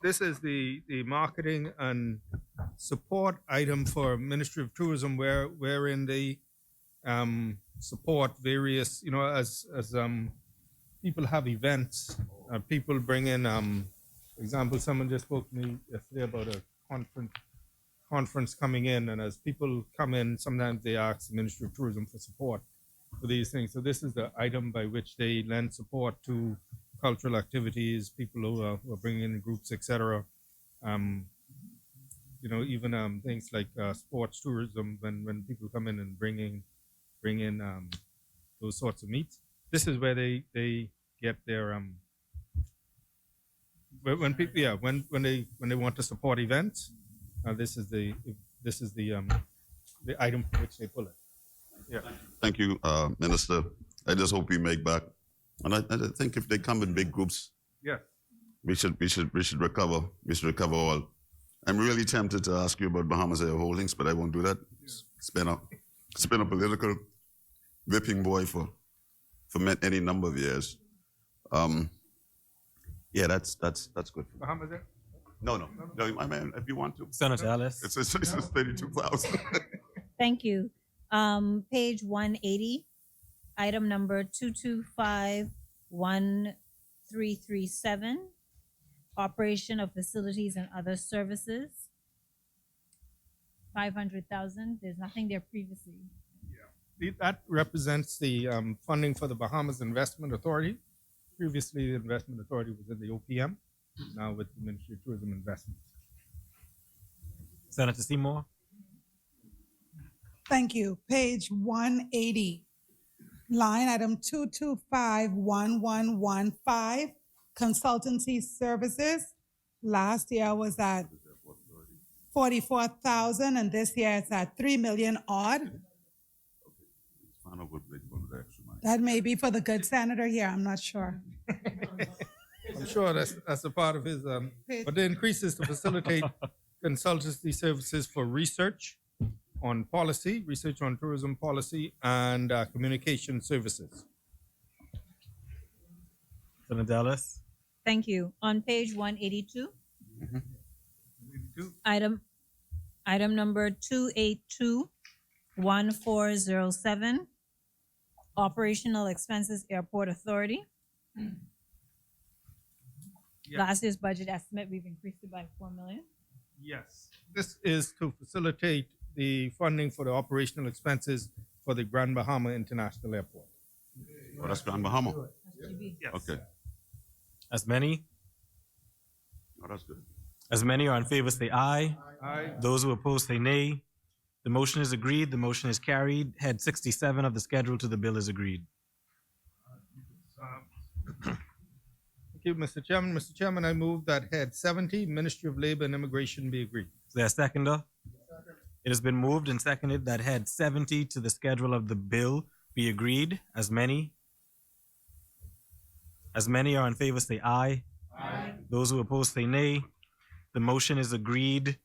This is the marketing and support item for Ministry of Tourism, wherein they support various, as people have events, people bring in, for example, someone just spoke to me yesterday about a conference coming in, and as people come in, sometimes they ask the Ministry of Tourism for support for these things. So this is the item by which they lend support to cultural activities, people who are bringing in groups, etc. Even things like sports tourism, when people come in and bring in those sorts of meats. This is where they get their when they want to support events. This is the item for which they pull it. Yeah. Thank you, Minister. I just hope we make back. And I think if they come in big groups, Yeah. we should recover. We should recover all. I'm really tempted to ask you about Bahamas Air Holdings, but I won't do that. It's been a political whipping boy for any number of years. Yeah, that's good. Bahamas Air? No. I mean, if you want to, Senator Ellis. it's 32,000. Thank you. Page 180, item number 2251337, operation of facilities and other services. 500,000. There's nothing there previously. That represents the funding for the Bahamas Investment Authority. Previously, the Investment Authority was in the OPM, now with the Ministry of Tourism Investments. Senator Seymour. Thank you. Page 180, line item 2251115, consultancy services. Last year was at 44,000, and this year it's at 3 million odd. That may be for the good senator here. I'm not sure. I'm sure that's a part of his. But the increase is to facilitate consultancy services for research on policy, research on tourism policy, and communication services. Senator Ellis. Thank you. On page 182, item number 2821407, operational expenses, Airport Authority. Yes. Last year's budget estimate, we've increased it by 4 million. Yes. This is to facilitate the funding for the operational expenses for the Grand Bahama International Airport. Oh, that's Grand Bahama. Yes. Okay. As many? Oh, that's good. As many are in favor say aye. Aye. Those who oppose say nay. The motion is agreed. The motion is carried. Head 67 of the schedule to the bill is agreed. Thank you, Mr. Chairman. Mr. Chairman, I move that head 70, Ministry of Labor and Immigration, be agreed. Is there a seconder? It has been moved and seconded that head 70 to the schedule of the bill be agreed. As many are in favor say aye. Aye. Those who oppose say nay. The motion is agreed.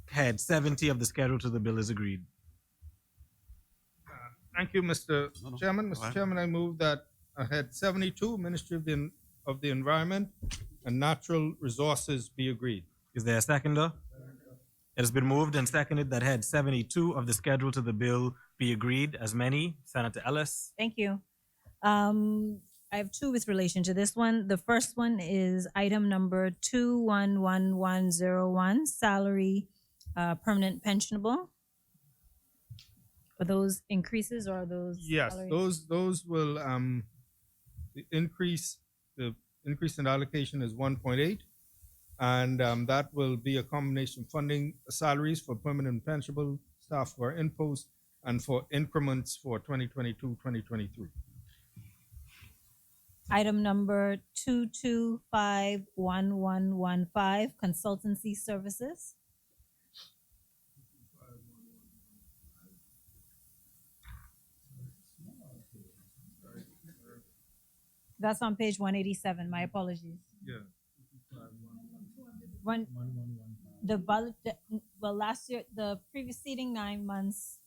Head 70 of the schedule to the bill is agreed. Thank you, Mr. Chairman. Go Mr. ahead. Chairman, I move that head 72, Ministry of the Environment and Natural Resources be agreed. Is there a seconder? It has been moved and seconded that head 72 of the schedule to the bill be agreed as many. Senator Ellis. Thank you. I have two with relation to this one. The first one is item number 211101, salary permanent pensionable. Are those increases or are those? Yes, salaries? those will the increase in allocation is 1.8, and that will be a combination of funding salaries for permanent pensionable staff who are in post and for increments for 2022-2023. Item number 22551115, consultancy services. That's on page 187. My apologies. Yeah. Last year, the preceding 9 months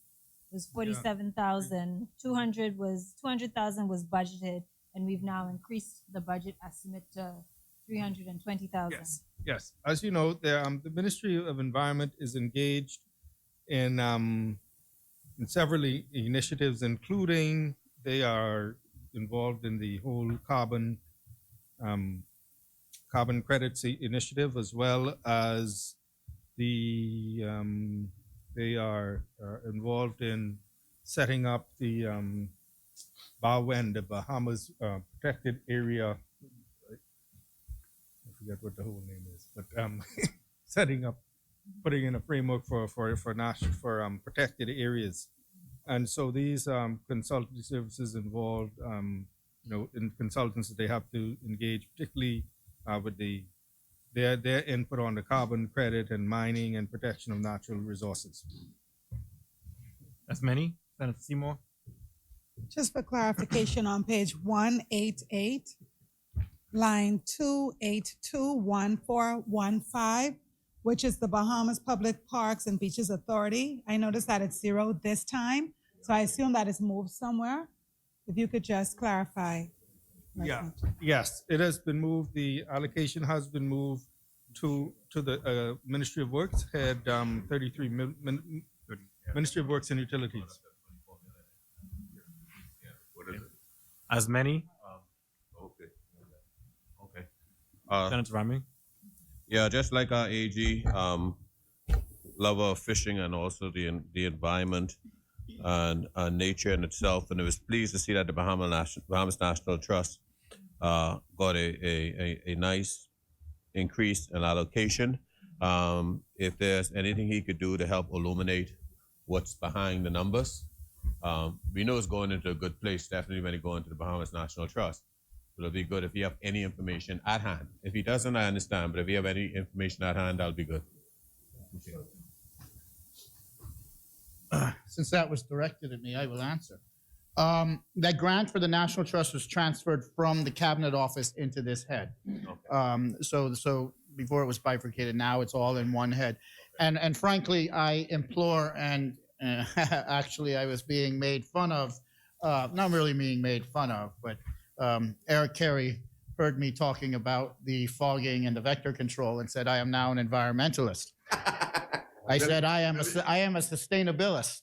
was 47,000. 200,000 was budgeted, and we've now increased the budget estimate to 320,000. Yes. As you know, the Ministry of Environment is engaged in several initiatives, including they are involved in the whole carbon credits initiative, as well as they are involved in setting up the BAWEN, the Bahamas Protected Area. I forget what the whole name is, but putting in a framework for protected areas. And so these consultancy services involved, in consultants that they have to engage, particularly with their input on the carbon credit and mining and protection of natural resources. That's many. Senator Seymour. Just for clarification, on page 188, line 2821415, which is the Bahamas Public Parks and Beaches Authority. I noticed that it's 0 this time, so I assume that it's moved somewhere. If you could just clarify. Yes, it has been moved. The allocation has been moved to the Ministry of Works, head 33, Ministry of Works and Utilities. As many. Okay. Senator Rami. Yeah, just like our AG, lover of fishing and also the environment and nature in itself, and I was pleased to see that the Bahamas National Trust got a nice increase in allocation. If there's anything he could do to help illuminate what's behind the numbers, we know it's going into a good place, definitely when you go into the Bahamas National Trust. So it'll be good if you have any information at hand. If he doesn't, I understand, but if you have any information at hand, that'll be good. Okay. Since that was directed at me, I will answer. That grant for the National Trust was transferred from the Cabinet Office into this head. Okay. So before it was bifurcated, now it's all in one head. And frankly, I implore, and actually I was being made fun of, not really being made fun of, but Eric Carey heard me talking about the fogging and the vector control and said, I am now an environmentalist. I said, I am a sustainabilist.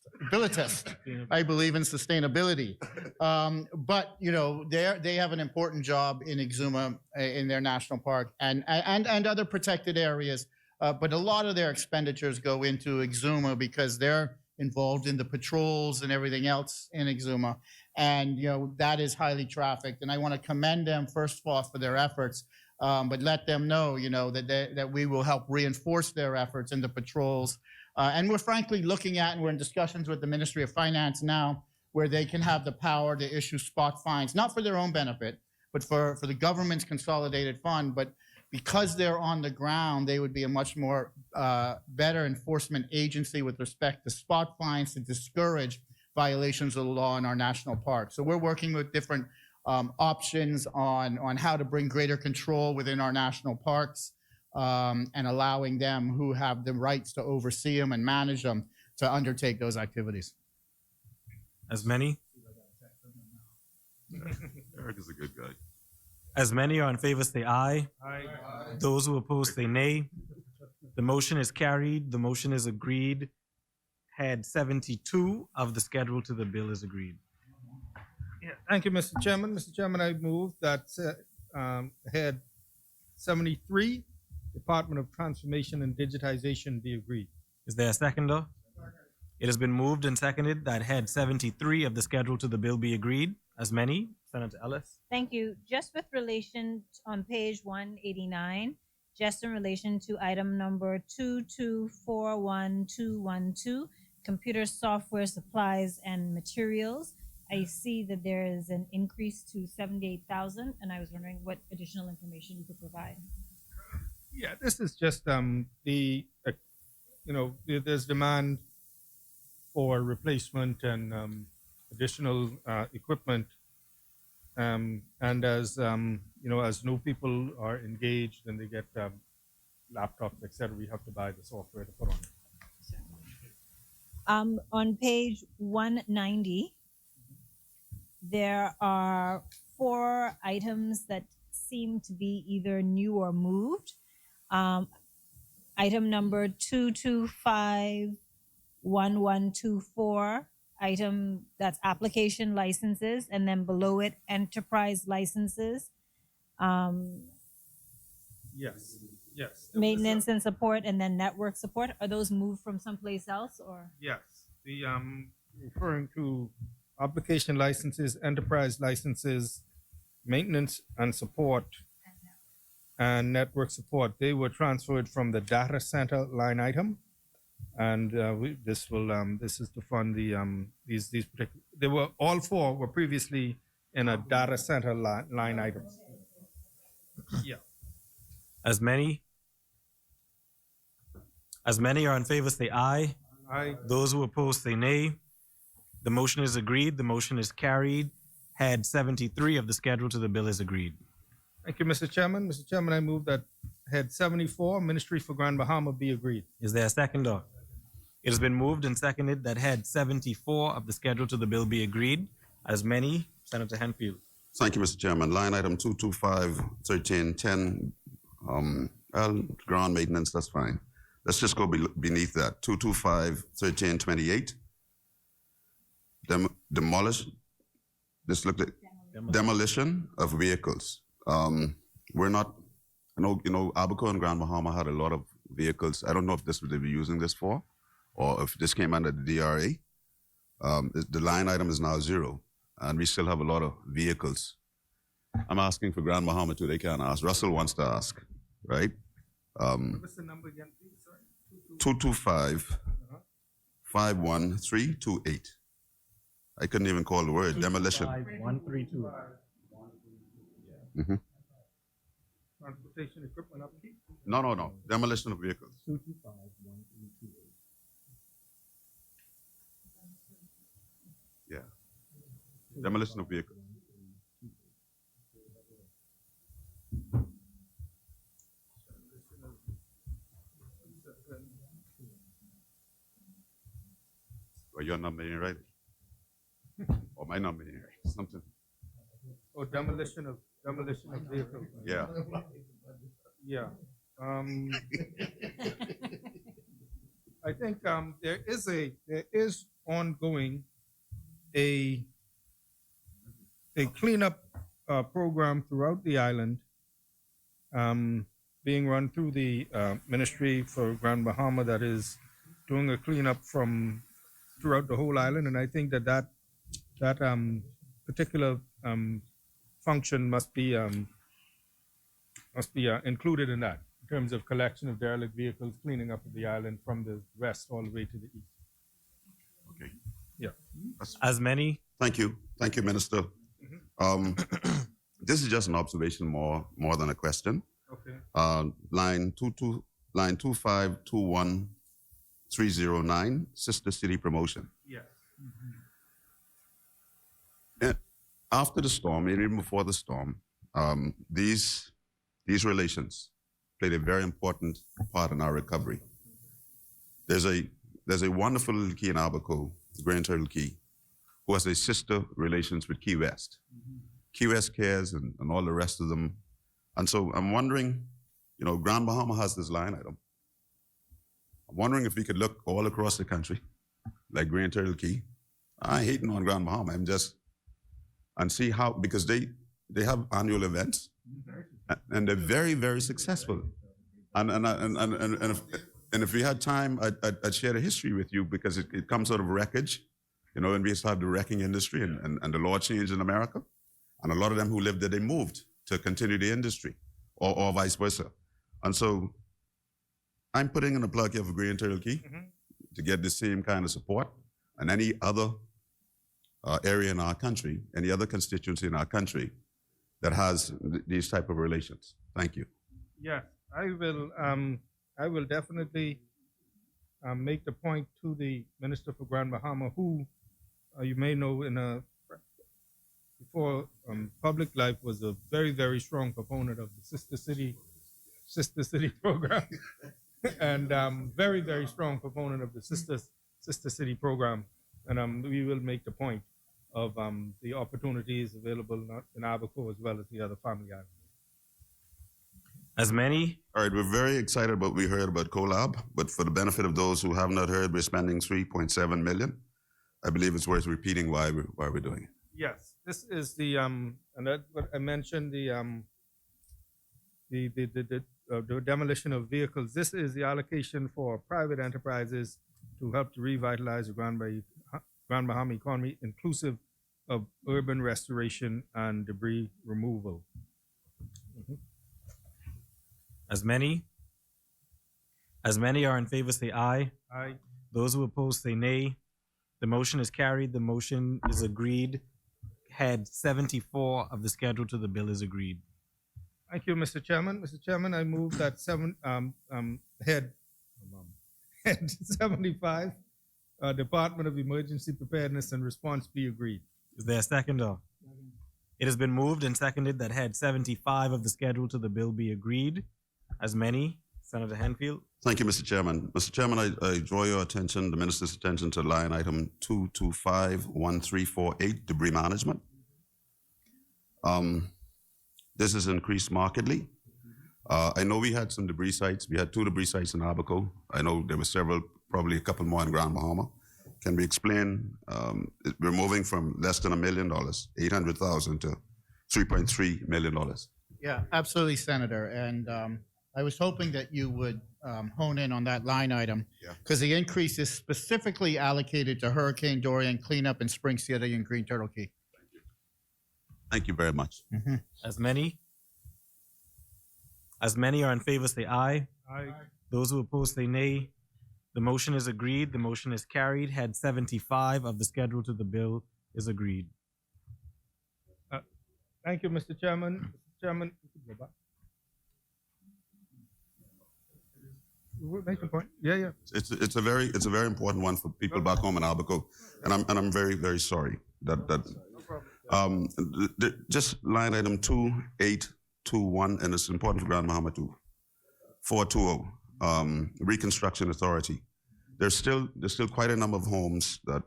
I believe in sustainability. But, they have an important job in Exuma, in their national park and other protected areas. But a lot of their expenditures go into Exuma because they're involved in the patrols and everything else in Exuma. And, that is highly trafficked. And I want to commend them, first of all, for their efforts. But let them know, that we will help reinforce their efforts in the patrols. And we're frankly looking at, and we're in discussions with the Ministry of Finance now, where they can have the power to issue spot fines, not for their own benefit, but for the government's consolidated fund. But because they're on the ground, they would be a much more better enforcement agency with respect to spot fines to discourage violations of the law in our national parks. So we're working with different options on how to bring greater control within our national parks and allowing them who have the rights to oversee them and manage them to undertake those activities. As many. Eric is a good guy. As many are in favor, say aye. Those who oppose, say nay. The motion is carried. The motion is agreed. Head 72 of the schedule to the bill is agreed. Yeah, thank you, Mr. Chairman. Mr. Chairman, I move that head 73, Department of Transformation and Digitization, be agreed. Is there a seconder? It has been moved and seconded that head 73 of the schedule to the bill be agreed. As many, Senator Ellis. Thank you. Just with relation on page 189, just in relation to item number 2241212, computer software supplies and materials, I see that there is an increase to 78,000, and I was wondering what additional information you could provide. Yeah, this is just there's demand for replacement and additional equipment. And as as new people are engaged and they get laptops, etc., we have to buy the software to put on. On page 190, there are 4 items that seem to be either new or moved. Item number 2251124, item that's application licenses, and then below it, enterprise licenses, Yes. maintenance and support, and then network support. Are those moved from someplace else, or? Yes. The referring to application licenses, enterprise licenses, maintenance and support, and network support. They were transferred from the data center line item, and this is to fund these particular. They were all 4 were previously in a data center line item. Yeah. As many are in favor, say aye. Aye. Those who oppose, say nay. The motion is agreed. The motion is carried. Head 73 of the schedule to the bill is agreed. Thank you, Mr. Chairman. Mr. Chairman, I move that head 74, Ministry for Grand Bahama, be agreed. Is there a seconder? It has been moved and seconded that head 74 of the schedule to the bill be agreed. As many, Senator Henfield. Thank you, Mr. Chairman. Line item 225-1310, ground maintenance, that's fine. Let's just go beneath that. 225-1328, demolition of vehicles. We're not, Abaco and Grand Bahama had a lot of vehicles. I don't know if this would they be using this for, or if this came under the DRA. The line item is now 0, and we still have a lot of vehicles. I'm asking for Grand Bahama too. They can't ask. Russell wants to ask, right? What's the number again, please? Sorry. 225-51328. I couldn't even call the word. Demolition. 132. Mm-hmm. Transportation equipment upkeep? No. Demolition of vehicles. 225-1328. Yeah. Demolition of vehicles. Well, your number ain't right. Or my number ain't right. Something. Oh, demolition of vehicles. Yeah. Yeah. I think there is ongoing a cleanup program throughout the island, being run through the Ministry for Grand Bahama, that is doing a cleanup from throughout the whole island, and I think that particular function must be included in that, in terms of collection of derelict vehicles, cleaning up of the island from the west all the way to the east. Okay. Yeah. As many. Thank you, Minister. This is just an observation more than a question. Okay. Line 2521309, Sister City Promotion. Yes. After the storm, and even before the storm, these relations played a very important part in our recovery. There's a wonderful little key in Abaco, Grand Turtle Key, who has a sister relations with Key West. QS Cares and all the rest of them. And so I'm wondering, Grand Bahama has this line item. I'm wondering if we could look all across the country, like Green Turtle Key. I ain't hating on Grand Bahama. And see how, because they have annual events, and they're very, very successful. And if we had time, I'd share the history with you, because it comes out of wreckage, and we used to have the wrecking industry, and the law changed in America. And a lot of them who lived there, they moved to continue the industry, or vice versa. And so I'm putting in a plug here for Green Turtle Key to get the same kind of support, and any other area in our country, any other constituency in our country that has these type of relations. Thank you. Yes, I will definitely make the point to the Minister for Grand Bahama, who you may know before public life was a very, very strong proponent of the Sister City program, and very, very strong proponent of the Sister City program. And we will make the point of the opportunities available in Abaco as well as the other family islands. As many, All right, we're very excited about what we heard about CoLab, but for the benefit of those who have not heard, we're spending $3.7 million. I believe it's worth repeating why we're doing it. Yes, this is the and that's what I mentioned, the demolition of vehicles. This is the allocation for private enterprises to help to revitalize the Grand Bahama economy, inclusive of urban restoration and debris removal. as many are in favor, say aye. Aye. Those who oppose, say nay. The motion is carried. The motion is agreed. Head 74 of the schedule to the bill is agreed. Thank you, Mr. Chairman. Mr. Chairman, I move that head 75, Department of Emergency Preparedness and Response be agreed. Is there a seconder? It has been moved and seconded that head 75 of the schedule to the bill be agreed. As many, Senator Henfield. Thank you, Mr. Chairman. Mr. Chairman, I draw your attention, the minister's attention, to line item 2251348, debris management. This has increased markedly. I know we had some debris sites. We had 2 debris sites in Abaco. I know there were several, probably a couple more in Grand Bahama. Can we explain? We're moving from less than $1 million, 800,000, to $3.3 million. Yeah, absolutely, Senator. And I was hoping that you would hone in on that line item, because the increase is specifically allocated to Hurricane Dorian cleanup in Spring City and Green Turtle Key. Thank you very much. As many are in favor, say aye. Aye. Those who oppose, say nay. The motion is agreed. The motion is carried. Head 75 of the schedule to the bill is agreed. Thank you, Mr. Chairman. Mr. Chairman, you could go back. Make a point. Yeah. It's a very important one for people back home in Abaco, and I'm very, very sorry that just line item 2821, and it's important for Grand Bahama too. 420, Reconstruction Authority. There's still quite a number of homes that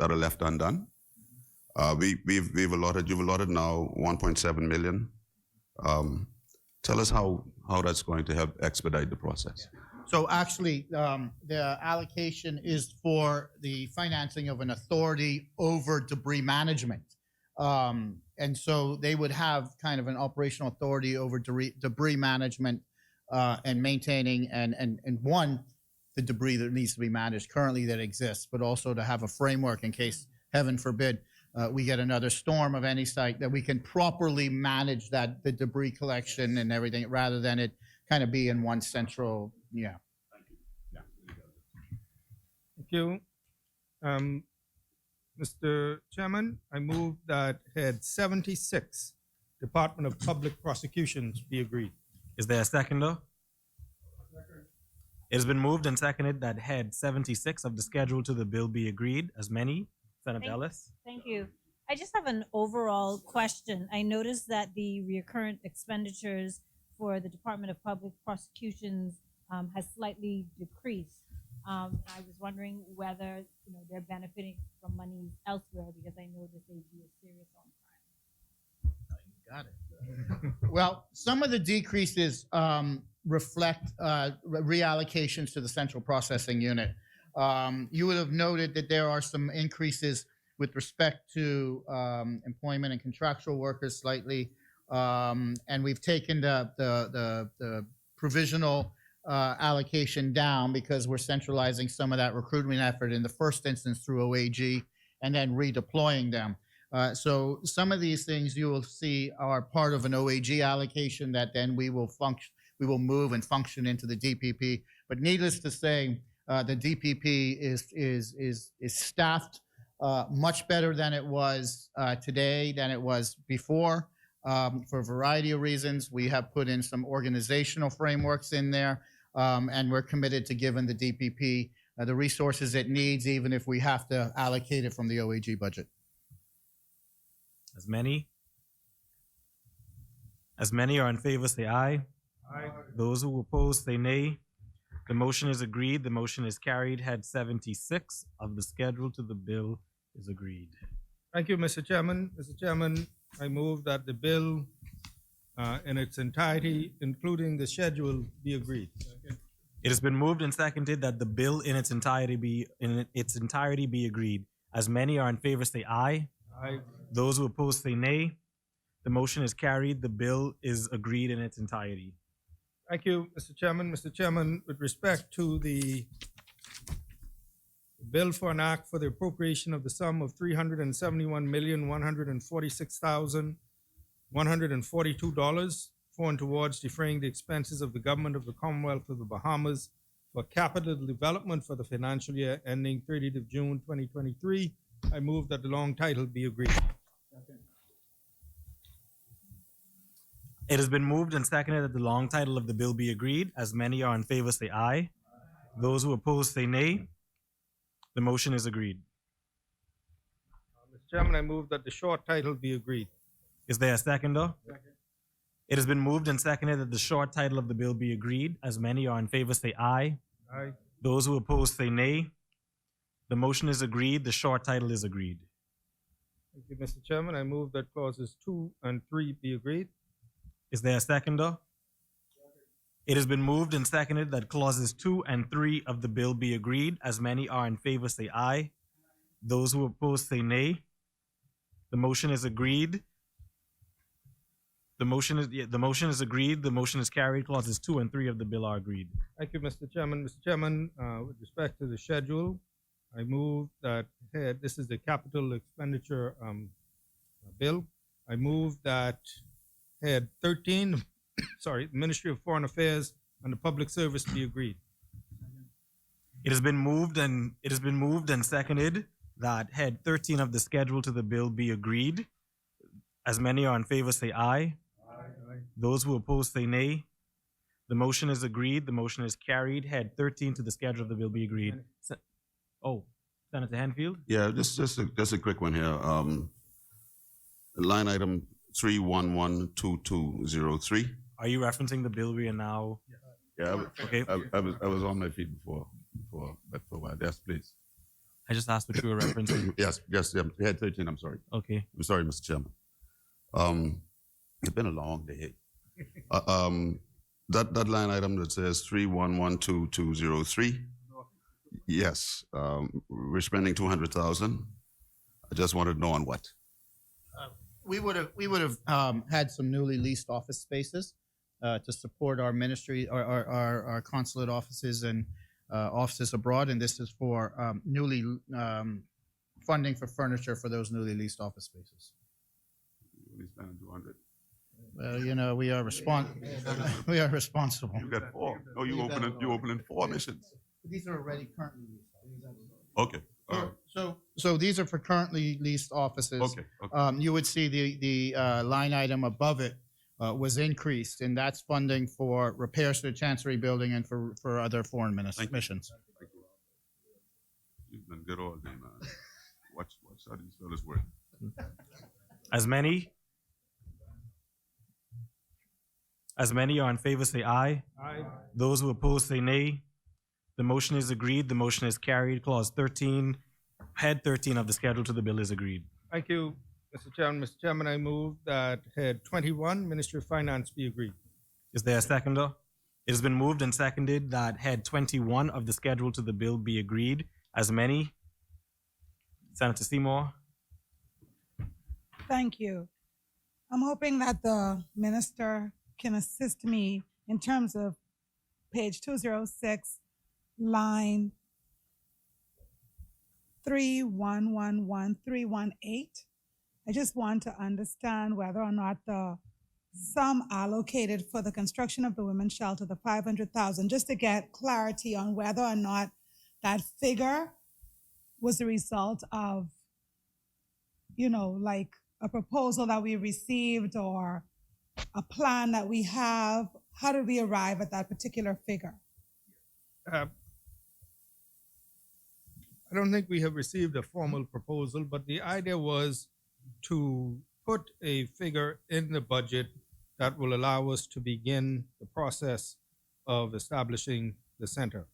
are left undone. You've allotted now 1.7 million. Tell us how that's going to help expedite the process. So actually, the allocation is for the financing of an authority over debris management. And so they would have kind of an operational authority over debris management and maintaining and the debris that needs to be managed currently that exists, but also to have a framework in case, heaven forbid, we get another storm of any site, that we can properly manage the debris collection and everything, rather than it kind of be in one central, Thank you. Mr. Chairman, I move that head 76, Department of Public Prosecutions be agreed. Is there a seconder? It has been moved and seconded that head 76 of the schedule to the bill be agreed. As many, Senator Ellis. Thank you. I just have an overall question. I noticed that the recurrent expenditures for the Department of Public Prosecutions has slightly decreased. I was wondering whether they're benefiting from money elsewhere, because I know that they do a serious on crime. Got it. Well, some of the decreases reflect reallocations to the central processing unit. You would have noted that there are some increases with respect to employment and contractual workers slightly, and we've taken the provisional allocation down because we're centralizing some of that recruitment effort in the first instance through OAG and then redeploying them. So some of these things you will see are part of an OAG allocation that then we will move and function into the DPP. But needless to say, the DPP is staffed much better than it was today, than it was before, for a variety of reasons. We have put in some organizational frameworks in there, and we're committed to giving the DPP the resources it needs, even if we have to allocate it from the OAG budget. As many are in favor, say aye. Aye. Those who oppose, say nay. The motion is agreed. The motion is carried. Head 76 of the schedule to the bill is agreed. Thank you, Mr. Chairman. Mr. Chairman, I move that the bill in its entirety, including the schedule, be agreed. It has been moved and seconded that the bill in its entirety be agreed. As many are in favor, say aye. Aye. Those who oppose, say nay. The motion is carried. The bill is agreed in its entirety. Thank you, Mr. Chairman. Mr. Chairman, with respect to the bill for an act for the appropriation of the sum of $371,146,142 for and towards defraying the expenses of the government of the Commonwealth of the Bahamas for capital development for the financial year ending 30th of June 2023, I move that the long title be agreed. It has been moved and seconded that the long title of the bill be agreed. As many are in favor, say aye. Those who oppose, say nay. The motion is agreed. Mr. Chairman, I move that the short title be agreed. Is there a seconder? Second. It has been moved and seconded that the short title of the bill be agreed. As many are in favor, say aye. Aye. Those who oppose, say nay. The motion is agreed. The short title is agreed. Thank you, Mr. Chairman. I move that clauses 2 and 3 be agreed. Is there a seconder? It has been moved and seconded that clauses 2 and 3 of the bill be agreed. As many are in favor, say aye. Those who oppose, say nay. The motion is agreed. The motion is agreed. The motion is carried. Clauses 2 and 3 of the bill are agreed. Thank you, Mr. Chairman. Mr. Chairman, with respect to the schedule, I move that this is the capital expenditure bill. I move that head 13, Ministry of Foreign Affairs and the Public Service be agreed. It has been moved and seconded that head 13 of the schedule to the bill be agreed. As many are in favor, say aye. Aye. Those who oppose, say nay. The motion is agreed. The motion is carried. Head 13 to the schedule of the bill be agreed. Senator Henfield? Yeah, just a quick one here. Line item 3112203. Are you referencing the bill we are now? Yeah, Okay. I was on my feet before, but for a while. Yes, please. I just asked what you were referencing. Yes, yeah, head 13, I'm sorry. Okay. I'm sorry, Mr. Chairman. It's been a long day. That line item that says 3112203. Yes, we're spending 200,000. I just wanted to know on what. We would have had some newly leased office spaces to support our ministry, our consulate offices and offices abroad, and this is for newly funding for furniture for those newly leased office spaces. We spending 200. Well, we are responsible. You got 4. No, you opening 4 missions. These are already currently leased. Okay. All right. So these are for currently leased offices. Okay. You would see the line item above it was increased, and that's funding for repairs to the Chancery Building and for other foreign missions. Thank you. You've been good all day, man. Watch how these fellas work. As many are in favor, say aye. Aye. Those who oppose, say nay. The motion is agreed. The motion is carried. Clause 13, head 13 of the schedule to the bill is agreed. Thank you, Mr. Chairman, I move that head 21, Ministry of Finance, be agreed. Is there a seconder? It has been moved and seconded that head 21 of the schedule to the bill be agreed. As many? Senator Seymour? Thank you. I'm hoping that the minister can assist me in terms of page 206, line 3111318. I just want to understand whether or not the sum allocated for the construction of the women's shelter, the 500,000, just to get clarity on whether or not that figure was the result of, like a proposal that we received or a plan that we have. How did we arrive at that particular figure? I don't think we have received a formal proposal, but the idea was to put a figure in the budget that will allow us to begin the process of establishing the center.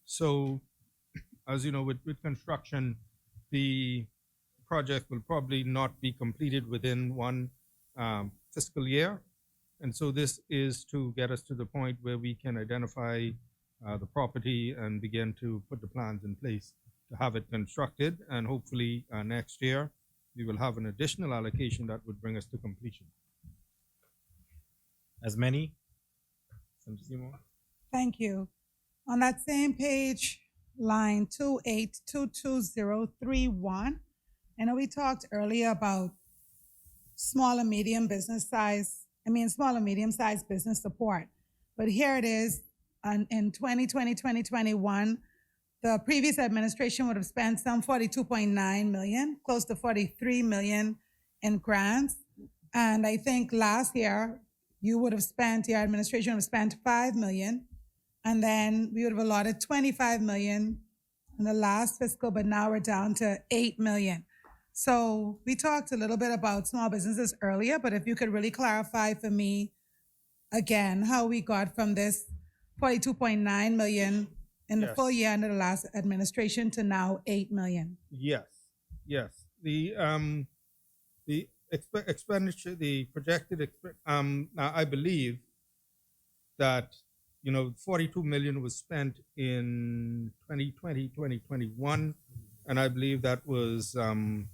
So, as you know, with construction, the project will probably not be completed within one fiscal year. And so this is to get us to the point where we can identify the property and begin to put the plans in place to have it constructed. And hopefully next year, we will have an additional allocation that would bring us to completion. As many? Senator Seymour? Thank you. On that same page, line 2822031, I know we talked earlier about small and medium sized business support. But here it is, in 2020, 2021, the previous administration would have spent some 42.9 million, close to 43 million in grants. And I think last year, your administration would have spent 5 million. And then we would have allotted 25 million in the last fiscal, but now we're down to 8 million. So we talked a little bit about small businesses earlier, but if you could really clarify for me again how we got from this 42.9 million in the full year under the last administration to now 8 million. Yes. The expenditure, the projected I believe that 42 million was spent in 2020, 2021, and I believe that was some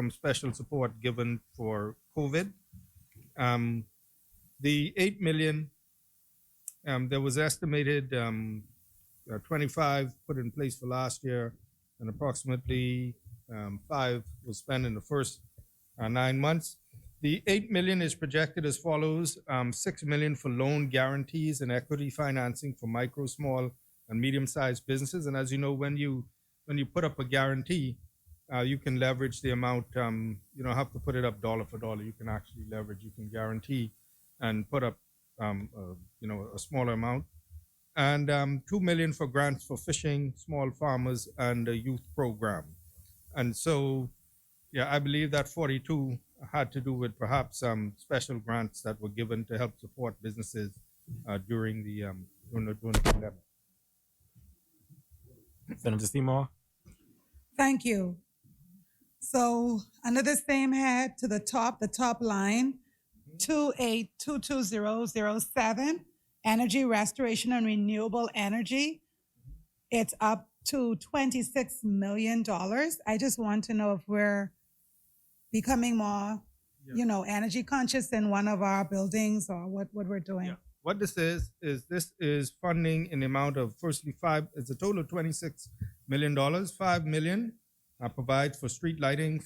special support given for COVID. The 8 million, there was estimated 25 put in place for last year, and approximately 5 was spent in the first 9 months. The 8 million is projected as follows: 6 million for loan guarantees and equity financing for micro, small, and medium-sized businesses. And as you know, when you put up a guarantee, you can leverage the amount. You don't have to put it up dollar for dollar. You can actually leverage. You can guarantee and put up a smaller amount. And 2 million for grants for fishing, small farmers, and a youth program. And so, I believe that 42 had to do with perhaps some special grants that were given to help support businesses during the pandemic. Senator Seymour? Thank you. So under the same head to the top line, 28220007, energy restoration and renewable energy, it's up to $26 million. I just want to know if we're becoming more, energy conscious in one of our buildings, or what we're doing. Yeah. What this is funding in the amount of, firstly, it's a total of $26 million. $5 million provides for street lighting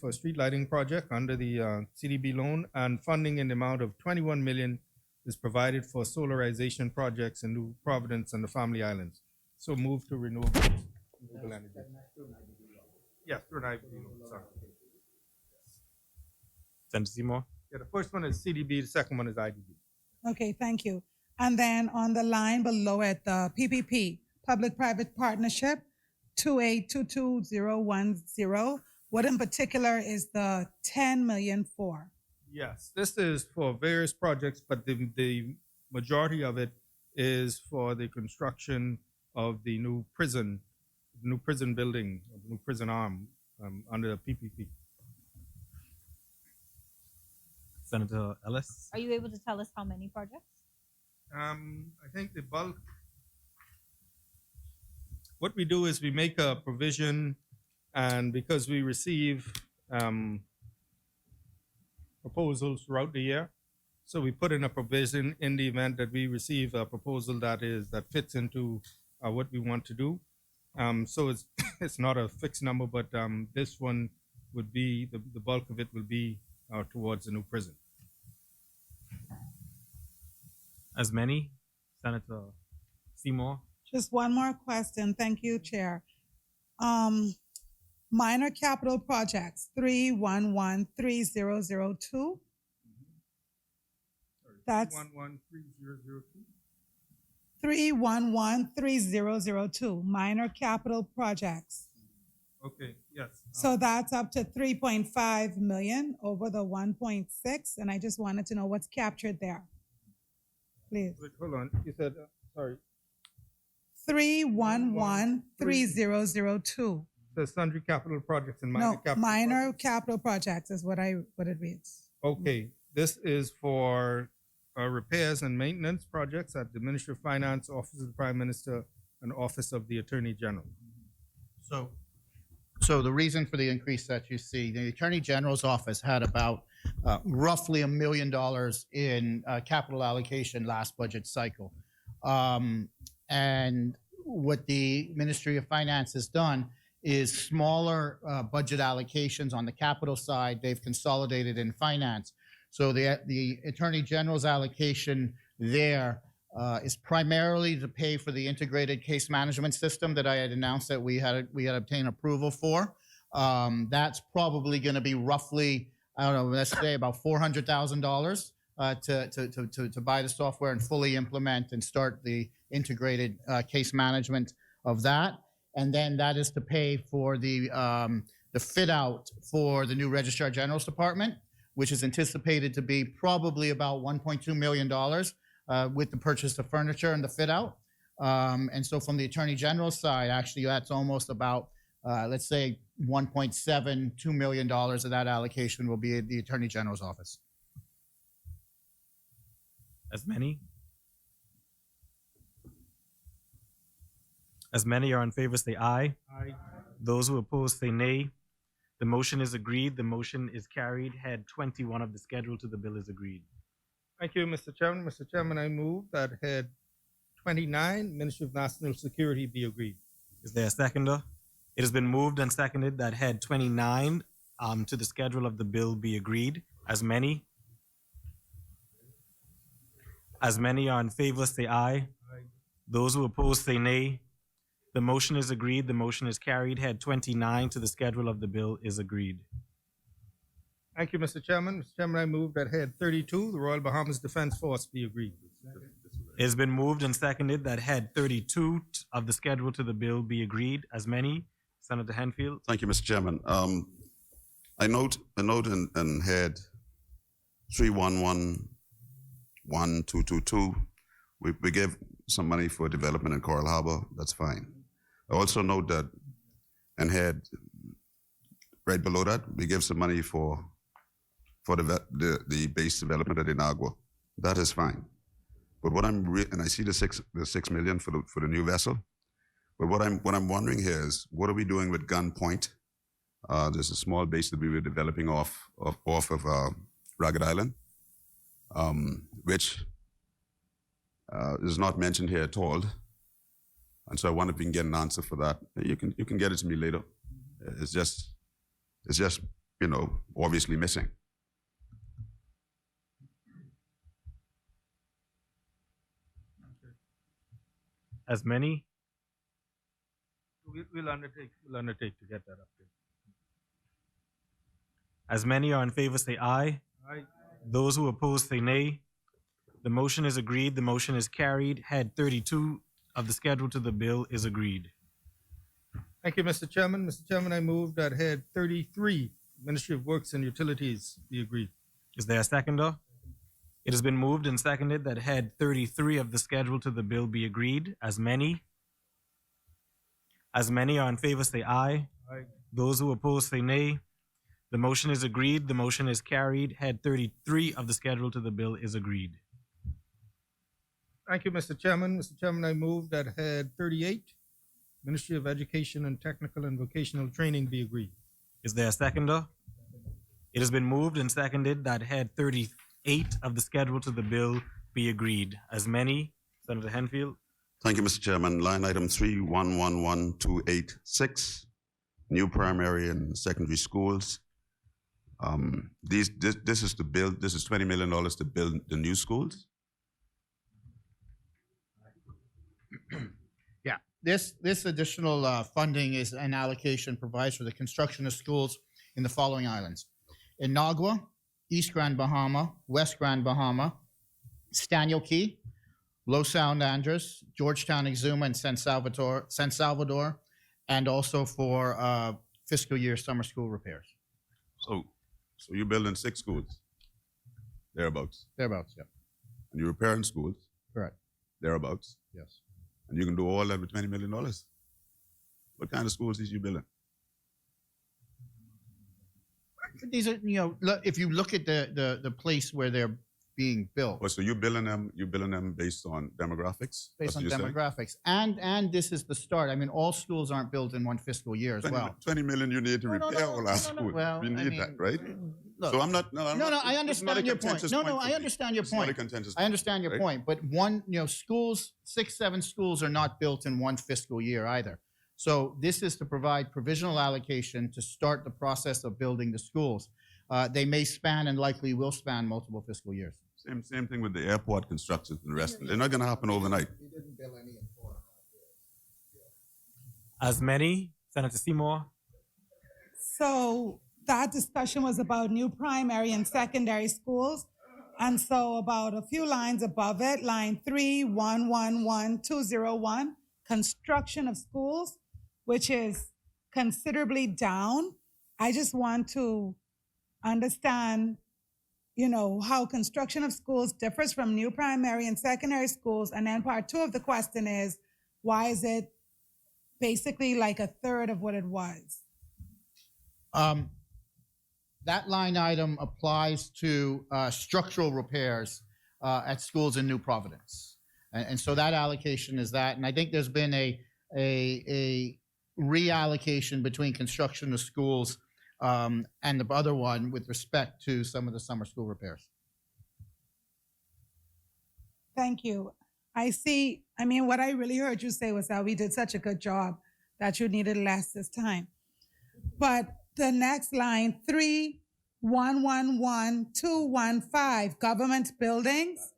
project under the CDB loan, and funding in the amount of $21 million is provided for solarization projects in New Providence and the Family Islands. So move to renewable energy. Yes, through an IBD loan, sorry. Senator Seymour? Yeah, the first one is CDB, the second one is IDB. Okay, thank you. And then on the line below it, the PPP, Public-Private Partnership, 282210. What in particular is the 10 million for? Yes, this is for various projects, but the majority of it is for the construction of the new prison building, the new prison arm under the PPP. Senator Ellis. Are you able to tell us how many projects? I think the bulk, what we do is we make a provision, and because we receive proposals throughout the year, so we put in a provision in the event that we receive a proposal that fits into what we want to do. So it's it's not a fixed number, but this one would be the bulk of it will be towards the new prison. As many, Senator Seymour. Just one more question. Thank you, Chair. Minor capital projects, 3113002. That's 1130002. 3113002, minor capital projects. Okay, yes. So that's up to 3.5 million over the 1.6, and I just wanted to know what's captured there. Please. Wait, hold on. You said, sorry. 3113002. The sundry capital projects and minor No, capital minor projects. capital projects is what it reads. Okay, this is for repairs and maintenance projects at the Ministry of Finance, Office of the Prime Minister, and Office of the Attorney General. So the reason for the increase that you see, the Attorney General's office had about roughly $1 million in capital allocation last budget cycle. And what the Ministry of Finance has done is smaller budget allocations on the capital side. They've consolidated in finance. So the Attorney General's allocation there is primarily to pay for the integrated case management system that I had announced that we had obtained approval for. That's probably going to be roughly, I don't know, let's say about $400,000 to buy the software and fully implement and start the integrated case management of that. And then that is to pay for the fit out for the new Registrar General's Department, which is anticipated to be probably about $1.2 million with the purchase of furniture and the fit out. And so from the Attorney General's side, actually, that's almost about, let's say, $1.72 million of that allocation will be at the Attorney General's office. As many? As many are in favor, say aye. Aye. Those who oppose, say nay. The motion is agreed. The motion is carried. Head 21 of the schedule to the bill is agreed. Thank you, Mr. Chairman. Mr. Chairman, I move that head 29, Ministry of National Security, be agreed. Is there a seconder? It has been moved and seconded that head 29 to the schedule of the bill be agreed. As many? As many are in favor, say aye. Those who oppose, say nay. The motion is agreed. The motion is carried. Head 29 to the schedule of the bill is agreed. Thank you, Mr. Chairman. Mr. Chairman, I move that head 32, the Royal Bahamas Defense Force, be agreed. It has been moved and seconded that head 32 of the schedule to the bill be agreed. As many? Senator Henfield. Thank you, Mr. Chairman. I note in head 3111222, we gave some money for development in Coral Harbor. That's fine. I also note that in head right below that, we give some money for the base development at Inagua. That is fine. But what and I see the $6 million for the new vessel. But what I'm wondering here is, what are we doing with Gun Point? There's a small base that we were developing off of Ragged Island, which is not mentioned here at all. And so I wonder if we can get an answer for that. You can get it to me later. It's just obviously missing. As many? We'll undertake to get that update. As many are in favor, say aye. Aye. Those who oppose, say nay. The motion is agreed. The motion is carried. Head 32 of the schedule to the bill is agreed. Thank you, Mr. Chairman. Mr. Chairman, I move that head 33, Ministry of Works and Utilities, be agreed. Is there a seconder? It has been moved and seconded that head 33 of the schedule to the bill be agreed. As many? As many are in favor, say aye. Aye. Those who oppose, say nay. The motion is agreed. The motion is carried. Head 33 of the schedule to the bill is agreed. Thank you, Mr. Chairman. Mr. Chairman, I move that head 38, Ministry of Education and Technical and Vocational Training be agreed. Is there a seconder? It has been moved and seconded that head 38 of the schedule to the bill be agreed. As many, Senator Henfield. Thank you, Mr. Chairman. Line item 3111286, new primary and secondary schools. This is to build. This is $20 million to build the new schools. Yeah, this additional funding is an allocation provides for the construction of schools in the following islands: in Nagua, East Grand Bahama, West Grand Bahama, Staniel Key, Los San Andres, Georgetown, Exuma, and San Salvador, and also for fiscal year summer school repairs. So you're building 6 schools, thereabouts, Thereabouts, yeah. and you're repairing schools, Correct. thereabouts, Yes. and you can do all that with $20 million. What kind of schools is you building? These are, if you look at the place where they're being built, Oh, so you're building them based on demographics? based That's on what you're saying? demographics, and this is the start. I mean, all schools aren't built in one fiscal year as 20, well. 20 million you need to No, no, repair no, all no, our no, no. schools. Well, We I need mean, that, right? Look, So I'm not. No, I'm no, not, I this is understand not a your point. contentious No, point no, for I me. understand your It's not a point. contentious I understand your right? point, but schools, 6, 7 schools are not built in one fiscal year either. So this is to provide provisional allocation to start the process of building the schools. They may span and likely will span multiple fiscal years. Same thing with the airport construction and the rest. They're not going to happen overnight. As many, Senator Seymour. So that discussion was about new primary and secondary schools. And so about a few lines above it, line 3111201, construction of schools, which is considerably down. I just want to understand, how construction of schools differs from new primary and secondary schools. And then part 2 of the question is, why is it basically like a third of what it was? That line item applies to structural repairs at schools in New Providence. And so that allocation is that. And I think there's been a reallocation between construction of schools and the other one with respect to some of the summer school repairs. Thank you. What I really heard you say was that we did such a good job that you needed less this time. But the next line, 3111215, government buildings,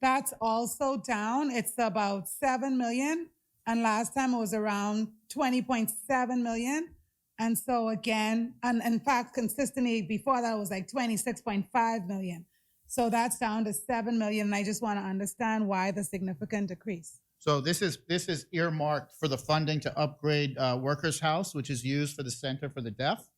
that's also down. It's about 7 million. And last time it was around 20.7 million. And so again, and in fact, consistently before that it was like 26.5 million. So that's down to 7 million. And I just want to understand why the significant decrease. So this is earmarked for the funding to upgrade Workers' House, which is used for the Center for the Deaf,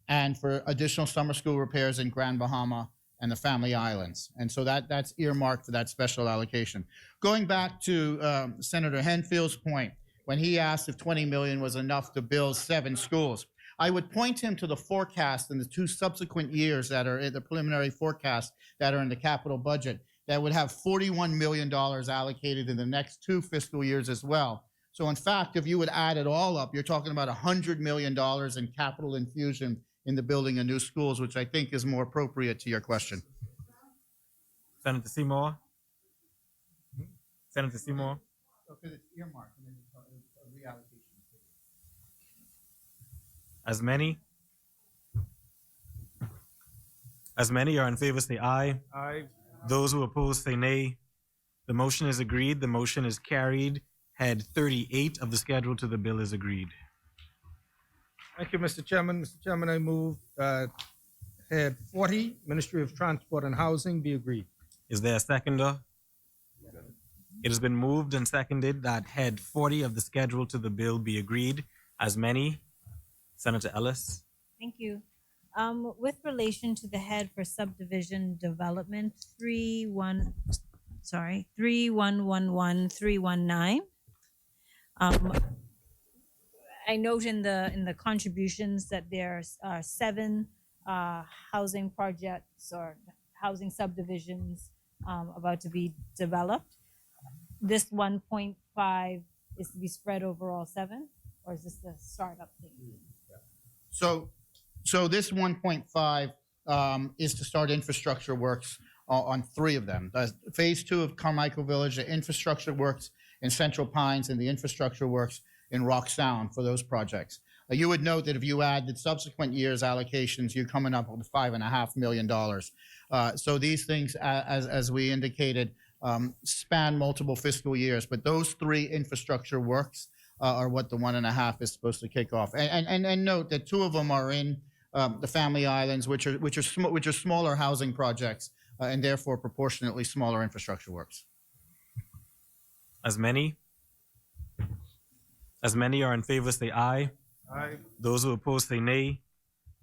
and for additional summer school repairs in Grand Bahama and the Family Islands. And so that's earmarked for that special allocation. Going back to Senator Henfield's point, when he asked if 20 million was enough to build 7 schools, I would point him to the forecast in the 2 subsequent years that are in the preliminary forecast that are in the capital budget that would have $41 million allocated in the next 2 fiscal years as well. So in fact, if you would add it all up, you're talking about $100 million in capital infusion in the building of new schools, which I think is more appropriate to your question. Senator Seymour. Senator Seymour. Because it's earmarked and then it's a reallocation. As many? As many are in favor, say aye. Aye. Those who oppose, say nay. The motion is agreed. The motion is carried. Head 38 of the schedule to the bill is agreed. Thank you, Mr. Chairman. Mr. Chairman, I move head 40, Ministry of Transport and Housing, be agreed. Is there a seconder? It has been moved and seconded that head 40 of the schedule to the bill be agreed. As many? Senator Ellis. Thank you. With relation to the head for subdivision development, 3111319. I note in the contributions that there are 7 housing projects or housing subdivisions about to be developed. This 1.5 is to be spread over all 7, or is this the startup thing? So this 1.5 is to start infrastructure works on 3 of them. Phase 2 of Carmichael Village, the infrastructure works in Central Pines, and the infrastructure works in Rock Sound for those projects. You would note that if you add the subsequent years' allocations, you're coming up with $5.5 million. So these things, as we indicated, span multiple fiscal years, but those 3 infrastructure works are what the 1.5 is supposed to kick off. And note that 2 of them are in the Family Islands, which are smaller housing projects and therefore proportionately smaller infrastructure works. As many are in favor, say aye. Aye. Those who oppose, say nay.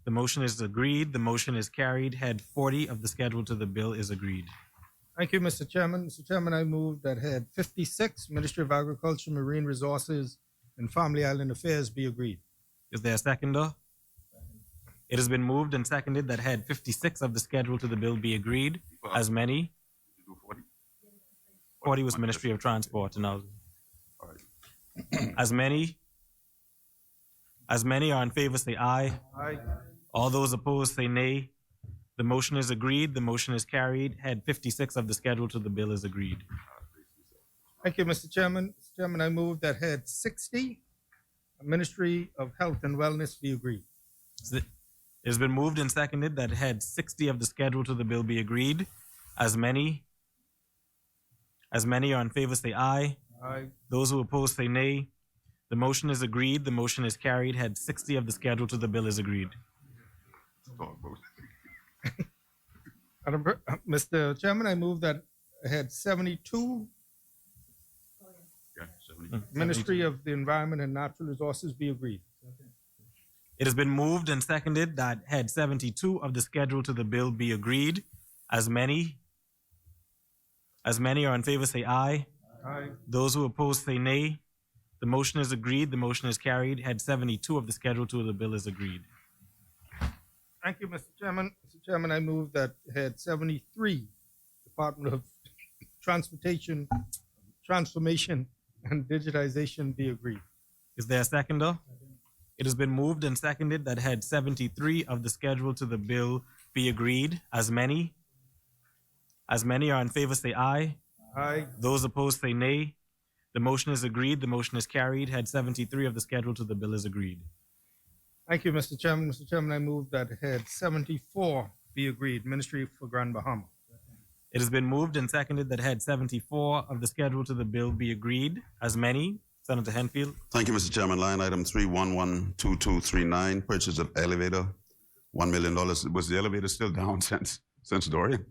The motion is agreed. The motion is carried. Head 40 of the schedule to the bill is agreed. Thank you, Mr. Chairman. Mr. Chairman, I move that Head 56, Ministry of Agriculture, Marine Resources, and Family Island Affairs be agreed. Is there a seconder? It has been moved and seconded that Head 56 of the schedule to the bill be agreed. As many? 40 was Ministry of Transport and Housing. As many are in favor, say aye. Aye. All those opposed, say nay. The motion is agreed. The motion is carried. Head 56 of the schedule to the bill is agreed. Thank you, Mr. Chairman. Mr. Chairman, I move that Head 60, Ministry of Health and Wellness, be agreed. It has been moved and seconded that Head 60 of the schedule to the bill be agreed. As many are in favor, say aye. Aye. Those who oppose, say nay. The motion is agreed. The motion is carried. Head 60 of the schedule to the bill is agreed. Mr. Chairman, I move that Head 72, Ministry of the Environment and Natural Resources, be agreed. It has been moved and seconded that Head 72 of the schedule to the bill be agreed. As many are in favor, say aye. Aye. Those who oppose, say nay. The motion is agreed. The motion is carried. Head 72 of the schedule to the bill is agreed. Thank you, Mr. Chairman. Mr. Chairman, I move that Head 73, Department of Transportation, Transformation, and Digitization, be agreed. Is there a seconder? It has been moved and seconded that Head 73 of the schedule to the bill be agreed. As many are in favor, say aye. Aye. Those opposed, say nay. The motion is agreed. The motion is carried. Head 73 of the schedule to the bill is agreed. Thank you, Mr. Chairman. Mr. Chairman, I move that Head 74 be agreed, Ministry for Grand Bahama. It has been moved and seconded that Head 74 of the schedule to the bill be agreed. As many, Senator Henfield. Thank you, Mr. Chairman. Line item 3112239, purchase of elevator, $1 million. Was the elevator still down since Dorian?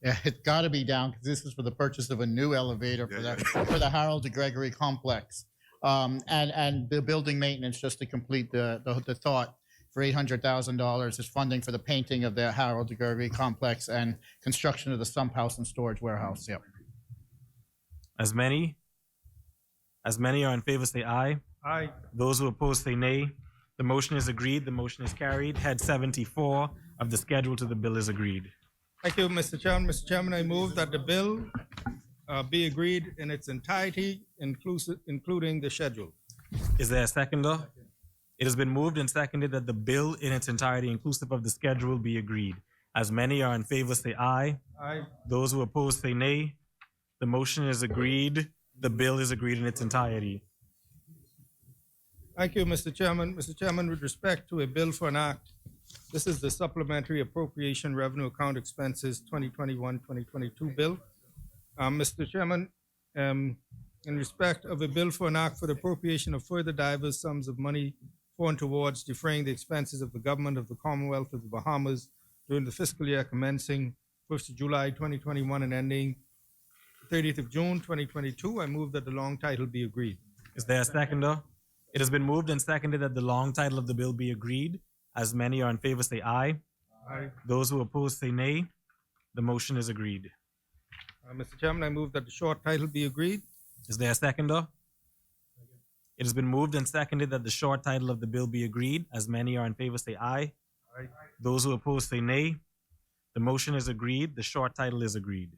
Yeah, it's got to be down because this is for the purchase of a new elevator for the Harold de Gregory complex. And the building maintenance, just to complete the thought, for $800,000 is funding for the painting of the Harold de Gregory complex and construction of the sump house and storage warehouse. Yep. As many are in favor, say aye. Aye. Those who oppose, say nay. The motion is agreed. The motion is carried. Head 74 of the schedule to the bill is agreed. Thank you, Mr. Chairman. Mr. Chairman, I move that the bill be agreed in its entirety, including the schedule. Is there a seconder? It has been moved and seconded that the bill in its entirety, inclusive of the schedule, be agreed. As many are in favor, say aye. Aye. Those who oppose, say nay. The motion is agreed. The bill is agreed in its entirety. Thank you, Mr. Chairman. Mr. Chairman, with respect to a bill for an act, this is the Supplementary Appropriation Revenue Account Expenses 2021-2022 bill. Mr. Chairman, in respect of a bill for an act for the appropriation of further diverse sums of money for and towards defraying the expenses of the government of the Commonwealth of the Bahamas during the fiscal year commencing 1st of July 2021 and ending 30th of June 2022, I move that the long title be agreed. Is there a seconder? It has been moved and seconded that the long title of the bill be agreed. As many are in favor, say aye. Aye. Those who oppose, say nay. The motion is agreed. Mr. Chairman, I move that the short title be agreed. Is there a seconder? It has been moved and seconded that the short title of the bill be agreed. As many are in favor, say aye. Aye. Those who oppose, say nay. The motion is agreed. The short title is agreed.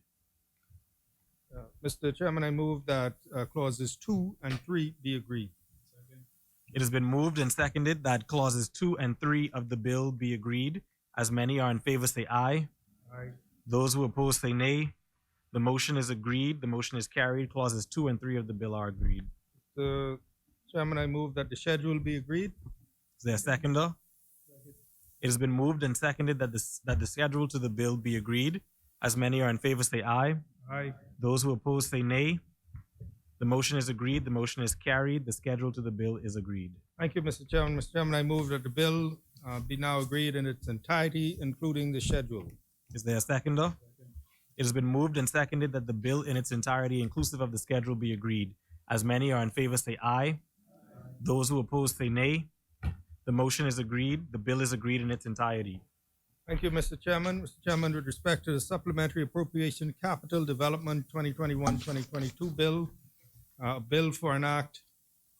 Mr. Chairman, I move that clauses 2 and 3 be agreed. It has been moved and seconded that clauses 2 and 3 of the bill be agreed. As many are in favor, say aye. Aye. Those who oppose, say nay. The motion is agreed. The motion is carried. Clauses 2 and 3 of the bill are agreed. Mr. Chairman, I move that the schedule be agreed. Is there a seconder? It has been moved and seconded that the schedule to the bill be agreed. As many are in favor, say aye. Aye. Those who oppose, say nay. The motion is agreed. The motion is carried. The schedule to the bill is agreed. Thank you, Mr. Chairman. Mr. Chairman, I move that the bill be now agreed in its entirety, including the schedule. Is there a seconder? It has been moved and seconded that the bill in its entirety, inclusive of the schedule, be agreed. As many are in favor, say aye. Those who oppose, say nay. The motion is agreed. The bill is agreed in its entirety. Thank you, Mr. Chairman. Mr. Chairman, with respect to the Supplementary Appropriation Capital Development 2021-2022 bill, a bill for an act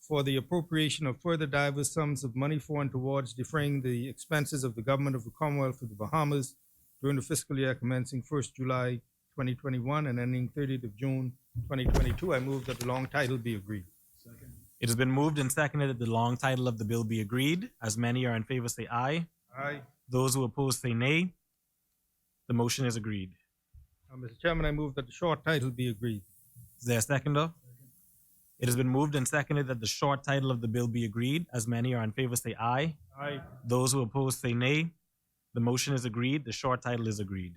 for the appropriation of further diverse sums of money for and towards defraying the expenses of the government of the Commonwealth of the Bahamas during the fiscal year commencing 1st July 2021 and ending 30th of June 2022. I move that the long title be agreed. It has been moved and seconded that the long title of the bill be agreed. As many are in favor, say aye. Aye. Those who oppose, say nay. The motion is agreed. Mr. Chairman, I move that the short title be agreed. Is there a seconder? It has been moved and seconded that the short title of the bill be agreed. As many are in favor, say aye. Aye. Those who oppose, say nay. The motion is agreed. The short title is agreed.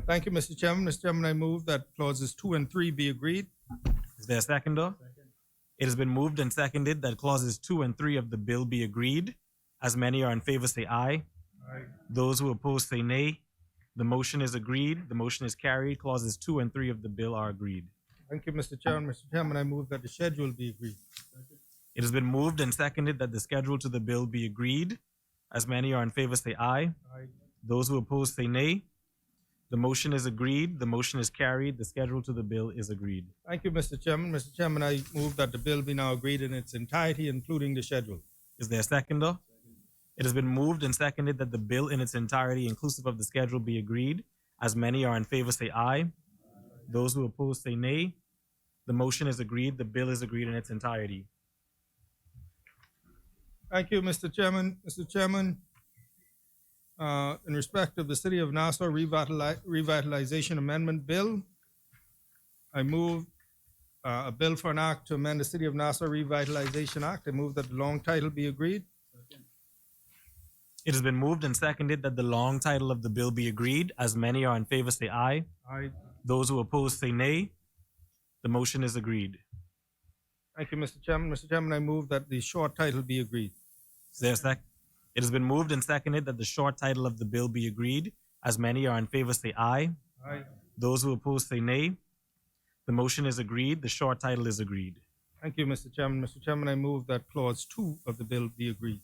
Thank you, Mr. Chairman. Mr. Chairman, I move that clauses 2 and 3 be agreed. Is there a seconder? It has been moved and seconded that clauses 2 and 3 of the bill be agreed. As many are in favor, say aye. Aye. Those who oppose, say nay. The motion is agreed. The motion is carried. Clauses 2 and 3 of the bill are agreed. Thank you, Mr. Chairman. Mr. Chairman, I move that the schedule be agreed. It has been moved and seconded that the schedule to the bill be agreed. As many are in favor, say aye. Aye. Those who oppose, say nay. The motion is agreed. The motion is carried. The schedule to the bill is agreed. Thank you, Mr. Chairman. Mr. Chairman, I move that the bill be now agreed in its entirety, including the schedule. Is there a seconder? It has been moved and seconded that the bill in its entirety, inclusive of the schedule, be agreed. As many are in favor, say aye. Those who oppose, say nay. The motion is agreed. The bill is agreed in its entirety. Thank you, Mr. Chairman. Mr. Chairman, in respect of the City of Nassau Revitalization Amendment Bill, I move a bill for an act to amend the City of Nassau Revitalization Act. I move that the long title be agreed. It has been moved and seconded that the long title of the bill be agreed. As many are in favor, say aye. Aye. Those who oppose, say nay. The motion is agreed. Thank you, Mr. Chairman. Mr. Chairman, I move that the short title be agreed. Is there a sec? It has been moved and seconded that the short title of the bill be agreed. As many are in favor, say aye. Aye. Those who oppose, say nay. The motion is agreed. The short title is agreed. Thank you, Mr. Chairman. Mr. Chairman, I move that clause 2 of the bill be agreed.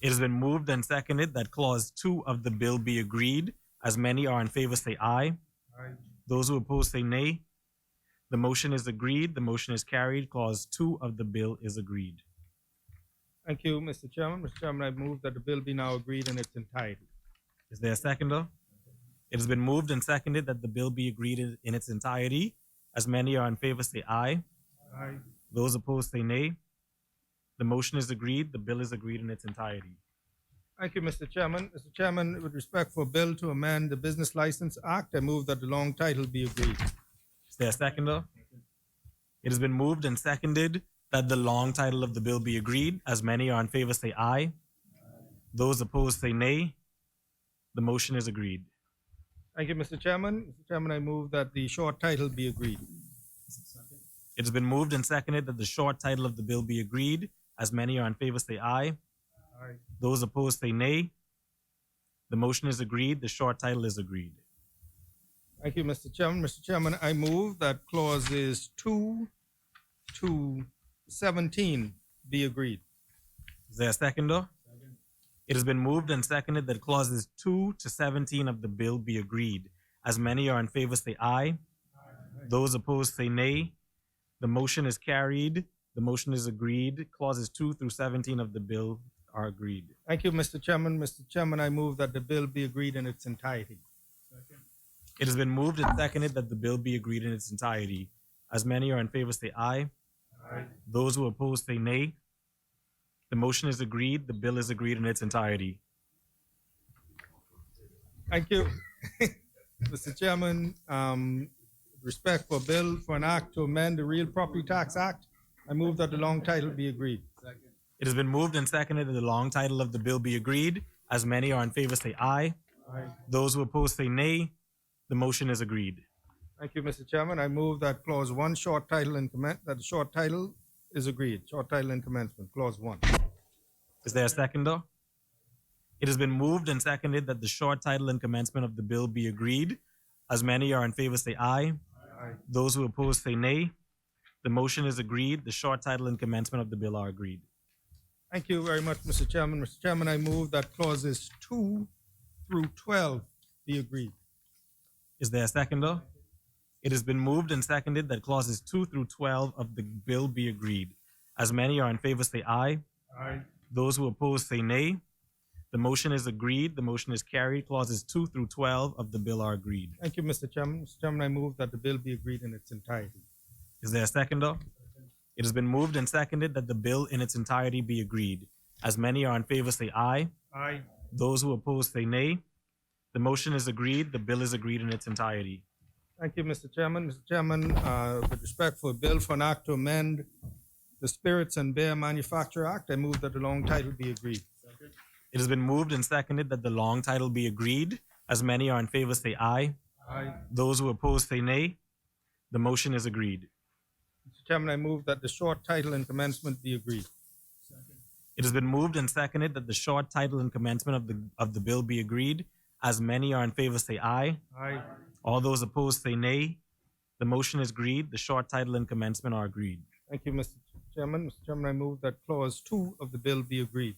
It has been moved and seconded that clause 2 of the bill be agreed. As many are in favor, say aye. Aye. Those who oppose, say nay. The motion is agreed. The motion is carried. Clause 2 of the bill is agreed. Thank you, Mr. Chairman. Mr. Chairman, I move that the bill be now agreed in its entirety. Is there a seconder? It has been moved and seconded that the bill be agreed in its entirety. As many are in favor, say aye. Aye. Those opposed, say nay. The motion is agreed. The bill is agreed in its entirety. Thank you, Mr. Chairman. Mr. Chairman, with respect for a bill to amend the Business License Act, I move that the long title be agreed. Is there a seconder? It has been moved and seconded that the long title of the bill be agreed. As many are in favor, say aye. Those opposed, say nay. The motion is agreed. Thank you, Mr. Chairman. Mr. Chairman, I move that the short title be agreed. It has been moved and seconded that the short title of the bill be agreed. As many are in favor, say aye. Aye. Those opposed, say nay. The motion is agreed. The short title is agreed. Thank you, Mr. Chairman. Mr. Chairman, I move that clauses 2 to 17 be agreed. Is there a seconder? It has been moved and seconded that clauses 2 to 17 of the bill be agreed. As many are in favor, say aye. Those opposed, say nay. The motion is carried. The motion is agreed. Clauses 2 through 17 of the bill are agreed. Thank you, Mr. Chairman. Mr. Chairman, I move that the bill be agreed in its entirety. It has been moved and seconded that the bill be agreed in its entirety. As many are in favor, say aye. Aye. Those who oppose, say nay. The motion is agreed. The bill is agreed in its entirety. Thank you. Mr. Chairman, respect for bill for an act to amend the Real Property Tax Act, I move that the long title be agreed. It has been moved and seconded that the long title of the bill be agreed. As many are in favor, say aye. Aye. Those who oppose, say nay. The motion is agreed. Thank you, Mr. Chairman. I move that clause 1, short title and that the short title is agreed. Short title and commencement, clause 1. Is there a seconder? It has been moved and seconded that the short title and commencement of the bill be agreed. As many are in favor, say aye. Aye. Those who oppose, say nay. The motion is agreed. The short title and commencement of the bill are agreed. Thank you very much, Mr. Chairman. Mr. Chairman, I move that clauses 2 through 12 be agreed. Is there a seconder? It has been moved and seconded that clauses 2 through 12 of the bill be agreed. As many are in favor, say aye. Aye. Those who oppose, say nay. The motion is agreed. The motion is carried. Clauses 2 through 12 of the bill are agreed. Thank you, Mr. Chairman. Mr. Chairman, I move that the bill be agreed in its entirety. Is there a seconder? It has been moved and seconded that the bill in its entirety be agreed. As many are in favor, say aye. Aye. Those who oppose, say nay. The motion is agreed. The bill is agreed in its entirety. Thank you, Mr. Chairman. Mr. Chairman, with respect for a bill for an act to amend the Spirits and Beer Manufacture Act, I move that the long title be agreed. It has been moved and seconded that the long title be agreed. As many are in favor, say aye. Aye. Those who oppose, say nay. The motion is agreed. Mr. Chairman, I move that the short title and commencement be agreed. It has been moved and seconded that the short title and commencement of the bill be agreed. As many are in favor, say aye. Aye. All those opposed, say nay. The motion is agreed. The short title and commencement are agreed. Thank you, Mr. Chairman. Mr. Chairman, I move that clause 2 of the bill be agreed.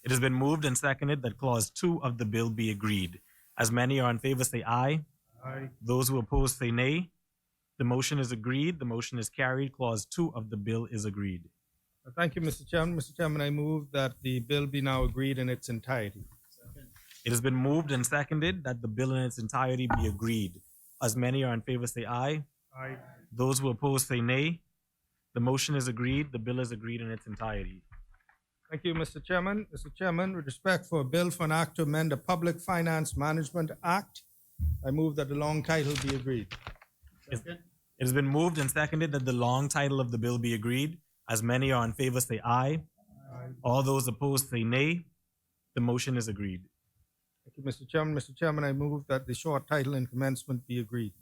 It has been moved and seconded that clause 2 of the bill be agreed. As many are in favor, say aye. Aye. Those who oppose, say nay. The motion is agreed. The motion is carried. Clause 2 of the bill is agreed. Thank you, Mr. Chairman. Mr. Chairman, I move that the bill be now agreed in its entirety. It has been moved and seconded that the bill in its entirety be agreed. As many are in favor, say aye. Aye. Those who oppose, say nay. The motion is agreed. The bill is agreed in its entirety. Thank you, Mr. Chairman. Mr. Chairman, with respect for a bill for an act to amend the Public Finance Management Act, I move that the long title be agreed. It has been moved and seconded that the long title of the bill be agreed. As many are in favor, say aye. Aye. All those opposed, say nay. The motion is agreed. Thank you, Mr. Chairman. Mr. Chairman, I move that the short title and commencement be agreed.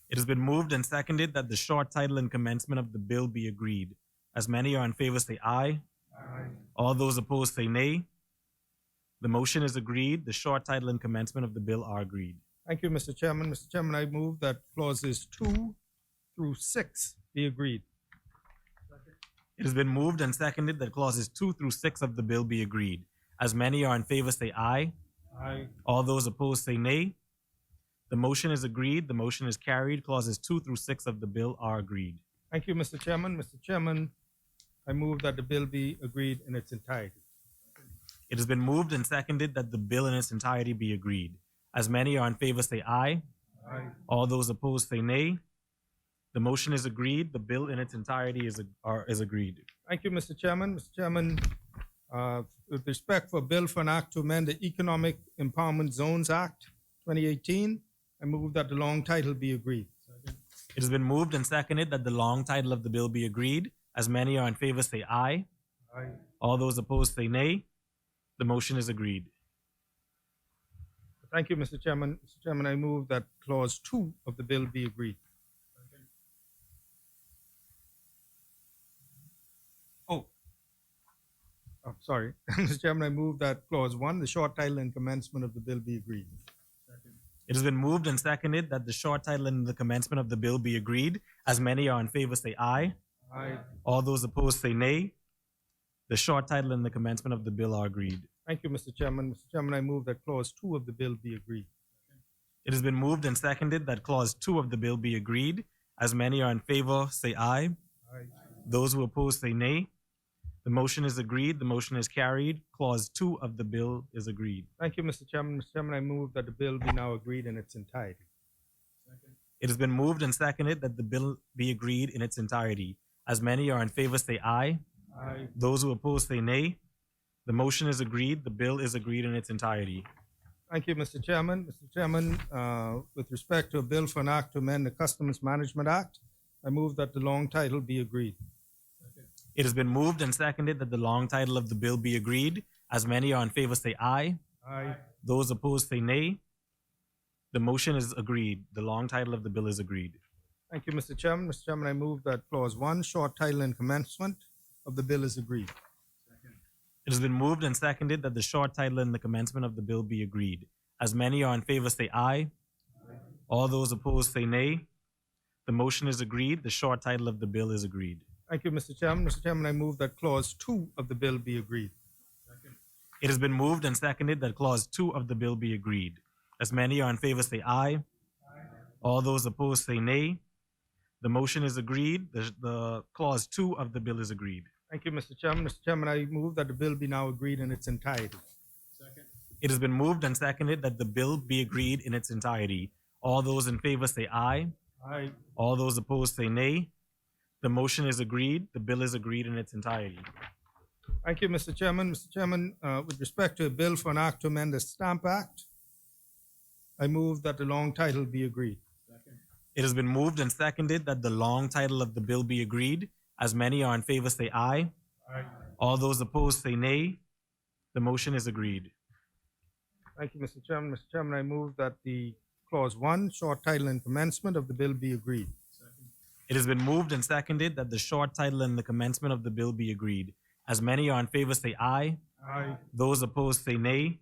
It has been moved and seconded that the short title and commencement of the bill be agreed. As many are in favor, say aye. Aye. All those opposed, say nay. The motion is agreed. The short title and commencement of the bill are agreed. Thank you, Mr. Chairman. Mr. Chairman, I move that clauses 2 through 6 be agreed. It has been moved and seconded that clauses 2 through 6 of the bill be agreed. As many are in favor, say aye. Aye. All those opposed, say nay. The motion is agreed. The motion is carried. Clauses 2 through 6 of the bill are agreed. Thank you, Mr. Chairman. Mr. Chairman, I move that the bill be agreed in its entirety. It has been moved and seconded that the bill in its entirety be agreed. As many are in favor, say aye. Aye. All those opposed, say nay. The motion is agreed. The bill in its entirety is agreed. Thank you, Mr. Chairman. Mr. Chairman, with respect for a bill for an act to amend the Economic Empowerment Zones Act 2018, I move that the long title be agreed. It has been moved and seconded that the long title of the bill be agreed. As many are in favor, say aye. Aye. All those opposed, say nay. The motion is agreed. Thank you, Mr. Chairman. Mr. Chairman, I move that clause 2 of the bill be agreed. Oh, sorry. Mr. Chairman, I move that clause 1, the short title and commencement of the bill be agreed. It has been moved and seconded that the short title and the commencement of the bill be agreed. As many are in favor, say aye. Aye. All those opposed, say nay. The short title and the commencement of the bill are agreed. Thank you, Mr. Chairman. Mr. Chairman, I move that clause 2 of the bill be agreed. It has been moved and seconded that clause 2 of the bill be agreed. As many are in favor, say aye. Aye. Those who oppose, say nay. The motion is agreed. The motion is carried. Clause 2 of the bill is agreed. Thank you, Mr. Chairman. Mr. Chairman, I move that the bill be now agreed in its entirety. It has been moved and seconded that the bill be agreed in its entirety. As many are in favor, say aye. Aye. Those who oppose, say nay. The motion is agreed. The bill is agreed in its entirety. Thank you, Mr. Chairman. Mr. Chairman, with respect to a bill for an act to amend the Customs Management Act, I move that the long title be agreed. It has been moved and seconded that the long title of the bill be agreed. As many are in favor, say aye. Aye. Those opposed, say nay. The motion is agreed. The long title of the bill is agreed. Thank you, Mr. Chairman. Mr. Chairman, I move that clause 1, short title and commencement of the bill is agreed. It has been moved and seconded that the short title and the commencement of the bill be agreed. As many are in favor, say aye. All those opposed, say nay. The motion is agreed. The short title of the bill is agreed. Thank you, Mr. Chairman. Mr. Chairman, I move that clause 2 of the bill be agreed. It has been moved and seconded that clause 2 of the bill be agreed. As many are in favor, say aye. All those opposed, say nay. The motion is agreed. The clause 2 of the bill is agreed. Thank you, Mr. Chairman. Mr. Chairman, I move that the bill be now agreed in its entirety. It has been moved and seconded that the bill be agreed in its entirety. All those in favor say aye. Aye. All those opposed say nay. The motion is agreed. The bill is agreed in its entirety. Thank you, Mr. Chairman. Mr. Chairman, with respect to a bill for an act to amend the Stamp Act, I move that the long title be agreed. It has been moved and seconded that the long title of the bill be agreed. As many are in favor say aye. Aye. All those opposed say nay. The motion is agreed. Thank you, Mr. Chairman. Mr. Chairman, I move that the clause 1, short title and commencement of the bill be agreed. It has been moved and seconded that the short title and the commencement of the bill be agreed. As many are in favor say aye. Aye. Those opposed say nay.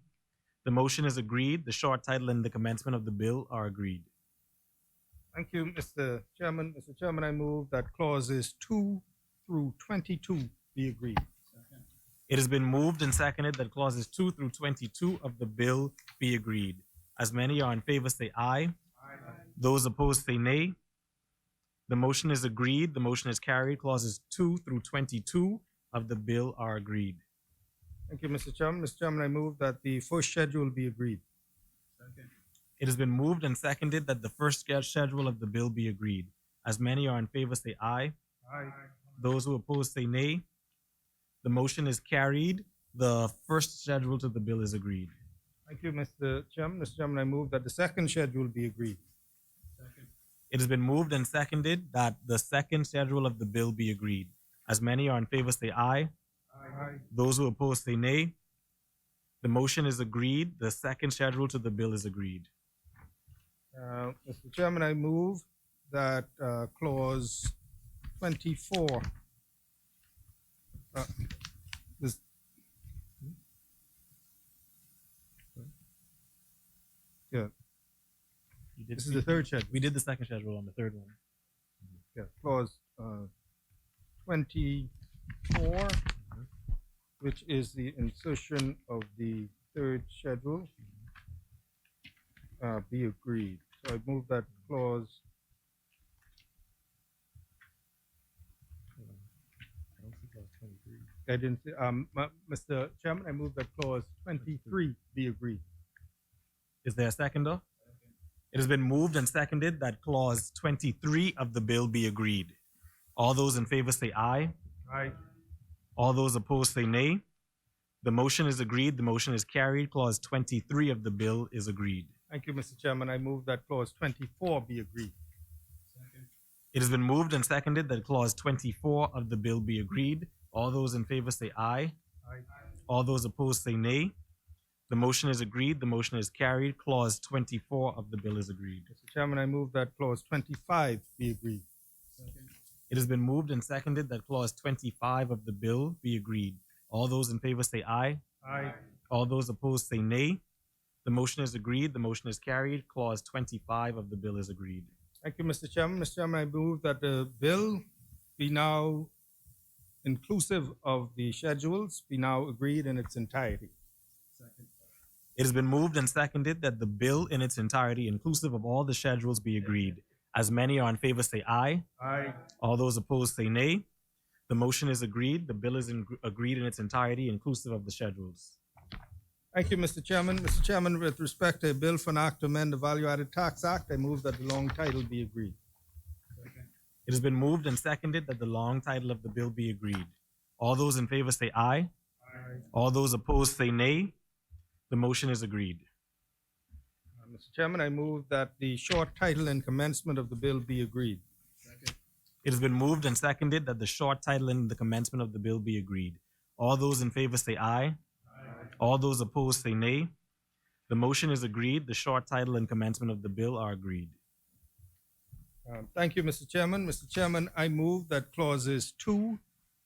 The motion is agreed. The short title and the commencement of the bill are agreed. Thank you, Mr. Chairman. Mr. Chairman, I move that clauses 2 through 22 be agreed. It has been moved and seconded that clauses 2 through 22 of the bill be agreed. As many are in favor say aye. Those opposed say nay. The motion is agreed. The motion is carried. Clauses 2 through 22 of the bill are agreed. Thank you, Mr. Chairman. Mr. Chairman, I move that the first schedule be agreed. It has been moved and seconded that the first schedule of the bill be agreed. As many are in favor say aye. Aye. Those who oppose say nay. The motion is carried. The first schedule to the bill is agreed. Thank you, Mr. Chairman. Mr. Chairman, I move that the second schedule be agreed. It has been moved and seconded that the second schedule of the bill be agreed. As many are in favor say aye. Aye. Those who oppose say nay. The motion is agreed. The second schedule to the bill is agreed. Mr. Chairman, I move that clause 24. This, yeah, this is the third schedule. We did the second schedule on the third one. Yeah, clause 24, which is the insertion of the third schedule, be agreed. So I move that clause. I didn't see, Mr. Chairman, I move that clause 23 be agreed. Is there a seconder? It has been moved and seconded that clause 23 of the bill be agreed. All those in favor say aye. Aye. All those opposed say nay. The motion is agreed. The motion is carried. Clause 23 of the bill is agreed. Thank you, Mr. Chairman. I move that clause 24 be agreed. It has been moved and seconded that clause 24 of the bill be agreed. All those in favor say aye. Aye. All those opposed say nay. The motion is agreed. The motion is carried. Clause 24 of the bill is agreed. Mr. Chairman, I move that clause 25 be agreed. It has been moved and seconded that clause 25 of the bill be agreed. All those in favor say aye. Aye. All those opposed say nay. The motion is agreed. The motion is carried. Clause 25 of the bill is agreed. Thank you, Mr. Chairman. Mr. Chairman, I move that the bill be now inclusive of the schedules, be now agreed in its entirety. It has been moved and seconded that the bill in its entirety, inclusive of all the schedules, be agreed. As many are in favor, say aye. Aye. All those opposed, say nay. The motion is agreed. The bill is agreed in its entirety, inclusive of the schedules. Thank you, Mr. Chairman. Mr. Chairman, with respect to a bill for an act to amend the Value-Added Tax Act, I move that the long title be agreed. It has been moved and seconded that the long title of the bill be agreed. All those in favor say aye. Aye. All those opposed say nay. The motion is agreed. Mr. Chairman, I move that the short title and commencement of the bill be agreed. It has been moved and seconded that the short title and the commencement of the bill be agreed. All those in favor say aye. All those opposed say nay. The motion is agreed. The short title and commencement of the bill are agreed. Thank you, Mr. Chairman. Mr. Chairman, I move that clauses 2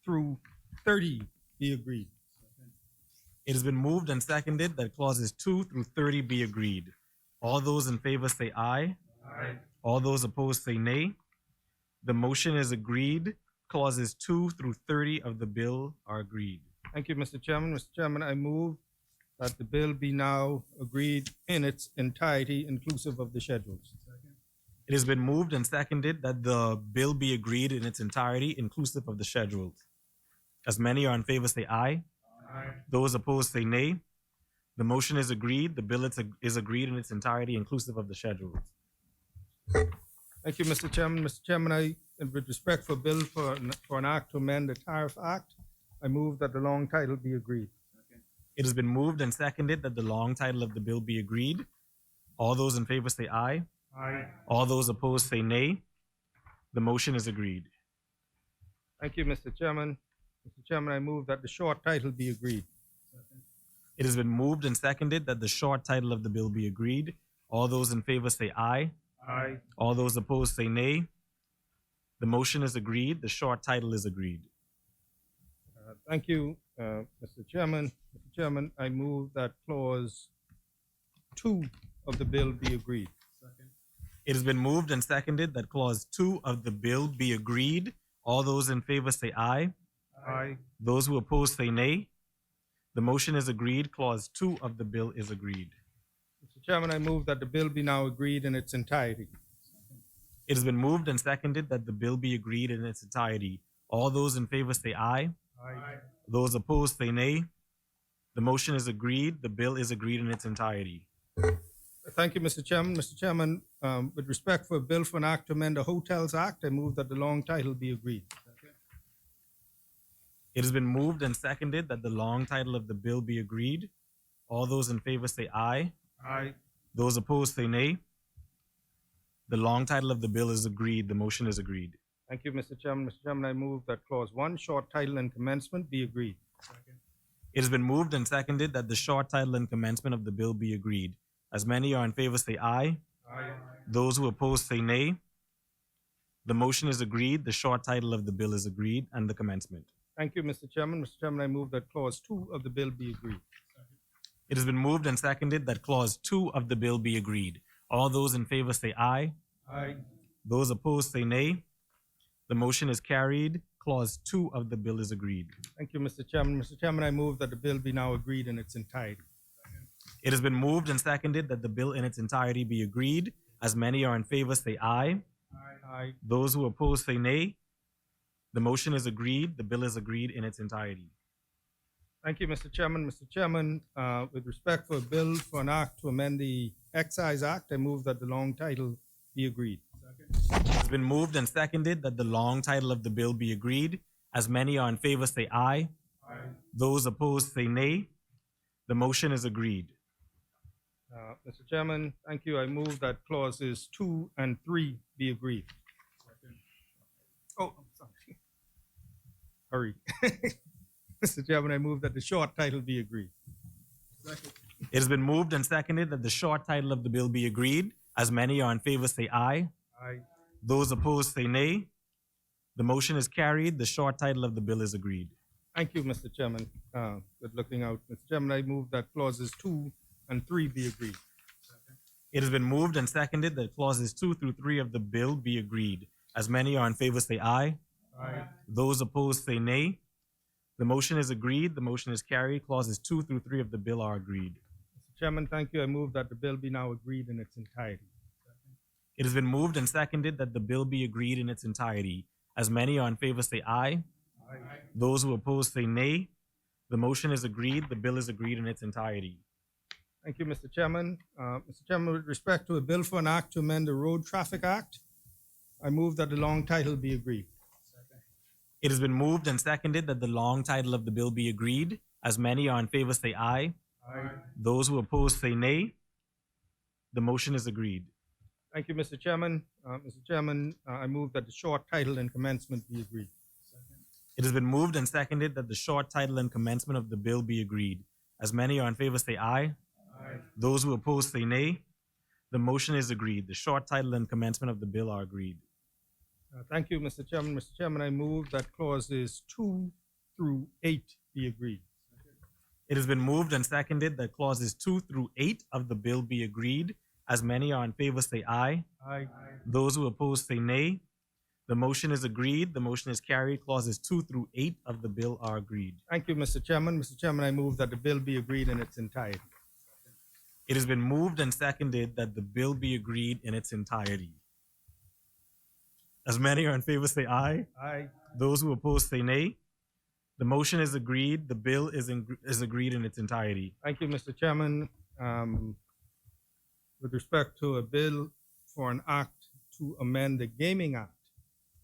through 30 be agreed. It has been moved and seconded that clauses 2 through 30 be agreed. All those in favor say aye. Aye. All those opposed say nay. The motion is agreed. Clauses 2 through 30 of the bill are agreed. Thank you, Mr. Chairman. Mr. Chairman, I move that the bill be now agreed in its entirety, inclusive of the schedules. It has been moved and seconded that the bill be agreed in its entirety, inclusive of the schedules. As many are in favor, say aye. Aye. Those opposed, say nay. The motion is agreed. The bill is agreed in its entirety, inclusive of the schedules. Thank you, Mr. Chairman. Mr. Chairman, with respect for bill for an act to amend the Tariff Act, I move that the long title be agreed. It has been moved and seconded that the long title of the bill be agreed. All those in favor say aye. Aye. All those opposed say nay. The motion is agreed. Thank you, Mr. Chairman. Mr. Chairman, I move that the short title be agreed. It has been moved and seconded that the short title of the bill be agreed. All those in favor say aye. Aye. All those opposed say nay. The motion is agreed. The short title is agreed. Thank you, Mr. Chairman. Mr. Chairman, I move that clause 2 of the bill be agreed. It has been moved and seconded that clause 2 of the bill be agreed. All those in favor say aye. Aye. Those who oppose say nay. The motion is agreed. Clause 2 of the bill is agreed. Mr. Chairman, I move that the bill be now agreed in its entirety. It has been moved and seconded that the bill be agreed in its entirety. All those in favor say aye. Aye. Those opposed say nay. The motion is agreed. The bill is agreed in its entirety. Thank you, Mr. Chairman. Mr. Chairman, with respect for a bill for an act to amend the Hotels Act, I move that the long title be agreed. It has been moved and seconded that the long title of the bill be agreed. All those in favor say aye. Aye. Those opposed say nay. The long title of the bill is agreed. The motion is agreed. Thank you, Mr. Chairman. Mr. Chairman, I move that clause 1, short title and commencement, be agreed. It has been moved and seconded that the short title and commencement of the bill be agreed. As many are in favor say aye. Aye. Those who oppose say nay. The motion is agreed. The short title of the bill is agreed, and the commencement. Thank you, Mr. Chairman. Mr. Chairman, I move that clause 2 of the bill be agreed. It has been moved and seconded that clause 2 of the bill be agreed. All those in favor say aye. Aye. Those opposed say nay. The motion is carried. Clause 2 of the bill is agreed. Thank you, Mr. Chairman. Mr. Chairman, I move that the bill be now agreed in its entirety. It has been moved and seconded that the bill in its entirety be agreed. As many are in favor say aye. Aye. Those who oppose say nay. The motion is agreed. The bill is agreed in its entirety. Thank you, Mr. Chairman. Mr. Chairman, with respect for a bill for an act to amend the Excise Act, I move that the long title be agreed. It has been moved and seconded that the long title of the bill be agreed. As many are in favor say aye. Aye. Those opposed say nay. The motion is agreed. Mr. Chairman, thank you. I move that clauses 2 and 3 be agreed. Oh, I'm sorry. Hurry. Mr. Chairman, I move that the short title be agreed. It has been moved and seconded that the short title of the bill be agreed. As many are in favor say aye. Aye. Those opposed say nay. The motion is carried. The short title of the bill is agreed. Thank you, Mr. Chairman. Good looking out. Mr. Chairman, I move that clauses 2 and 3 be agreed. It has been moved and seconded that clauses 2 through 3 of the bill be agreed. As many are in favor say aye. Aye. Those opposed say nay. The motion is agreed. The motion is carried. Clauses 2 through 3 of the bill are agreed. Mr. Chairman, thank you. I move that the bill be now agreed in its entirety. It has been moved and seconded that the bill be agreed in its entirety. As many are in favor say aye. Those who oppose say nay. The motion is agreed. The bill is agreed in its entirety. Thank you, Mr. Chairman. Mr. Chairman, with respect to a bill for an act to amend the Road Traffic Act, I move that the long title be agreed. It has been moved and seconded that the long title of the bill be agreed. As many are in favor say aye. Those who oppose say nay. The motion is agreed. Thank you, Mr. Chairman. Mr. Chairman, I move that the short title and commencement be agreed. It has been moved and seconded that the short title and commencement of the bill be agreed. As many are in favor say aye. Those who oppose say nay. The motion is agreed. The short title and commencement of the bill are agreed. Thank you, Mr. Chairman. Mr. Chairman, I move that clauses 2 through 8 be agreed. It has been moved and seconded that clauses 2 through 8 of the bill be agreed. As many are in favor say aye. Aye. Those who oppose say nay. The motion is agreed. The motion is carried. Clauses 2 through 8 of the bill are agreed. Thank you, Mr. Chairman. Mr. Chairman, I move that the bill be agreed in its entirety. It has been moved and seconded that the bill be agreed in its entirety. As many are in favor say aye. Aye. Those who oppose say nay. The motion is agreed. The bill is agreed in its entirety. Thank you, Mr. Chairman. With respect to a bill for an act to amend the Gaming Act,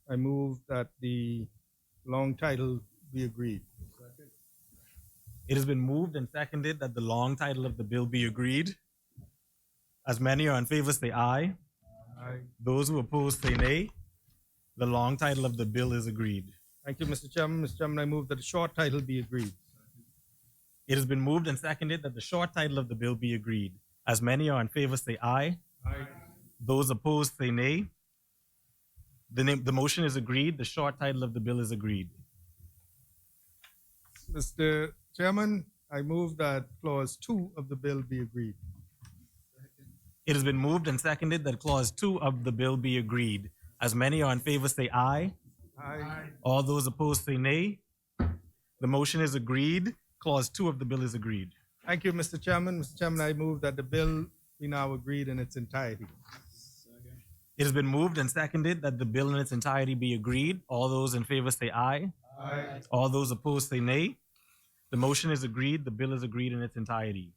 I move that the long title be agreed. It has been moved and seconded that the long title of the bill be agreed. As many are in favor say aye. Aye. Those who oppose say nay. The long title of the bill is agreed. Thank you, Mr. Chairman. Mr. Chairman, I move that the short title be agreed. It has been moved and seconded that the short title of the bill be agreed. As many are in favor say aye. Aye. Those opposed say nay. The motion is agreed. The short title of the bill is agreed. Mr. Chairman, I move that clause 2 of the bill be agreed. It has been moved and seconded that clause 2 of the bill be agreed. As many are in favor say aye. Aye. All those opposed say nay. The motion is agreed. Clause 2 of the bill is agreed. Thank you, Mr. Chairman. Mr. Chairman, I move that the bill be now agreed in its entirety. It has been moved and seconded that the bill in its entirety be agreed. All those in favor say aye. Aye. All those opposed say nay. The motion is agreed. The bill is agreed in its entirety.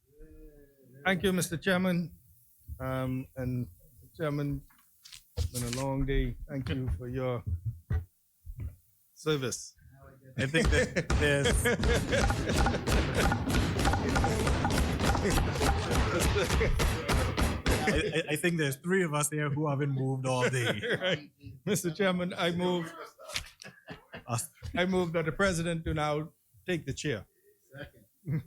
Thank you, Mr. Chairman. And Mr. Chairman, it's been a long day. Thank you for your service. I think that there's I think there's 3 of us here who haven't moved all day. Right. Mr. Chairman, I move that the president do now take the chair.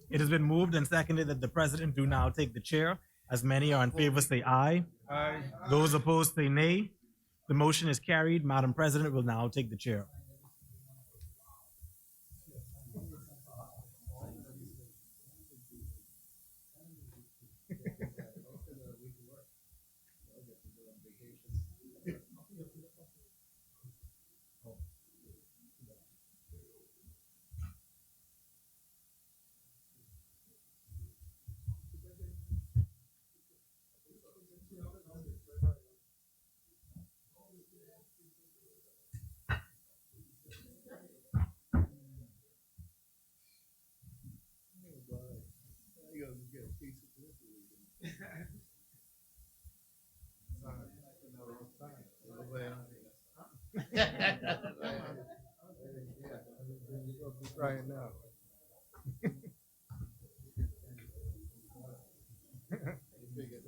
It has been moved and seconded that the president do now take the chair. As many are in favor say aye. Aye. Those opposed say nay. The motion is carried. Madam President will now take the chair. Right now.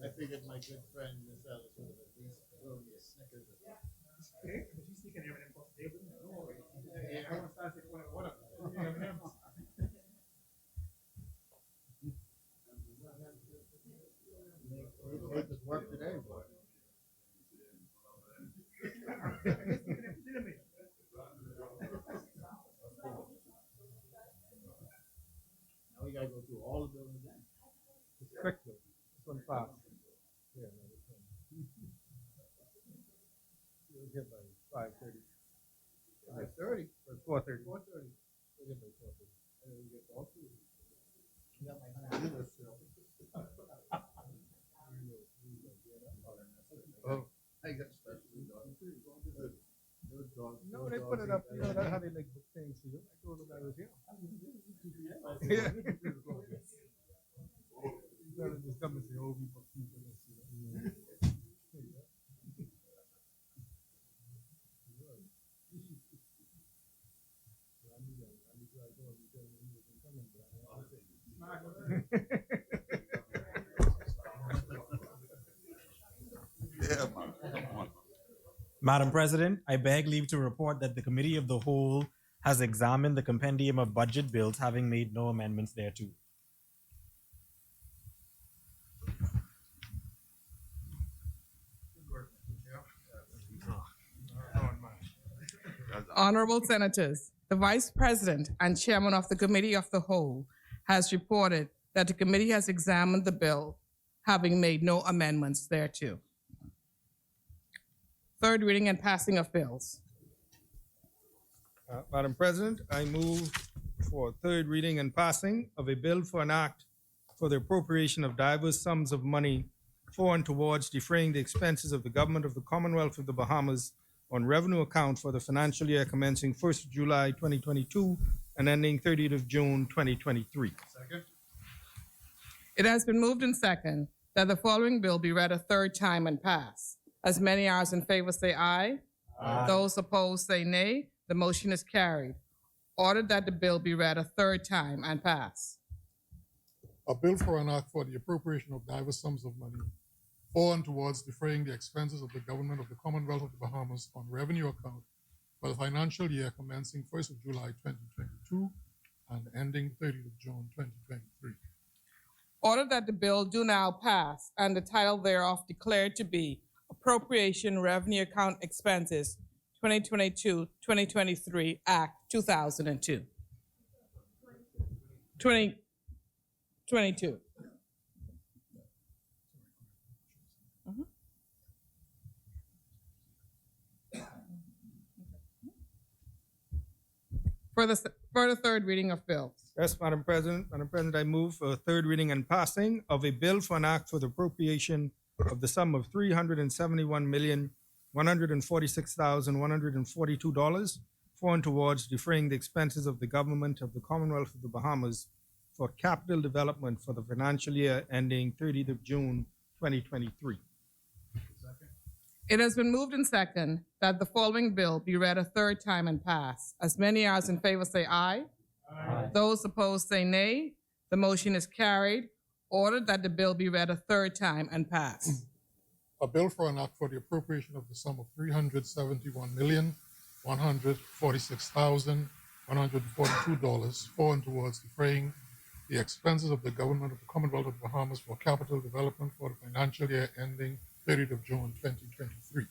I figured my good friend Miss Ellis would have at least thrown me a Snickers. Work today, boy. Now we gotta go through all of them again. Quickly. This one fast. Yeah, no, this one. You'll get by 5:30. 5:30. Or 4:30. 4:30. We'll get by 4:30. And then we get all through. I got my honey-do list still. Oh. I put it up, you know, that's how they make the things to you. I told them I was here. Yeah. You gotta just come and say, oh, we for people. Yeah, man. Come on. Madam President, I beg leave to report that the Committee of the Whole has examined the compendium of budget bills, having made no amendments thereto. Honorable Senators, the Vice President and Chairman of the Committee of the Whole has reported that the committee has examined the bill, having made no amendments thereto. Third reading and passing of bills. Madam President, I move for third reading and passing of a bill for an act for the appropriation of diverse sums of money for and towards defraying the expenses of the government of the Commonwealth of the Bahamas on revenue account for the financial year commencing 1st of July 2022 and ending 30th of June 2023. Second. It has been moved and second that the following bill be read a third time and pass. As many as in favor say aye. Aye. Those opposed say nay. The motion is carried. Ordered that the bill be read a third time and pass. A bill for an act for the appropriation of diverse sums of money for and towards defraying the expenses of the government of the Commonwealth of the Bahamas on revenue account for the financial year commencing 1st of July 2022 and ending 30th of June 2023. Ordered that the bill do now pass and the title thereof declared to be Appropriation Revenue Account Expenses 2022-2023 Act 2002. 2022. For the third reading of bills. Yes, Madam President. Madam President, I move for third reading and passing of a bill for an act for the appropriation of the sum of $371,146,142 for and towards defraying the expenses of the government of the Commonwealth of the Bahamas for capital development for the financial year ending 30th of June 2023. It has been moved and second that the following bill be read a third time and pass. As many as in favor say aye. Aye. Those opposed say nay. The motion is carried. Ordered that the bill be read a third time and pass. A bill for an act for the appropriation of the sum of $371,146,142 for and towards defraying the expenses of the government of the Commonwealth of the Bahamas for capital development for the financial year ending 30th of June 2023.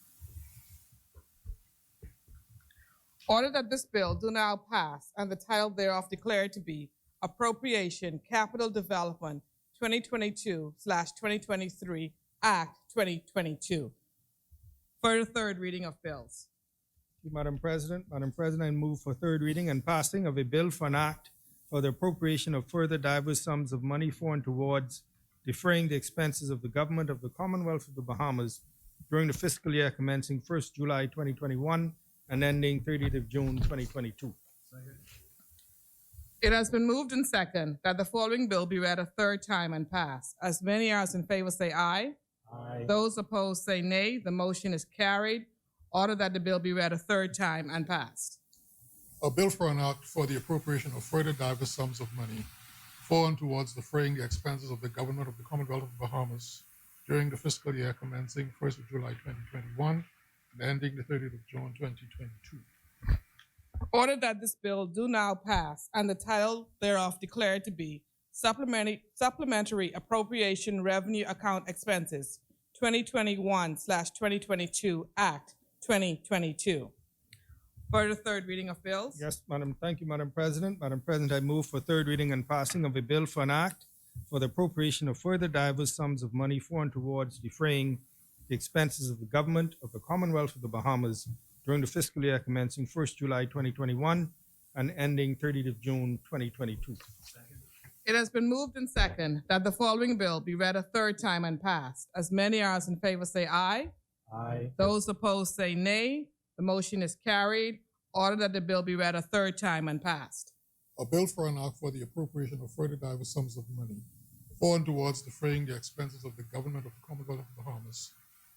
Ordered that this bill do now pass and the title thereof declared to be Appropriation Capital Development 2022/2023 Act 2022. For the third reading of bills. Thank you, Madam President. Madam President, I move for third reading and passing of a bill for an act for the appropriation of further diverse sums of money for and towards defraying the expenses of the government of the Commonwealth of the Bahamas during the fiscal year commencing 1st July 2021 and ending 30th of June 2022. It has been moved and second that the following bill be read a third time and pass. As many as in favor say aye. Aye. Those opposed say nay. The motion is carried. Order that the bill be read a third time and passed. A bill for an act for the appropriation of further diverse sums of money for and towards defraying the expenses of the government of the Commonwealth of the Bahamas during the fiscal year commencing 1st of July 2021 and ending the 30th of June 2022. Ordered that this bill do now pass and the title thereof declared to be Supplementary Appropriation Revenue Account Expenses 2021/2022 Act 2022. For the third reading of bills. Yes, Madam. Thank you, Madam President. Madam President, I move for third reading and passing of a bill for an act for the appropriation of further diverse sums of money for and towards defraying the expenses of the government of the Commonwealth of the Bahamas during the fiscal year commencing 1st July 2021 and ending 30th of June 2022. It has been moved and second that the following bill be read a third time and passed. As many as in favor say aye. Aye. Those opposed say nay. The motion is carried. Order that the bill be read a third time and passed. A bill for an act for the appropriation of further diverse sums of money for and towards defraying the expenses of the government of the Commonwealth of the Bahamas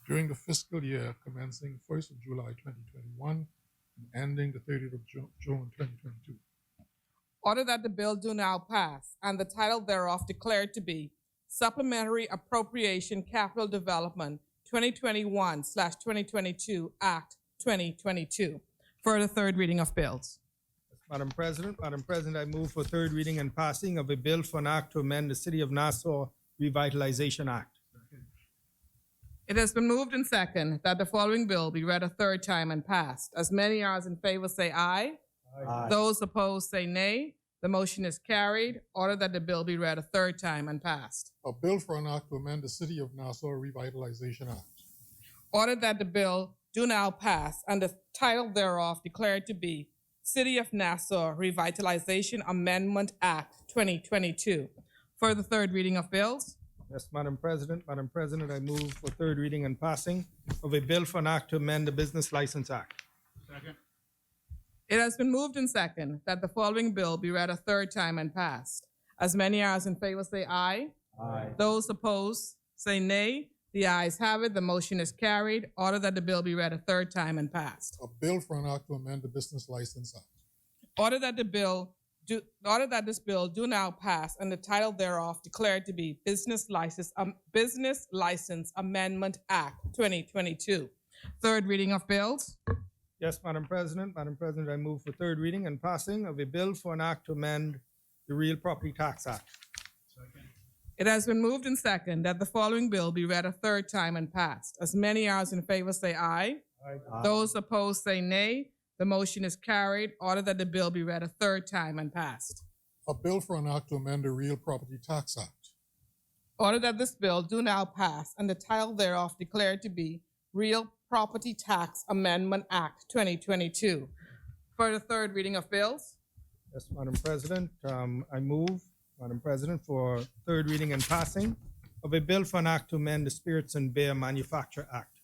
during the fiscal year commencing 1st of July 2021 and ending the 30th of June 2022. Order that the bill do now pass and the title thereof declared to be Supplementary Appropriation Capital Development 2021/2022 Act 2022. For the third reading of bills. Madam President, I move for third reading and passing of a bill for an act to amend the City of Nassau Revitalization Act. It has been moved and second that the following bill be read a third time and passed. As many as in favor say aye. Aye. Those opposed say nay. The motion is carried. Order that the bill be read a third time and passed. A bill for an act to amend the City of Nassau Revitalization Act. Order that the bill do now pass and the title thereof declared to be City of Nassau Revitalization Amendment Act 2022. For the third reading of bills. Yes, Madam President, I move for third reading and passing of a bill for an act to amend the Business License Act. Second. It has been moved and second that the following bill be read a third time and passed. As many as in favor say aye. Aye. Those opposed say nay. The ayes have it. The motion is carried. Order that the bill be read a third time and passed. A bill for an act to amend the Business License Act. Order that this bill do now pass and the title thereof declared to be Business License Amendment Act 2022. Third reading of bills. Yes, Madam President, I move for third reading and passing of a bill for an act to amend the Real Property Tax Act. It has been moved and second that the following bill be read a third time and passed. As many as in favor say aye. Aye. Those opposed say nay. The motion is carried. Order that the bill be read a third time and passed. A bill for an act to amend the Real Property Tax Act. Order that this bill do now pass and the title thereof declared to be Real Property Tax Amendment Act 2022. For the third reading of bills. Yes, Madam President, I move, Madam President, for third reading and passing of a bill for an act to amend the Spirits and Beer Manufacture Act.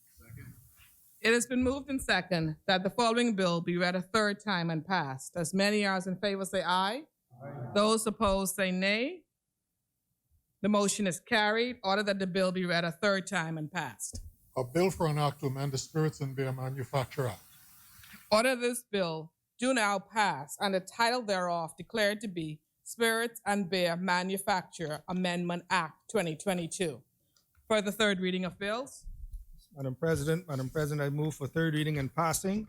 It has been moved and second that the following bill be read a third time and passed. As many as in favor say aye. Aye. Those opposed say nay. The motion is carried. Order that the bill be read a third time and passed. A bill for an act to amend the Spirits and Beer Manufacture Act. Order this bill do now pass and the title thereof declared to be Spirits and Beer Manufacture Amendment Act 2022. For the third reading of bills. Madam President, I move for third reading and passing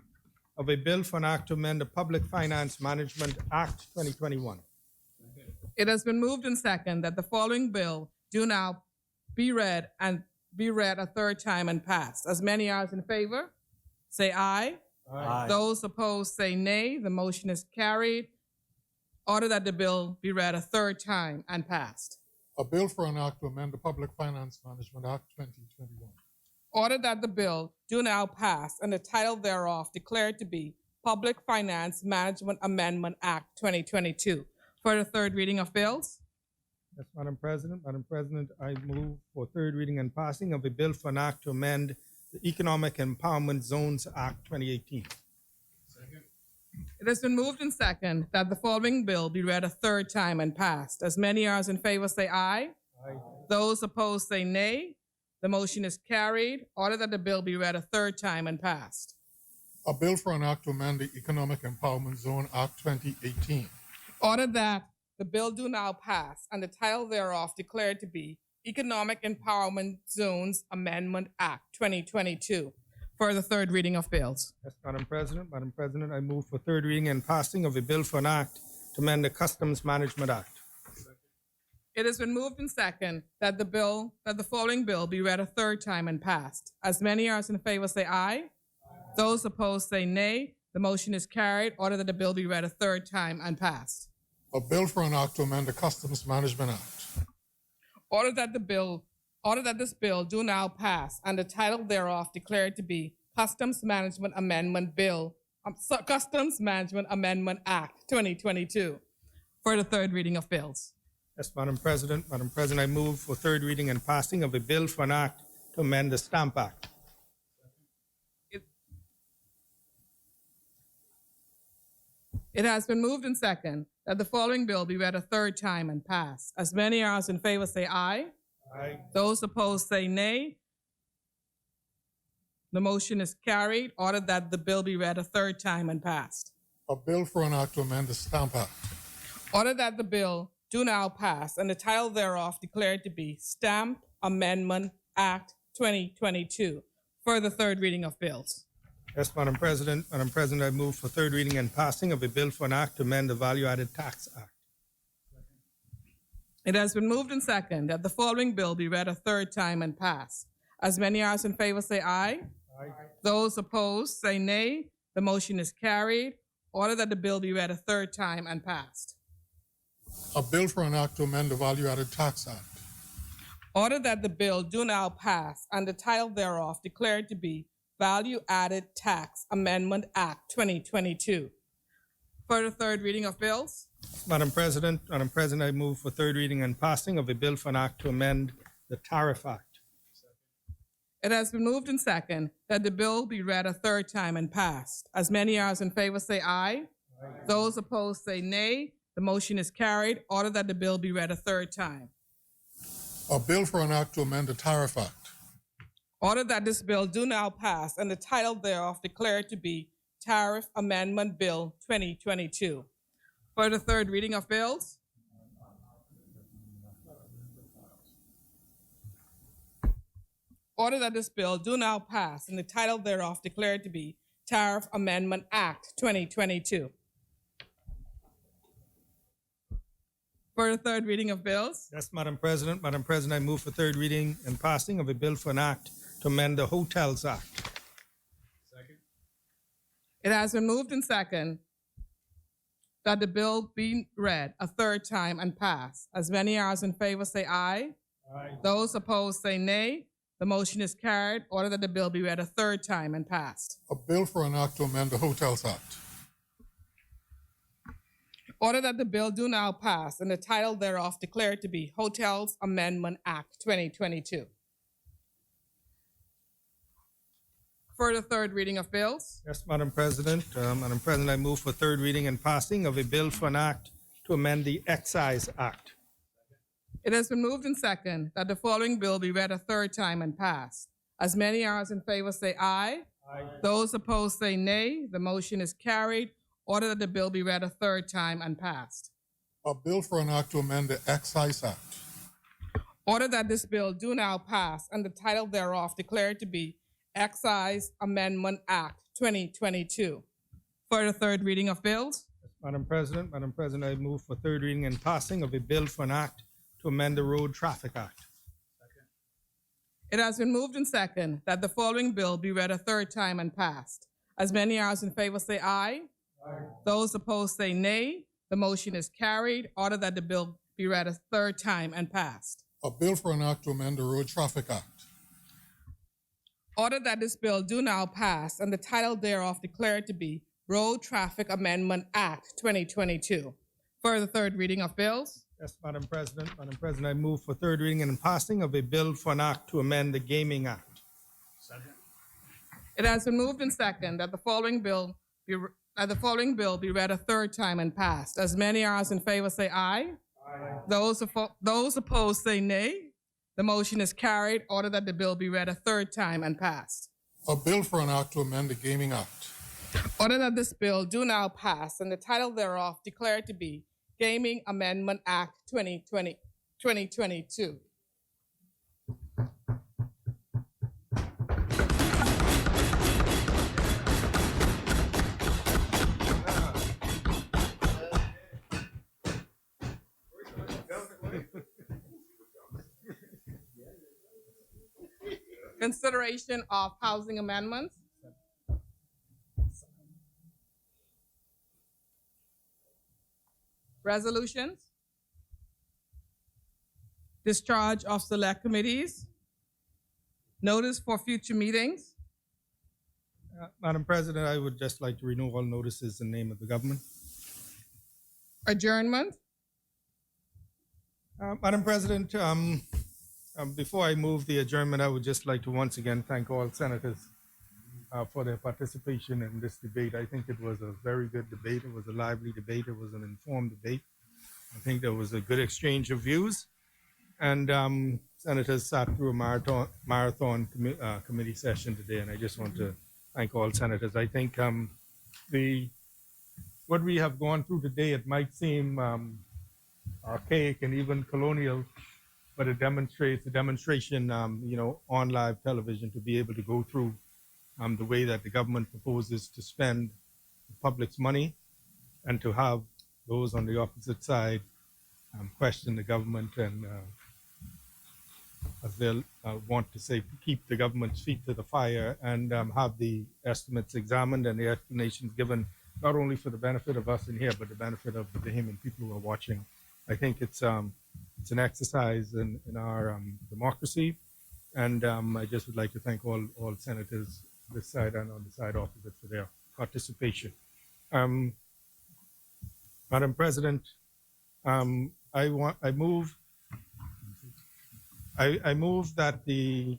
of a bill for an act to amend the Public Finance Management Act 2021. It has been moved and second that the following bill do now be read a third time and passed. As many as in favor, say aye. Aye. Those opposed say nay. The motion is carried. Order that the bill be read a third time and passed. A bill for an act to amend the Public Finance Management Act 2021. Order that the bill do now pass and the title thereof declared to be Public Finance Management Amendment Act 2022. For the third reading of bills. Yes, Madam President, I move for third reading and passing of a bill for an act to amend the Economic Empowerment Zones Act 2018. It has been moved and second that the following bill be read a third time and passed. As many as in favor say aye. Aye. Those opposed say nay. The motion is carried. Order that the bill be read a third time and passed. A bill for an act to amend the Economic Empowerment Zone Act 2018. Order that the bill do now pass and the title thereof declared to be Economic Empowerment Zones Amendment Act 2022. For the third reading of bills. Yes, Madam President, I move for third reading and passing of a bill for an act to amend the Customs Management Act. It has been moved and second that the following bill be read a third time and passed. As many as in favor say aye. Those opposed say nay. The motion is carried. Order that the bill be read a third time and passed. A bill for an act to amend the Customs Management Act. Order that this bill do now pass and the title thereof declared to be Customs Management Amendment Amendment Act 2022. For the third reading of bills. Yes, Madam President, I move for third reading and passing of a bill for an act to amend the Stamp Act. It has been moved and second that the following bill be read a third time and passed. As many as in favor say aye. Aye. Those opposed say nay. The motion is carried. Order that the bill be read a third time and passed. A bill for an act to amend the Stamp Act. Order that the bill do now pass and the title thereof declared to be Stamp Amendment Act 2022 for the third reading of bills. Yes, Madam President. Madam President, I move for third reading and passing of a bill for an act to amend the Value-Added Tax Act. It has been moved and second that the following bill be read a third time and passed. As many as in favor say aye. Aye. Those opposed say nay. The motion is carried. Order that the bill be read a third time and passed. A bill for an act to amend the Value-Added Tax Act. Order that the bill do now pass and the title thereof declared to be Value-Added Tax Amendment Act 2022. For the third reading of bills. Madam President, I move for third reading and passing of a bill for an act to amend the Tariff Act. It has been moved and second that the bill be read a third time and passed. As many as in favor say aye. Aye. Those opposed say nay. The motion is carried. Order that the bill be read a third time. A bill for an act to amend the Tariff Act. Order that this bill do now pass and the title thereof declared to be Tariff Amendment Bill 2022. For the third reading of bills. Order that this bill do now pass and the title thereof declared to be Tariff Amendment Act 2022. For the third reading of bills. Yes, Madam President. Madam President, I move for third reading and passing of a bill for an act to amend the Hotels Act. It has been moved and second that the bill be read a third time and pass. As many as in favor say aye. Aye. Those opposed say nay. The motion is carried. Order that the bill be read a third time and passed. A bill for an act to amend the Hotels Act. Order that the bill do now pass and the title thereof declared to be Hotels Amendment Act 2022. For the third reading of bills. Yes, Madam President. Madam President, I move for third reading and passing of a bill for an act to amend the Excise Act. It has been moved and second that the following bill be read a third time and passed. As many as in favor say aye. Aye. Those opposed say nay. The motion is carried. Order that the bill be read a third time and passed. A bill for an act to amend the Excise Act. Order that this bill do now pass and the title thereof declared to be Excise Amendment Act 2022. For the third reading of bills. Madam President, I move for third reading and passing of a bill for an act to amend the Road Traffic Act. It has been moved and second that the following bill be read a third time and passed. As many as in favor say aye. Aye. Those opposed say nay. The motion is carried. Order that the bill be read a third time and passed. A bill for an act to amend the Road Traffic Act. Order that this bill do now pass and the title thereof declared to be Road Traffic Amendment Act 2022. For the third reading of bills. Yes, Madam President. Madam President, I move for third reading and passing of a bill for an act to amend the Gaming Act. It has been moved and second that the following bill be read a third time and passed. As many as in favor say aye. Aye. Those opposed say nay. The motion is carried. Order that the bill be read a third time and passed. A bill for an act to amend the Gaming Act. Order that this bill do now pass and the title thereof declared to be Gaming Amendment Act 2022. Consideration of housing amendments. Resolutions. Discharge of select committees. Notice for future meetings. Madam President, I would just like to renew all notices in the name of the government. Adjournment. Madam President, before I move the adjournment, I would just like to once again thank all senators for their participation in this debate. I think it was a very good debate. It was a lively debate. It was an informed debate. I think there was a good exchange of views. And senators sat through a marathon committee session today, and I just want to thank all senators. I think what we have gone through today, it might seem archaic and even colonial, but it demonstrates a demonstration, on live television to be able to go through the way that the government proposes to spend the public's money, and to have those on the opposite side question the government and, as they'll want to say, keep the government's feet to the fire, and have the estimates examined and the explanations given, not only for the benefit of us in here, but the benefit of the Bahamian people who are watching. I think it's an exercise in our democracy, and I just would like to thank all senators this side and on the side opposite for their participation. Madam President, I move that the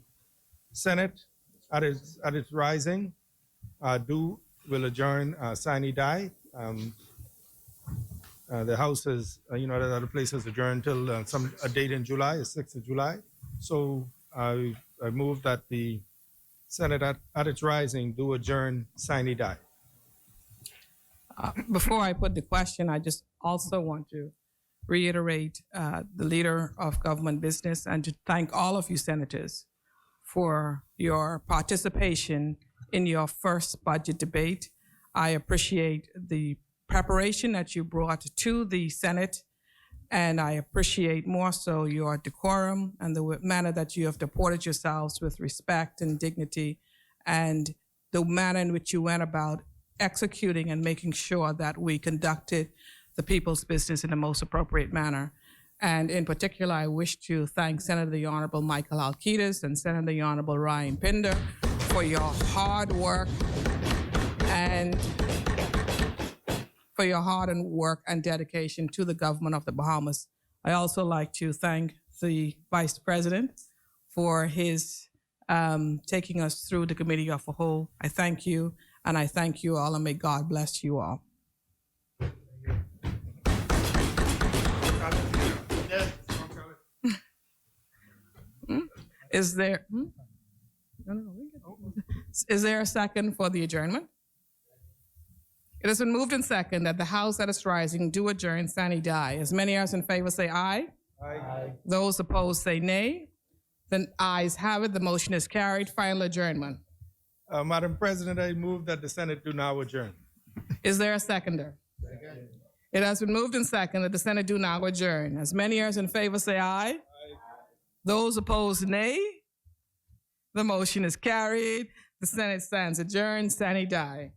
Senate at its rising will adjourn sine die. The House has, the other place has adjourned till a date in July, the 6th of July. So I move that the Senate at its rising do adjourn sine die. Before I put the question, I just also want to reiterate the leader of government business and to thank all of you senators for your participation in your first budget debate. I appreciate the preparation that you brought to the Senate, and I appreciate more so your decorum and the manner that you have deported yourselves with respect and dignity, and the manner in which you went about executing and making sure that we conducted the people's business in the most appropriate manner. And in particular, I wish to thank Senator the Honorable Michael Alcides and Senator the Honorable Ryan Pinder for your hard work and dedication to the government of the Bahamas. I also like to thank the Vice President for his taking us through the committee of the whole. I thank you, and I thank you all, and may God bless you all. Is there a second for the adjournment? It has been moved and second that the House at its rising do adjourn sine die. As many as in favor say aye. Aye. Those opposed say nay. The ayes have it. The motion is carried. Final adjournment. Madam President, I move that the Senate do now adjourn. Is there a seconder? Second. It has been moved and second that the Senate do now adjourn. As many as in favor say aye. Aye. Those opposed nay. The motion is carried. The Senate stands adjourned sine die.